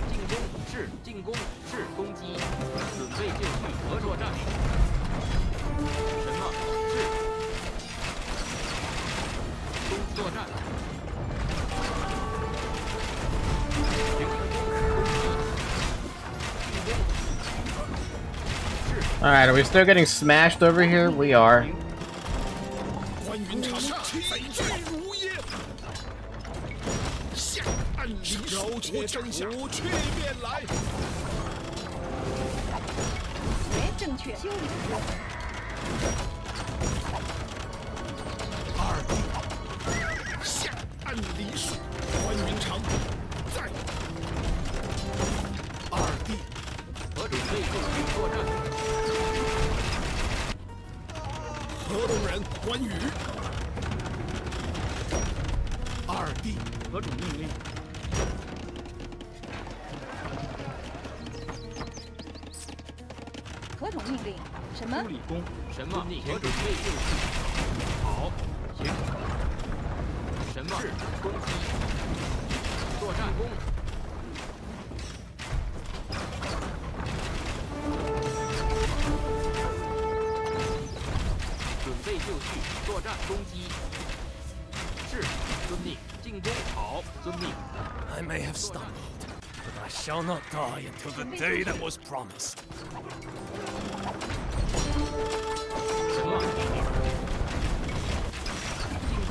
进攻是进攻是攻击。Alright, are we still getting smashed over here? We are. 关云长贼罪如烟，下按理了却真相，不去便来。喂，正确，修理过。二弟，下按理数，关云长在。二弟，何准备就绪作战。河东人关羽。二弟，何种命令？何种命令？什么？修理工。什么？何准备就绪。好，行。什么？是攻击。作战攻。准备就绪，作战攻击。是，遵命。进攻，好，遵命。 I may have stumbled, but I shall not die until the day that was promised. 什么？进攻。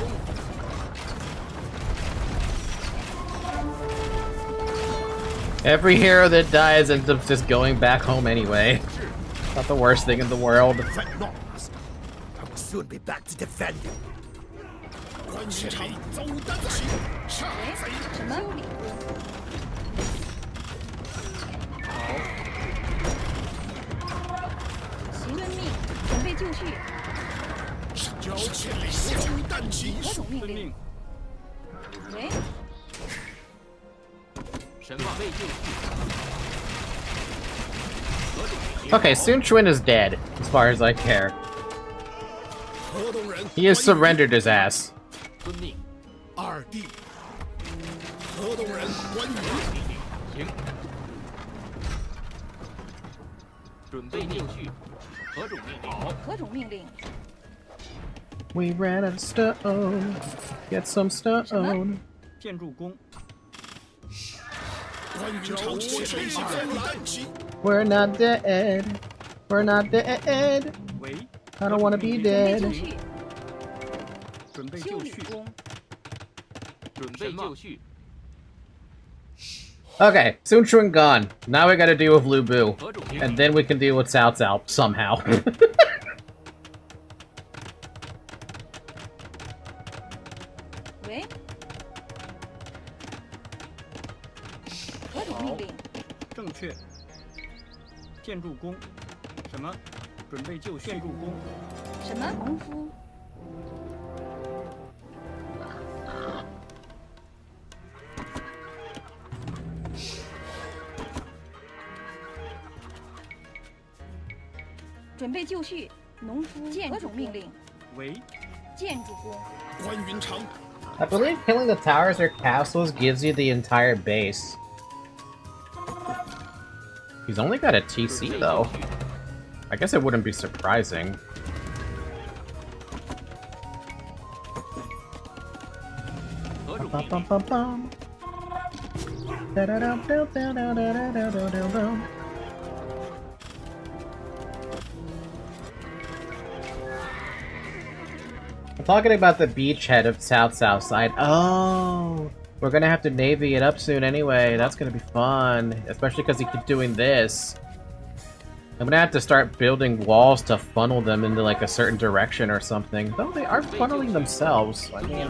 Every hero that dies ends up just going back home anyway. Not the worst thing in the world. Fret not, master. I will soon be back to defend you. 关云长走得起，杀贼什么？修理行遵命，准备就绪。交千里无军旦起。何种命令？喂。 什么未就绪？ Okay, Sun Quan is dead, as far as I care. He has surrendered his ass. 遵命。二弟，河东人关羽。行。准备就绪。何种命令？好。何种命令？ We ran out of stone. Get some stone. 建筑工。 We're not dead. We're not dead. I don't want to be dead. 准备就绪。准备就绪。 Okay, Sun Quan gone. Now we gotta deal with Lu Bu. And then we can deal with Cao Cao somehow. 喂。 何种命令？正确。建筑工。什么？准备就绪。建筑工。什么？农夫。准备就绪。农夫。何种命令？喂。建筑工。关云长。 I believe killing the towers or castles gives you the entire base. He's only got a TC though. I guess it wouldn't be surprising. I'm talking about the beachhead of South side. Oh, we're gonna have to navy it up soon anyway. That's gonna be fun, especially because he keeps doing this. I'm gonna have to start building walls to funnel them into like a certain direction or something. Though they are funneling themselves. I mean,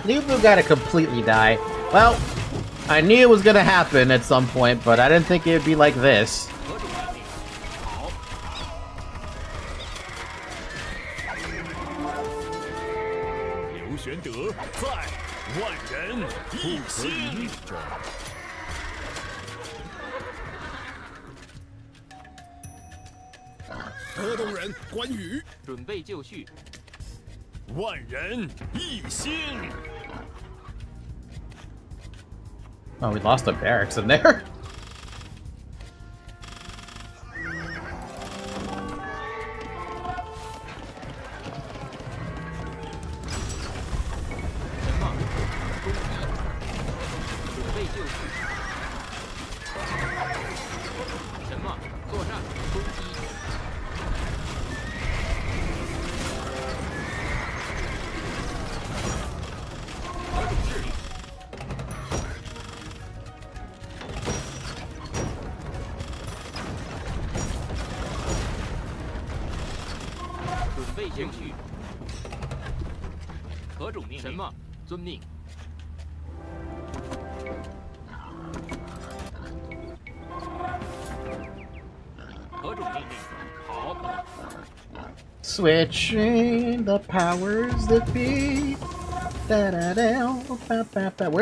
Lu Bu gotta completely die. Well, I knew it was gonna happen at some point, but I didn't think it would be like this. Oh, we lost a barracks in there. 准备就绪。何种命令？什么？遵命。何种命令？好。 Switching the powers that be. Where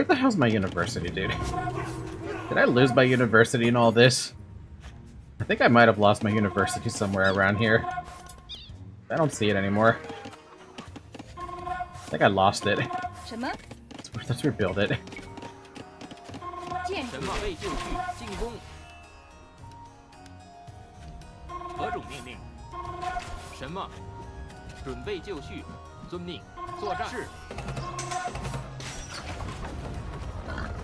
the hell's my university, dude? Did I lose my university in all this? I think I might have lost my university somewhere around here. I don't see it anymore. I think I lost it. Let's rebuild it. 什么？备就绪，进攻。何种命令？什么？准备就绪，遵命。作战。是。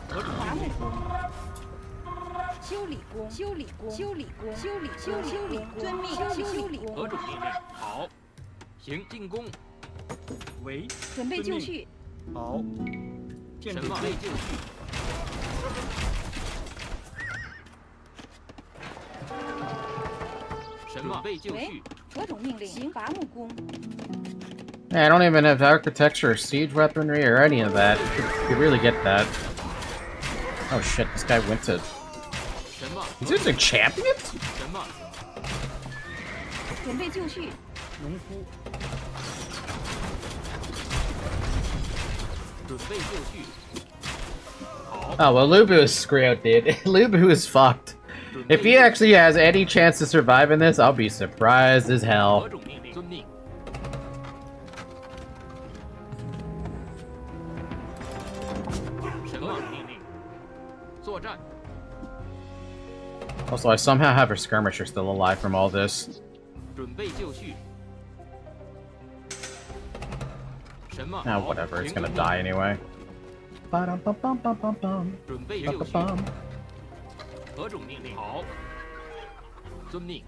何种命令？修理工，修理工，修理工，修理修理工，遵命。修理工。何种命令？好。行，进攻。喂。准备就绪。好。什么？备就绪。 什么？备就绪。何种命令？行伐木工。 Yeah, I don't even have architecture, siege weaponry, or any of that. You could really get that. Oh shit, this guy went to... He's using champions? 什么？准备就绪。农夫。准备就绪。好。 Oh, well, Lubu is screwed, dude. Lubu is fucked. If he actually has any chance to survive in this, I'll be surprised as hell. Also, I somehow have a skirmisher still alive from all this. Ah, whatever, it's gonna die anyway. Ba-dum-bum-bum-bum-bum-bum. Ba-ba-bum. 何种命令？好，遵命。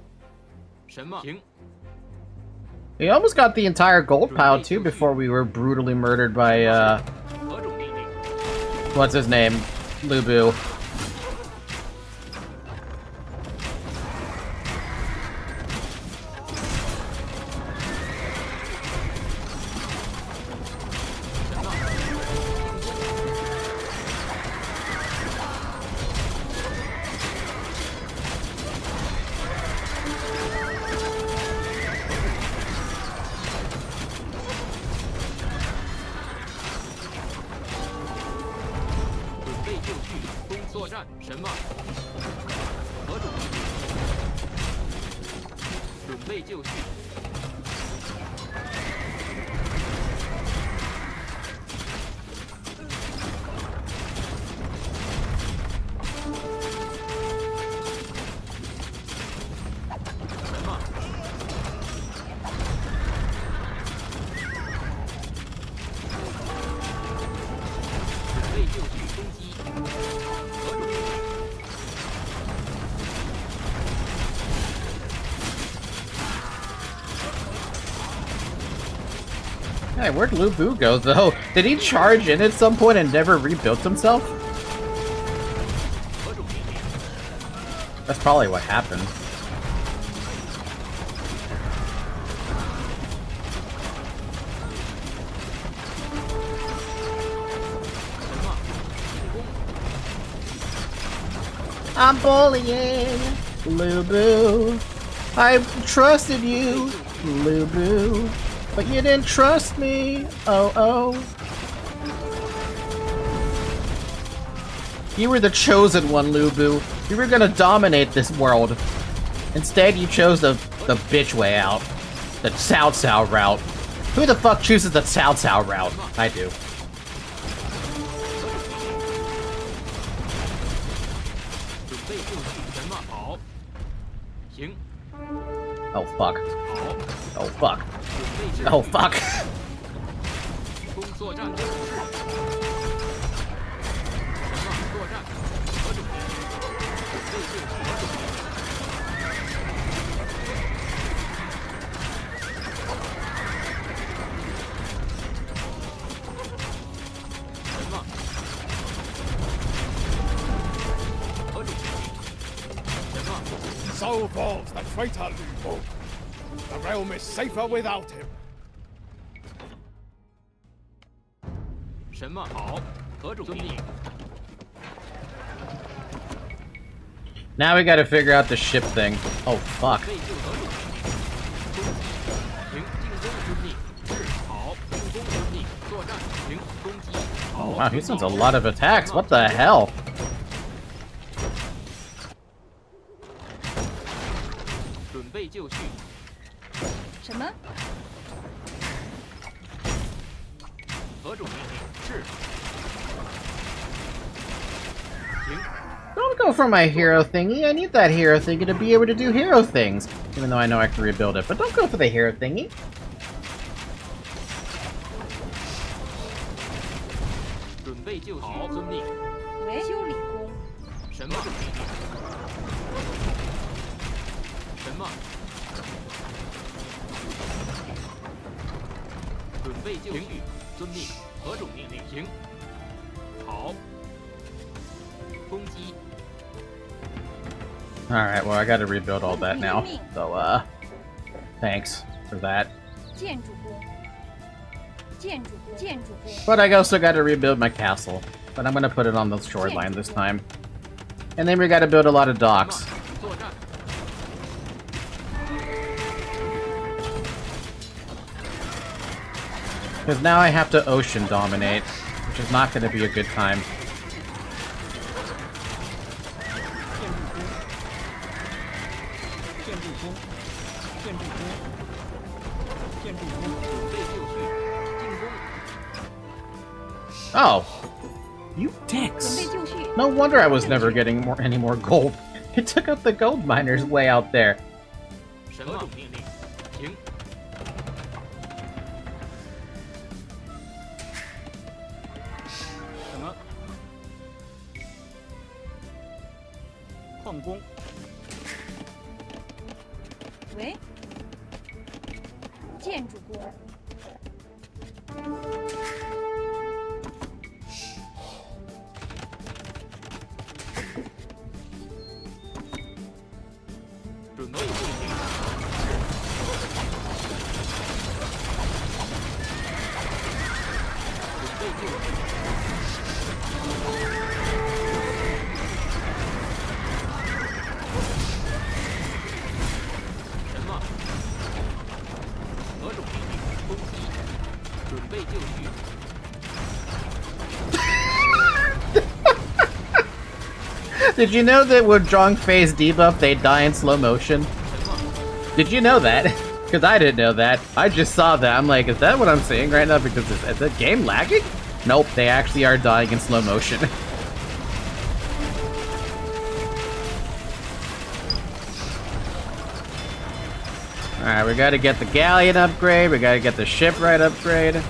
什么？行。 We almost got the entire gold pile too before we were brutally murdered by what's his name? Lubu. Hey, where'd Lubu go, though? Did he charge in at some point and never rebuilt himself? That's probably what happened. I'm bullying Lubu. I trusted you, Lubu. But you didn't trust me, oh. You were the chosen one, Lubu. You were gonna dominate this world. Instead, you chose the bitch way out. The Cao Cao route. Who the fuck chooses the Cao Cao route? I do. Oh fuck. Oh fuck. Oh fuck. So falls the traitor Lu Bu. The realm is safer without him. 什么好？何种命令？ Now we gotta figure out the ship thing. Oh, fuck. 被救何种命令？攻击，行，进攻遵命。是，好，进攻遵命。作战，行，攻击。 Oh, wow, he sends a lot of attacks. What the hell? 准备就绪。什么？何种命令？是。行。 Don't go for my hero thingy. I need that hero thingy to be able to do hero things. Even though I know I can rebuild it. But don't go for the hero thingy. 准备就绪，遵命。维修理工。什么命令？什么？准备就绪，遵命。何种命令？行。好。攻击。 Alright, well, I gotta rebuild all that now. So, thanks for that. 建筑工。建筑工。建筑工。 But I also gotta rebuild my castle. But I'm gonna put it on the shoreline this time. And then we gotta build a lot of docks. Because now I have to ocean dominate, which is not gonna be a good time. 建筑工。建筑工。建筑工。准备就绪，进攻。 Oh, you dicks! No wonder I was never getting any more gold. It took out the gold miners way out there. 什么命令？行。什么？矿工。喂。建筑工。 准备就绪。准备就绪。什么？何种命令？攻击。准备就绪。 Did you know that with drawing phase debuff, they die in slow motion? Did you know that? Because I didn't know that. I just saw that. I'm like, is that what I'm seeing right now? Because is the game lagging? Nope, they actually are dying in slow motion. Alright, we gotta get the galleon upgrade, we gotta get the shipwright upgrade.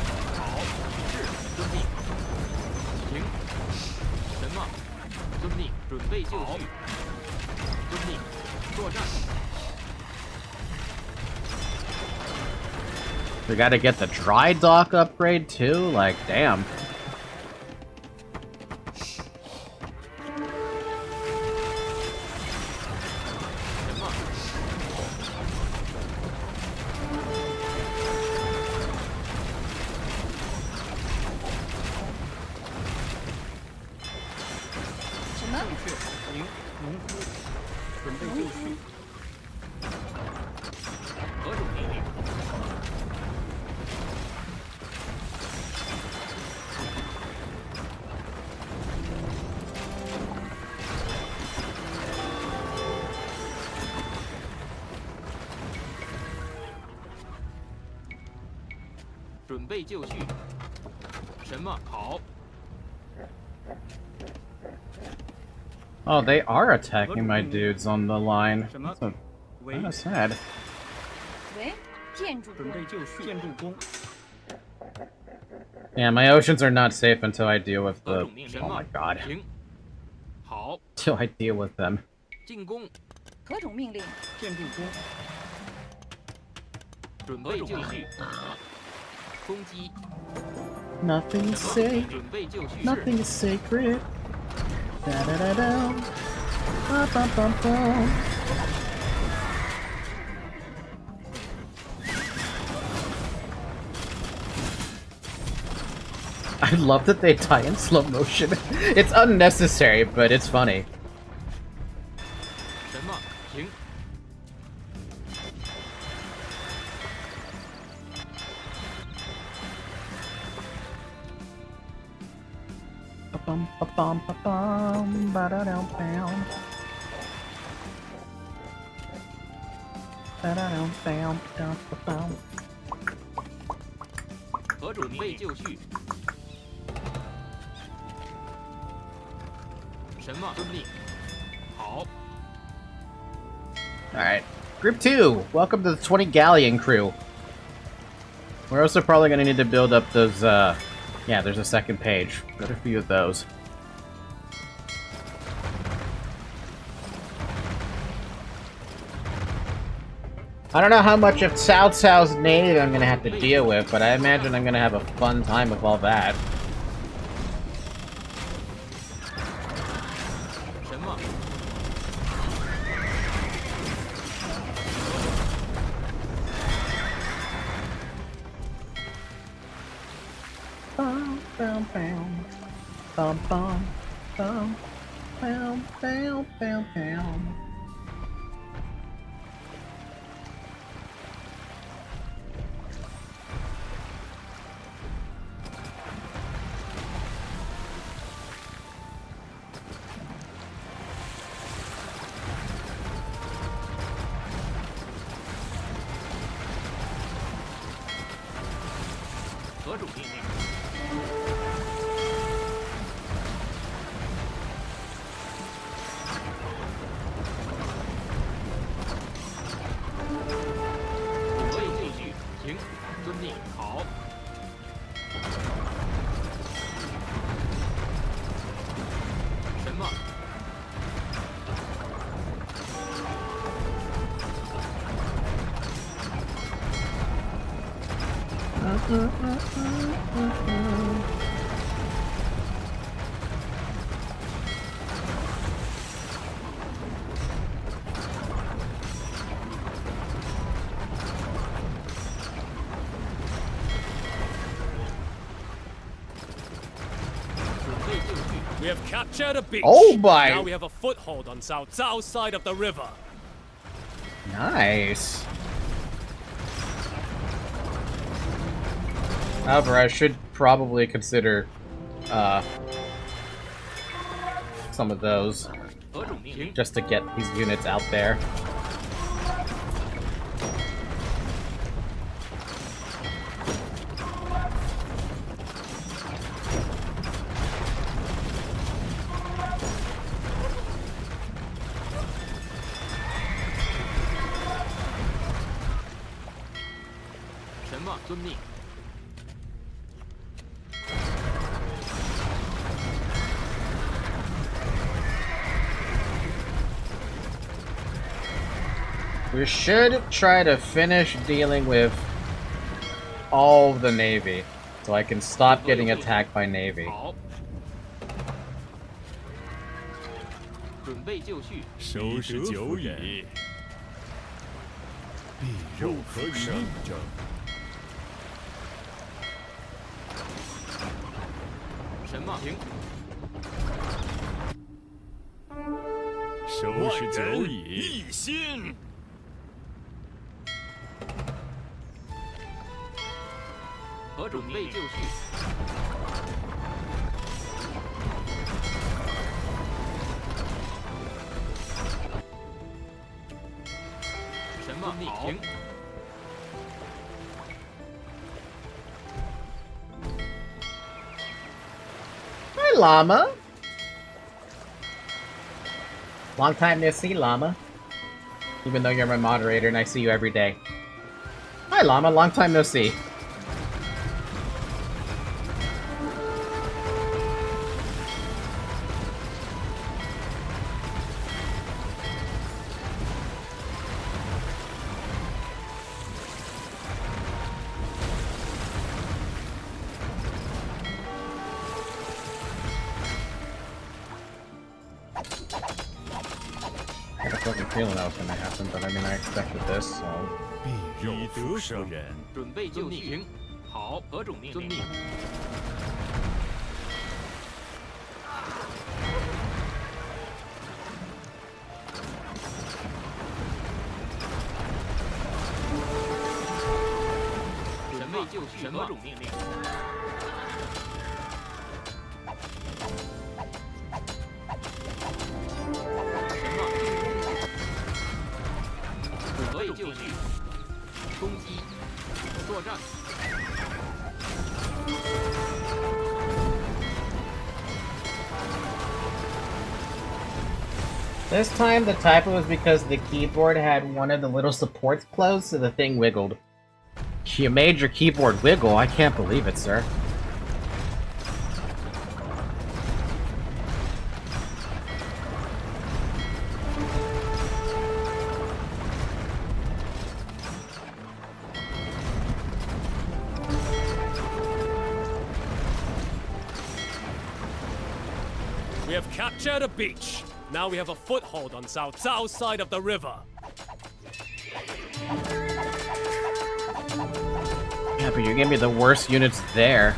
准备就绪，遵命，作战。 We gotta get the dry dock upgrade too? Like, damn.准备就绪。什么好？ Oh, they are attacking my dudes on the line. That's kind of sad. 喂，建筑工。建筑工。 Yeah, my oceans are not safe until I deal with the... Oh my god. 好。 Till I deal with them. 进攻。何种命令？建筑工。准备就绪。攻击。 Nothing's safe. 准备就绪。 Nothing's sacred. Da da da da. Ba ba ba ba. I love that they tie in slow motion. It's unnecessary, but it's funny. 神马停。 Ba-bum, ba-bum, ba-bum, ba-da-dum, bam. Ba-da-dum, bam, dum, ba-bum. 核准备就绪。神马遵命。好。 Alright. Group 2, welcome to the 20 Galleon crew. We're also probably going to need to build up those, yeah, there's a second page. Got a few of those. I don't know how much of Cao Cao's navy I'm going to have to deal with, but I imagine I'm going to have a fun time with all that. 神马。 Bum, bum, bum. Bum, bum, bum. Bum, bum, bum, bum. We have captured a beach. Oh my! Now we have a foothold on Cao Cao's side of the river. Nice. However, I should probably consider some of those just to get these units out there. We should try to finish dealing with all the Navy, so I can stop getting attacked by Navy. 准备就绪。收拾久矣，必有可与命证。神马停。收拾久矣，一心。 核准备就绪。神马停。 Hi, Llama. Long time no see, Llama. Even though you're my moderator and I see you every day. Hi, Llama. Long time no see. I had a fucking feeling that was gonna happen, but I mean, I expected this, so... 以德服人。准备就绪。好，何种命令？遵命。就绪，何种命令？准备就绪，攻击，作战。 This time the typo was because the keyboard had one of the little supports closed, so the thing wiggled. You made your keyboard wiggle? I can't believe it, sir. We have captured a beach. Now we have a foothold on south side of the river. Yeah, but you're giving me the worst units there.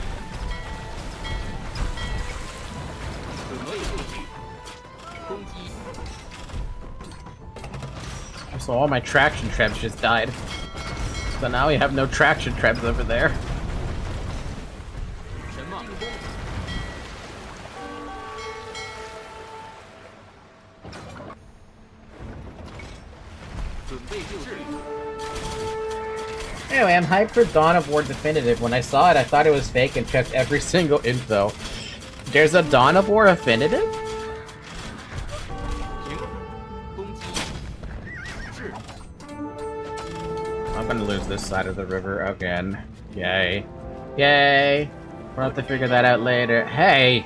So all my traction traps just died. So now we have no traction traps over there. Anyway, I'm hyped for Dawn of War Definitive. When I saw it, I thought it was fake and checked every single info. There's a Dawn of War Definitive? I'm gonna lose this side of the river again. Yay. Yay! We'll have to figure that out later. Hey!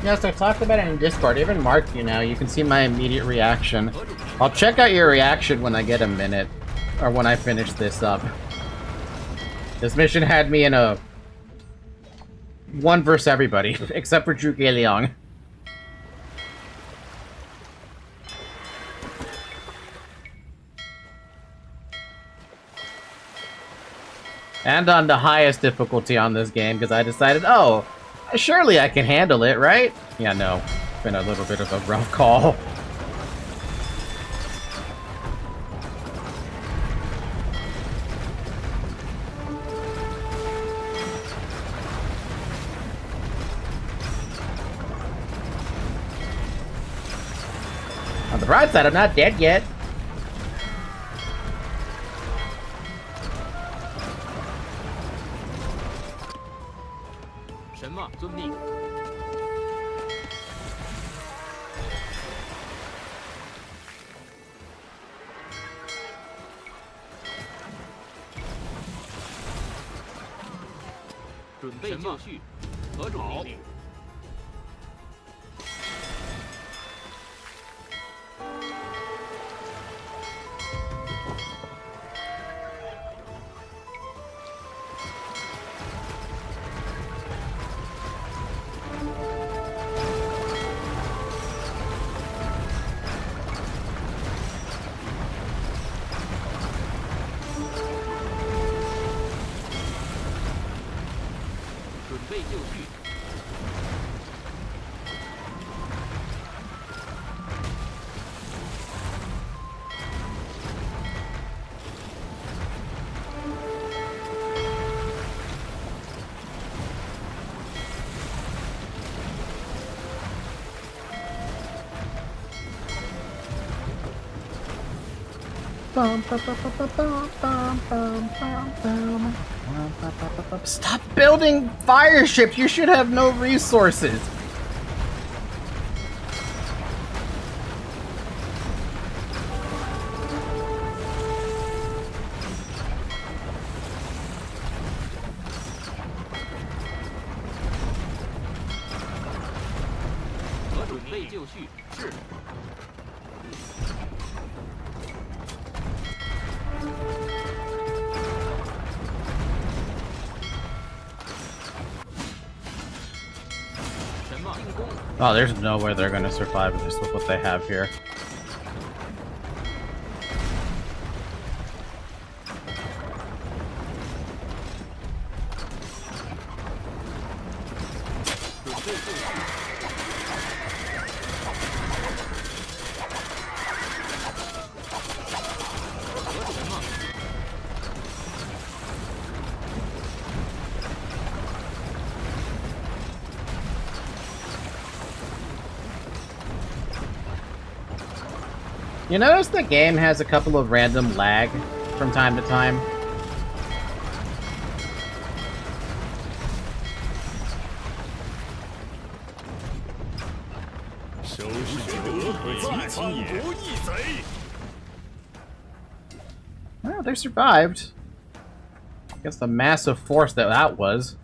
Yes, I talked about it in Discord. I even marked you now. You can see my immediate reaction. I'll check out your reaction when I get a minute. Or when I finish this up. This mission had me in a... one versus everybody. Except for Zhuge Liang. And on the highest difficulty on this game, because I decided, oh... surely I can handle it, right? Yeah, no. It's been a little bit of a rough call. On the bright side, I'm not dead yet. Stop building fire ships! You should have no resources! 准备就绪，是。什么？进攻。Oh, there's no way they're gonna survive just with what they have here. You notice the game has a couple of random lag from time to time? Well, they survived. Guess the massive force that was.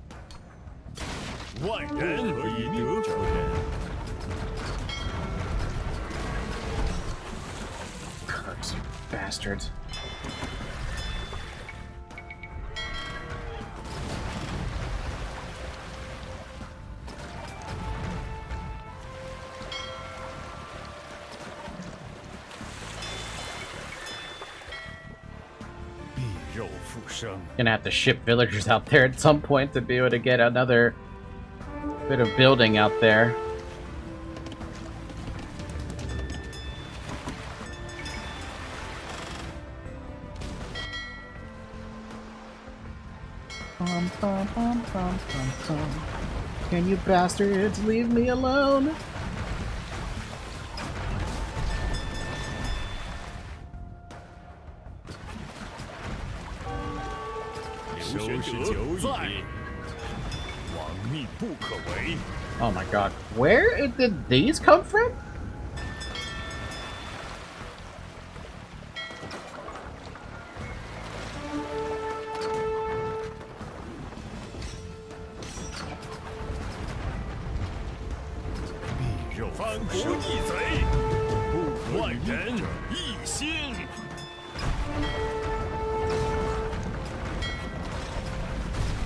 Bastards. Gonna have to ship villagers out there at some point to be able to get another bit of building out there. Can you bastards leave me alone? Oh my god, where did these come from?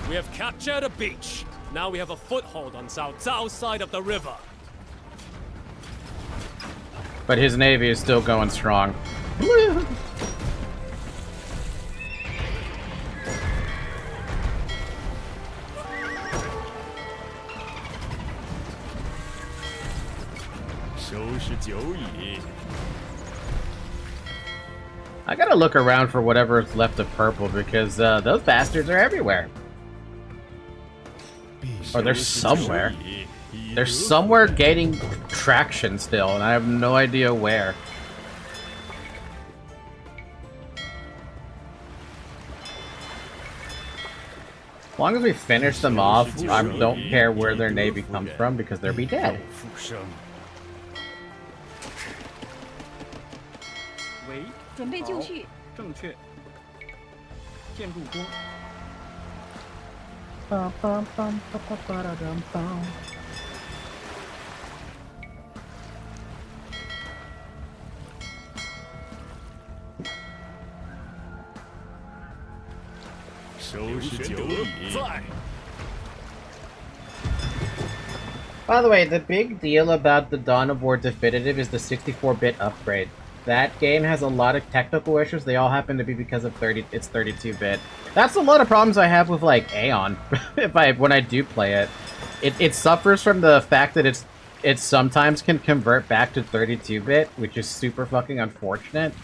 We have captured a beach. Now we have a foothold on Cao side of the river. But his navy is still going strong. I gotta look around for whatever's left of purple because those bastards are everywhere. Or they're somewhere. They're somewhere gaining traction still, and I have no idea where. As long as we finish them off, I don't care where their navy comes from because they'll be dead. 喂，准备就绪，正确。建筑工。 By the way, the big deal about the Dawn of War Definitive is the 64-bit upgrade. That game has a lot of technical issues. They all happen to be because of it's 32-bit. That's a lot of problems I have with like Aeon. When I do play it, it suffers from the fact that it sometimes can convert back to 32-bit, which is super fucking unfortunate.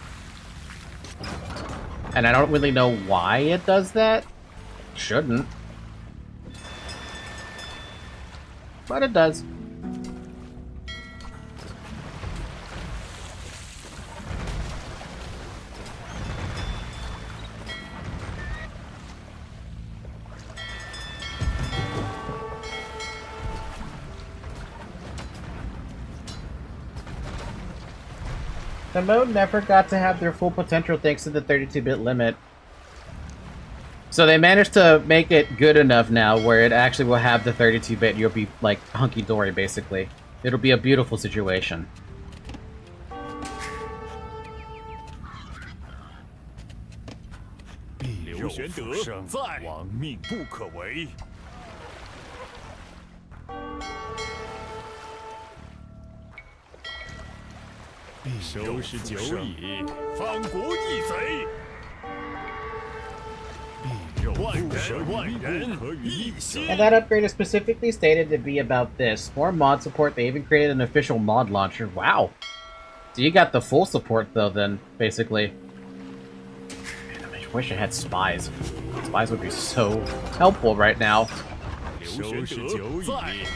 And I don't really know why it does that. Shouldn't. But it does. The mode never got to have their full potential thanks to the 32-bit limit. So they managed to make it good enough now where it actually will have the 32-bit, you'll be like hunky-dory basically. It'll be a beautiful situation. 刘玄德在，亡命不可违。收拾久矣，反国逆贼。万人一心。 And that upgrade is specifically stated to be about this. More mod support, they even created an official mod launcher. Wow. So you got the full support though then, basically. Man, I wish I had spies. Spies would be so helpful right now. 收拾久矣。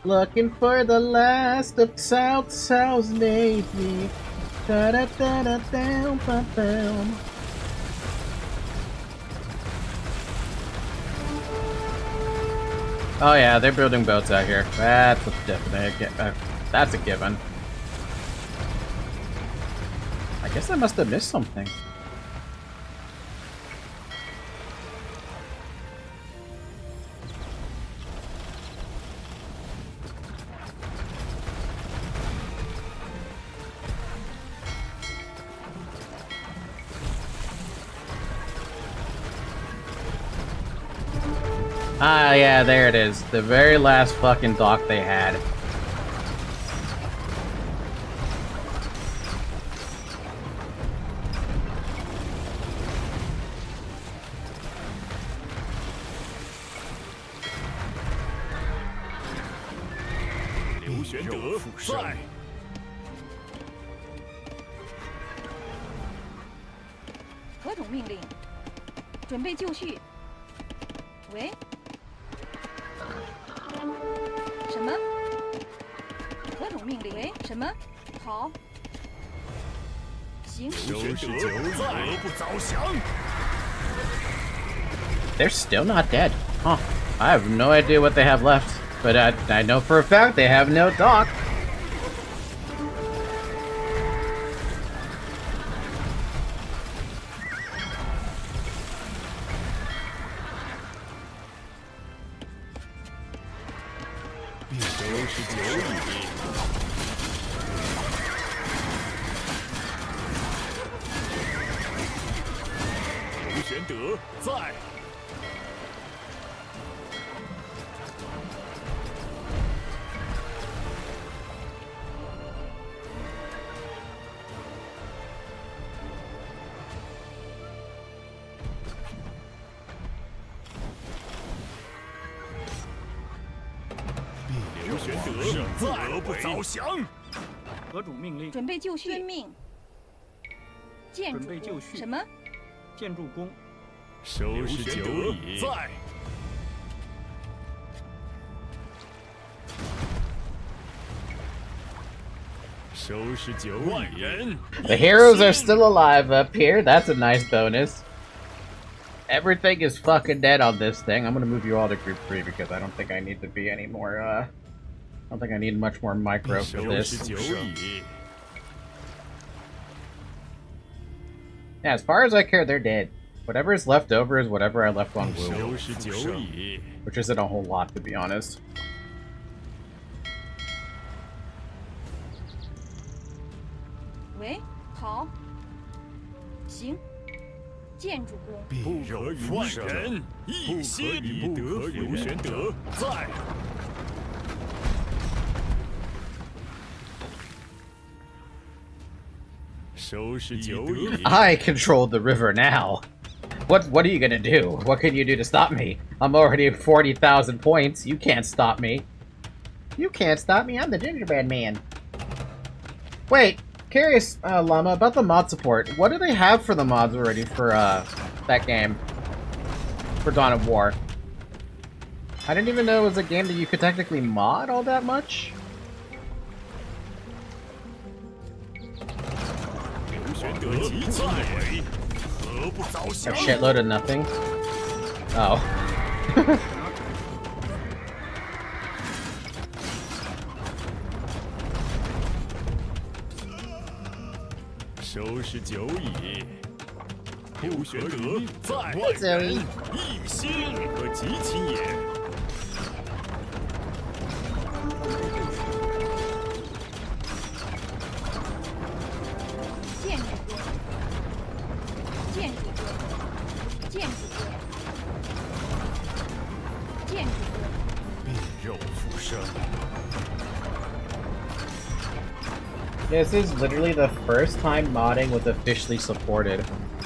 Looking for the last of South's Navy. Da da da da down, ba down. Oh yeah, they're building boats out here. That's a definite. That's a given. I guess I must have missed something. Ah, yeah, there it is. The very last fucking dock they had. Liu Xuande在。 何种命令？准备就绪。喂？什么？何种命令？喂？什么？好。行。收拾久矣，何不早降？ They're still not dead. Huh. I have no idea what they have left. But I know for a fact they have no dock. Apegrixs 何主命令？准备就绪。遵命。建筑准备就绪。什么？建筑工。收拾久矣，在。 收拾久矣。 The heroes are still alive up here. That's a nice bonus. Everything is fucking dead on this thing. I'm gonna move you all to group 3 because I don't think I need to be any more, I don't think I need much more micro for this. Yeah, as far as I care, they're dead. Whatever is left over is whatever I left on Wu. Which isn't a whole lot, to be honest. Wait, 好。行。建筑工。不可与万人一心，不可与刘玄德在。 I control the river now. What are you gonna do? What can you do to stop me? I'm already at 40,000 points. You can't stop me. You can't stop me. I'm the gingerbread man. Wait, curious, Llama, about the mod support. What do they have for the mods already for that game? For Dawn of War. I didn't even know it was a game that you could technically mod all that much. A shitload of nothing. Oh. 收拾久矣。刘玄德在万人，一心可及其也。剑主公，剑主公，剑主公，剑主公。面肉复生。 This is literally the first time modding was officially supported.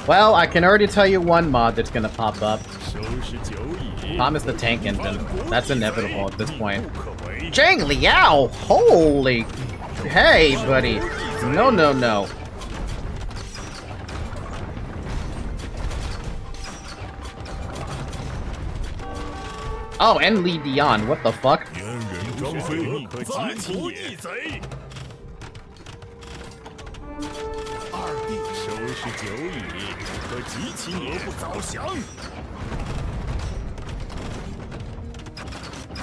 Well, I can already tell you one mod that's gonna pop up. Thomas the Tank Engine. That's inevitable at this point. Zhang Liao! Holy... Hey, buddy. No, no, no. Oh, and Li Dian. What the fuck? 收拾久矣，可及其也不早降。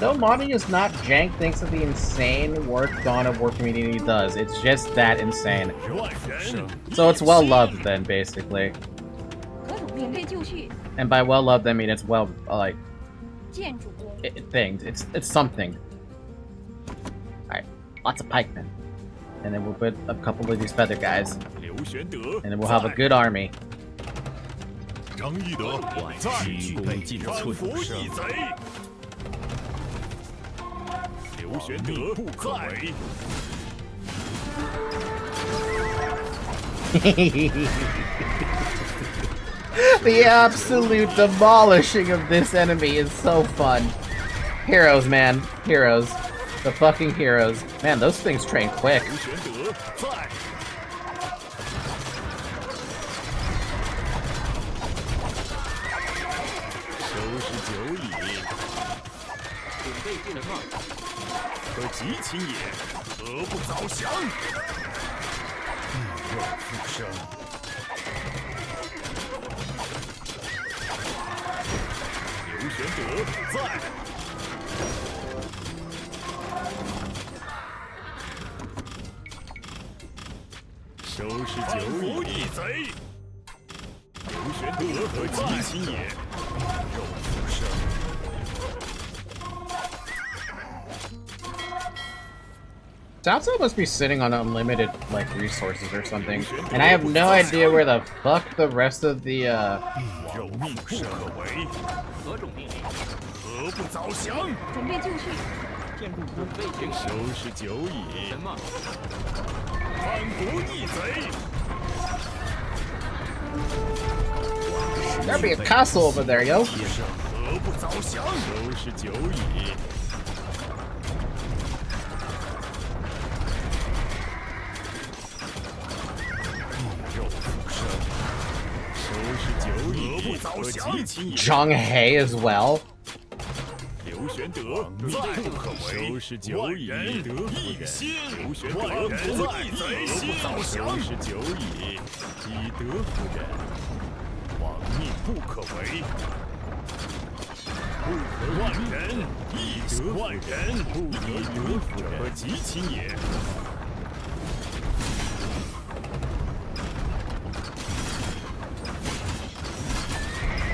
No, modding is not jank thanks to the insane work Dawn of War community does. It's just that insane. So it's well loved then, basically. And by well loved, I mean it's well like things. It's something. All right, lots of pikemen, and then we'll put a couple of these feather guys, and then we'll have a good army. 张翼德在反佛义贼。 刘玄德不可为。The absolute demolishing of this enemy is so fun. Heroes, man. Heroes. The fucking heroes. Man, those things train quick. Southside must be sitting on unlimited, like, resources or something. And I have no idea where the fuck the rest of the, There'll be a castle over there, yo. Zhang He as well. 刘玄德在收拾久矣，一心万人在心，收拾久矣，以德服人，亡命不可为。不可万人，以德万人，不以德服人，可及其也。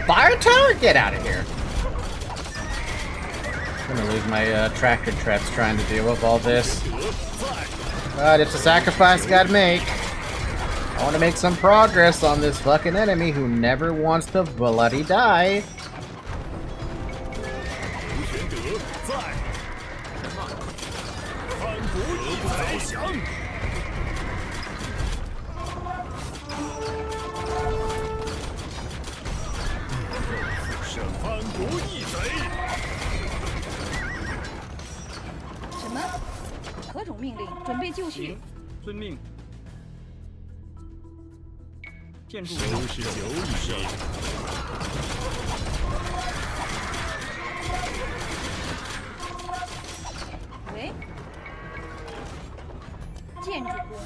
Fire tower? Get out of here. I'm gonna lose my tractor traps trying to deal with all this. But it's a sacrifice I gotta make. I want to make some progress on this fucking enemy who never wants to bloody die. Xin, 遵命。建筑收拾久矣。喂，建筑工。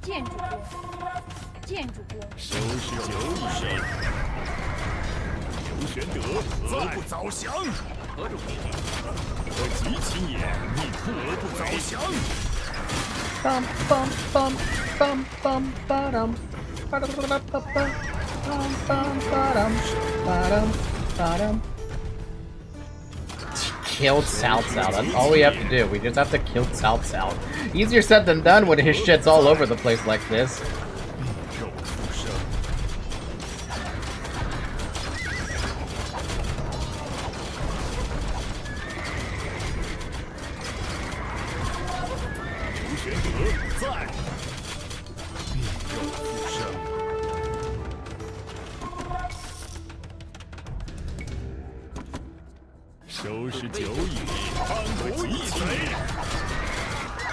建筑工，建筑工。收拾久矣。刘玄德何不早降？何种命令？可及其也，你何不早降？Bum bum bum bum bum ba-dum ba-da-ba-da-ba-ba bum bum ba-dum ba-dum ba-dum. Killed Cao Cao. That's all we have to do. We just have to kill Cao Cao. Easier said than done when his shit's all over the place like this.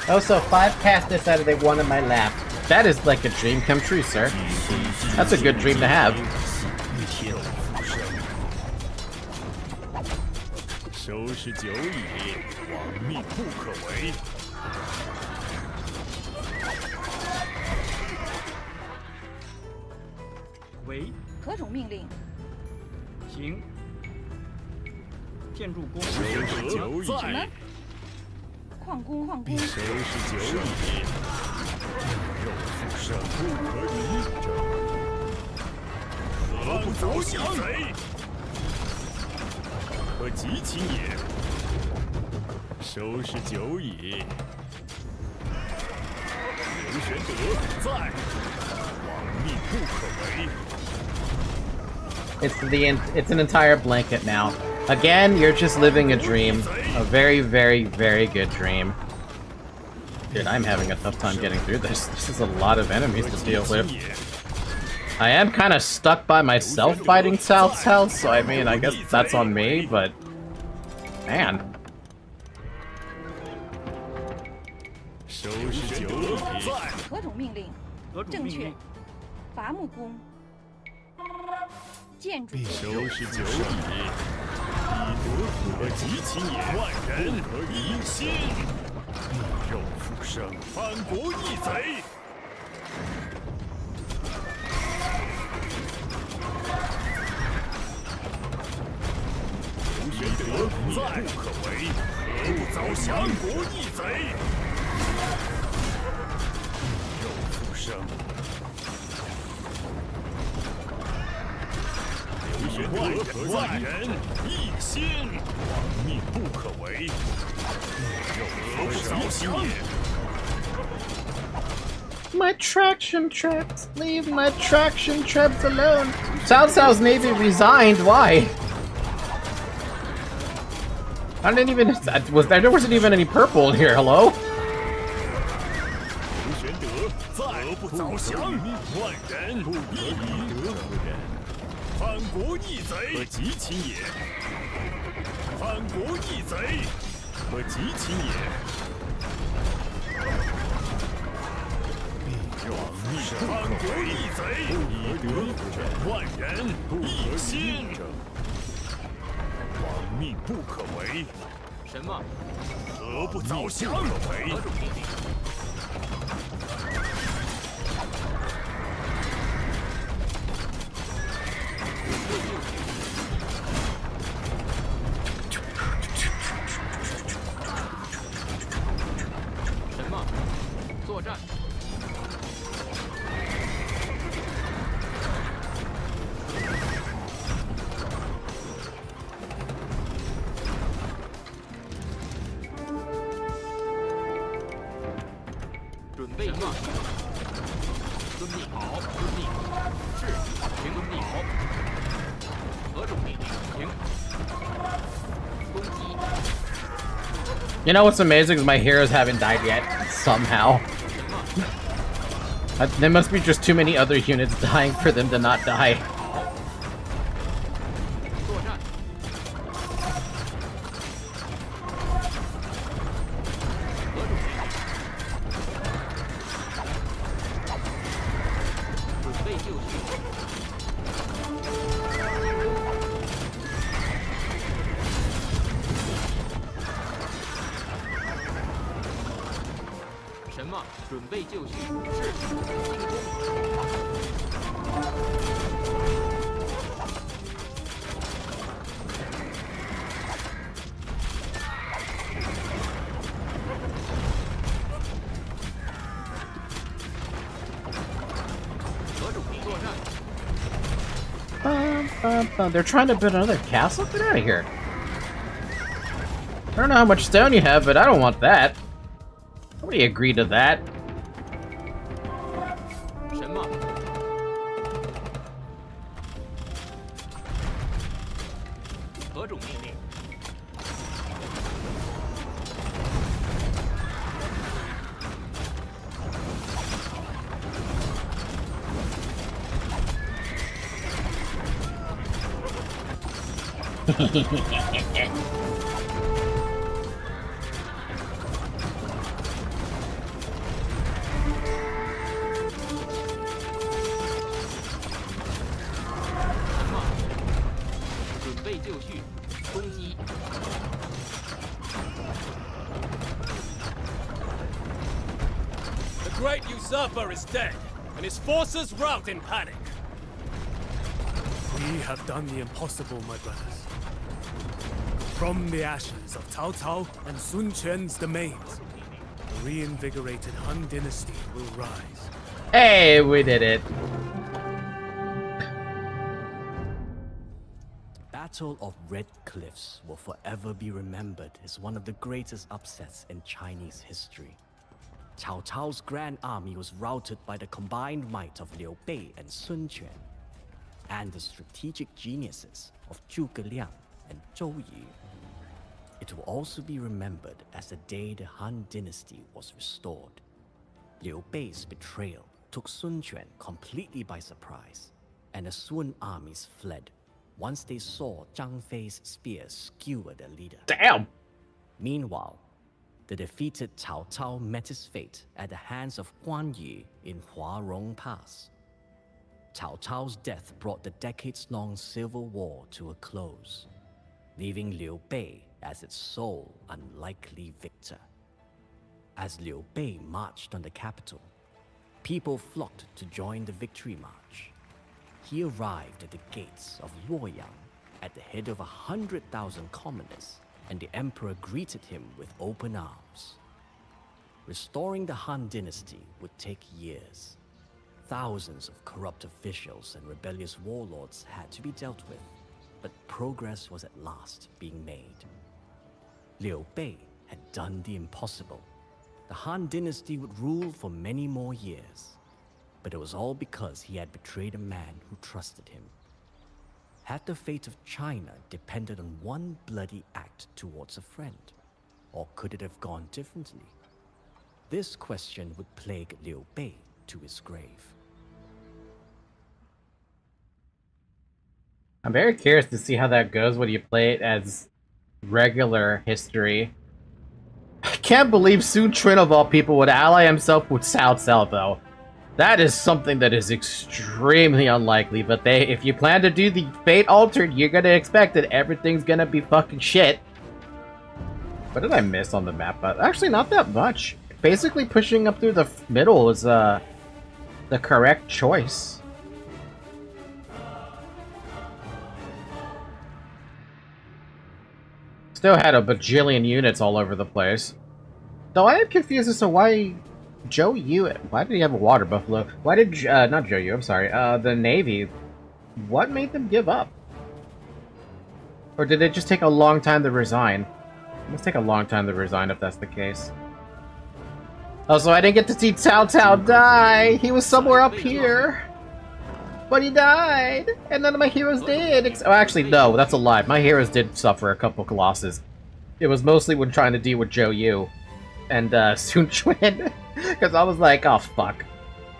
Oh, so 5 cast decided they wanted my lap. That is like a dream come true, sir. That's a good dream to have. 收拾久矣，亡命不可为。为何种命令？行。建筑工。收拾久矣。什么？矿工，矿工。收拾久矣。肉复生，不可与命者。何不早降？可及其也。收拾久矣。刘玄德在，亡命不可为。 It's an entire blanket now. Again, you're just living a dream. A very, very, very good dream. Dude, I'm having a tough time getting through this. This is a lot of enemies to deal with. I am kind of stuck by myself fighting Cao Cao, so I mean, I guess that's on me, but... Man. 何种命令？正确。伐木工。 建筑收拾久矣，以德可及其也。万人可以一心，逆肉复生，反国逆贼。刘玄德在，不可为，何不早降？反国逆贼，逆肉复生。 万人一心，亡命不可为。何不早降？ My traction traps! Leave my traction traps alone! Cao Cao's navy resigned, why? I didn't even... there wasn't even any purple here, hello? 刘玄德在，不早降？万人不可以得夫人。 反国逆贼，可及其也。反国逆贼，可及其也。亡命反国逆贼，以德服万人，一心。亡命不可为。什么？何不早降？可为。何种命令？ 什么？作战。准备什么？遵命。好，遵命。是，行遵命。好。何种命令？行。攻击。 You know what's amazing is my heroes haven't died yet, somehow. There must be just too many other units dying for them to not die. 备就绪，是进攻。何主题作战。 They're trying to build another castle? Get out of here. I don't know how much stone you have, but I don't want that. Nobody agreed to that. 什么？何种命令？准备就绪，攻击。 The great usurper is dead, and his forces rout in panic. We have done the impossible, my brothers. From the ashes of Cao Cao and Sun Quan's domains, the reinvigorated Han dynasty will rise. Hey, we did it. The Battle of Red Cliffs will forever be remembered as one of the greatest upsets in Chinese history. Cao Cao's grand army was routed by the combined might of Liu Bei and Sun Quan, and the strategic geniuses of Zhuge Liang and Zhou Yu. It will also be remembered as the day the Han dynasty was restored. Liu Bei's betrayal took Sun Quan completely by surprise, and the Sun armies fled once they saw Zhang Fei's spear skewer their leader. Damn! Meanwhile, the defeated Cao Cao met his fate at the hands of Guan Yu in Huarong Pass. Cao Cao's death brought the decades-long civil war to a close, leaving Liu Bei as its sole unlikely victor. As Liu Bei marched on the capital, people flocked to join the victory march. He arrived at the gates of Luoyang at the head of 100,000 commoners, and the emperor greeted him with open arms. Restoring the Han dynasty would take years. Thousands of corrupt officials and rebellious warlords had to be dealt with, but progress was at last being made. Liu Bei had done the impossible. The Han dynasty would rule for many more years, but it was all because he had betrayed a man who trusted him. Had the fate of China depended on one bloody act towards a friend, or could it have gone differently? This question would plague Liu Bei to his grave. I'm very curious to see how that goes when you play it as regular history. I can't believe Sun Quan of all people would ally himself with Cao Cao though. That is something that is extremely unlikely, but if you plan to do the Fate Altered, you're gonna expect that everything's gonna be fucking shit. What did I miss on the map? Actually, not that much. Basically, pushing up through the middle is the correct choice. Still had a bajillion units all over the place. Though I am confused as to why Zhou Yu... Why did he have a water buffalo? Why did... not Zhou Yu, I'm sorry. The Navy. What made them give up? Or did it just take a long time to resign? It must take a long time to resign if that's the case. Also, I didn't get to see Cao Cao die! He was somewhere up here! But he died! And none of my heroes did! Oh, actually, no, that's a lie. My heroes did suffer a couple losses. It was mostly when trying to deal with Zhou Yu and Sun Quan. Because I was like, oh fuck.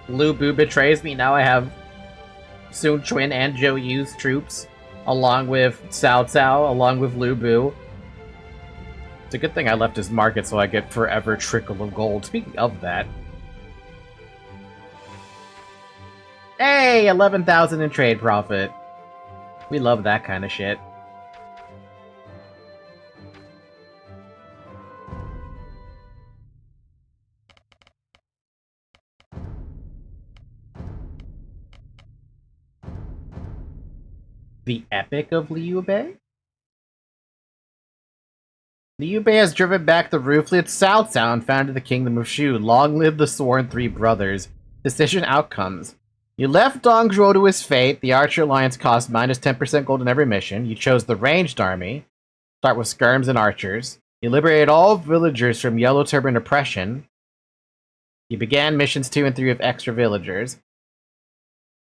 Lu Bu betrays me, now I have Sun Quan and Zhou Yu's troops, along with Cao Cao, along with Lu Bu. It's a good thing I left his market so I get forever trickle of gold. Speaking of that... Hey! 11,000 in trade profit. We love that kind of shit. The Epic of Liu Bei? Liu Bei has driven back the ruthless Cao Cao and founded the Kingdom of Shu. Long live the Sworn Three Brothers. Decision outcomes. You left Dong Zhuo to his fate. The Archer Alliance cost minus 10% gold in every mission. You chose the ranged army. Start with skirms and archers. You liberated all villagers from Yellow Turban oppression. You began missions 2 and 3 with extra villagers.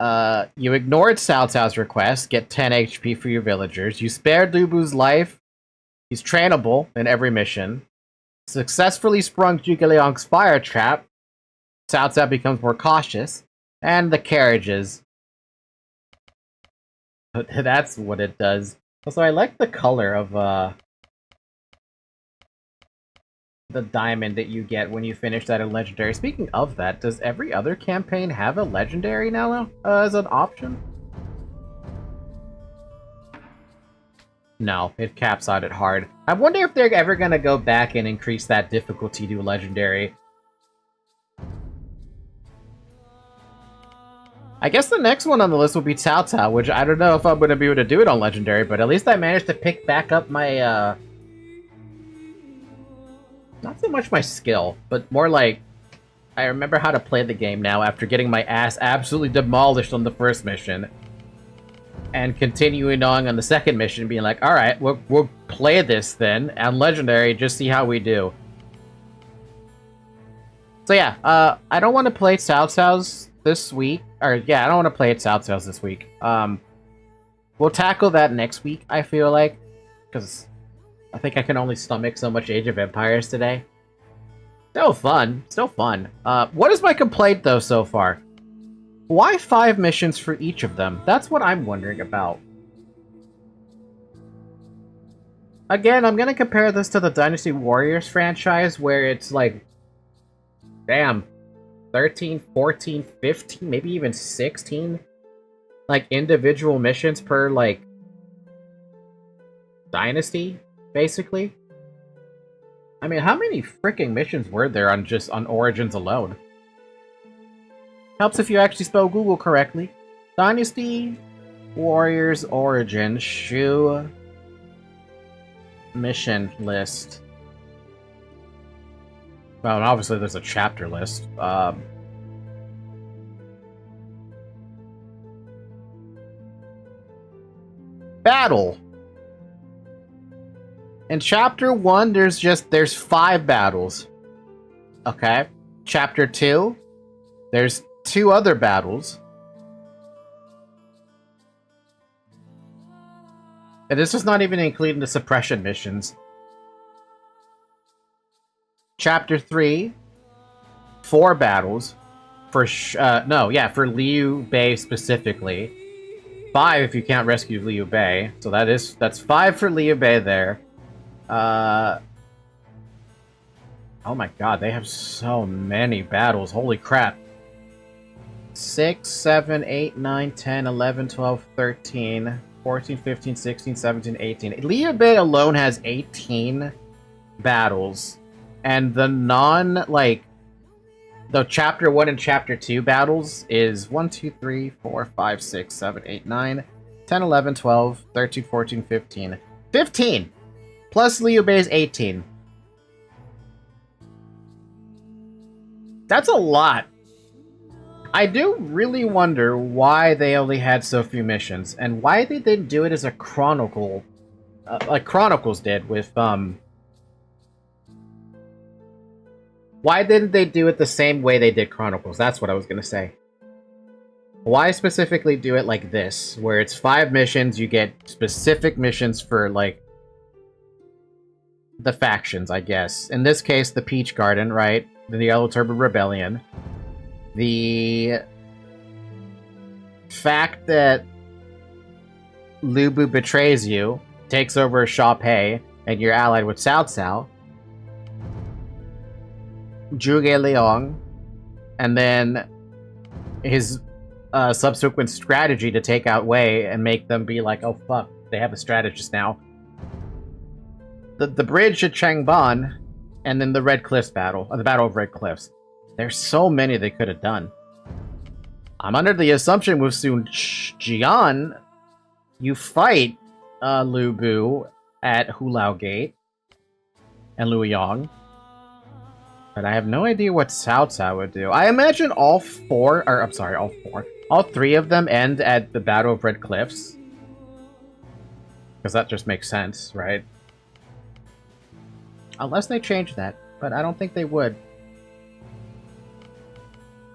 You ignored Cao Cao's request. Get 10 HP for your villagers. You spared Lu Bu's life. He's trainable in every mission. Successfully sprung Zhuge Liang's fire trap. Cao Cao becomes more cautious. And the carriages. That's what it does. Also, I like the color of the diamond that you get when you finish that in Legendary. Speaking of that, does every other campaign have a Legendary now as an option? No, it caps on it hard. I wonder if they're ever gonna go back and increase that difficulty to Legendary. I guess the next one on the list will be Cao Cao, which I don't know if I'm gonna be able to do it on Legendary, but at least I managed to pick back up my, not so much my skill, but more like, I remember how to play the game now after getting my ass absolutely demolished on the first mission. And continuing on the second mission, being like, alright, we'll play this then, and Legendary, just see how we do. So yeah, I don't want to play Cao Cao's this week. I don't want to play Cao Cao's this week. We'll tackle that next week, I feel like. Because I think I can only stomach so much Age of Empires today. Still fun. Still fun. What is my complaint, though, so far? Why 5 missions for each of them? That's what I'm wondering about. Again, I'm gonna compare this to the Dynasty Warriors franchise, where it's like... damn. 13, 14, 15, maybe even 16? Like, individual missions per, like... Dynasty, basically? I mean, how many freaking missions were there on Origins alone? Helps if you actually spell Google correctly. Dynasty Warriors Origin Shu mission list. Well, and obviously there's a chapter list. Battle. In chapter 1, there's 5 battles. Okay. Chapter 2, there's 2 other battles. And this is not even including the suppression missions. Chapter 3, 4 battles. For for Liu Bei specifically. 5 if you can't rescue Liu Bei. So that's 5 for Liu Bei there. Oh my god, they have so many battles. Holy crap. 6, 7, 8, 9, 10, 11, 12, 13, 14, 15, 16, 17, 18. Liu Bei alone has 18 battles. And the the chapter 1 and chapter 2 battles is 1, 2, 3, 4, 5, 6, 7, 8, 9, 10, 11, 12, 13, 14, 15. 15! Plus Liu Bei's 18. That's a lot. I do really wonder why they only had so few missions, and why they didn't do it as a chronicle, like Chronicles did with, Why didn't they do it the same way they did Chronicles? That's what I was gonna say. Why specifically do it like this, where it's 5 missions, you get specific missions for, like, the factions, I guess. In this case, the Peach Garden, right? The Yellow Turban Rebellion. The fact that Lu Bu betrays you, takes over Sha Pei, and you're allied with Cao Cao. Zhuge Liang, and then his subsequent strategy to take out Wei and make them be like, oh fuck, they have a strategist now. The bridge at Changban, and then the Red Cliffs battle, the Battle of Red Cliffs. There's so many they could have ddun. I'm under the assumption with Sun Jian, you fight Lu Bu at Hulao Gate and Luoyang. But I have no idea what Cao Cao would do. I imagine all three of them end at the Battle of Red Cliffs. Because that just makes sense, right? Unless they change that, but I don't think they would.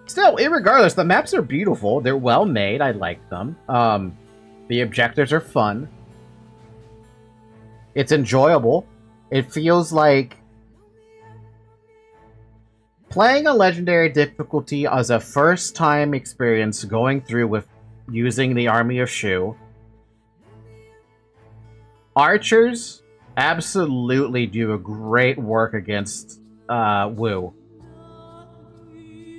Still, irregardless, the maps are beautiful. They're well made. I like them. The objectives are fun. It's enjoyable. It feels like playing a legendary difficulty as a first-time experience going through with using the Army of Shu. Archers absolutely do a great work against Wu.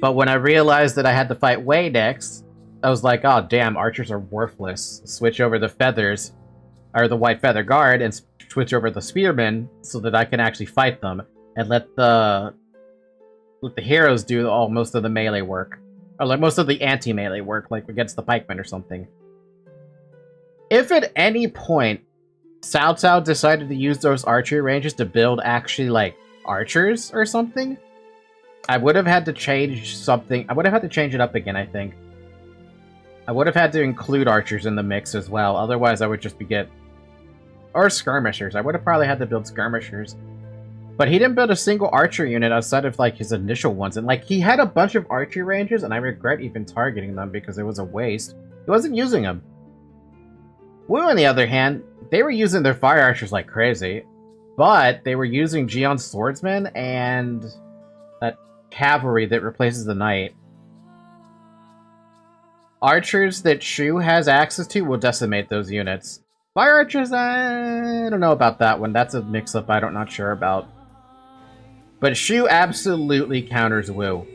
But when I realized that I had to fight Wei next, I was like, oh damn, archers are worthless. Switch over the feathers, or the white feather guard, and switch over the spearmen so that I can actually fight them, and let the heroes do most of the melee work. Or like most of the anti-melee work, like against the pikemen or something. If at any point Cao Cao decided to use those archery ranges to build actually like archers or something, I would have had to change something. I would have had to change it up again, I think. I would have had to include archers in the mix as well, otherwise I would just or skirmishers. I would have probably had to build skirmishers. But he didn't build a single archery unit outside of like his initial ones, and like he had a bunch of archery ranges, and I regret even targeting them because it was a waste. He wasn't using them. Wu, on the other hand, they were using their fire archers like crazy, but they were using Geon's swordsmen and that cavalry that replaces the knight. Archers that Shu has access to will decimate those units. Fire archers, I don't know about that one. That's a mix-up I'm not sure about. But Shu absolutely counters Wu.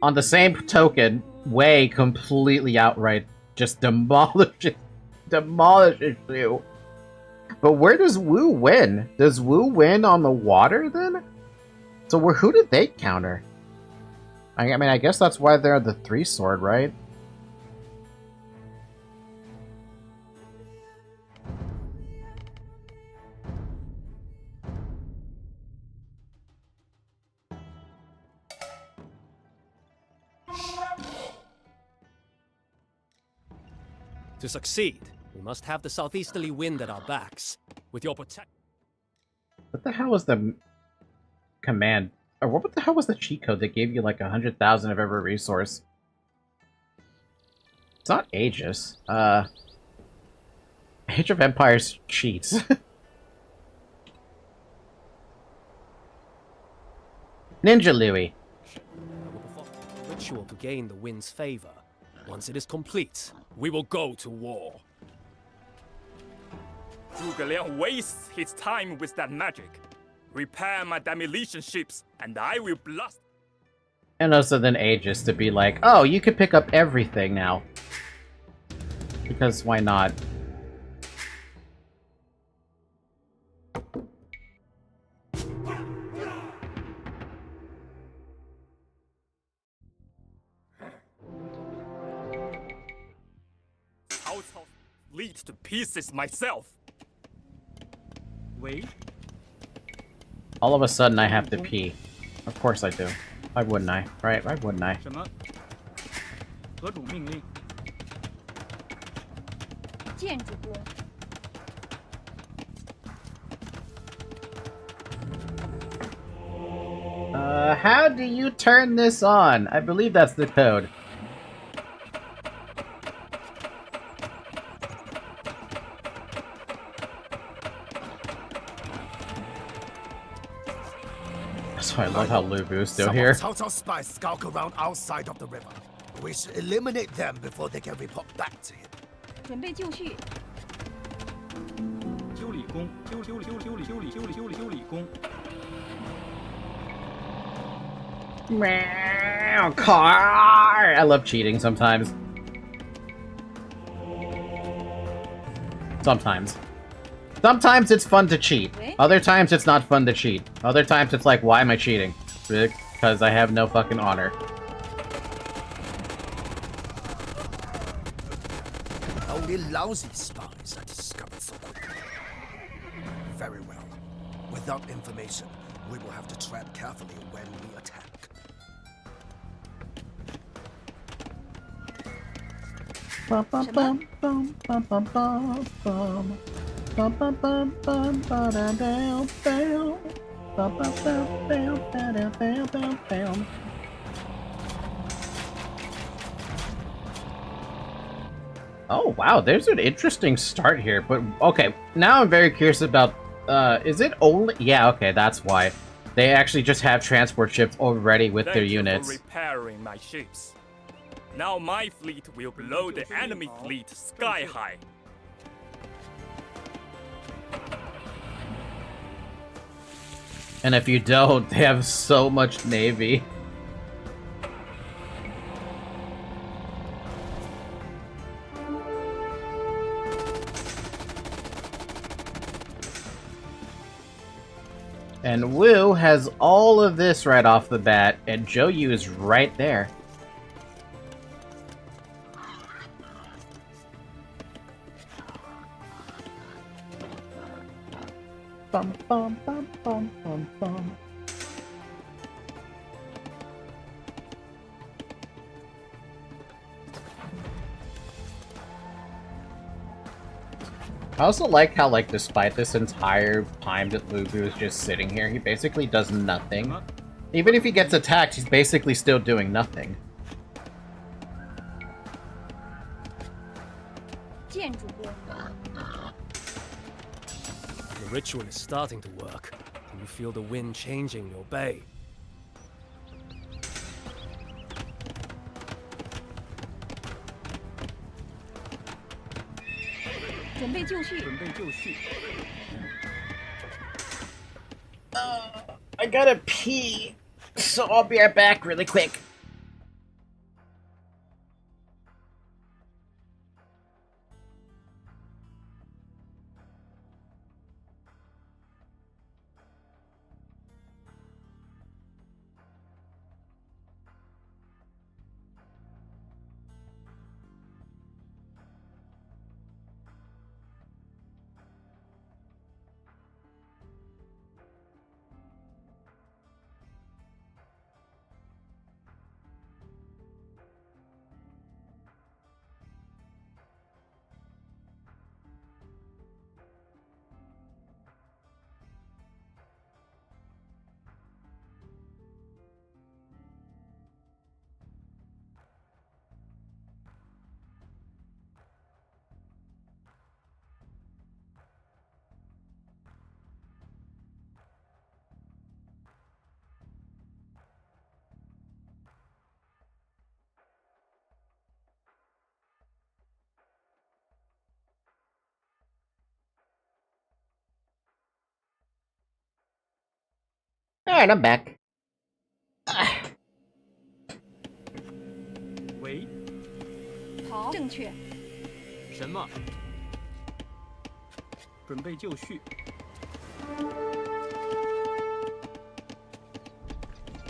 On the same token, Wei completely outright just demolishes Shu. But where does Wu win? Does Wu win on the water then? So who did they counter? I mean, I guess that's why they're the 3-sword, right? To succeed, we must have the southeasterly wind at our backs. With your protection. What the hell was the command? Or what the hell was the cheat code that gave you like 100,000 of every resource? It's not Aegis. Age of Empires cheats. Ninja Louis. I will perform a ritual to gain the wind's favor. Once it is complete, we will go to war. Zhuge Liang wastes his time with that magic. Repair my demolition ships, and I will blast. And also then Aegis to be like, oh, you can pick up everything now. Because why not? I'll lead to pieces myself. Wait. All of a sudden I have to pee. Of course I do. Why wouldn't I? Right? Why wouldn't I? 什么？何主命令？建筑工。 How do you turn this on? I believe that's the code. That's why I love how Lu Bu's still here. Cao Cao's spies skulk around outside of the river. We should eliminate them before they can report back to him. 准备就绪。修理工，修理工。 Car! I love cheating sometimes. Sometimes. Sometimes it's fun to cheat. Other times it's not fun to cheat. Other times it's like, why am I cheating? Because I have no fucking honor. Only lousy spies are discovered so quickly. Very well. Without information, we will have to tread carefully when we attack. Oh wow, there's an interesting start here, but okay, now I'm very curious about, is it only, yeah, okay, that's why. They actually just have transport ships already with their units. Thank you for repairing my ships. Now my fleet will blow the enemy fleet sky high. And if you don't, they have so much navy. And Wu has all of this right off the bat, and Zhou Yu is right there. Bum, bum, bum, bum, bum, bum. I also like how, like, despite this entire time that Lu Bu is just sitting here, he basically does nothing. Even if he gets attacked, he's basically still doing nothing. The ritual is starting to work. Can you feel the wind changing your bay? I gotta pee, so I'll be right back really quick. Alright, I'm back. 喂，好，正确。什么？准备就绪。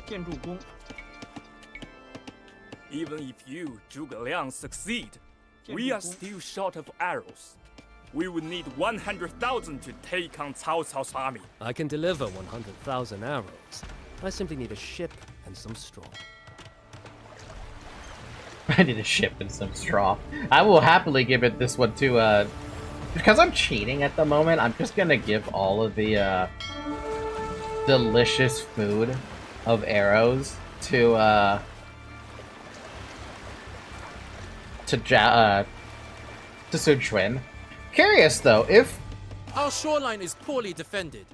建筑工。 Even if you, Zhuge Liang, succeed, we are still short of arrows. We would need 100,000 to take on Cao Cao's army. I can deliver 100,000 arrows. I simply need a ship and some straw. I need a ship and some straw. I will happily give it this one to, because I'm cheating at the moment, I'm just gonna give all of the, delicious food of arrows to Sun Quan. Curious though, if our shoreline is poorly defended,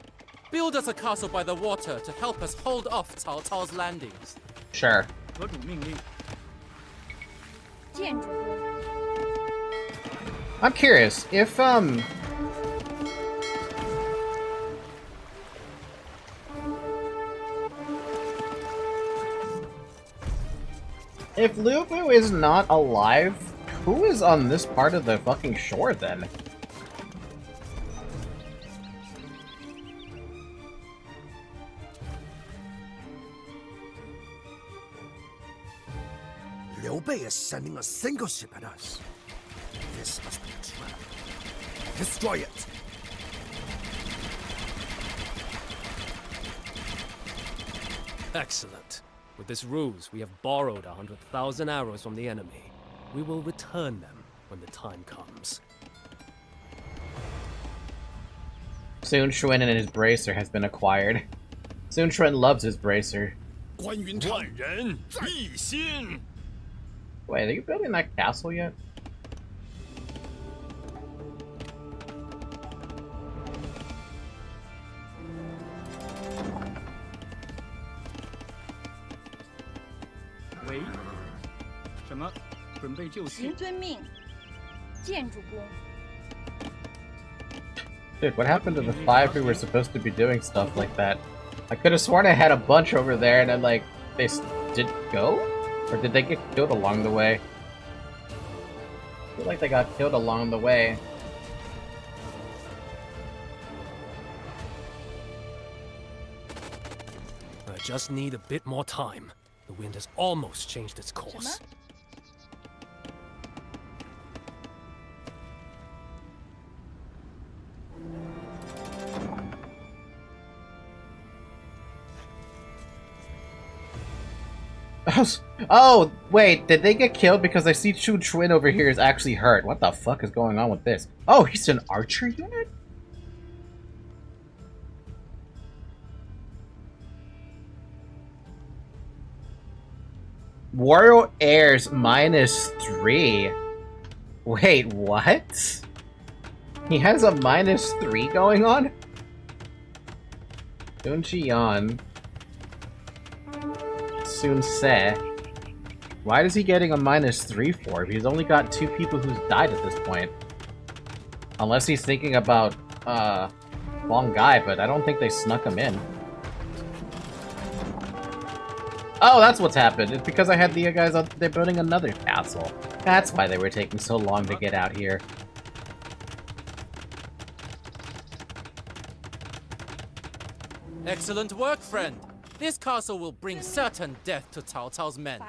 build us a castle by the water to help us hold off Cao Cao's landings. Sure. 核主命令。建筑工。 I'm curious if if Lu Bu is not alive, who is on this part of the fucking shore then? Liu Bei is sending a single ship at us. This must be a trap. Destroy it! Excellent. With this ruse, we have borrowed 100,000 arrows from the enemy. We will return them when the time comes. Sun Quan and his bracer has been acquired. Sun Quan loves his bracer. Wait, are you building that castle yet? Wait. 什么？准备就绪。行遵命。建筑工。 Dude, what happened to the 5 who were supposed to be doing stuff like that? I could have sworn I had a bunch over there and then, like, they did go? Or did they get killed along the way? I feel like they got killed along the way. I just need a bit more time. The wind has almost changed its course. Oh, wait, did they get killed? Because I see Chu Twin over here is actually hurt. What the fuck is going on with this? Oh, he's an archer unit? Warrior Heirs -3. Wait, what? He has a -3 going on? Sun Jian. Sun Se. Why is he getting a -3 for? He's only got 2 people who's died at this point. Unless he's thinking about, Wong Gai, but I don't think they snuck him in. Oh, that's what's happened. It's because I had the guys out there building another castle. That's why they were taking so long to get out here. Excellent work, friend. This castle will bring certain death to Cao Cao's men.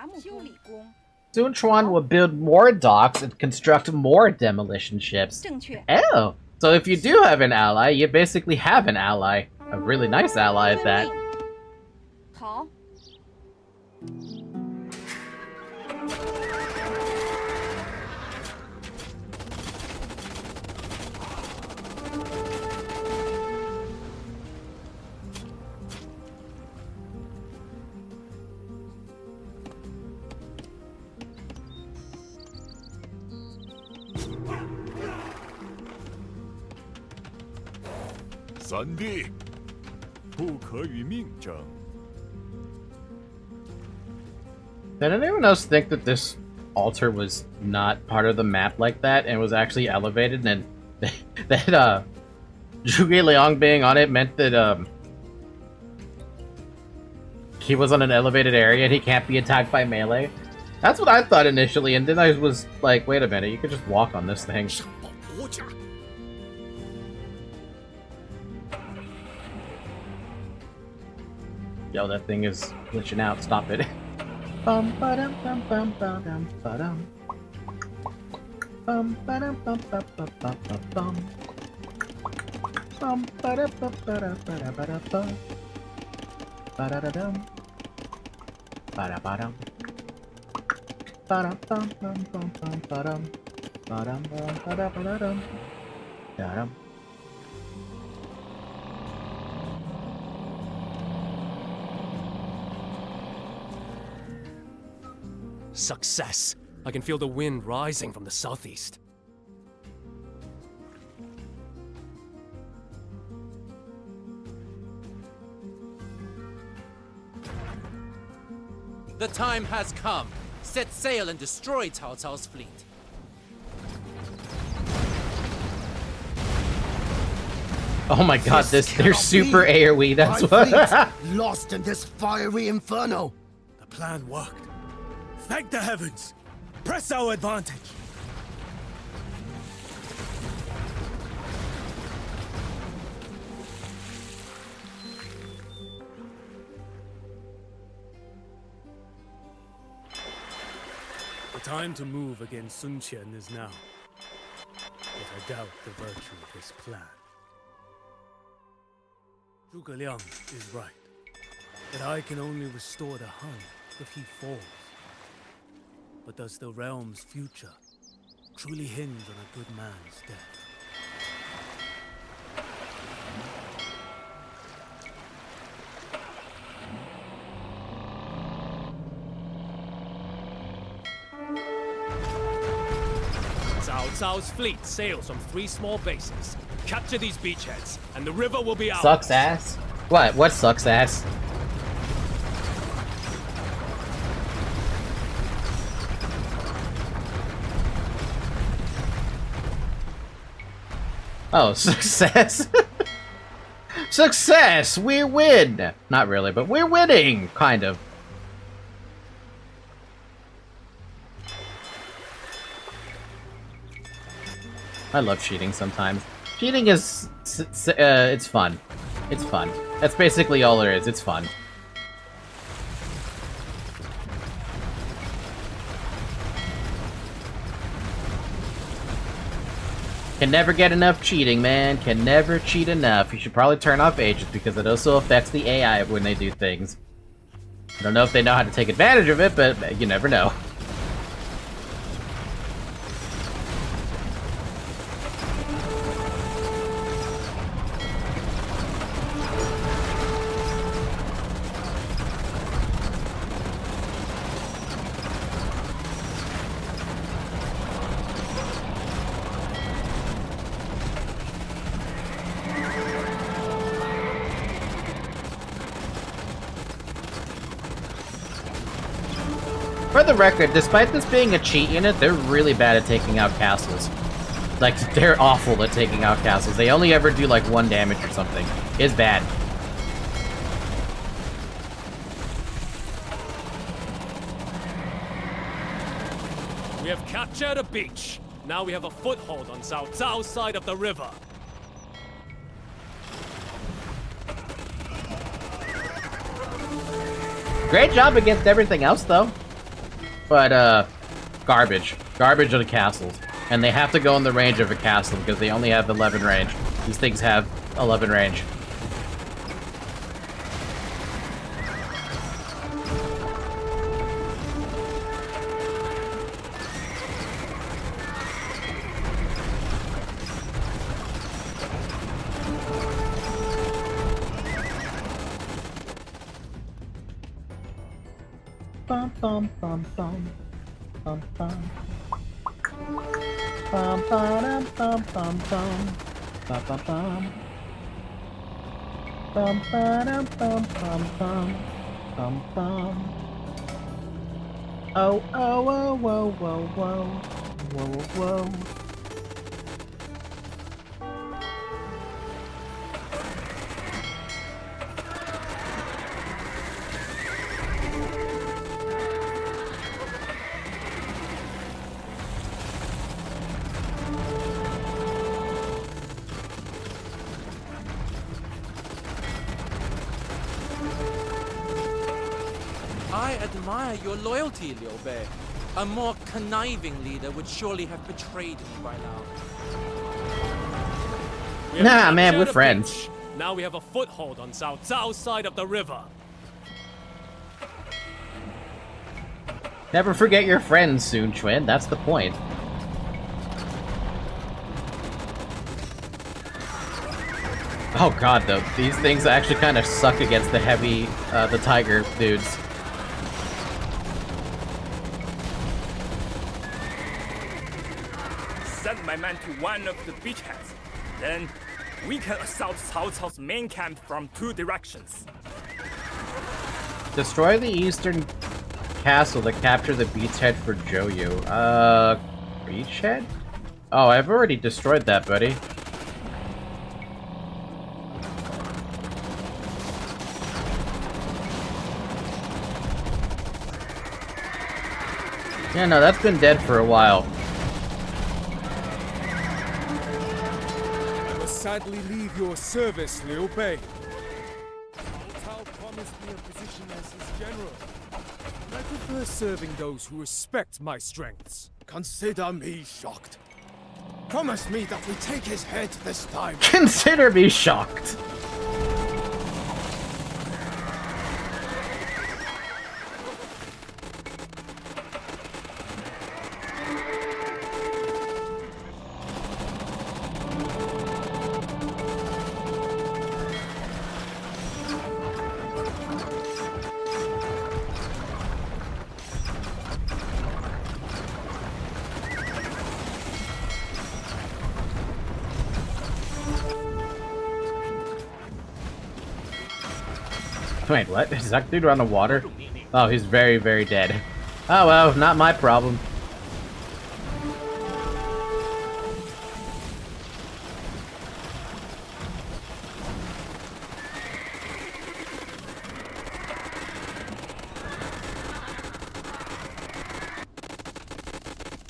Sun Quan will build more docks and construct more demolition ships. Oh, so if you do have an ally, you basically have an ally. A really nice ally at that. 好。 三弟，不可与命争。 Did anyone else think that this altar was not part of the map like that and was actually elevated, and that Zhuge Liang being on it meant that he was on an elevated area and he can't be attacked by melee? That's what I thought initially, and then I was like, wait a minute, you could just walk on this thing. Yo, that thing is glitching out. Stop it. Bum ba-dum bum bum ba-dum ba-dum. Bum ba-dum bum bum bum bum bum bum. Bum ba-da ba ba-da ba-da ba-da bum. Ba-da-da-dum. Ba-da-ba-dum. Ba-dum bum bum bum bum ba-dum. Ba-dum bum ba-da ba-da-dum. Da-dum. Success! I can feel the wind rising from the southeast. The time has come. Set sail and destroy Cao Cao's fleet. Oh my god, they're super AoE, that's what. Lost in this fiery inferno. The plan worked. Thank the heavens! Press our advantage! The time to move against Sun Qian is now. doubt the virtue of this plan. Zhuge Liang is right, that I can only restore the Han if he falls. But does the realm's future truly hinge on a good man's death? Cao Cao's fleet sails from 3 small bases. Capture these beachheads, and the river will be ours. Sucks ass? What? What sucks ass? Oh, success! Success! We win! Not really, but we're winning! Kind of. I love cheating sometimes. Cheating is... it's fun. It's fun. That's basically all there is. It's fun. Can never get enough cheating, man. Can never cheat enough. You should probably turn off agents because it also affects the AI when they do things. I don't know if they know how to take advantage of it, but you never know. For the record, despite this being a cheat unit, they're really bad at taking out castles. Like, they're awful at taking out castles. They only ever do, like, 1 damage or something. It's bad. We have captured a beach. Now we have a foothold on Cao Cao's side of the river. Great job against everything else, though. But, garbage. Garbage on the castles. And they have to go in the range of a castle because they only have 11 range. These things have 11 range. Bum bum bum bum bum bum bum bum bum bum bum bum bum bum bum bum bum bum bum. Oh oh oh whoa whoa whoa whoa whoa. I admire your loyalty, Liu Bei. A more conniving leader would surely have betrayed me by now. Nah, man, we're friends. Beach. Now we have a foothold on Cao Cao's side of the river. Never forget your friends, Sun Quan. That's the point. Oh god, though. These things actually kind of suck against the heavy, the tiger dudes. Send my man to one of the beachheads. Then we can assault Cao Cao's main camp from 2 directions. Destroy the eastern castle to capture the beachhead for Joyu. Beachhead? Oh, I've already destroyed that, buddy. Yeah, no, that's been dead for a while. I must sadly leave your service, Liu Bei. Cao promised me a position as his general. I prefer serving those who respect my strengths. Consider me shocked. Promise me that we take his head this time. Consider me shocked. Wait, what? Is that dude on the water? Oh, he's very, very dead. Oh well, not my problem.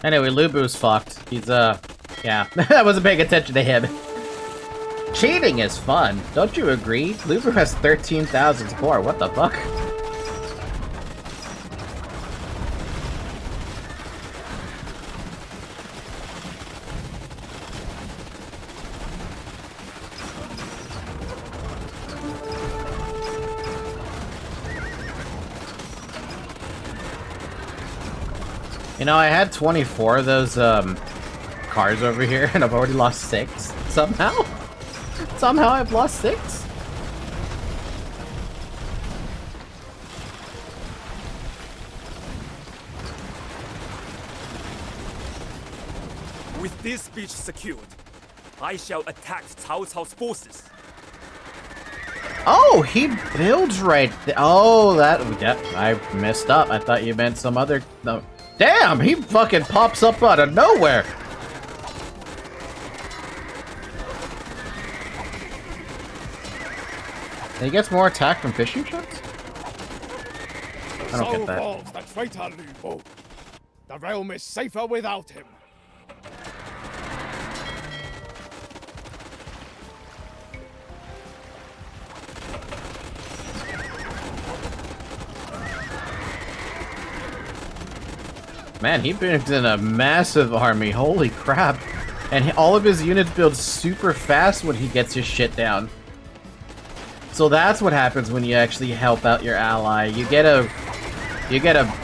Anyway, Lubu's fucked. He's, yeah. I wasn't paying attention to him. Cheating is fun, don't you agree? Lubu has 13,000 score, what the fuck? You know, I had 24 of those, cars over here, and I've already lost 6, somehow? Somehow I've lost 6? With this beach secured, I shall attack Cao Cao's forces. Oh, he builds right there. Oh, yeah, I messed up. I thought you meant some other... No. Damn, he fucking pops up out of nowhere. He gets more attack from fishing shots? I don't get that. Falls the traitor Lu Bu. The realm is safer without him. Man, he brings in a massive army. Holy crap. And all of his units build super fast when he gets his shit down. So that's what happens when you actually help out your ally. You get a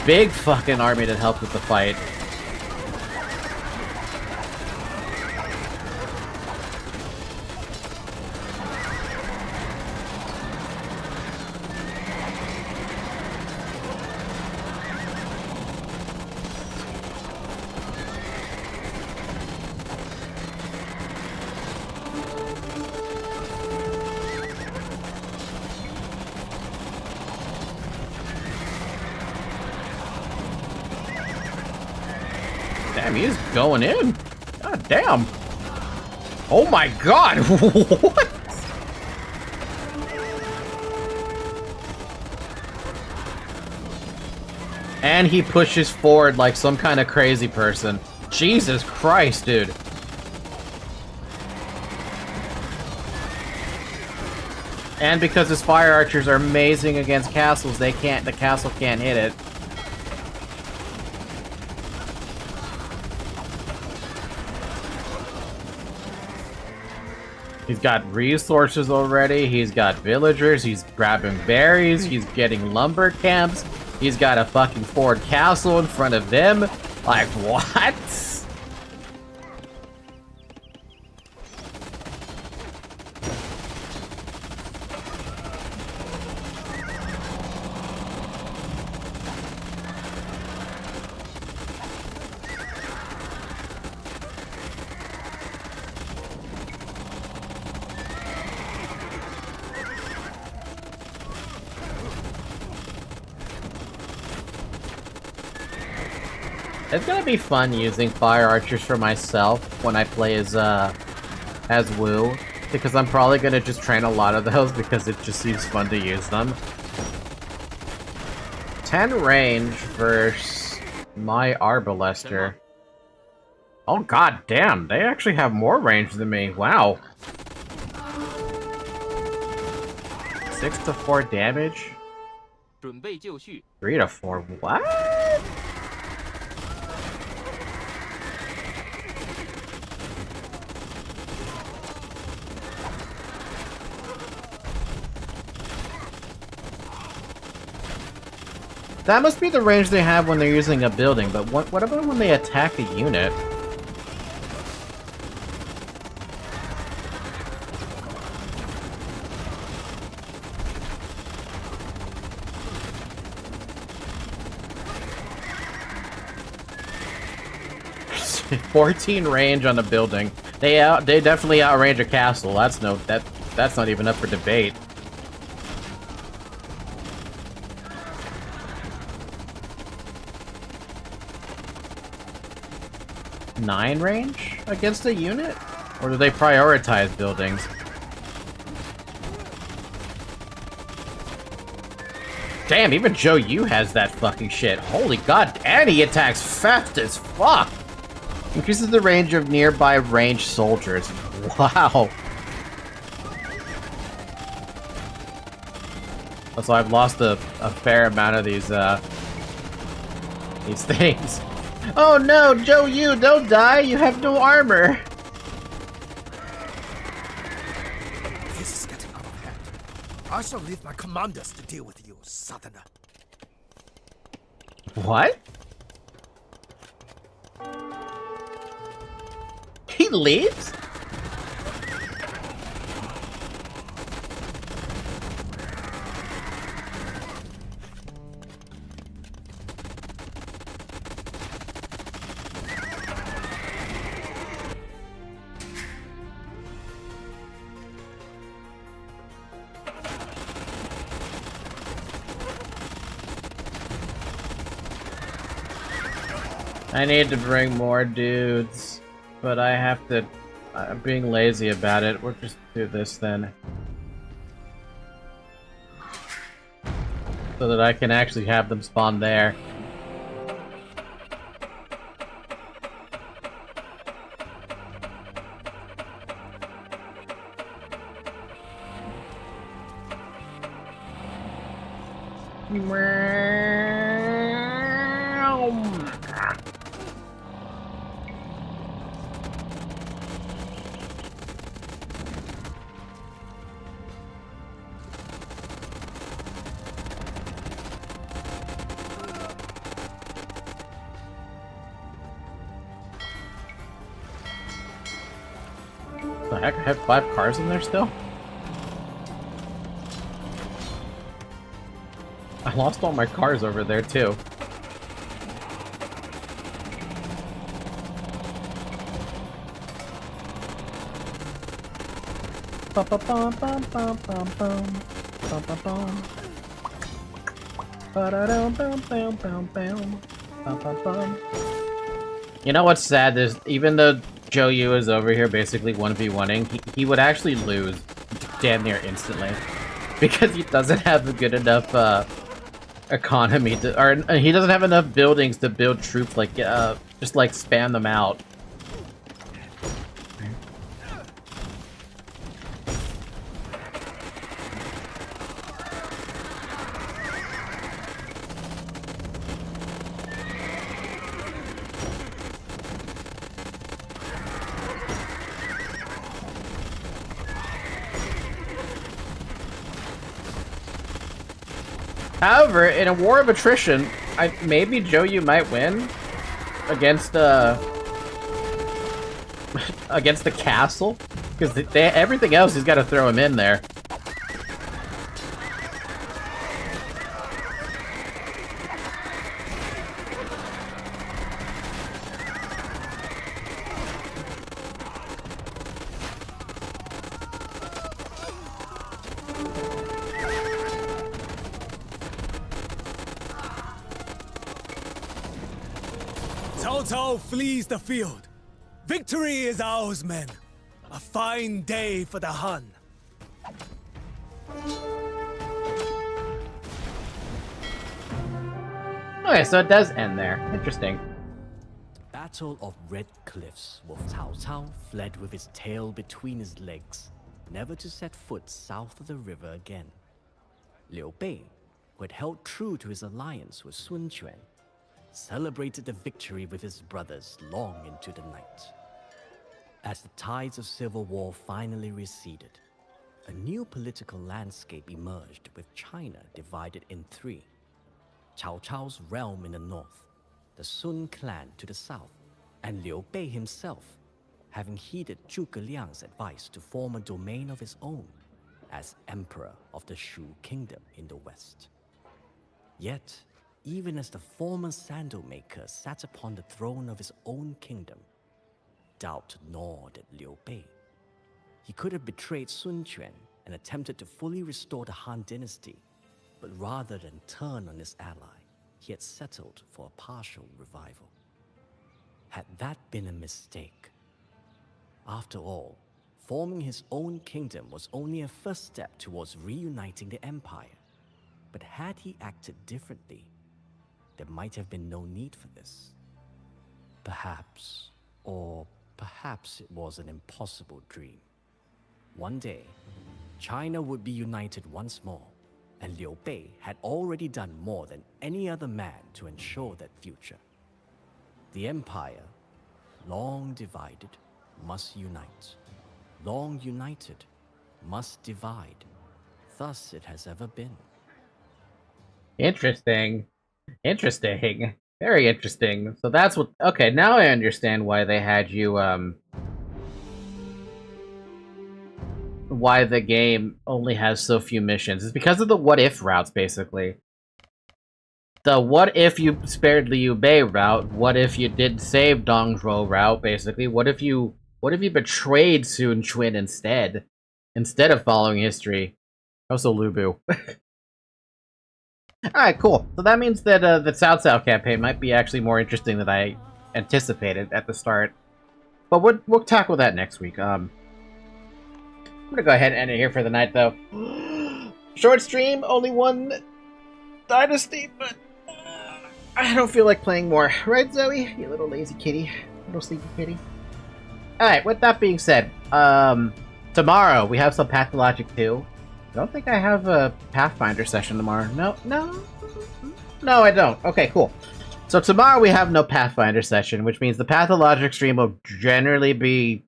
big fucking army to help with the fight. Damn, he is going in. God damn. Oh my god, what? And he pushes forward like some kind of crazy person. Jesus Christ, dude. And because his fire archers are amazing against castles, the castle can't hit it. He's got resources already, he's got villagers, he's grabbing berries, he's getting lumber camps, he's got a fucking fort castle in front of them. Like, what? It's gonna be fun using fire archers for myself when I play as Wu, because I'm probably gonna just train a lot of those because it just seems fun to use them. 10 range versus my Arbalester. Oh god damn, they actually have more range than me. Wow. 6 to 4 damage. 3 to 4. What? That must be the range they have when they're using a building, but what about when they attack a unit? "14 range on a building. They definitely outrange a castle. That's not even up for debate." "9 range against a unit? Or do they prioritize buildings?" Damn, even Joe Yu has that fucking shit. Holy god, and he attacks fast as fuck! Increases the range of nearby ranged soldiers. Wow. So I've lost a fair amount of these things. Oh no, Joe Yu, don't die! You have no armor! This is getting out of hand. I shall leave my commanders to deal with you, Southerner. What? He leaves? I need to bring more dudes, but I have to... I'm being lazy about it. We'll just do this then. So that I can actually have them spawn there. The heck? I have 5 cars in there still? I lost all my cars over there too. You know what's sad is even though Joe Yu is over here basically 1v1ing, he would actually lose damn near instantly because he doesn't have a good enough economy to, or he doesn't have enough buildings to build troops like just like spam them out. However, in a war of attrition, maybe Joe Yu might win against against the castle, because everything else he's got to throw him in there. Cao Cao flees the field. Victory is ours, men. A fine day for the Han. Okay, so it does end there. Interesting. Battle of Red Cliffs, where Cao Cao fled with his tail between his legs, never to set foot south of the river again. Liu Bei, who had held true to his alliance with Sun Quan, celebrated the victory with his brothers long into the night. As the tides of civil war finally receded, a new political landscape emerged with China divided in three. Cao Cao's realm in the north, the Sun clan to the south, and Liu Bei himself, having heeded Zhuge Liang's advice to form a domain of his own as Emperor of the Shu Kingdom in the west. Yet, even as the former sandal maker sat upon the throne of his own kingdom, doubt gnawed at Liu Bei. He could have betrayed Sun Quan and attempted to fully restore the Han dynasty, but rather than turn on his ally, he had settled for a partial revival. Had that been a mistake? After all, forming his own kingdom was only a first step towards reuniting the empire. But had he acted differently, there might have been no need for this. Perhaps, or perhaps it was an impossible dream. One day, China would be united once more, and Liu Bei had already done more than any other man to ensure that future. The empire, long divided, must unite. Long united, must divide. Thus it has ever been. Interesting. Interesting. Very interesting. So that's what... Okay, now I understand why they had you, why the game only has so few missions. It's because of the what-if routes, basically. The what if you spared Liu Bei route, what if you did save Dong Zhuo route, basically. What if you betrayed Sun Quan instead of following history? Also Lu Bu. Alright, cool. So that means that the Cao Cao campaign might be actually more interesting than I anticipated at the start. But we'll tackle that next week. I'm gonna go ahead and end it here for the night, though. Short stream, only one dynasty, but I don't feel like playing more. Right, Zoe? You little lazy kitty. Little sleepy kitty. Alright, with that being said, tomorrow we have some Pathologic 2. I don't think I have a Pathfinder session tomorrow. No, I don't. Okay, cool. So tomorrow we have no Pathfinder session, which means the Pathologic stream will generally be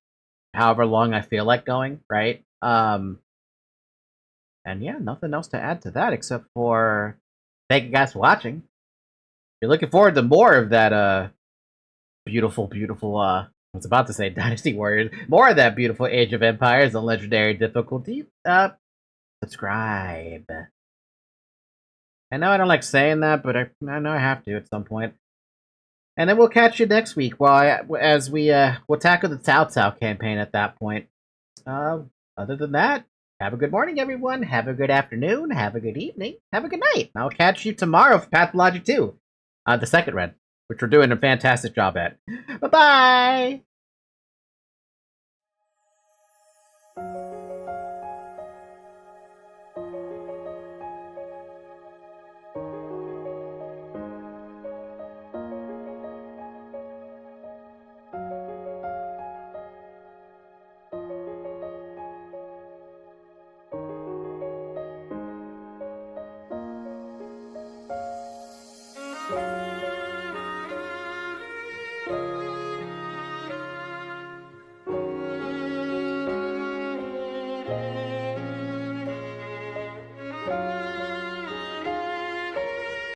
however long I feel like going, right? And yeah, nothing else to add to that except for thank you guys for watching. If you're looking forward to more of that beautiful, I was about to say Dynasty Warriors, more of that beautiful Age of Empires on Legendary difficulty, subscribe. I know I don't like saying that, but I know I have to at some point. And then we'll catch you next week we'll tackle the Cao Cao campaign at that point. Other than that, have a good morning, everyone. Have a good afternoon. Have a good evening. Have a good night. I'll catch you tomorrow for Pathologic 2, the second run, which we're doing a fantastic job at. Bye-bye! Thank you.